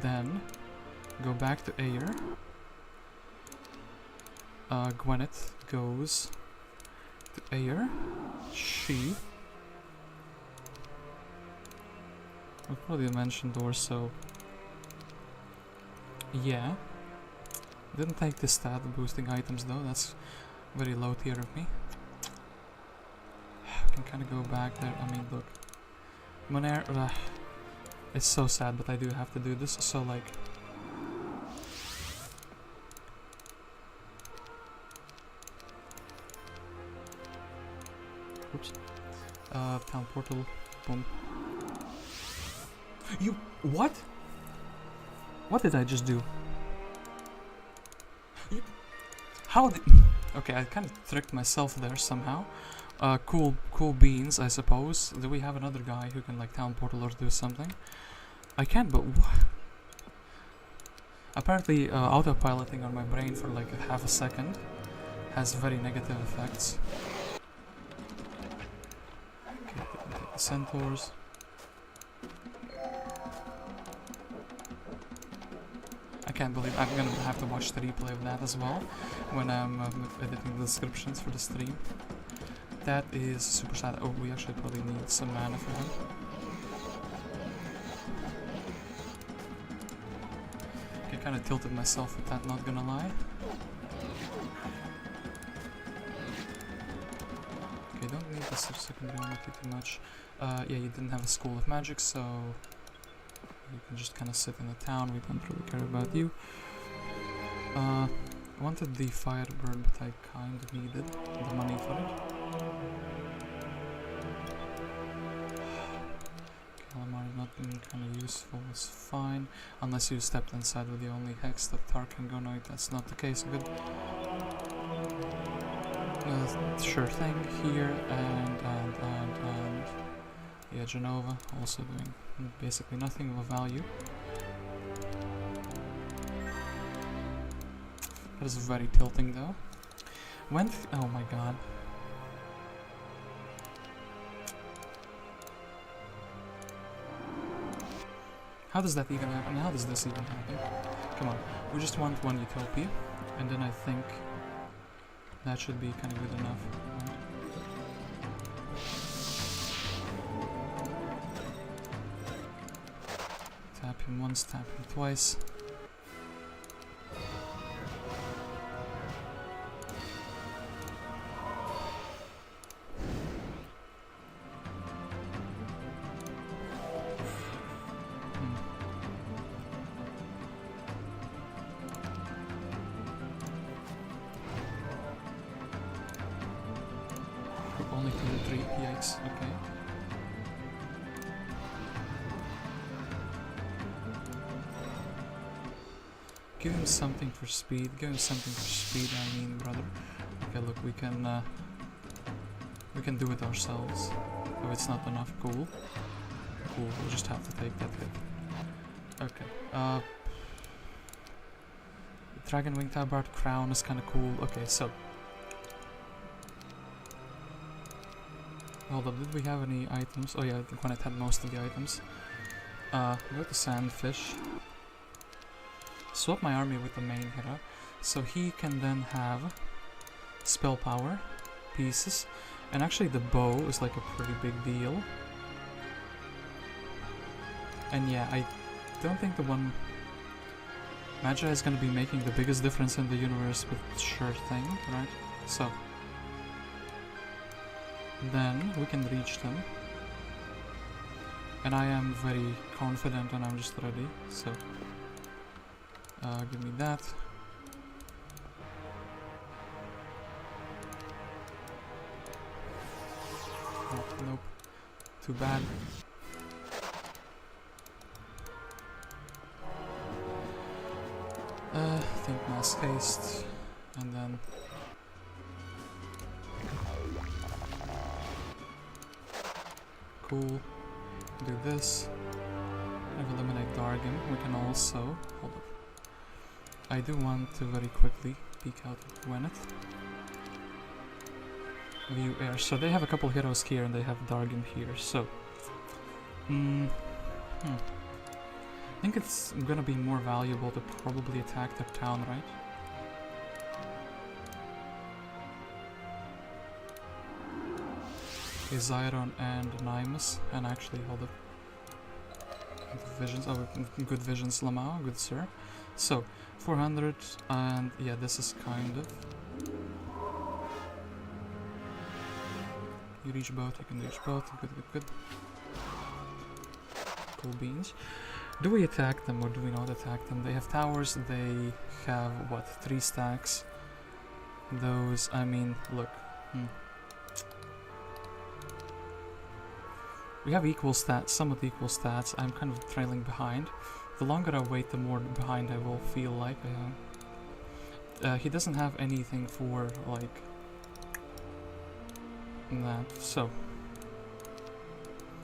Then go back to Ayer. Gwenneth goes to Ayer. She will probably mention or so. Yeah. Didn't take the stat boosting items though, that's very low tier of me. I can kind of go back there. I mean, look. Monair, it's so sad, but I do have to do this, so like... Oops. Town portal, boom. You... What? What did I just do? You, how did... Okay, I kind of tricked myself there somehow. Cool beans, I suppose. Do we have another guy who can like town portal or do something? I can't, but apparently autopiloting on my brain for like half a second has very negative effects. Okay, take the centaurs. I can't believe I'm gonna have to watch the replay of that as well when I'm editing the descriptions for the stream. That is super sad. Oh, we actually probably need some mana for him. Okay, kind of tilted myself with that, not gonna lie. Okay, don't need this secondary unity too much. Yeah, you didn't have a school of magic, so you can just kind of sit in the town. We don't really care about you. I wanted the Firebird, but I kind of needed the money for it. Calamari not being kind of useful is fine, unless you stepped inside with the only hex that Tar can go. No, that's not the case. Good. Sure thing here, and yeah, Genova also doing basically nothing of value. That is very tilting though. Oh my god. How does that even happen? How does this even happen? Come on, we just want one Utopia, and then I think that should be kind of good enough. Right? Tap him once, tap him twice. Only 2 to 3, yikes, okay. Give him something for speed, give him something for speed, I mean, brother. Okay, look, we can do it ourselves. If it's not enough, cool. Cool, we'll just have to take that hit. Okay, Dragon Wing Tabard Crown is kinda cool. Okay, so hold up, did we have any items? Oh yeah, Gwenneth had most of the items. Go to Sandfish. Swap my army with the main hero, so he can then have spell power, pieces, and actually the bow is like a pretty big deal. And yeah, I don't think the one Magi is gonna be making the biggest difference in the universe with sure thing, right? So then we can reach them, and I am very confident and I'm just ready, so give me that. Oh, nope, too bad. Think mass haste, and then cool, do this, and eliminate Dargan. We can also, hold up, I do want to very quickly peek out of Gwenneth. View air, so they have a couple heroes here and they have Dargan here, so I think it's gonna be more valuable to probably attack their town, right? Okay, Zyron and Nymus, and actually hold up. Visions, oh, good visions, Lamau, good sir. So 400, and yeah, this is kind of. You reach both, you can reach both. Good, good, good. Cool beans. Do we attack them or do we not attack them? They have towers, they have what, 3 stacks. Those, I mean, look. We have equal stats, somewhat equal stats. I'm kind of trailing behind. The longer I wait, the more behind I will feel like. He doesn't have anything for, like, that, so.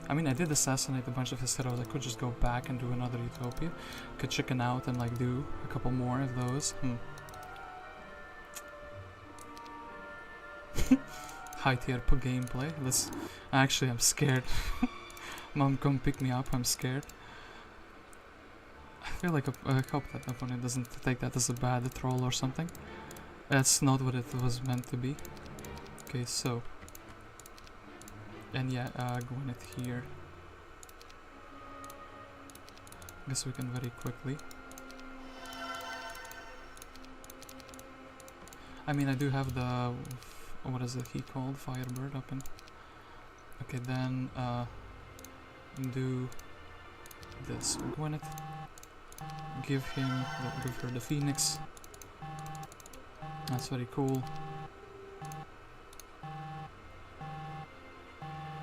I mean, I did assassinate a bunch of his heroes. I could just go back and do another Utopia. Could chicken out and, like, do a couple more of those. High tier gameplay. This, actually, I'm scared. Mom, come pick me up. I'm scared. I feel like I hope that opponent doesn't take that as a bad troll or something. That's not what it was meant to be. Okay, so. And yeah, Gwenneth here. Guess we can very quickly. I mean, I do have the, what is it he called? Firebird up in. Okay, then do this. Gwenneth. Give her the Phoenix. That's very cool.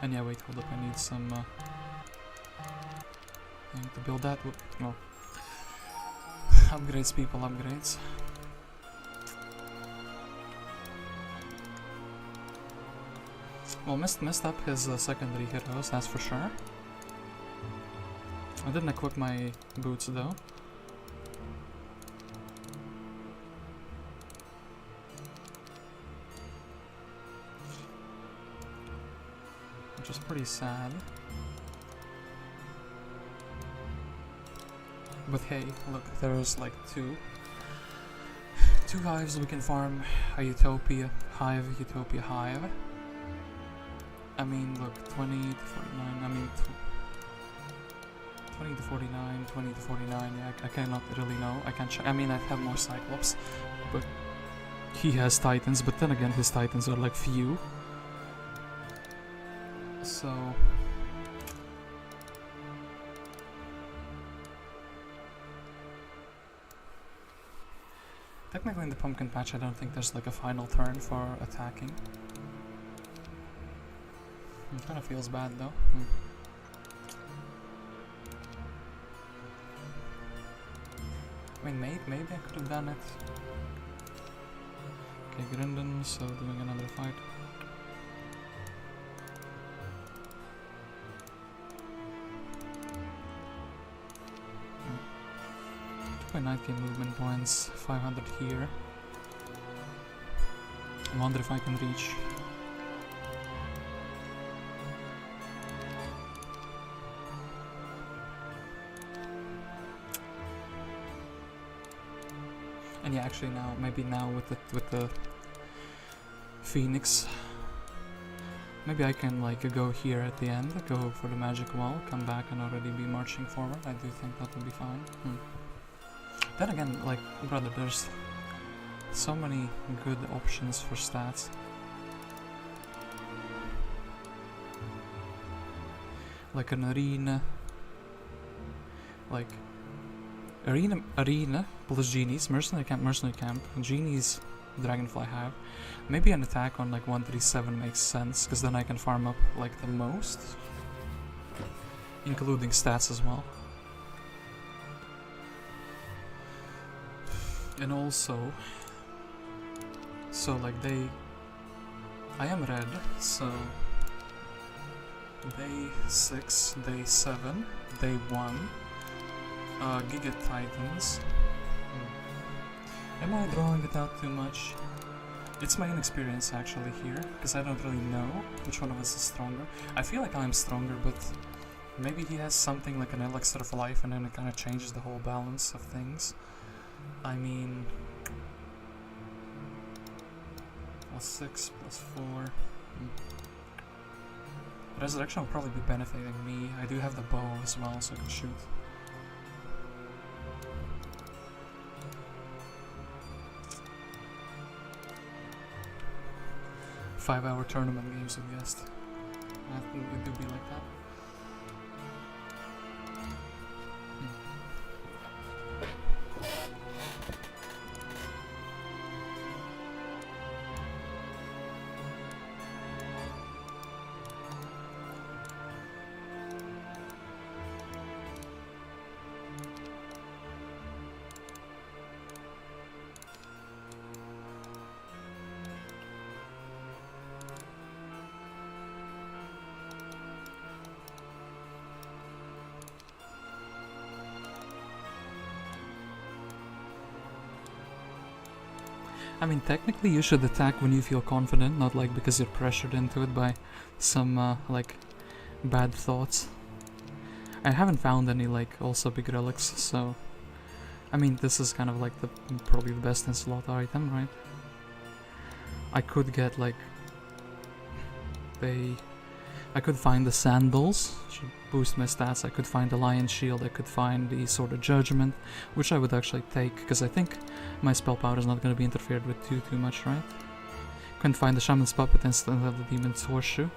And yeah, wait, hold up, I need some thing to build that. Well, upgrades, people, upgrades. Well, messed up his secondary heroes, that's for sure. I didn't equip my boots though. Which is pretty sad. But hey, look, there's like two hives we can farm. A Utopia hive, Utopia hive. I mean, look, 20 to 49, I mean, 20 to 49, 20 to 49, yeah, I cannot really know. I can't check. I mean, I have more Cyclops, but he has Titans, but then again, his Titans are like few. So technically in the pumpkin patch I don't think there's like a final turn for attacking. It kinda feels bad though. I mean maybe I could have done it. Okay, Grindon, so doing another fight. 2.9k movement points, 500 here. I wonder if I can reach. And yeah, actually now, maybe now with the Phoenix, maybe I can like go here at the end, go for the magic wall, come back and already be marching forward. I do think that would be fine. Then again, like, brother, there's so many good options for stats. Like an arena. Like, arena plus genies, mercenary camp, genies, dragonfly hive. Maybe an attack on like 137 makes sense, because then I can farm up like the most, including stats as well. And also, so like I am red, so day 6, day 7, day 1, Giga Titans. Am I drawing it out too much? It's my inexperience actually here, because I don't really know which one of us is stronger. I feel like I'm stronger, but maybe he has something like an elixir of life and then it kind of changes the whole balance of things. I mean, +6, +4. Resurrection will probably be benefiting me. I do have the bow as well, so I can shoot. 5-hour tournament games with guests. I think it would be like that. I mean, technically you should attack when you feel confident, not like because you're pressured into it by some like bad thoughts. I haven't found any like also big relics, so I mean this is kind of like the probably the best in slot item, right? I could get like I could find the sandals, should boost my stats. I could find the lion shield. I could find the sword of judgment, which I would actually take because I think my spell power is not going to be interfered with too much, right? Couldn't find the shaman's puppet instead of the demon's horseshoe.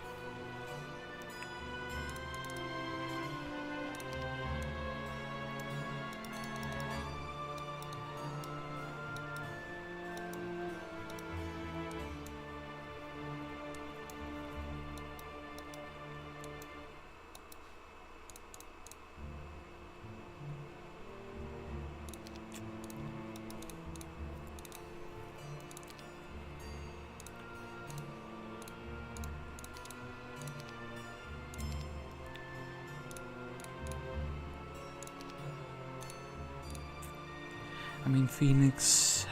I mean, Phoenix,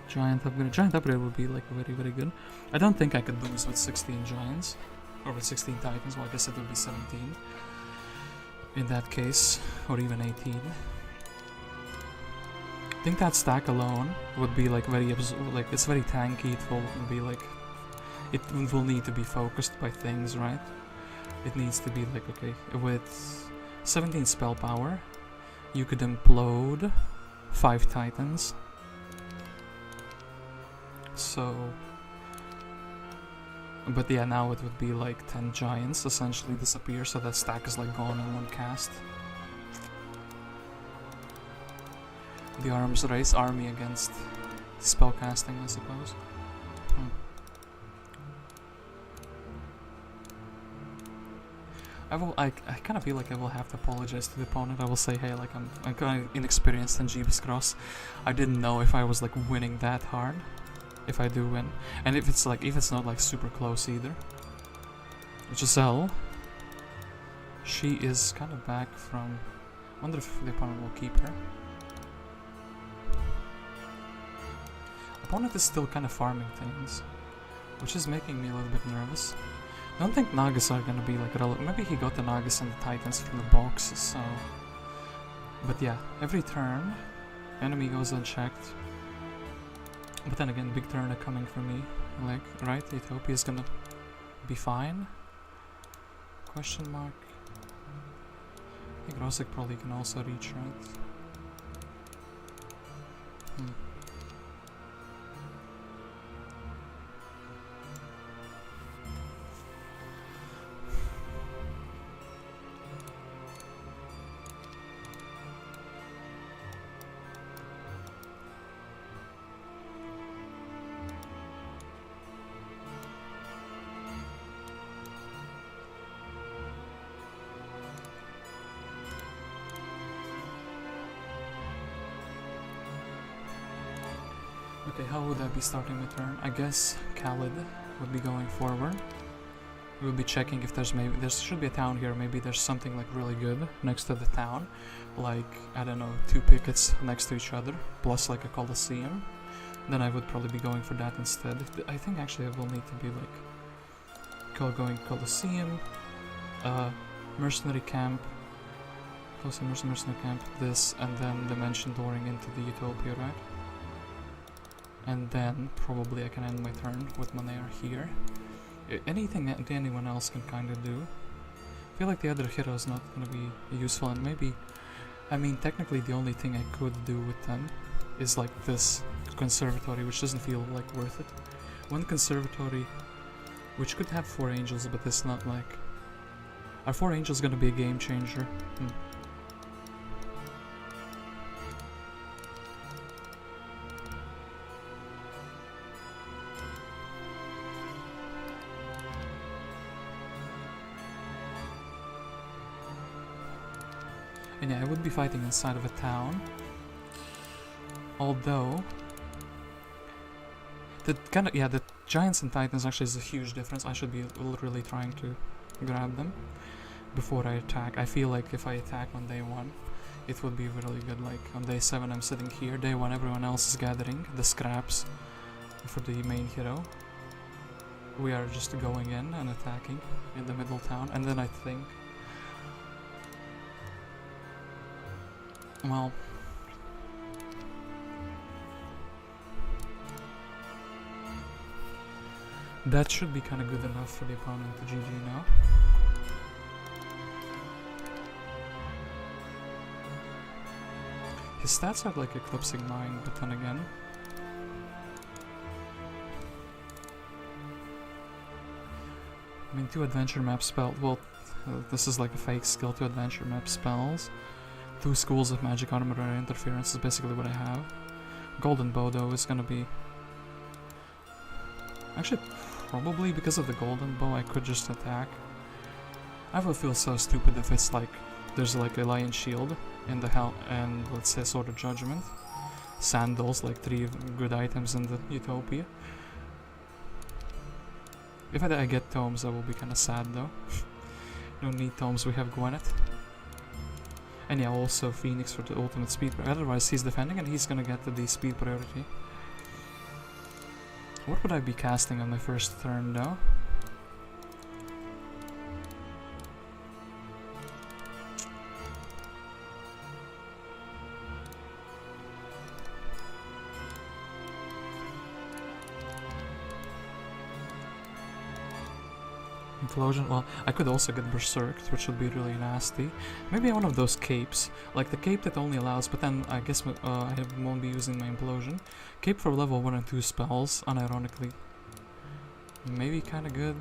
Giant upgrade would be like very good. I don't think I could boost with 16 Giants, or with 16 Titans, well I guess it would be 17 in that case, or even 18. I think that stack alone would be like it's very tanky. It will be like, it will need to be focused by things, right? It needs to be like, okay, with 17 spell power, you could implode 5 Titans. So, but yeah, now it would be like 10 Giants essentially disappear, so that stack is like gone in one cast. The arms race army against spellcasting, I suppose. I kind of feel like I will have to apologize to the opponent. I will say, hey, like I'm kind of inexperienced in Jebus Cross. I didn't know if I was like winning that hard, if I do win, and if it's not like super close either. Giselle, she is kind of back from. I wonder if the opponent will keep her. Opponent is still kind of farming things, which is making me a little bit nervous. I don't think Nagas are gonna be like relevant. Maybe he got the Nagas and the Titans from the box, so. But yeah, every turn, enemy goes unchecked. But then again, big turn are coming for me. Like, right? Ethiopia is gonna be fine? Question mark. I think Rosik probably can also reach, right? Okay, how would I be starting my turn? I guess Khalid would be going forward. We'll be checking if there should be a town here, maybe there's something like really good next to the town. Like, I don't know, 2 pickets next to each other, plus like a Colosseum. Then I would probably be going for that instead. I think actually I will need to be like, going Colosseum, Mercenary Camp, Colosseum Mercenary Camp, this, and then Dimension Dooring into the Utopia, right? And then probably I can end my turn with Monere here. Anything that anyone else can kind of do. I feel like the other hero is not going to be useful, and maybe, I mean, technically the only thing I could do with them is like this Conservatory, which doesn't feel like worth it. One Conservatory which could have 4 angels, but it's not like... Are 4 angels gonna be a game changer? And yeah, I would be fighting inside of a town. Although... the Giants and Titans actually is a huge difference. I should be literally trying to grab them before I attack. I feel like if I attack on day 1, it would be really good. Like on day 7 I'm sitting here, day 1 everyone else is gathering the scraps for the main hero. We are just going in and attacking in the middle town, and then I think... Well... That should be kind of good enough for the opponent to GG now. His stats are like eclipsing mine, but then again... I mean, 2 adventure map spells. Well, this is like a fake skill, 2 adventure map spells. 2 schools of magic armor and interference is basically what I have. Golden bow though is gonna be... Actually, probably because of the golden bow I could just attack. I would feel so stupid if it's like... There's like a lion shield in the hell and let's say sword of judgment. Sandals, like 3 good items in the utopia. If I get tomes, I will be kinda sad though. Don't need tomes, we have Gwenneth. And yeah, also Phoenix for the ultimate speed, otherwise he's defending and he's gonna get the speed priority. What would I be casting on my first turn though? Implosion. Well, I could also get Berserked, which would be really nasty. Maybe one of those capes, like the cape that only allows, but then I guess I won't be using my Implosion. Cape for level 1 and 2 spells, unironically. Maybe kinda good.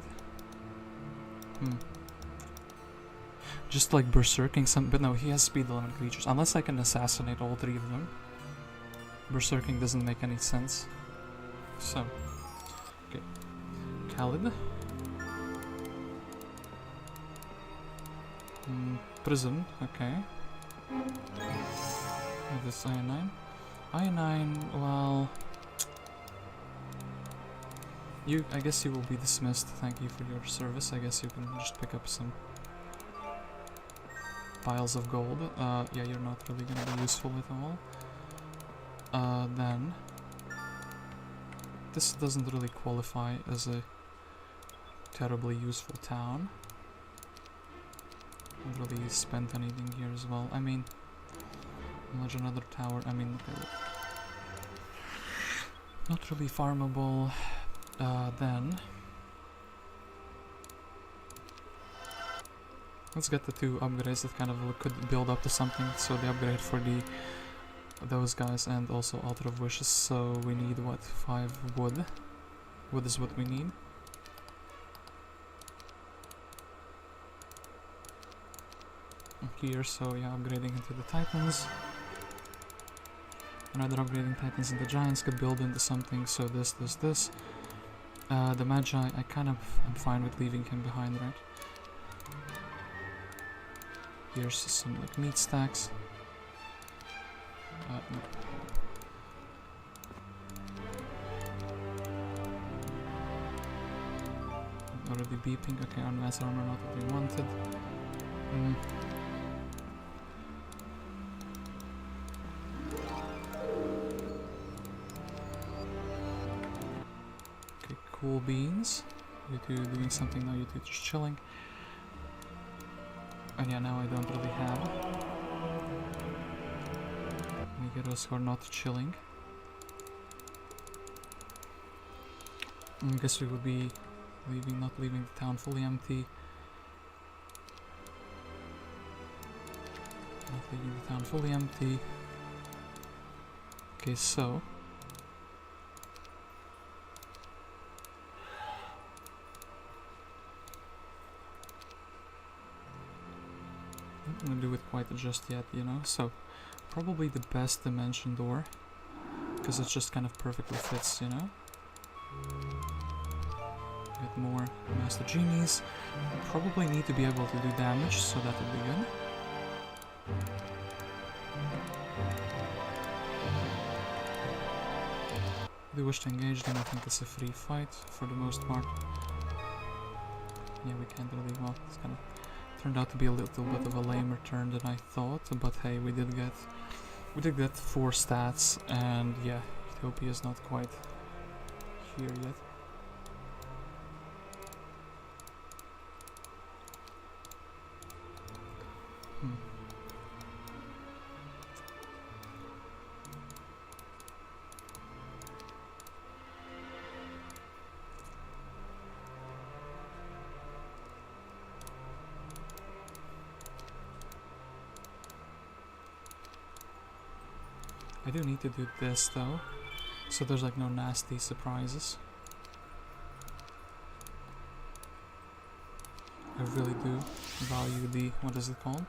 Just like Berserking some, but no, he has speed 11 creatures, unless I can assassinate all 3 of them. Berserking doesn't make any sense. So, okay. Khalid. Prison, okay. This I9. I9, well... I guess you will be dismissed, thank you for your service. I guess you can just pick up some piles of gold. Yeah, you're not really gonna be useful at all. Then... This doesn't really qualify as a terribly useful town. Haven't really spent anything here as well. I mean, much another tower. I mean, not really farmable. Then let's get the 2 upgrades that kind of could build up to something. So the upgrade for those guys and also Altar of Wishes. So we need what? 5 wood. Wood is what we need. Here, so yeah, upgrading into the Titans. Another upgrading Titans into Giants could build into something, so this. The Magi, I'm fine with leaving him behind, right? Here's some like meat stacks. No. Already beeping, okay, unmasked armor not what we wanted. Cool beans. You two doing something now, you two just chilling. And yeah, now I don't really have any heroes who are not chilling. I guess we would be not leaving the town fully empty. Not leaving the town fully empty. Okay, so not gonna do it quite just yet, you know, so probably the best dimension door, because it just kind of perfectly fits, you know. Get more Master Genies. Probably need to be able to do damage, so that would be good. If you wish to engage, then I think it's a free fight for the most part. Yeah, we can't really, well, it's kind of turned out to be a little bit of a lamer turn than I thought, but hey, we did get 4 stats, and yeah, Utopia is not quite here yet. I do need to do this though, so there's like no nasty surprises. I really do value the, what is it called?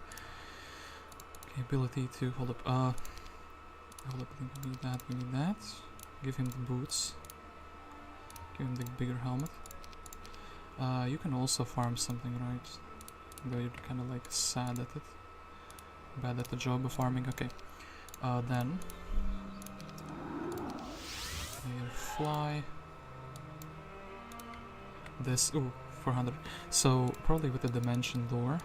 Okay, ability to, hold up, I think we need that. Give him the boots. Give him the bigger helmet. You can also farm something, right? Though you're kind of like sad at it. Bad at the job of farming, okay. Then here, fly. This, ooh, 400. So probably with the dimension door.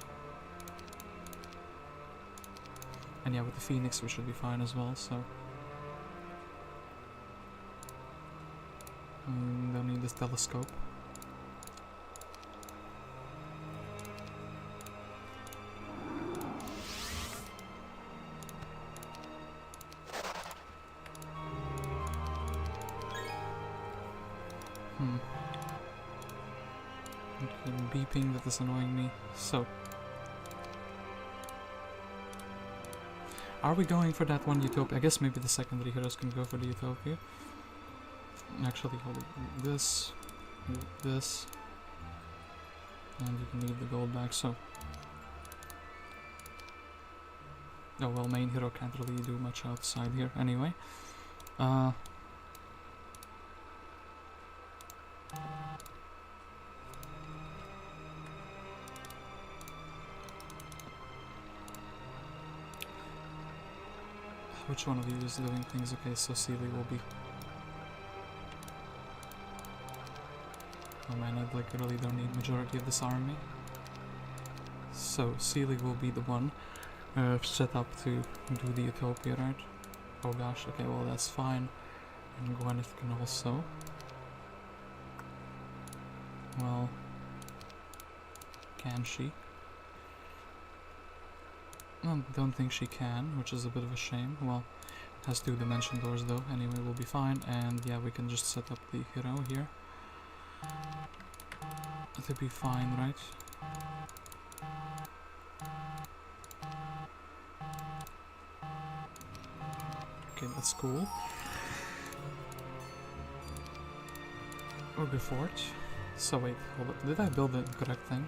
And yeah, with the Phoenix we should be fine as well, so. Don't need this telescope. Okay, beeping, that is annoying me. So, are we going for that one Utopia? I guess maybe the secondary heroes can go for the Utopia. Actually, hold this, and you can leave the gold back. So, oh well, main hero can't really do much outside here anyway. Which one of you is doing things? Okay, so Ciele will be... Oh man, I like really don't need majority of this army. So Ciele will be the one set up to do the Utopia, right? Oh gosh, okay, well that's fine. And Gwenneth can also... Well... Can she? I don't think she can, which is a bit of a shame. Well, has 2 dimension doors though. Anyway, we'll be fine. And yeah, we can just set up the hero here. To be fine, right? Okay, that's cool. Ogre Fort. So wait, hold up. Did I build the correct thing?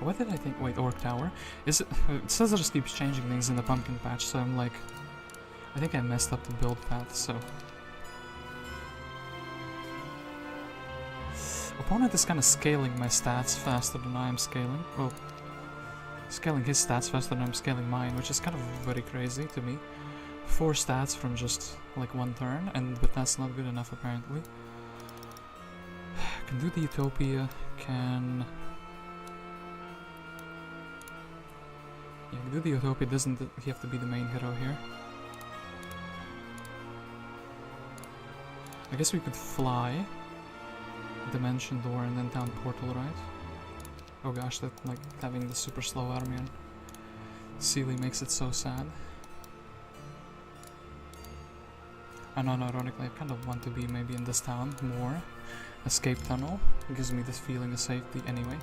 What did I think? Wait, Orc Tower. Is it? It says it just keeps changing things in the pumpkin patch, so I'm like... I think I messed up the build path, so... Opponent is kind of scaling my stats faster than I am scaling. Well, scaling his stats faster than I'm scaling mine, which is kind of very crazy to me. 4 stats from just like 1 turn, but that's not good enough apparently. Can do the Utopia, can... Yeah, do the Utopia, doesn't he have to be the main hero here? I guess we could fly, dimension door, and then town portal, right? Oh gosh, that like having the super slow army on Ciele makes it so sad. And unironically, I kind of want to be maybe in this town more. Escape tunnel gives me this feeling of safety anyway.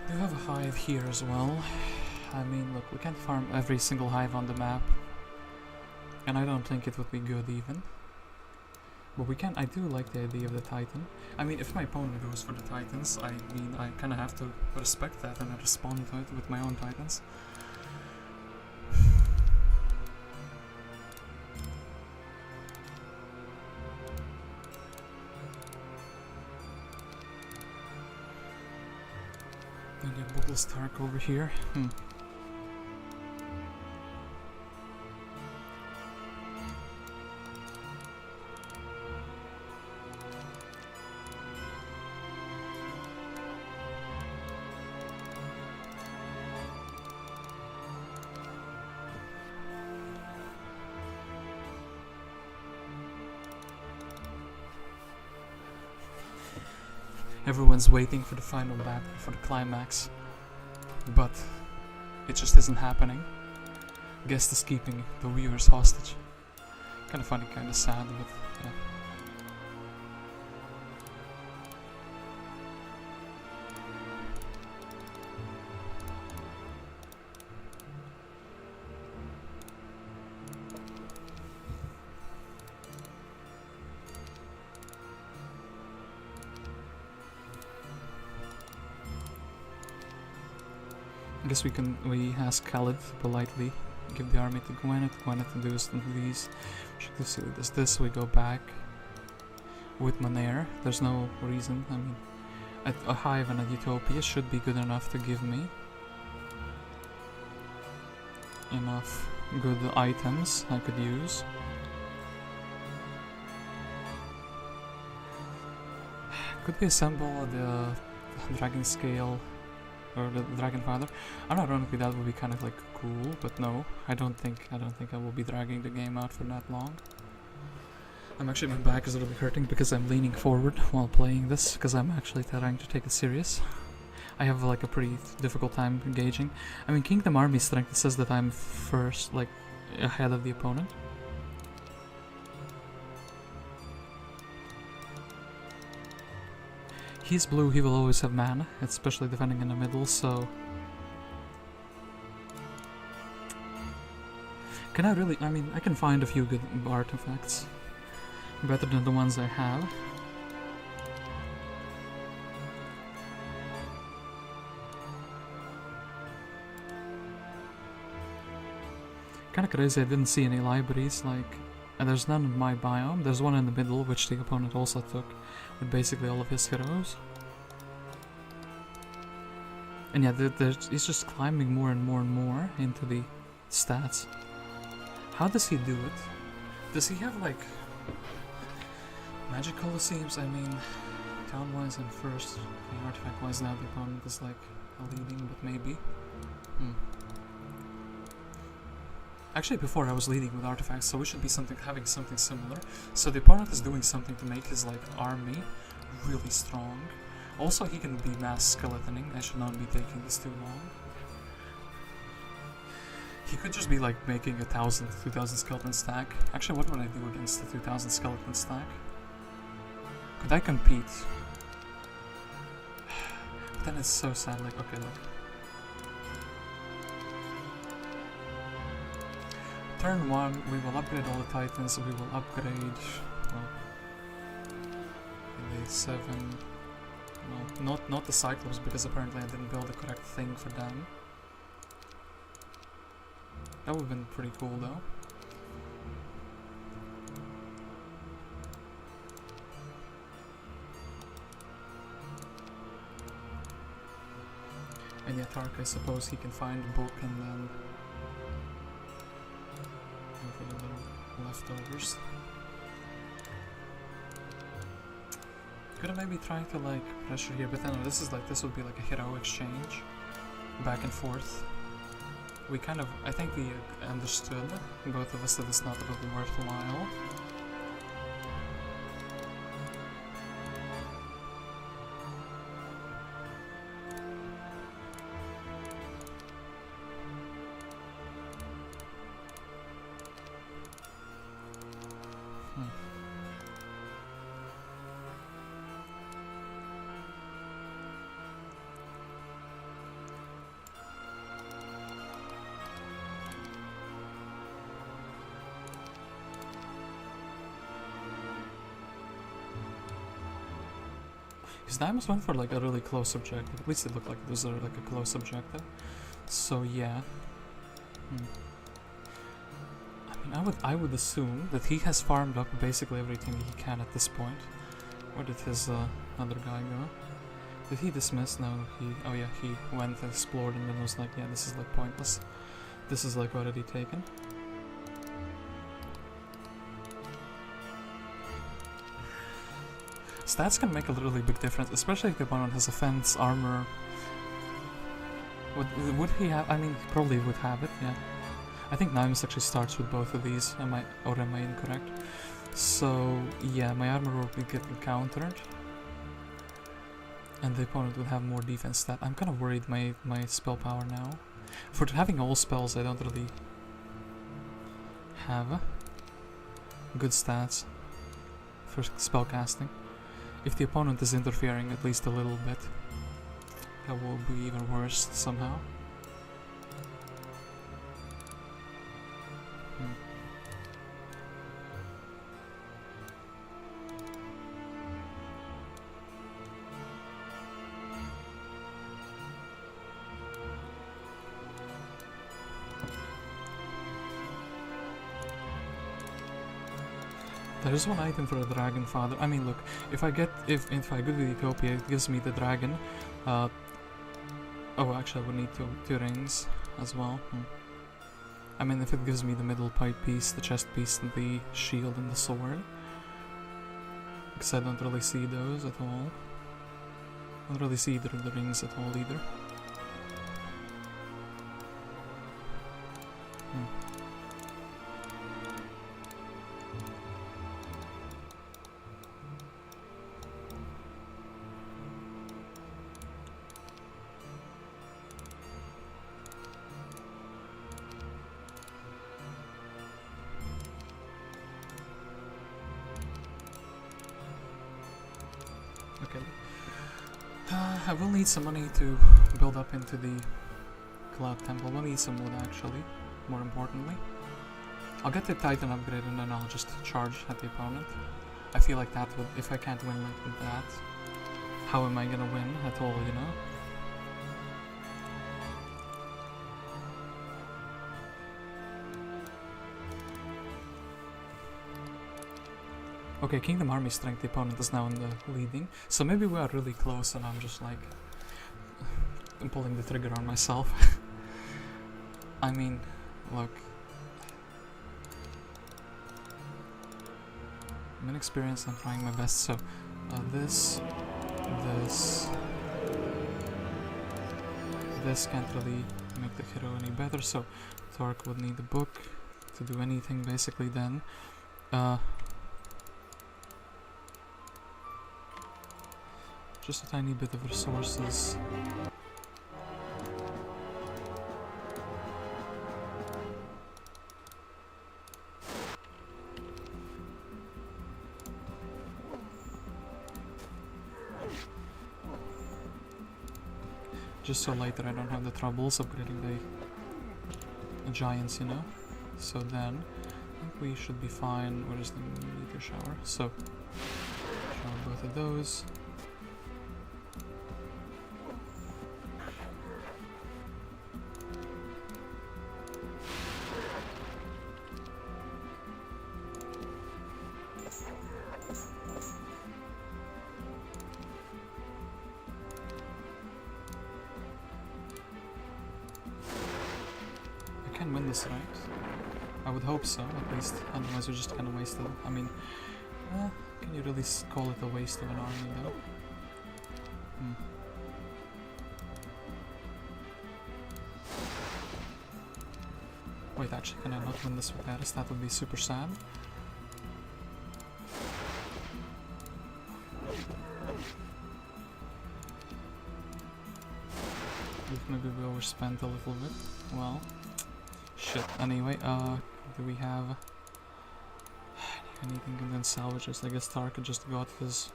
We have a hive here as well. I mean, look, we can't farm every single hive on the map. And I don't think it would be good even. But we can. I do like the idea of the Titan. I mean, if my opponent goes for the Titans, I mean, I kind of have to respect that and respond to it with my own Titans. And yeah, Boogle Stark over here. Everyone's waiting for the final battle, for the climax, but it just isn't happening. Guest is keeping the viewers hostage. Kind of funny, kind of sad, but yeah. I guess we ask Khaled politely, give the army to Gwenneth, Gwenneth to do these, Shakti does this, we go back with Manair. There's no reason, I mean, a hive and a utopia should be good enough to give me enough good items I could use. Could we assemble the dragon scale or the dragon father? Ironically, that would be kind of like cool, but no, I don't think I will be dragging the game out for that long. I'm actually, my back is a little bit hurting because I'm leaning forward while playing this, because I'm actually trying to take it serious. I have like a pretty difficult time engaging. I mean, Kingdom Army Strength says that I'm first, like, ahead of the opponent. He's blue, he will always have mana, especially defending in the middle, so... Can I really... I mean, I can find a few good artifacts. Better than the ones I have. Kinda crazy, I didn't see any libraries, like... And there's none in my biome. There's one in the middle, which the opponent also took, with basically all of his heroes. And yeah, he's just climbing more and more and more into the stats. How does he do it? Does he have, like, magic coliseums? I mean, town-wise and first, artifact-wise now the opponent is, like, leading, but maybe. Actually, before I was leading with artifacts, so we should be having something similar. So the opponent is doing something to make his, like, army really strong. Also, he can be mass skeletoning. I should not be taking this too long. He could just be, like, making 1,000 to 2,000 skeleton stack. Actually, what would I do against the 2,000 skeleton stack? Could I compete? But then it's so sad, like, okay, look. Turn 1, we will upgrade all the titans, we will upgrade, well, the 7, no, not the Cyclops, because apparently I didn't build the correct thing for them. That would have been pretty cool though. And yeah, Tark, I suppose he can find a book and then... for the little leftovers. Could I maybe try to, like, pressure here, but then this would be like a hero exchange, back and forth. We kind of, I think we understood, both of us, that it's not really worthwhile. Because Diamonds went for like a really close objective. At least it looked like it was like a close objective. So yeah. I mean, I would assume that he has farmed up basically everything he can at this point. Where did his other guy go? Did he dismiss? No, oh yeah, he went and explored and then was like, yeah, this is like pointless. This is like already taken. Stats can make a really big difference, especially if the opponent has offense, armor. Would he have? I mean, he probably would have it, yeah. I think Nimes actually starts with both of these, am I incorrect? So, yeah, my armor will be getting countered. And the opponent will have more defense stat. I'm kind of worried my spell power now. For having all spells, I don't really have good stats for spell casting. If the opponent is interfering at least a little bit, that will be even worse somehow. There is one item for a dragon father. I mean, look, if I go to Ethiopia, it gives me the dragon. Oh, actually, I would need two rings as well. I mean, if it gives me the middle pipe piece, the chest piece, and the shield and the sword, because I don't really see those at all. I don't really see either of the rings at all either. I will need some money to build up into the Cloud Temple. We'll need some wood actually, more importantly. I'll get the Titan upgrade and then I'll just charge at the opponent. I feel like that would, if I can't win like that, how am I gonna win at all, you know? Okay, Kingdom Army Strength, the opponent is now in the leading, so maybe we are really close and I'm just like, I'm pulling the trigger on myself. I mean, look, I'm inexperienced, I'm trying my best, so this can't really make the hero any better, so Tark would need a book to do anything basically then. Just a tiny bit of resources. Just so later I don't have the troubles of upgrading the giants, you know? So then, I think we should be fine. Where is the meteor shower? So, shower both of those. Win this, right? I would hope so, at least. Otherwise, we're just kind of wasted. I mean, can you really call it a waste of an army, though? Wait, actually, can I not win this with Paris? That would be super sad. Maybe we overspent a little bit. Well. Shit. Anyway, do we have anything and then salvages? I guess Tarka just got his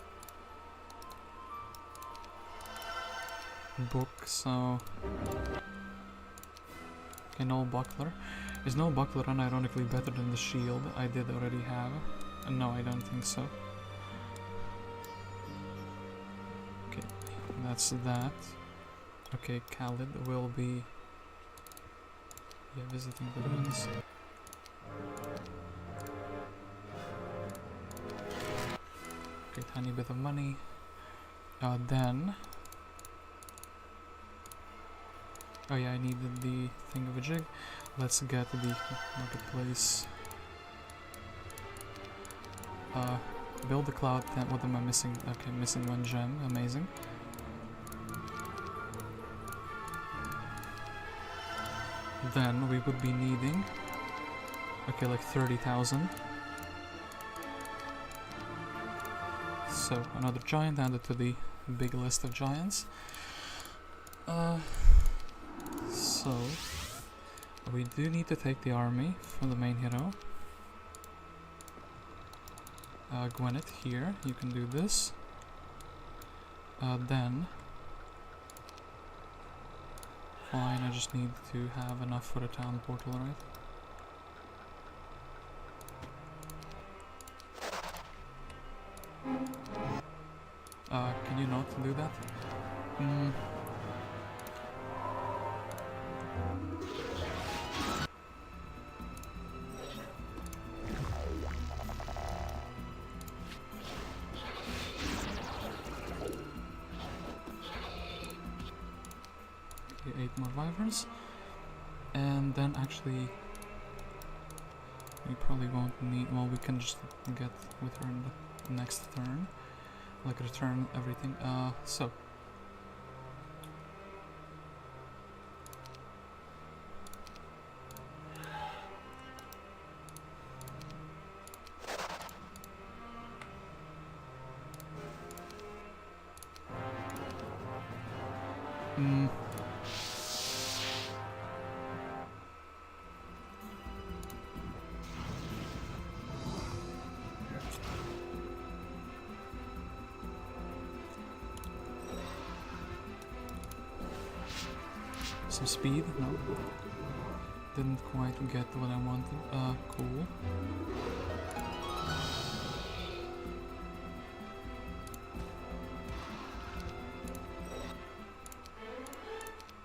book, so okay, no buckler. Is no buckler unironically better than the shield I did already have? No, I don't think so. that's that. Okay, Khalid will be visiting the ruins. Okay, tiny bit of money. Then oh yeah, I needed the thing of a jig. Let's get the marketplace. Build the cloud tent. What am I missing? Okay, missing 1 gem. Amazing. Then we would be needing, okay, like 30,000. So another giant added to the big list of giants. So we do need to take the army from the main hero. Gwenneth, here, you can do this. Then fine, I just need to have enough for a town portal, right? Can you not do that? Okay, 8 more wyverns. And then actually we probably won't need, well, we can just get with her in the next turn. Like return everything. So some speed, no. Didn't quite get what I wanted. Cool.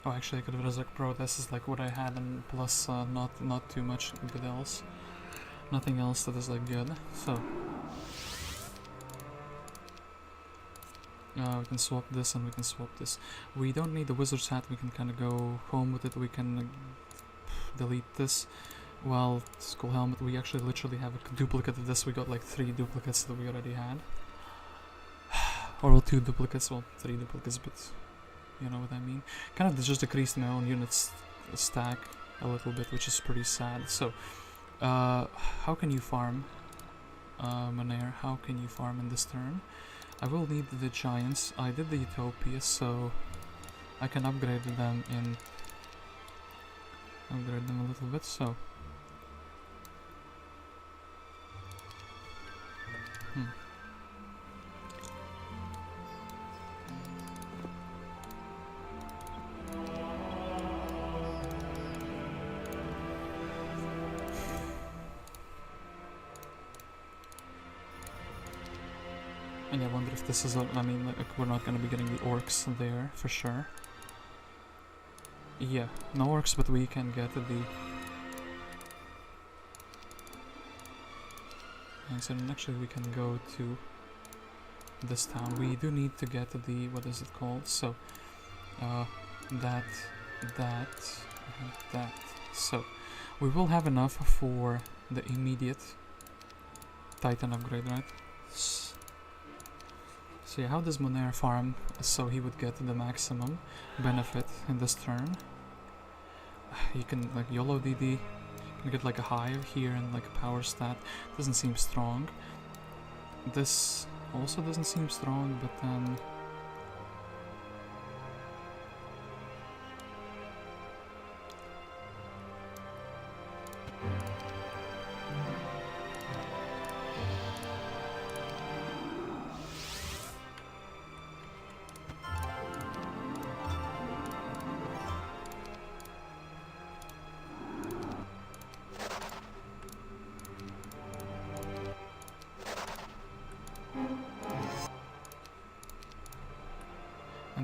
Oh, actually I could have resurrect pro. This is like what I had, and plus not too much good else. Nothing else that is like good. So we can swap this and we can swap this. We don't need the wizard's hat, we can kind of go home with it. We can delete this. Well, skull helmet, we actually literally have a duplicate of this. We got like 3 duplicates that we already had. Or well, 2 duplicates, well 3 duplicates, but you know what I mean. Kind of just decreased my own units stack a little bit, which is pretty sad. So, how can you farm, Monair? How can you farm in this turn? I will need the giants. I did the Utopia, so I can upgrade them a little bit. So, and I wonder if this is, I mean, like, we're not gonna be getting the orcs there, for sure. Yeah, no orcs, but we can get the... And so actually we can go to this town. We do need to get the, what is it called? So, that. So, we will have enough for the immediate Titan upgrade, right? So yeah, how does Monair farm so he would get the maximum benefit in this turn? You can like YOLO DD, you can get like a hive here and like a power stat. Doesn't seem strong. This also doesn't seem strong, but then...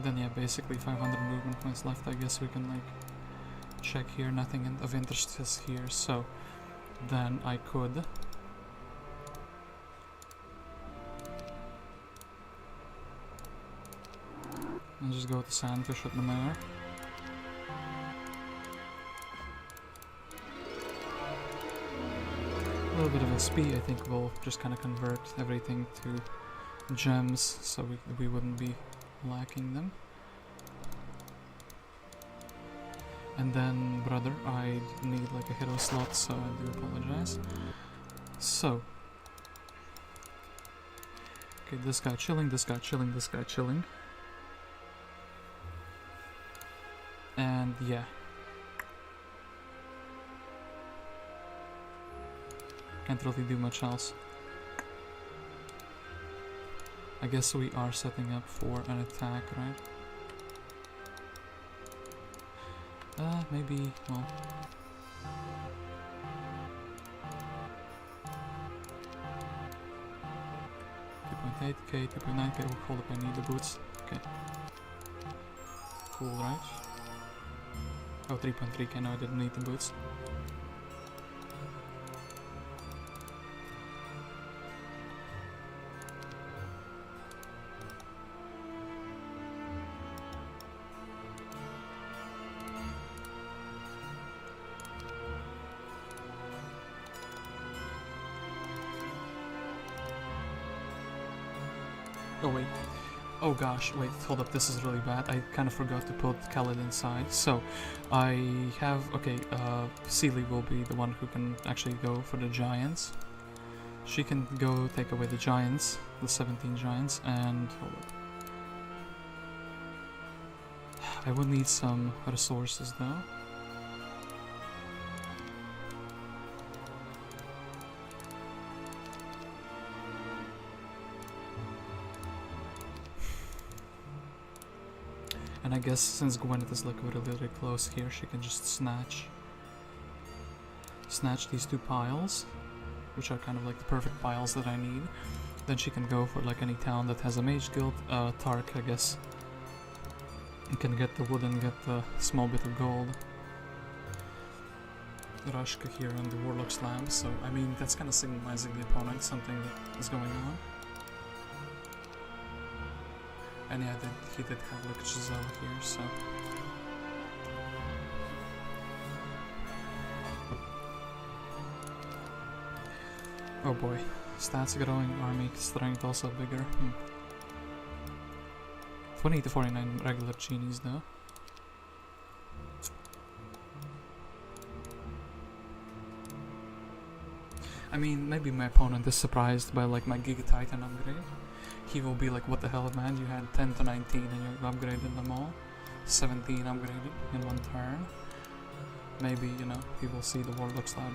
And then yeah, basically 500 movement points left. I guess we can like check here. Nothing of interest is here, so then I could and just go to Sandfish at the Mare. A little bit of XP, I think we'll just kind of convert everything to gems, so we wouldn't be lacking them. And then, brother, I need like a hero slot, so I do apologize. So, okay, this guy chilling, this guy chilling, this guy chilling. And yeah. Can't really do much else. I guess we are setting up for an attack, right? Maybe, well... 2.8k, 2.9k, we'll call if I need the boots. Okay. Cool, right? Oh, 3.3k, no, I didn't need the boots. Oh wait, oh gosh, wait, hold up, this is really bad. I kind of forgot to put Khaled inside. So, I have, okay, Ciele will be the one who can actually go for the giants. She can go take away the giants, the 17 giants, and hold up. I would need some resources though. And I guess since Gwenneth is like really close here, she can just snatch these two piles, which are kind of like the perfect piles that I need. Then she can go for like any town that has a mage guild. Tark, I guess. You can get the wood and get the small bit of gold. Rashka here on the Warlock Slam, so I mean that's kind of signalizing the opponent something that is going on. And yeah, he did have like Giselle here, so... Oh boy, stats growing, army strength also bigger. 20 to 49 regular genies though. I mean, maybe my opponent is surprised by like my Giga Titan upgrade. He will be like, what the hell, man, you had 10 to 19 and you upgraded them all. 17 upgraded in one turn. Maybe, you know, he will see the Warlock Slab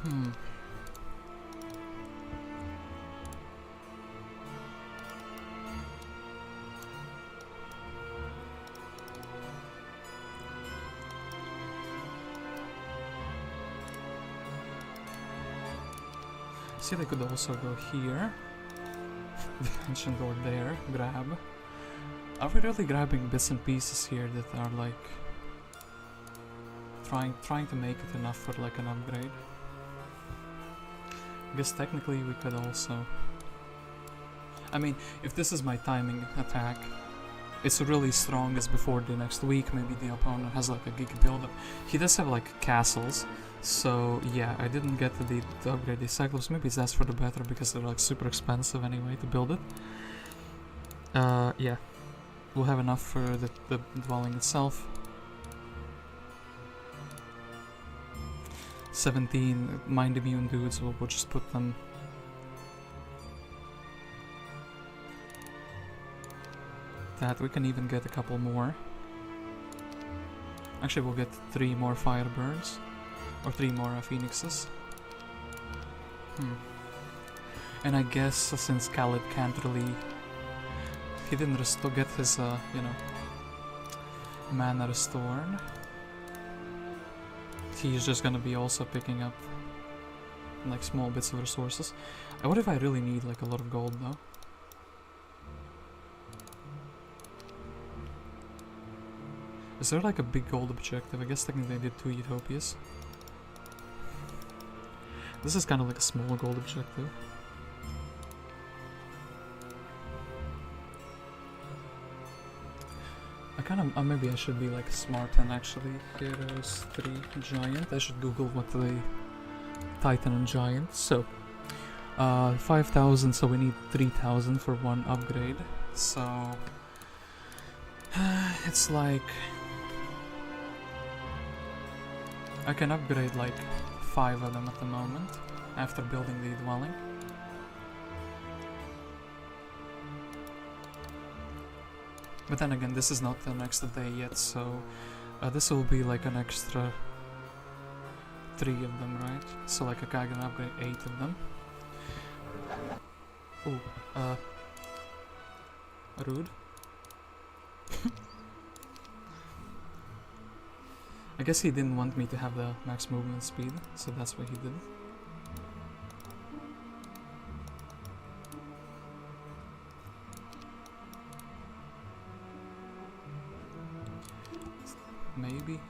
and... See, they could also go here. Dimension door there, grab. Are we really grabbing bits and pieces here that are like trying to make it enough for like an upgrade? I guess technically we could also... I mean, if this is my timing attack, it's really strong as before the next week. Maybe the opponent has like a giga build-up. He does have like castles. So yeah, I didn't get to upgrade these Cyclops. Maybe that's for the better because they're like super expensive anyway to build it. Yeah, we'll have enough for the dwelling itself. 17 mind immune dudes, we'll just put them. That we can even get a couple more. Actually, we'll get 3 more Firebirds. Or 3 more Phoenixes. And I guess since Khaled can't really... He didn't get his, you know, mana restored. He's just gonna be also picking up like small bits of resources. What if I really need like a lot of gold though? Is there like a big gold objective? I guess technically I did 2 utopias. This is kind of like a small gold objective. Maybe I should be like smart and actually heroes 3 giant. I should Google what the Titan and giant. So 5,000, so we need 3,000 for 1 upgrade. So it's like I can upgrade like 5 of them at the moment after building the dwelling. But then again, this is not the next day yet, so this will be like an extra 3 of them, right? So like I can upgrade 8 of them. Ooh, rude. I guess he didn't want me to have the max movement speed, so that's what he did. Maybe.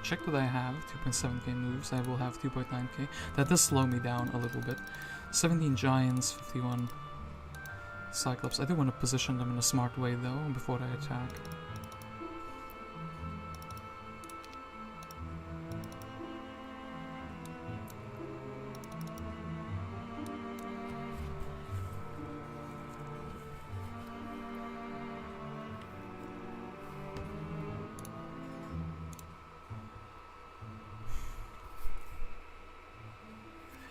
Check what I have, 2.7k moves, I will have 2.9k. That does slow me down a little bit. 17 giants, 51 cyclops. I do want to position them in a smart way though, before I attack.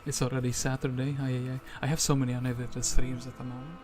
It's already Saturday. I have so many unedited streams at the moment.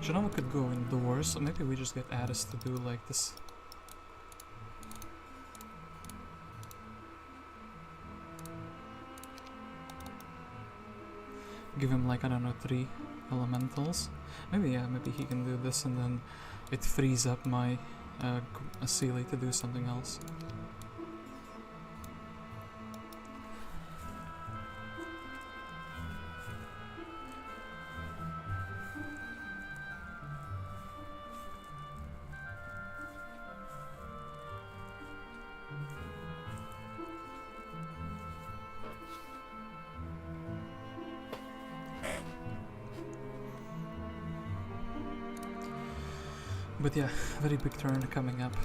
Shinama could go indoors, so maybe we just get Addis to do like this. Give him like, I don't know, 3 elementals. Maybe, yeah, maybe he can do this and then it frees up my Ciele to do something else. But yeah, very big turn coming up.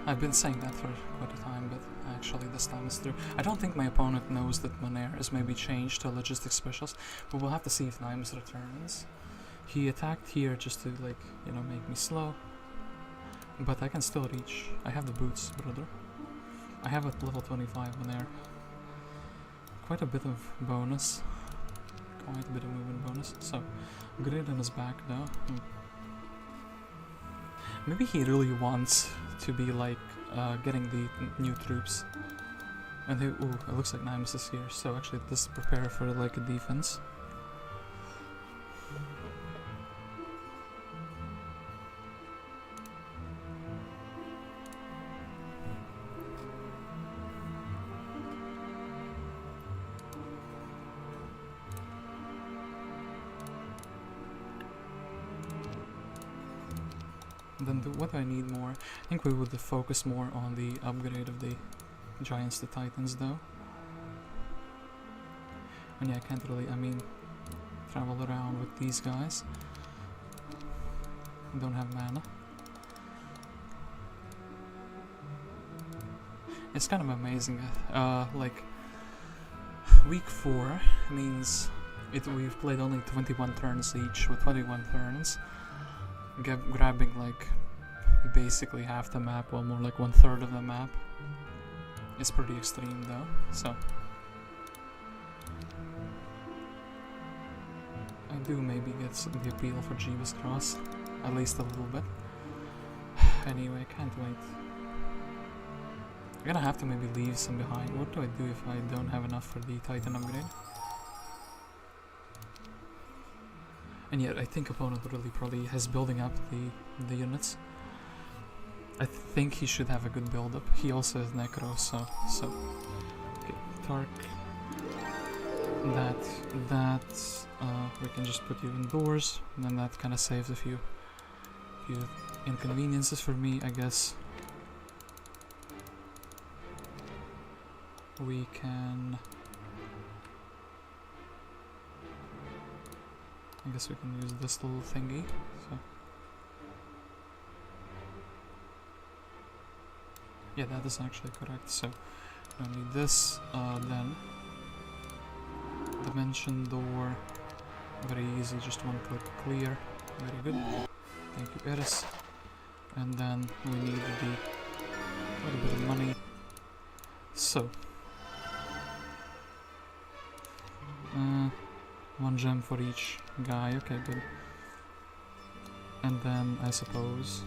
I've been saying that for quite a time, but actually this time it's through. I don't think my opponent knows that Monair is maybe changed to logistic specialist, but we'll have to see if Nimes returns. He attacked here just to, like, you know, make me slow. But I can still reach. I have the boots, brother. I have a level 25 Monair. Quite a bit of bonus. Quite a bit of movement bonus. So, Gridden is back though. Maybe he really wants to be like getting the new troops. And ooh, it looks like Nimes is here, so actually let's prepare for like a defense. Then what do I need more? I think we would focus more on the upgrade of the Giants to Titans though. And yeah, I can't really, I mean, travel around with these guys. Don't have mana. It's kind of amazing, like, week 4 means we've played only 21 turns each. With 21 turns, grabbing like basically half the map, well, more like 1/3 of the map. It's pretty extreme though, so I do maybe get the appeal for Jebus Cross, at least a little bit. Anyway, I can't wait. I'm gonna have to maybe leave some behind. What do I do if I don't have enough for the Titan upgrade? And yet, I think opponent really probably is building up the units. I think he should have a good build-up. He also has Necro, so okay, Tark. That we can just put you indoors, and then that kind of saves a few inconveniences for me, I guess. We can. I guess we can use this little thingy. So yeah, that is actually correct. So I don't need this. Then dimension door, very easy. Just one click clear. Very good. Thank you, Eris. And then we need a little bit of money. So. 1 gem for each guy, okay, good. And then I suppose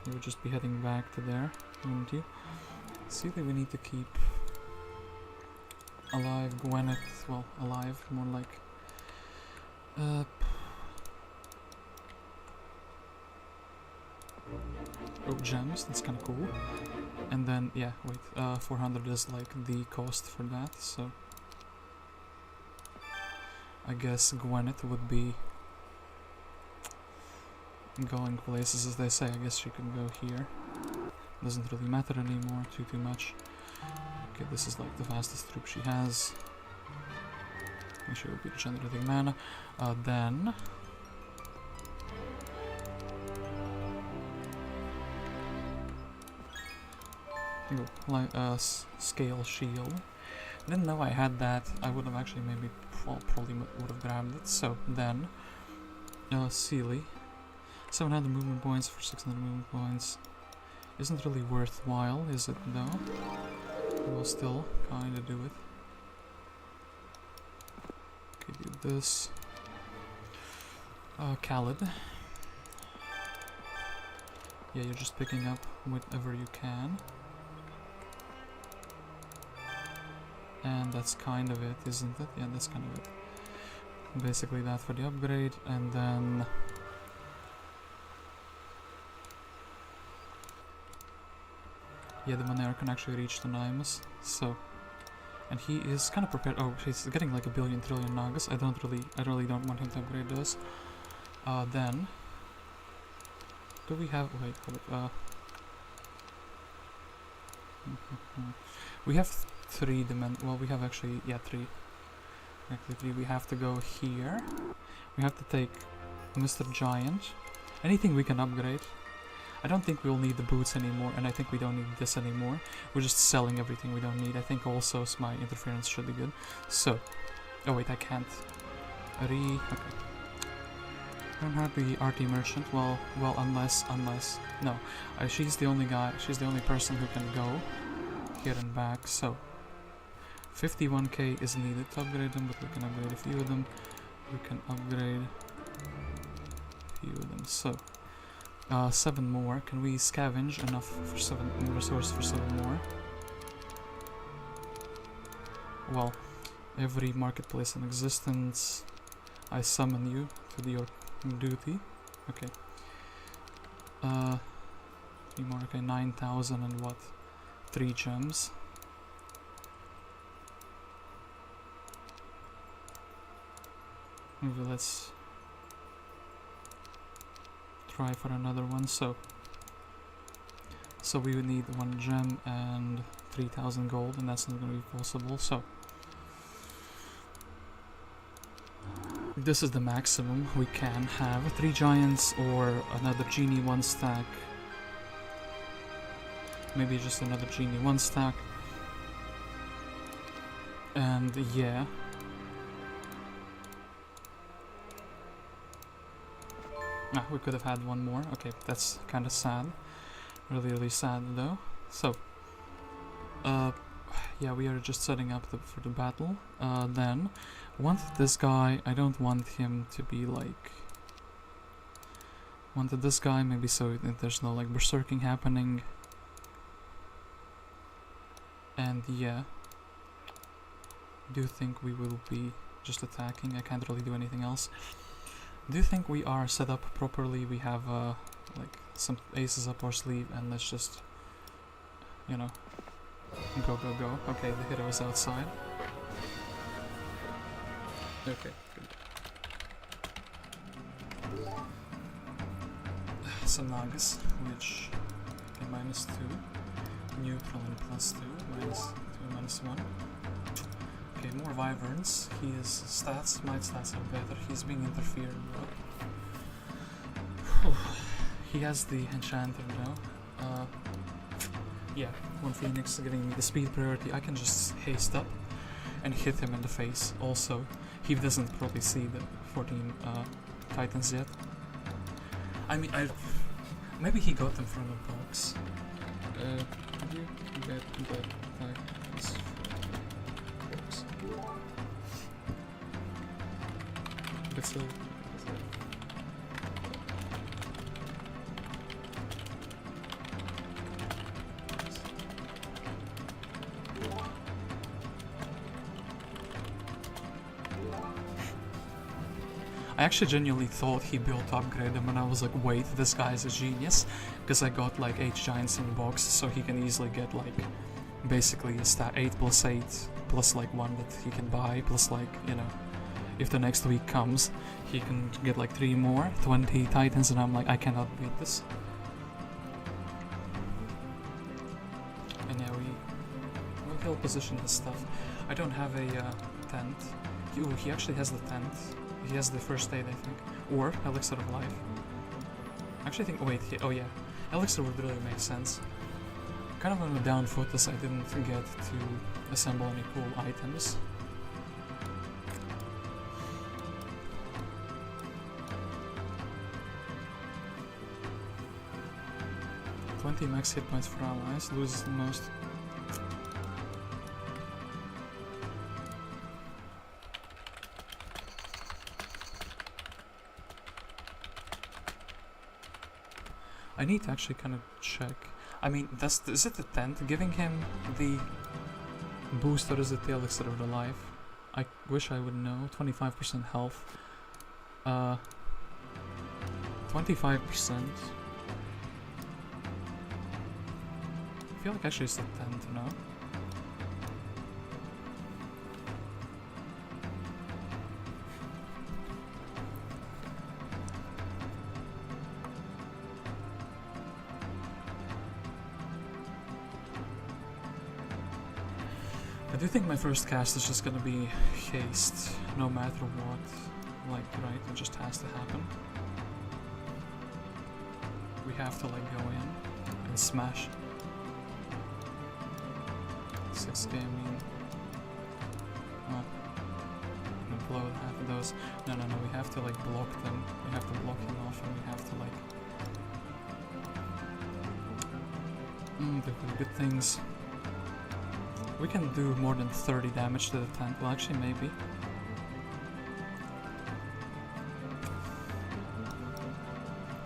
you would just be heading back to there, wouldn't you? See that we need to keep alive Gwenneth, well, alive, more like oh, gems, that's kinda cool. And then, yeah, wait, 400 is like the cost for that, so I guess Gwenneth would be going places, as they say. I guess she can go here. Doesn't really matter anymore too much. Okay, this is like the fastest troop she has. And she will be regenerating mana. Then scale shield. Didn't know I had that. I would have actually maybe probably would have grabbed it. So then Ciele, 700 movement points for 600 movement points. Isn't really worthwhile, is it though? We'll still kinda do it. Okay, do this. Khaled. Yeah, you're just picking up whatever you can. And that's kind of it, isn't it? Yeah, that's kind of it. Basically that for the upgrade, and then yeah, the Monero can actually reach the Nimus, so, and he is kind of prepared. Oh, he's getting like 1 billion trillion Nagas. I really don't want him to upgrade those. Then do we have? Wait, hold it. We have 3 well, we have actually, yeah, 3. Actually 3. We have to go here. We have to take Mr. Giant. Anything we can upgrade. I don't think we'll need the boots anymore, and I think we don't need this anymore. We're just selling everything we don't need. I think also my interference should be good. So, oh wait, I can't. Okay. I don't have the RT merchant. Well, unless no, she's the only person who can go here and back. So 51k is needed to upgrade them, but we can upgrade a few of them. So 7 more. Can we scavenge enough for 7 resources for 7 more? Well, every marketplace in existence. I summon you to your duty. Okay. Three more, okay, 9,000 and what? 3 gems. Maybe let's try for another one. So we would need 1 gem and 3,000 gold, and that's not going to be possible. So this is the maximum we can have. 3 giants or another genie 1 stack. Maybe just another genie 1 stack. And yeah. Ah, we could have had 1 more. Okay, that's kind of sad. Really sad though. So, yeah, we are just setting up for the battle. Then, wanted this guy. I don't want him to be like. Wanted this guy maybe so that there's no like berserking happening. And yeah, do think we will be just attacking. I can't really do anything else. Do you think we are set up properly? We have like some aces up our sleeve, and let's just, you know, go. Okay, the hero is outside. Okay, good. Some Nagas, which okay, -2, neutral and +2, -2, -1. Okay, more wyverns. His stats, my stats are better. He's being interfered with. He has the enchanter now. Yeah, 1 phoenix giving me the speed priority. I can just haste up and hit him in the face. Also, he doesn't probably see the 14 titans yet. I mean, maybe he got them from the box. Did you get the titans? But still, I actually genuinely thought he built upgrade them, and I was like, wait, this guy is a genius, because I got like 8 giants in the box, so he can easily get like basically a stat 8 + 8 plus like 1 that he can buy, plus like, you know, if the next week comes, he can get like 3 more, 20 titans, and I'm like, I cannot beat this. And yeah, we'll position this stuff. I don't have a tent. He actually has the tent. He has the first aid, I think. Or Elixir of Life. Actually, I think, wait, oh yeah. Elixir would really make sense. Kind of on the down foot as I didn't get to assemble any cool items. $20 max hit points for allies, loses the most. I need to actually kind of check. I mean, is it the tent giving him the boost, or is it the Elixir of the Life? I wish I would know. 25% health. 25%. I feel like actually it's the tent, no? I do think my first cast is just gonna be haste, no matter what. Like, right, it just has to happen. We have to, like, go in and smash. 6k, I mean... Oh. I'm gonna blow half of those. No, we have to, like, block them. We have to block them off, and we have to, like... do good things. We can do more than 30 damage to the tank. Well, actually, maybe.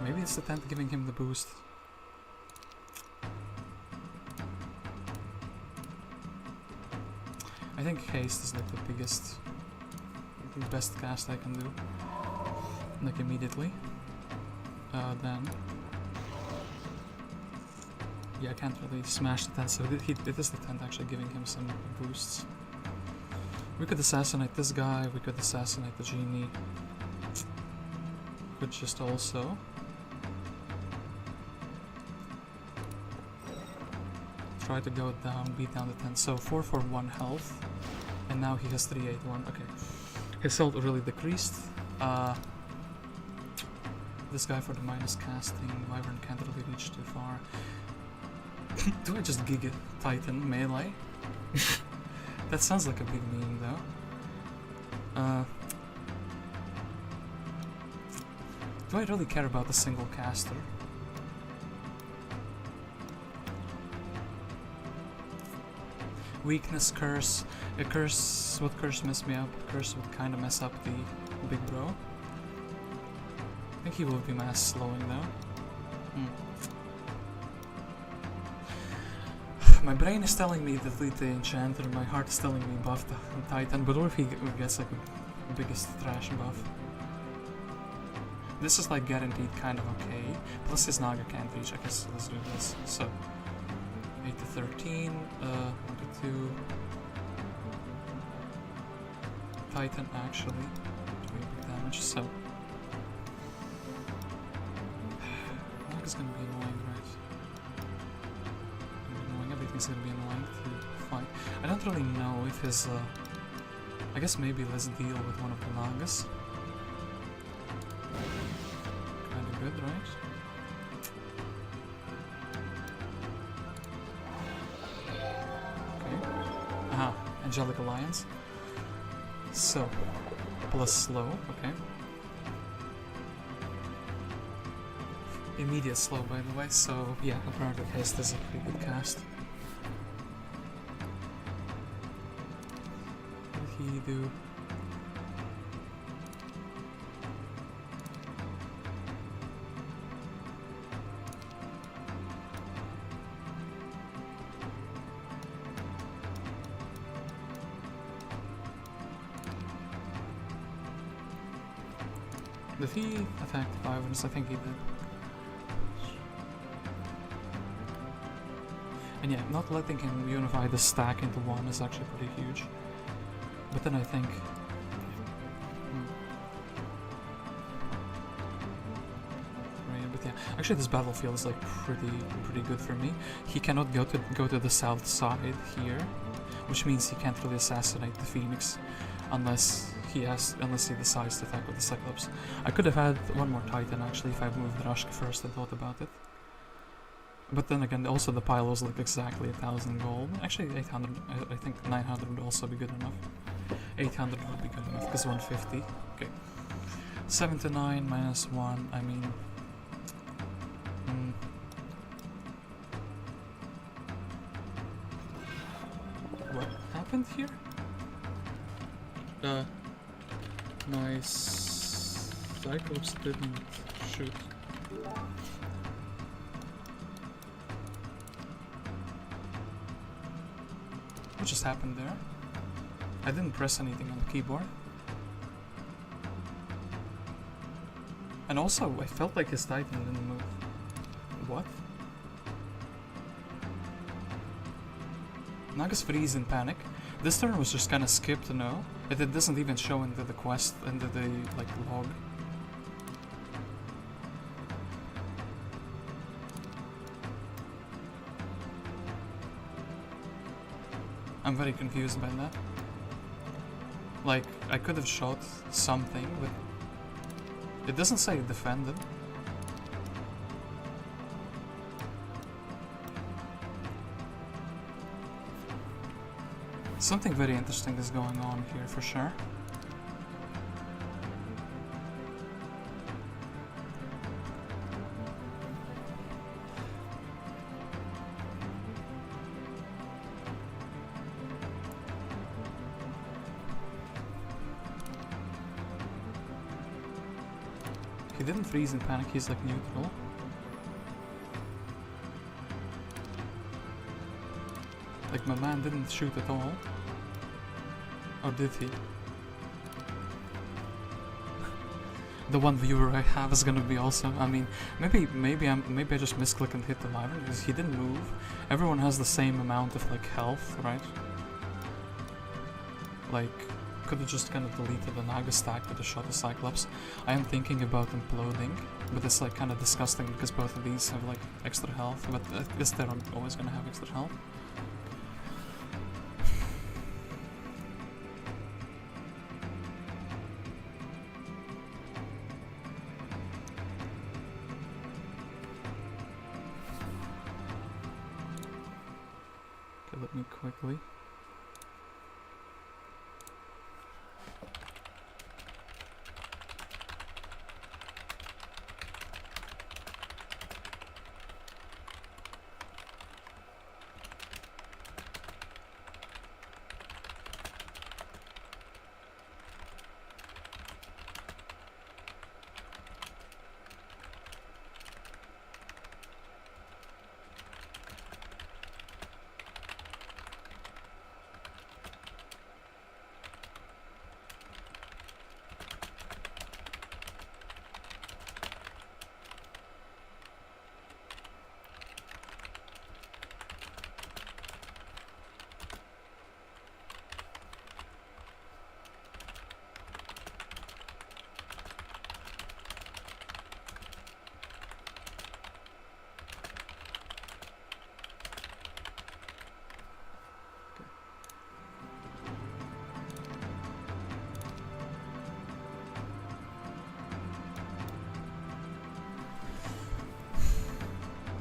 Maybe it's the tent giving him the boost. I think haste is like the the best cast I can do. Like immediately. Then... Yeah, I can't really smash the tent, so it is the tent actually giving him some boosts. We could assassinate this guy, we could assassinate the genie. Could just also... try to go down, beat down the tent. So 4 for 1 health. And now he has 381. Okay. His health really decreased. This guy for the minus casting. Wyvern can't really reach too far. Do I just Giga Titan melee? That sounds like a big meme though. Do I really care about the single caster? Weakness, curse. A curse. What curse messed me up? Curse would kind of mess up the big bro. I think he will be mass slowing though. My brain is telling me delete the enchanter, my heart is telling me buff the Titan, but what if he gets like the biggest trash buff? This is like guaranteed kind of okay, plus his Naga can't reach, I guess let's do this. So, 8 to 13, 1 to 2. Titan actually, doing big damage, so. Naga's gonna be annoying, right? Everything's gonna be annoying to fight. I don't really know if his, I guess maybe let's deal with one of the Nagas. Kinda good, right? Okay. Aha, Angelic Alliance. So, plus slow, okay. Immediate slow, by the way, so yeah, apparently Haste is a pretty good cast. What did he do? Did he attack the Wyverns? I think he did. And yeah, not letting him unify the stack into one is actually pretty huge. But then I think... Right, but yeah, actually this battlefield is like pretty good for me. He cannot go to the south side here, which means he can't really assassinate the Phoenix unless he decides to attack with the Cyclops. I could have had one more Titan actually if I moved Rashka first and thought about it. But then again, also the pile was like exactly 1,000 gold. Actually 800, I think 900 would also be good enough. 800 would be good enough, because 150. Okay. 7 to 9 minus 1, I mean... What happened here? My Cyclops didn't shoot. What just happened there? I didn't press anything on the keyboard. And also, I felt like his Titan didn't move. What? Naga's freeze in panic. This turn was just kinda skipped, no? It doesn't even show into the quest, into the, like, log. I'm very confused by that. Like, I could have shot something, but it doesn't say it defended. Something very interesting is going on here for sure. He didn't freeze in panic, he's like neutral. Like my man didn't shoot at all. Or did he? the one viewer I have is gonna be also. I mean, maybe I just misclick and hit the wyvern because he didn't move. Everyone has the same amount of like health, right? Like, could have just kind of deleted the Naga stack to the shot the Cyclops. I am thinking about imploding, but it's like kind of disgusting because both of these have like extra health. But I guess they're always gonna have extra health. Okay, let me quickly.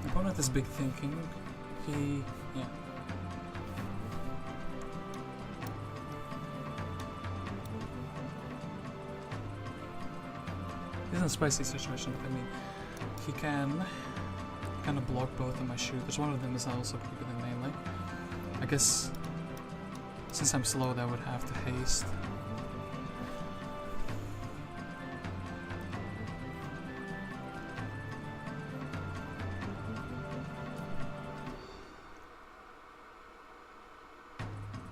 Opponent is big thinking. Yeah. This is a spicy situation, but I mean, he can kind of block both of my shooters. One of them is also pretty good in melee. I guess since I'm slowed, I would have to haste.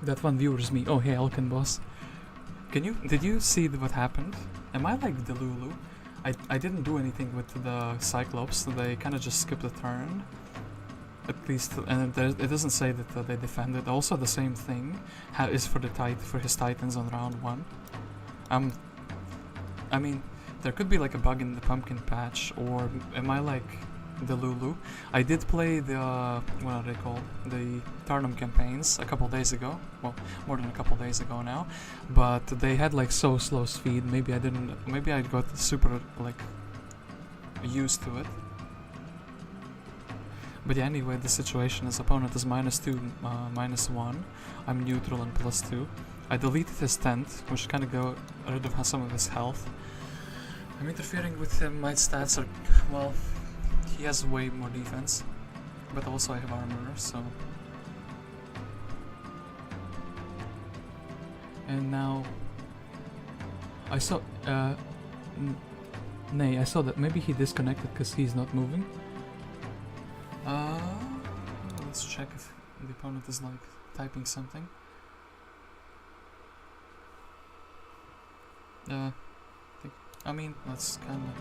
That one viewer is me. Oh, hey, Alkin boss. Did you see what happened? Am I like Delulu? I didn't do anything with the Cyclops. They kind of just skipped a turn. At least, and it doesn't say that they defended. Also, the same thing is for his Titans on round 1. I mean, there could be like a bug in the pumpkin patch, or am I like Delulu? I did play the what are they called? The Tarnum campaigns a couple days ago. Well, more than a couple days ago now. But they had like so slow speed. Maybe I didn't. Maybe I got super like used to it. But yeah, anyway, the situation is opponent is -2, -1. I'm neutral and +2. I deleted his tent, which kind of got rid of some of his health. I'm interfering with him. My stats are, well, he has way more defense, but also I have armor, so. And now I saw, I saw that maybe he disconnected because he's not moving. Let's check if the opponent is like typing something. I mean, that's kind of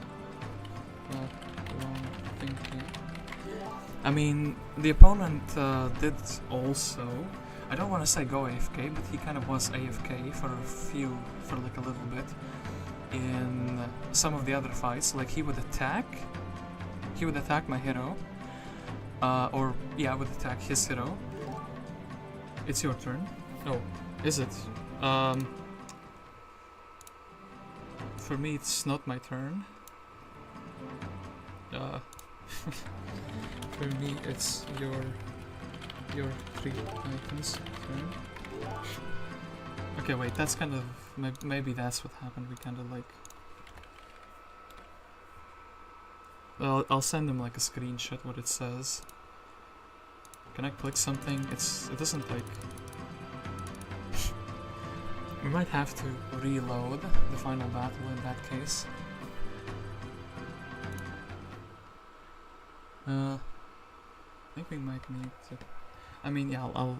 wrong thinking. I mean, the opponent did also, I don't want to say go AFK, but he kind of was AFK for like a little bit in some of the other fights. Like he would attack my hero, or yeah, I would attack his hero. It's your turn. Oh, is it? For me, it's not my turn. For me, it's your 3 items turn. Okay, wait, that's kind of maybe that's what happened. We kind of like. Well, I'll send him like a screenshot what it says. Can I click something? It doesn't like. We might have to reload the final battle in that case. I think we might need to. I mean, yeah, I'll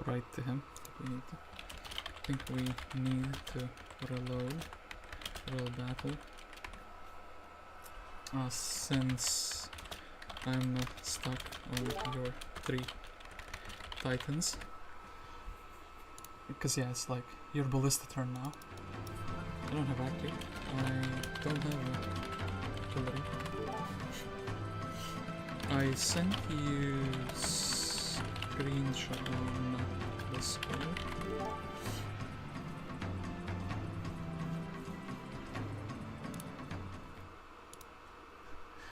write to him. I think we need to reload battle. since I'm stuck on your 3 titans. Because yeah, it's like your ballista turn now. I don't have active. I don't have artillery. I sent you screenshot on this code.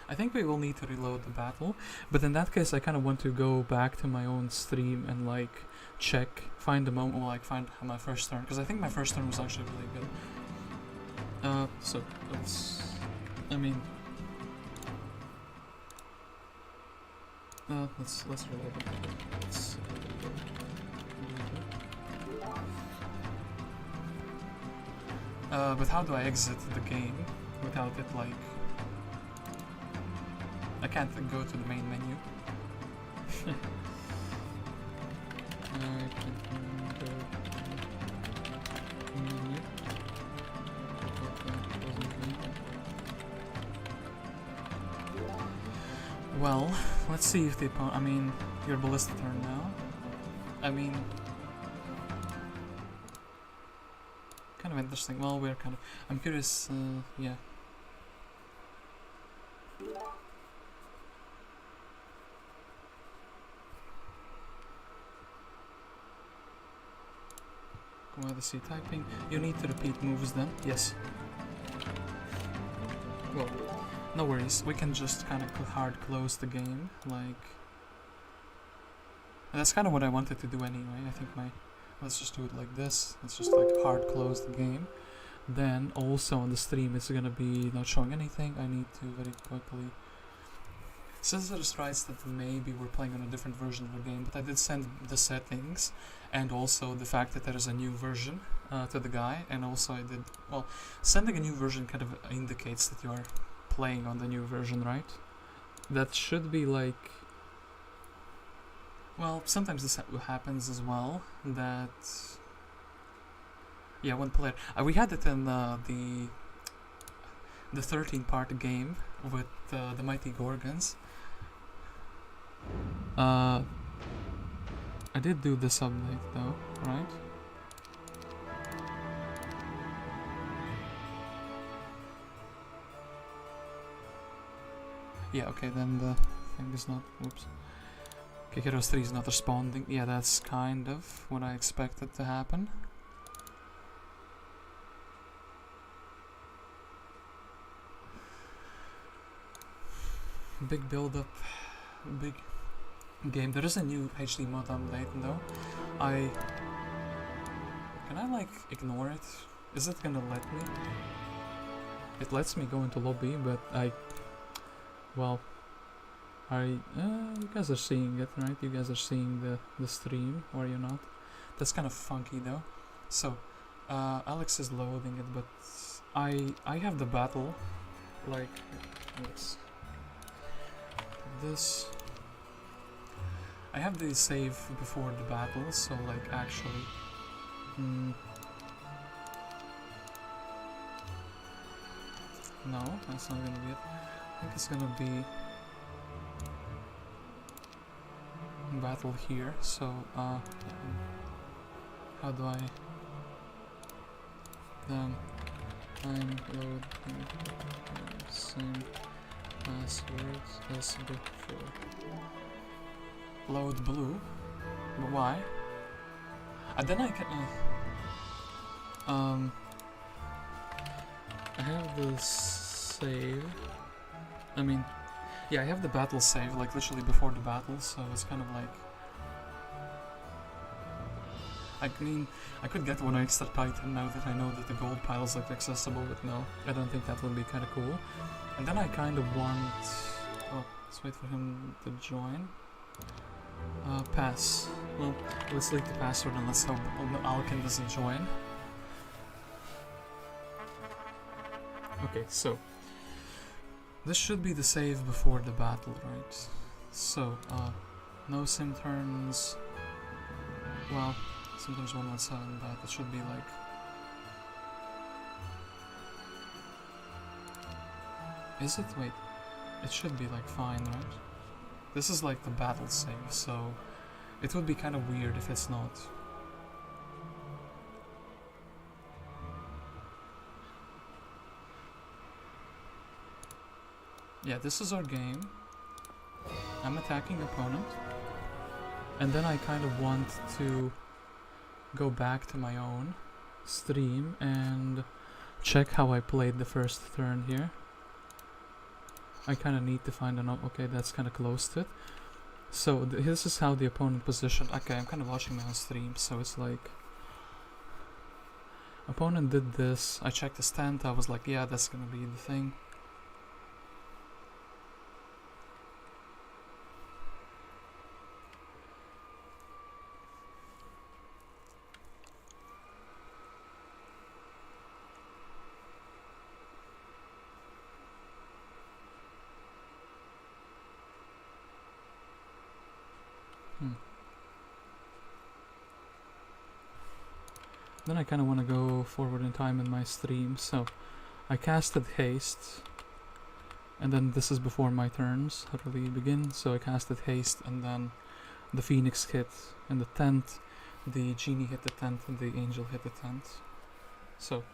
I think we will need to reload the battle, but in that case I kind of want to go back to my own stream and like check, find the moment, like find my first turn, because I think my first turn was actually really good. So let's, I mean, let's reload it. Let's but how do I exit the game without it like? I can't go to the main menu. I can go to menu. Well, let's see if the opponent. I mean, your ballista turn now. I mean, kind of interesting. Well, we're kind of. I'm curious. Yeah. Whether see typing, you need to repeat moves then. Yes. Well, no worries. We can just kind of hard close the game. Like, that's kind of what I wanted to do anyway. I think let's just do it like this. Let's just like hard close the game. Then also on the stream it's gonna be not showing anything. I need to very quickly. CsArOs writes that maybe we're playing on a different version of the game, but I did send the settings and also the fact that there is a new version to the guy, and also I did, well, sending a new version kind of indicates that you are playing on the new version, right? That should be like, well, sometimes this happens as well, that, yeah, one player, we had it in the 13-part game with the Mighty Gorgons. I did do this update though, right? Yeah, okay, then the thing is not, whoops. Okay, Heroes 3 is not responding. Yeah, that's kind of what I expected to happen. Big build up, big game. There is a new HD mod update though. Can I like ignore it? Is it gonna let me? It lets me go into lobby, but well, you guys are seeing it, right? You guys are seeing the stream, or you're not? That's kind of funky though. So, Alex is loading it, but I have the battle, like, let's this. I have the save before the battle, so like actually, no, that's not gonna be it. I think it's gonna be battle here. So how do I time load same passwords as before. Load blue, but why? And then I can I have the save. I mean, yeah, I have the battle save like literally before the battle, so it's kind of like, I mean, I could get one extra Titan now that I know that the gold pile is like accessible, but no, I don't think that would be kind of cool. And then I kind of want, oh, let's wait for him to join. Pass. Well, let's leak the password and let's hope Alkin doesn't join. Okay, so this should be the save before the battle, right? So, no sim turns. Well, sim turns 117, but it should be like. Is it? Wait. It should be like fine, right? This is like the battle save, so it would be kind of weird if it's not. Yeah, this is our game. I'm attacking opponent. And then I kind of want to go back to my own stream and check how I played the first turn here. I kind of need to find an... Okay, that's kind of close to it. So this is how the opponent positioned. Okay, I'm kind of watching my own stream, so it's like... Opponent did this, I checked the stand, I was like, yeah, that's gonna be the thing. Then I kind of want to go forward in time in my stream, so I casted Haste, and then this is before my turns really begin, so I casted Haste, and then the Phoenix hit in the tent, the Genie hit the tent, and the Angel hit the tent. So,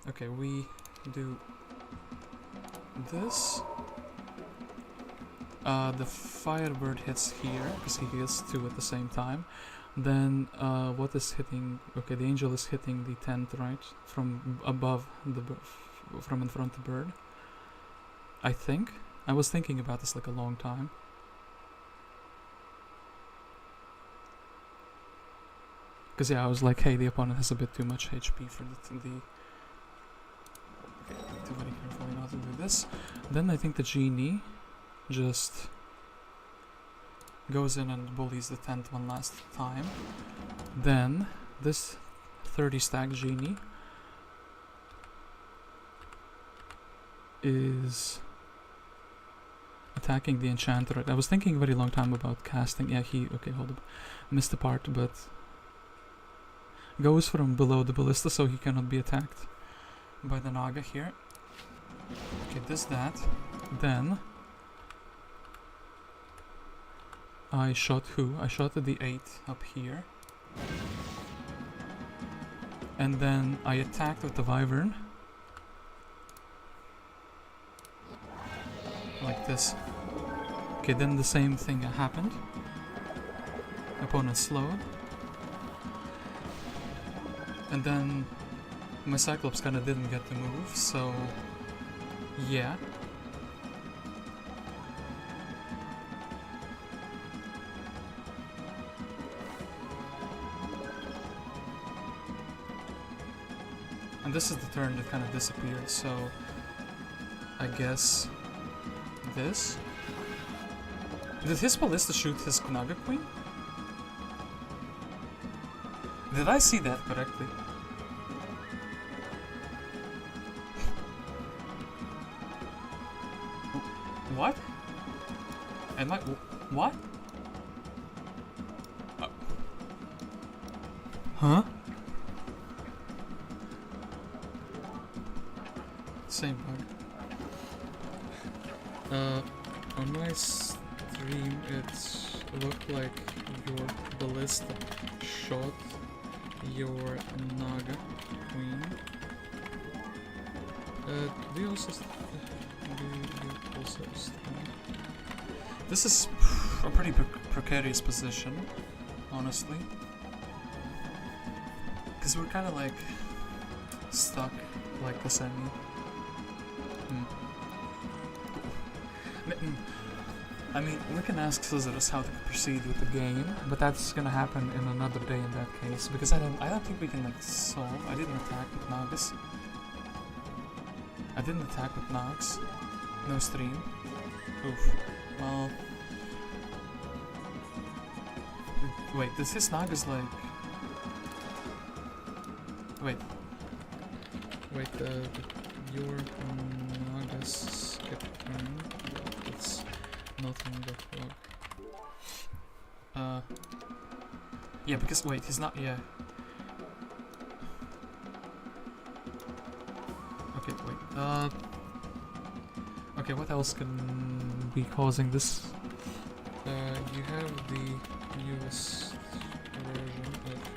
okay, we do this. The Firebird hits here, because he hits two at the same time. Then, what is hitting? Okay, the Angel is hitting the tent, right? From above the from in front of the bird. I think. I was thinking about this like a long time. Because yeah, I was like, hey, the opponent has a bit too much HP for the okay, too very carefully not to do this. Then I think the Genie just goes in and bullies the tent one last time. Then this 30 stack Genie is attacking the Enchanter. I was thinking a very long time about casting. Yeah, okay, hold up. Missed the part, but goes from below the ballista so he cannot be attacked by the Naga here. Okay, does that. Then I shot who? I shot at the 8 up here. And then I attacked with the Wyvern. Like this. Okay, then the same thing happened. Opponent slowed. And then my Cyclops kinda didn't get to move, so yeah. And this is the turn that kind of disappeared, so I guess this. Did his Ballista shoot his Naga Queen? Did I see that correctly? What? Am I... what? Huh? Same bug. On my stream it looked like your Ballista shot your Naga Queen. Do you also This is a pretty precarious position, honestly. Because we're kind of like stuck like the semi. I mean, we can ask CsArOs how to proceed with the game, but that's gonna happen in another day in that case, because I don't think we can like solve. I didn't attack with Nagas. I didn't attack with Nags. No stream. Oof. Well. Wait, does his Nagas like? Wait. Wait. Your Nagas get turned. It's nothing but log. Yeah, because wait, he's not. Yeah. Okay, wait. Okay, what else can be causing this? You have the newest version of EP.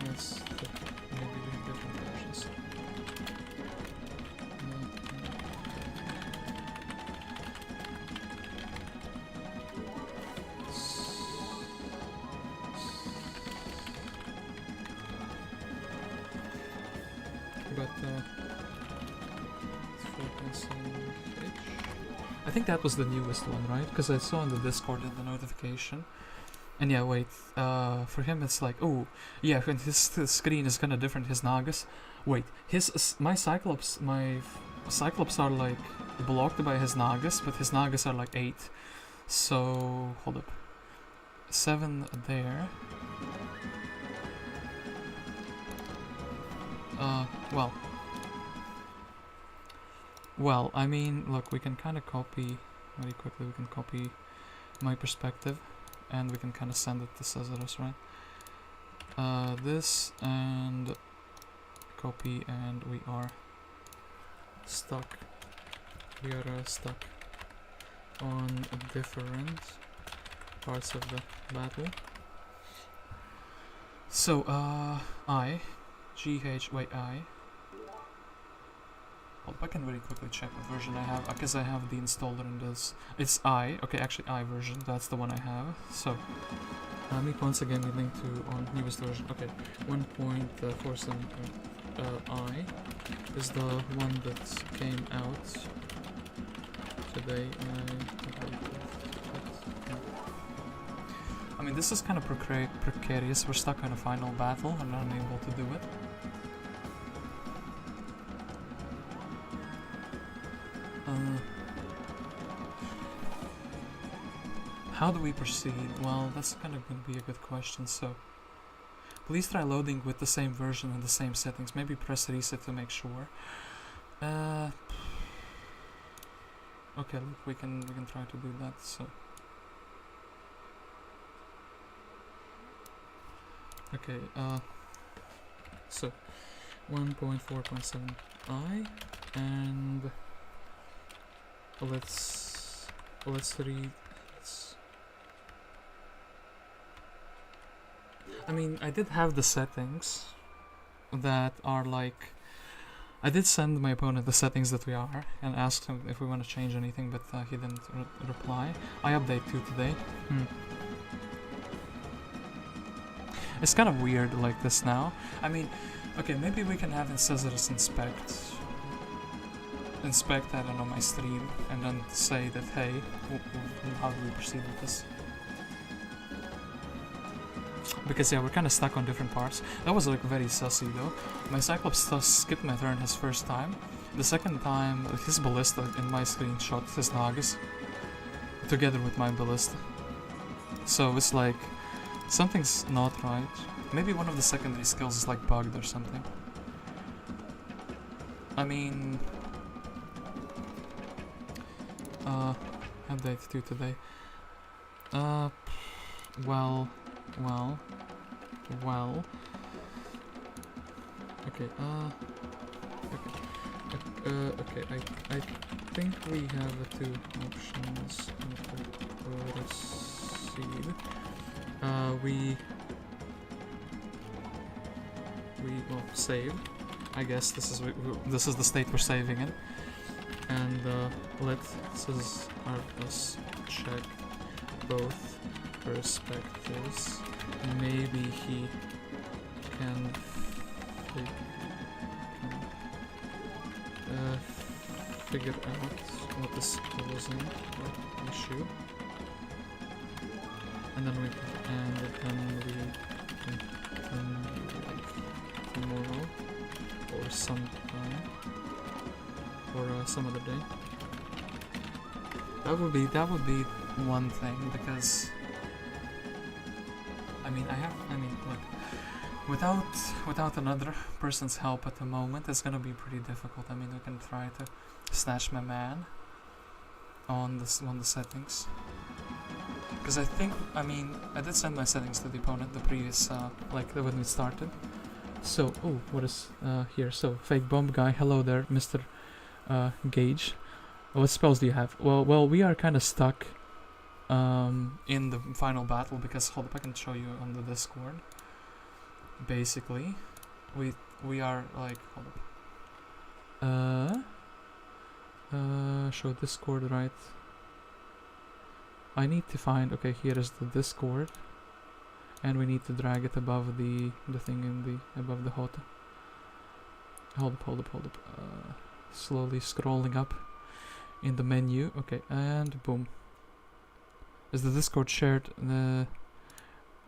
Yes, maybe we have different versions. But it's 4.7-ish. I think that was the newest one, right? Because I saw in the Discord in the notification. And yeah, wait, for him it's like, oh, yeah, when his screen is kinda different, his Nagas. Wait, my Cyclops are like blocked by his Nagas, but his Nagas are like 8. So, hold up. 7 there. Well, I mean, look, we can kind of copy, very quickly, we can copy my perspective, and we can kind of send it to CsArOs, right? This, and copy, and we are stuck. We are stuck on different parts of the battle. So, I. Well, I can very quickly check what version I have, because I have the installer in this. It's I, okay, actually I version, that's the one I have. So, let me once again link to on newest version. Okay, 1.47 I is the one that came out today. I mean, this is kind of precarious. We're stuck in a final battle and unable to do it. How do we proceed? Well, that's kind of going to be a good question, so please try loading with the same version and the same settings. Maybe press reset to make sure. Okay, look, we can try to do that, so. Okay, so 1.4.7i, and let's read. I mean, I did have the settings that are like, I did send my opponent the settings that we are and asked him if we want to change anything, but he didn't reply. I update 2 today. It's kind of weird like this now. I mean, okay, maybe we can have CsArOs inspect, I don't know, my stream, and then say that, hey, how do we proceed with this? Because yeah, we're kind of stuck on different parts. That was like very sussy though. My Cyclops skipped my turn his first time. The second time, his Ballista in my screen shot his Nagas together with my Ballista. So it's like, something's not right. Maybe one of the secondary skills is like bugged or something. I mean, update 2 today. Well. Okay, okay, I think we have 2 options to proceed. We will save. I guess this is the state we're saving in. And let CsArOs check both perspectives. Maybe he can figure out what is causing that issue, and then we continue like tomorrow or sometime or some other day. That would be one thing, because I mean, look, without another person's help at the moment, it's gonna be pretty difficult. I mean, we can try to snatch my man on the settings. Because I think, I mean, I did send my settings to the opponent the previous, when we started. So, oh, what is here? So, fake bomb guy, hello there, Mr. Gage. What spells do you have? Well, we are kind of stuck in the final battle because, hold up, I can show you on the Discord. Basically, we are like, hold up. Show Discord, right? I need to find, okay, here is the Discord. And we need to drag it above the thing in the, above the HOTA. Hold up. Slowly scrolling up in the menu. Okay, and boom. Is the Discord shared? No,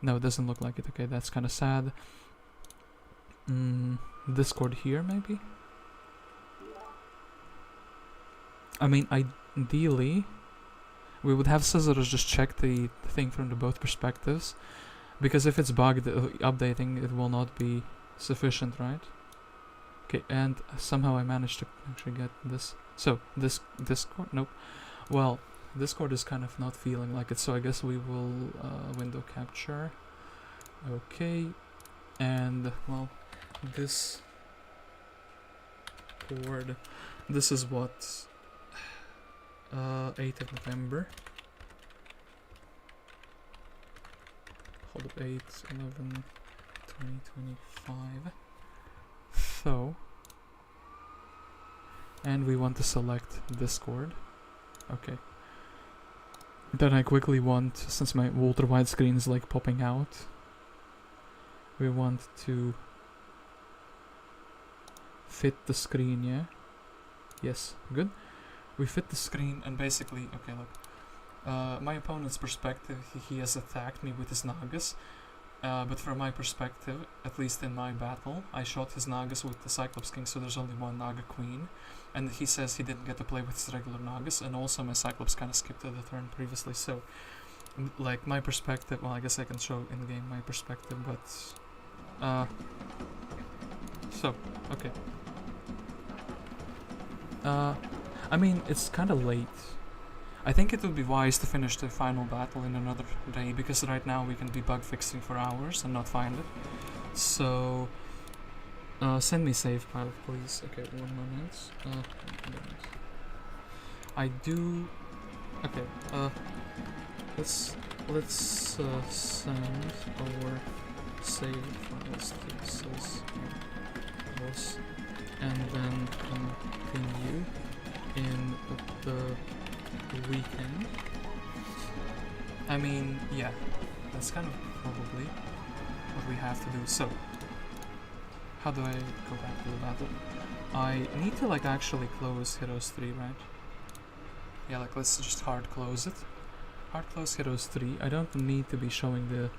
it doesn't look like it. Okay, that's kind of sad. Discord here, maybe? I mean, ideally, we would have CsArOs just check the thing from the both perspectives. Because if it's bugged, updating it will not be sufficient, right? Okay, and somehow I managed to actually get this. So, this Discord? Nope. Well, Discord is kind of not feeling like it, so I guess we will window capture. Okay, and, well, this board, this is what, 8th of November. Hold up, 8, 11, 2025. So, and we want to select Discord. Okay. Then I quickly want, since my ultra wide screen is like popping out, we want to fit the screen, yeah? Yes, good. We fit the screen and basically, okay, look. My opponent's perspective, he has attacked me with his Nagas, but from my perspective, at least in my battle, I shot his Nagas with the Cyclops King, so there's only one Naga Queen, and he says he didn't get to play with his regular Nagas, and also my Cyclops kind of skipped to the turn previously, so, like, my perspective, well, I guess I can show in-game my perspective, but, so, okay. I mean, it's kind of late. I think it would be wise to finish the final battle in another day, because right now we can be bug fixing for hours and not find it. So, send me save file, please. Okay, 1 moment. I do. Okay. Let's send our save files to CsArOs, and then continue in the weekend. I mean, yeah, that's kind of probably what we have to do. So, how do I go back to the battle? I need to, like, actually close Heroes 3, right? Yeah, like, let's just hard close it. Hard close Heroes 3. I don't need to be showing the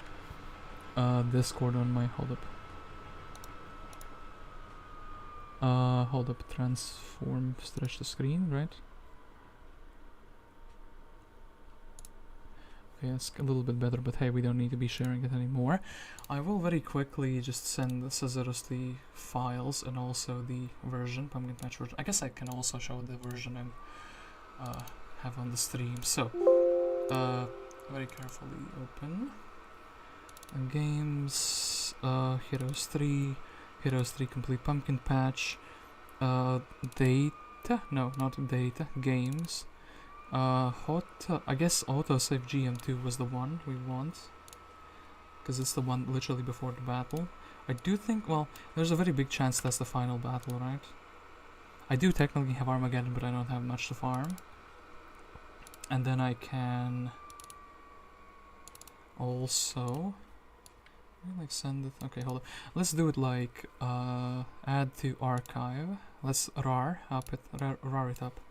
Discord on my hold up, transform, stretch the screen, right? Okay, that's a little bit better, but hey, we don't need to be sharing it anymore. I will very quickly just send CsArOs the files and also the version, pumpkin patch version. I guess I can also show the version I have on the stream. So, very carefully open. Games, Heroes 3 complete pumpkin patch, data, no, not data, games. I guess autosave GM2 was the one we want, because it's the one literally before the battle. I do think, well, there's a very big chance that's the final battle, right? I do technically have Armageddon, but I don't have much to farm. And then I can also, like, send it, okay, hold on. Let's do it like, add to archive. Let's rar it up.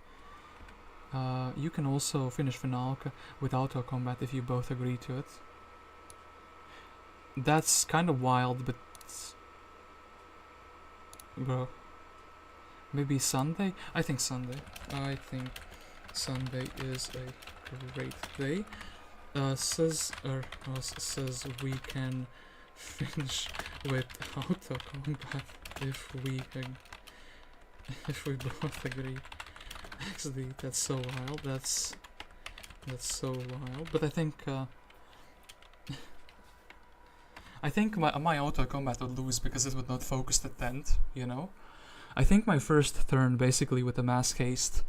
You can also finish Finalka with auto combat if you both agree to it. That's kind of wild, but bro, maybe Sunday? I think Sunday. I think Sunday is a great day. CsArOs says we can finish with auto combat if we both agree. XD, that's so wild. That's so wild. But I think I think my auto combat would lose because it would not focus the tent, you know? I think my first turn basically with the mask haste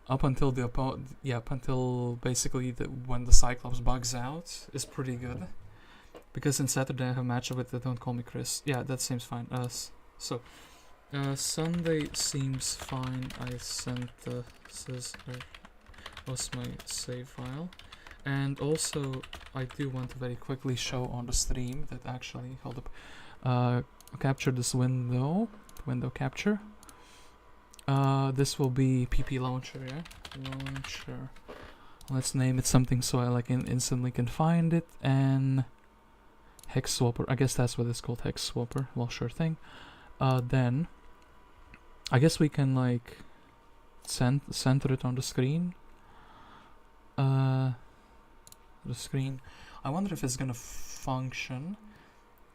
up until the up until basically when the Cyclops bugs out is pretty good. Because in Saturday I have a matchup with the Don't Call Me Chris. Yeah, that seems fine. Sunday seems fine. I sent the CsArOs my save file. And also, I do want to very quickly show on the stream that actually, hold up, capture this window capture. This will be PP launcher, yeah? Launcher. Let's name it something so I instantly can find it, and hex swapper, I guess that's what it's called, hex swapper, well, sure thing. Then, I guess we can center it on the screen. The screen. I wonder if it's gonna function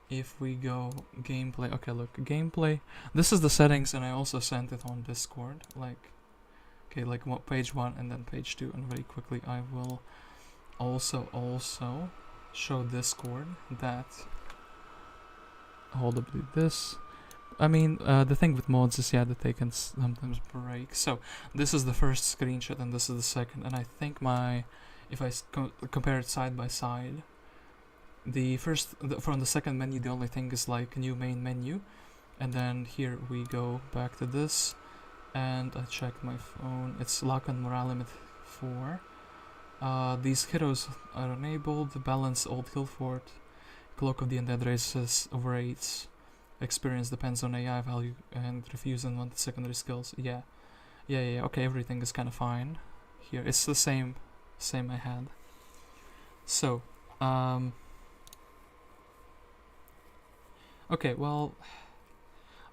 if we go gameplay. Okay, look, gameplay. This is the settings, and I also sent it on Discord. Page 1 and then page 2. And very quickly, I will also show Discord that. Hold up, do this. I mean, the thing with mods is that they can sometimes break. So this is the first screenshot, and this is the second. And I think if I compare it side by side, from the second menu, the only thing is new main menu, and then here we go back to this, and I check my phone. It's lock on morale limit 4. These heroes are enabled. Balance old hill fort. Cloak of the Undead Races overrates. Experience depends on AI value and refuse unwanted secondary skills. Yeah. Okay, everything is kind of fine here. It's the same I had. So, okay, well,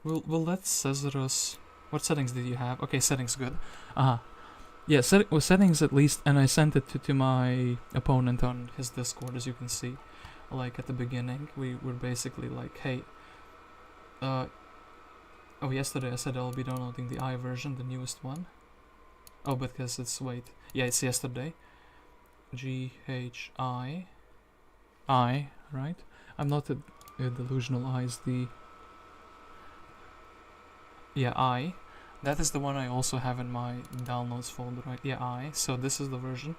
we'll let CsArOs. What settings did you have? Okay, settings good. Yeah, settings at least, and I sent it to my opponent on his Discord, as you can see. At the beginning, we were basically hey, yesterday I said I'll be downloading the I version, the newest one. Oh, because it's it's yesterday. GHI, right? I'm not a delusional. I is the I. That is the one I also have in my downloads folder, right? Yeah, I. So this is the version.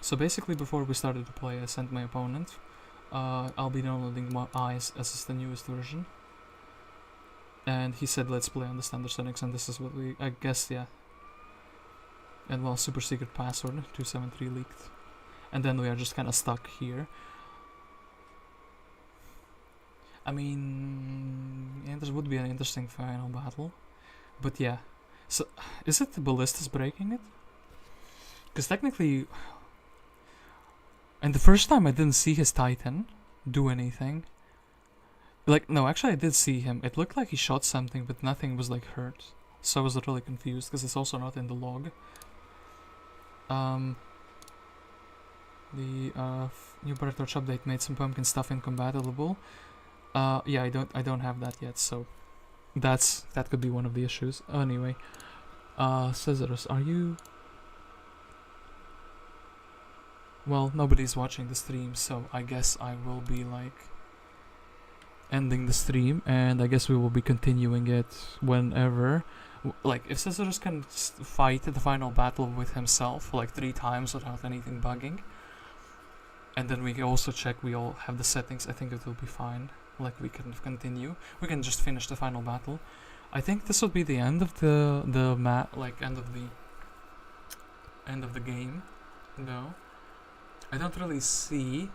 So basically, before we started to play, I sent my opponent. I'll be downloading my eyes as the newest version. And he said, let's play on the standard settings, and this is what I guess, yeah. And well, super secret password 273 leaked. And then we are just kind of stuck here. I mean, yeah, this would be an interesting final battle. But yeah. So, is it the ballistas breaking it? Because technically... And the first time I didn't see his Titan do anything. No, actually I did see him. It looked like he shot something, but nothing was hurt. So I was really confused, because it's also not in the log. The new Barret Torch update made some pumpkin stuff incompatible. Yeah, I don't have that yet, so that could be one of the issues. Anyway, CsArOs, are you? Well, nobody's watching the stream, so I guess I will be ending the stream, and I guess we will be continuing it whenever. If CsArOs can fight the final battle with himself 3 times without anything bugging, and then we also check we all have the settings, I think it will be fine. We can continue. We can just finish the final battle. I think this will be the end of the end of the game. No, I don't really see.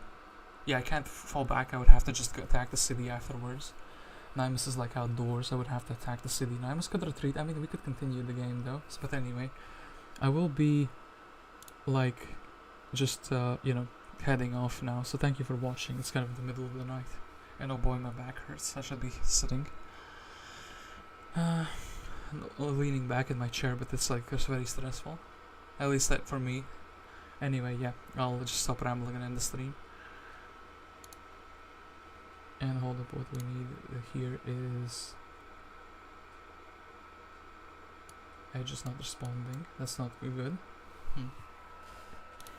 Yeah, I can't fall back. I would have to just attack the city afterwards. Nymus is outdoors. I would have to attack the city. Nymus could retreat. I mean, we could continue the game though. But anyway, I will be just heading off now. So thank you for watching. It's kind of the middle of the night. And oh boy, my back hurts. I should be sitting, leaning back in my chair, but it's it's very stressful. At least that for me. Anyway, yeah, I'll just stop rambling and end the stream. And hold up, what we need here is Edge is not responding. That's not good.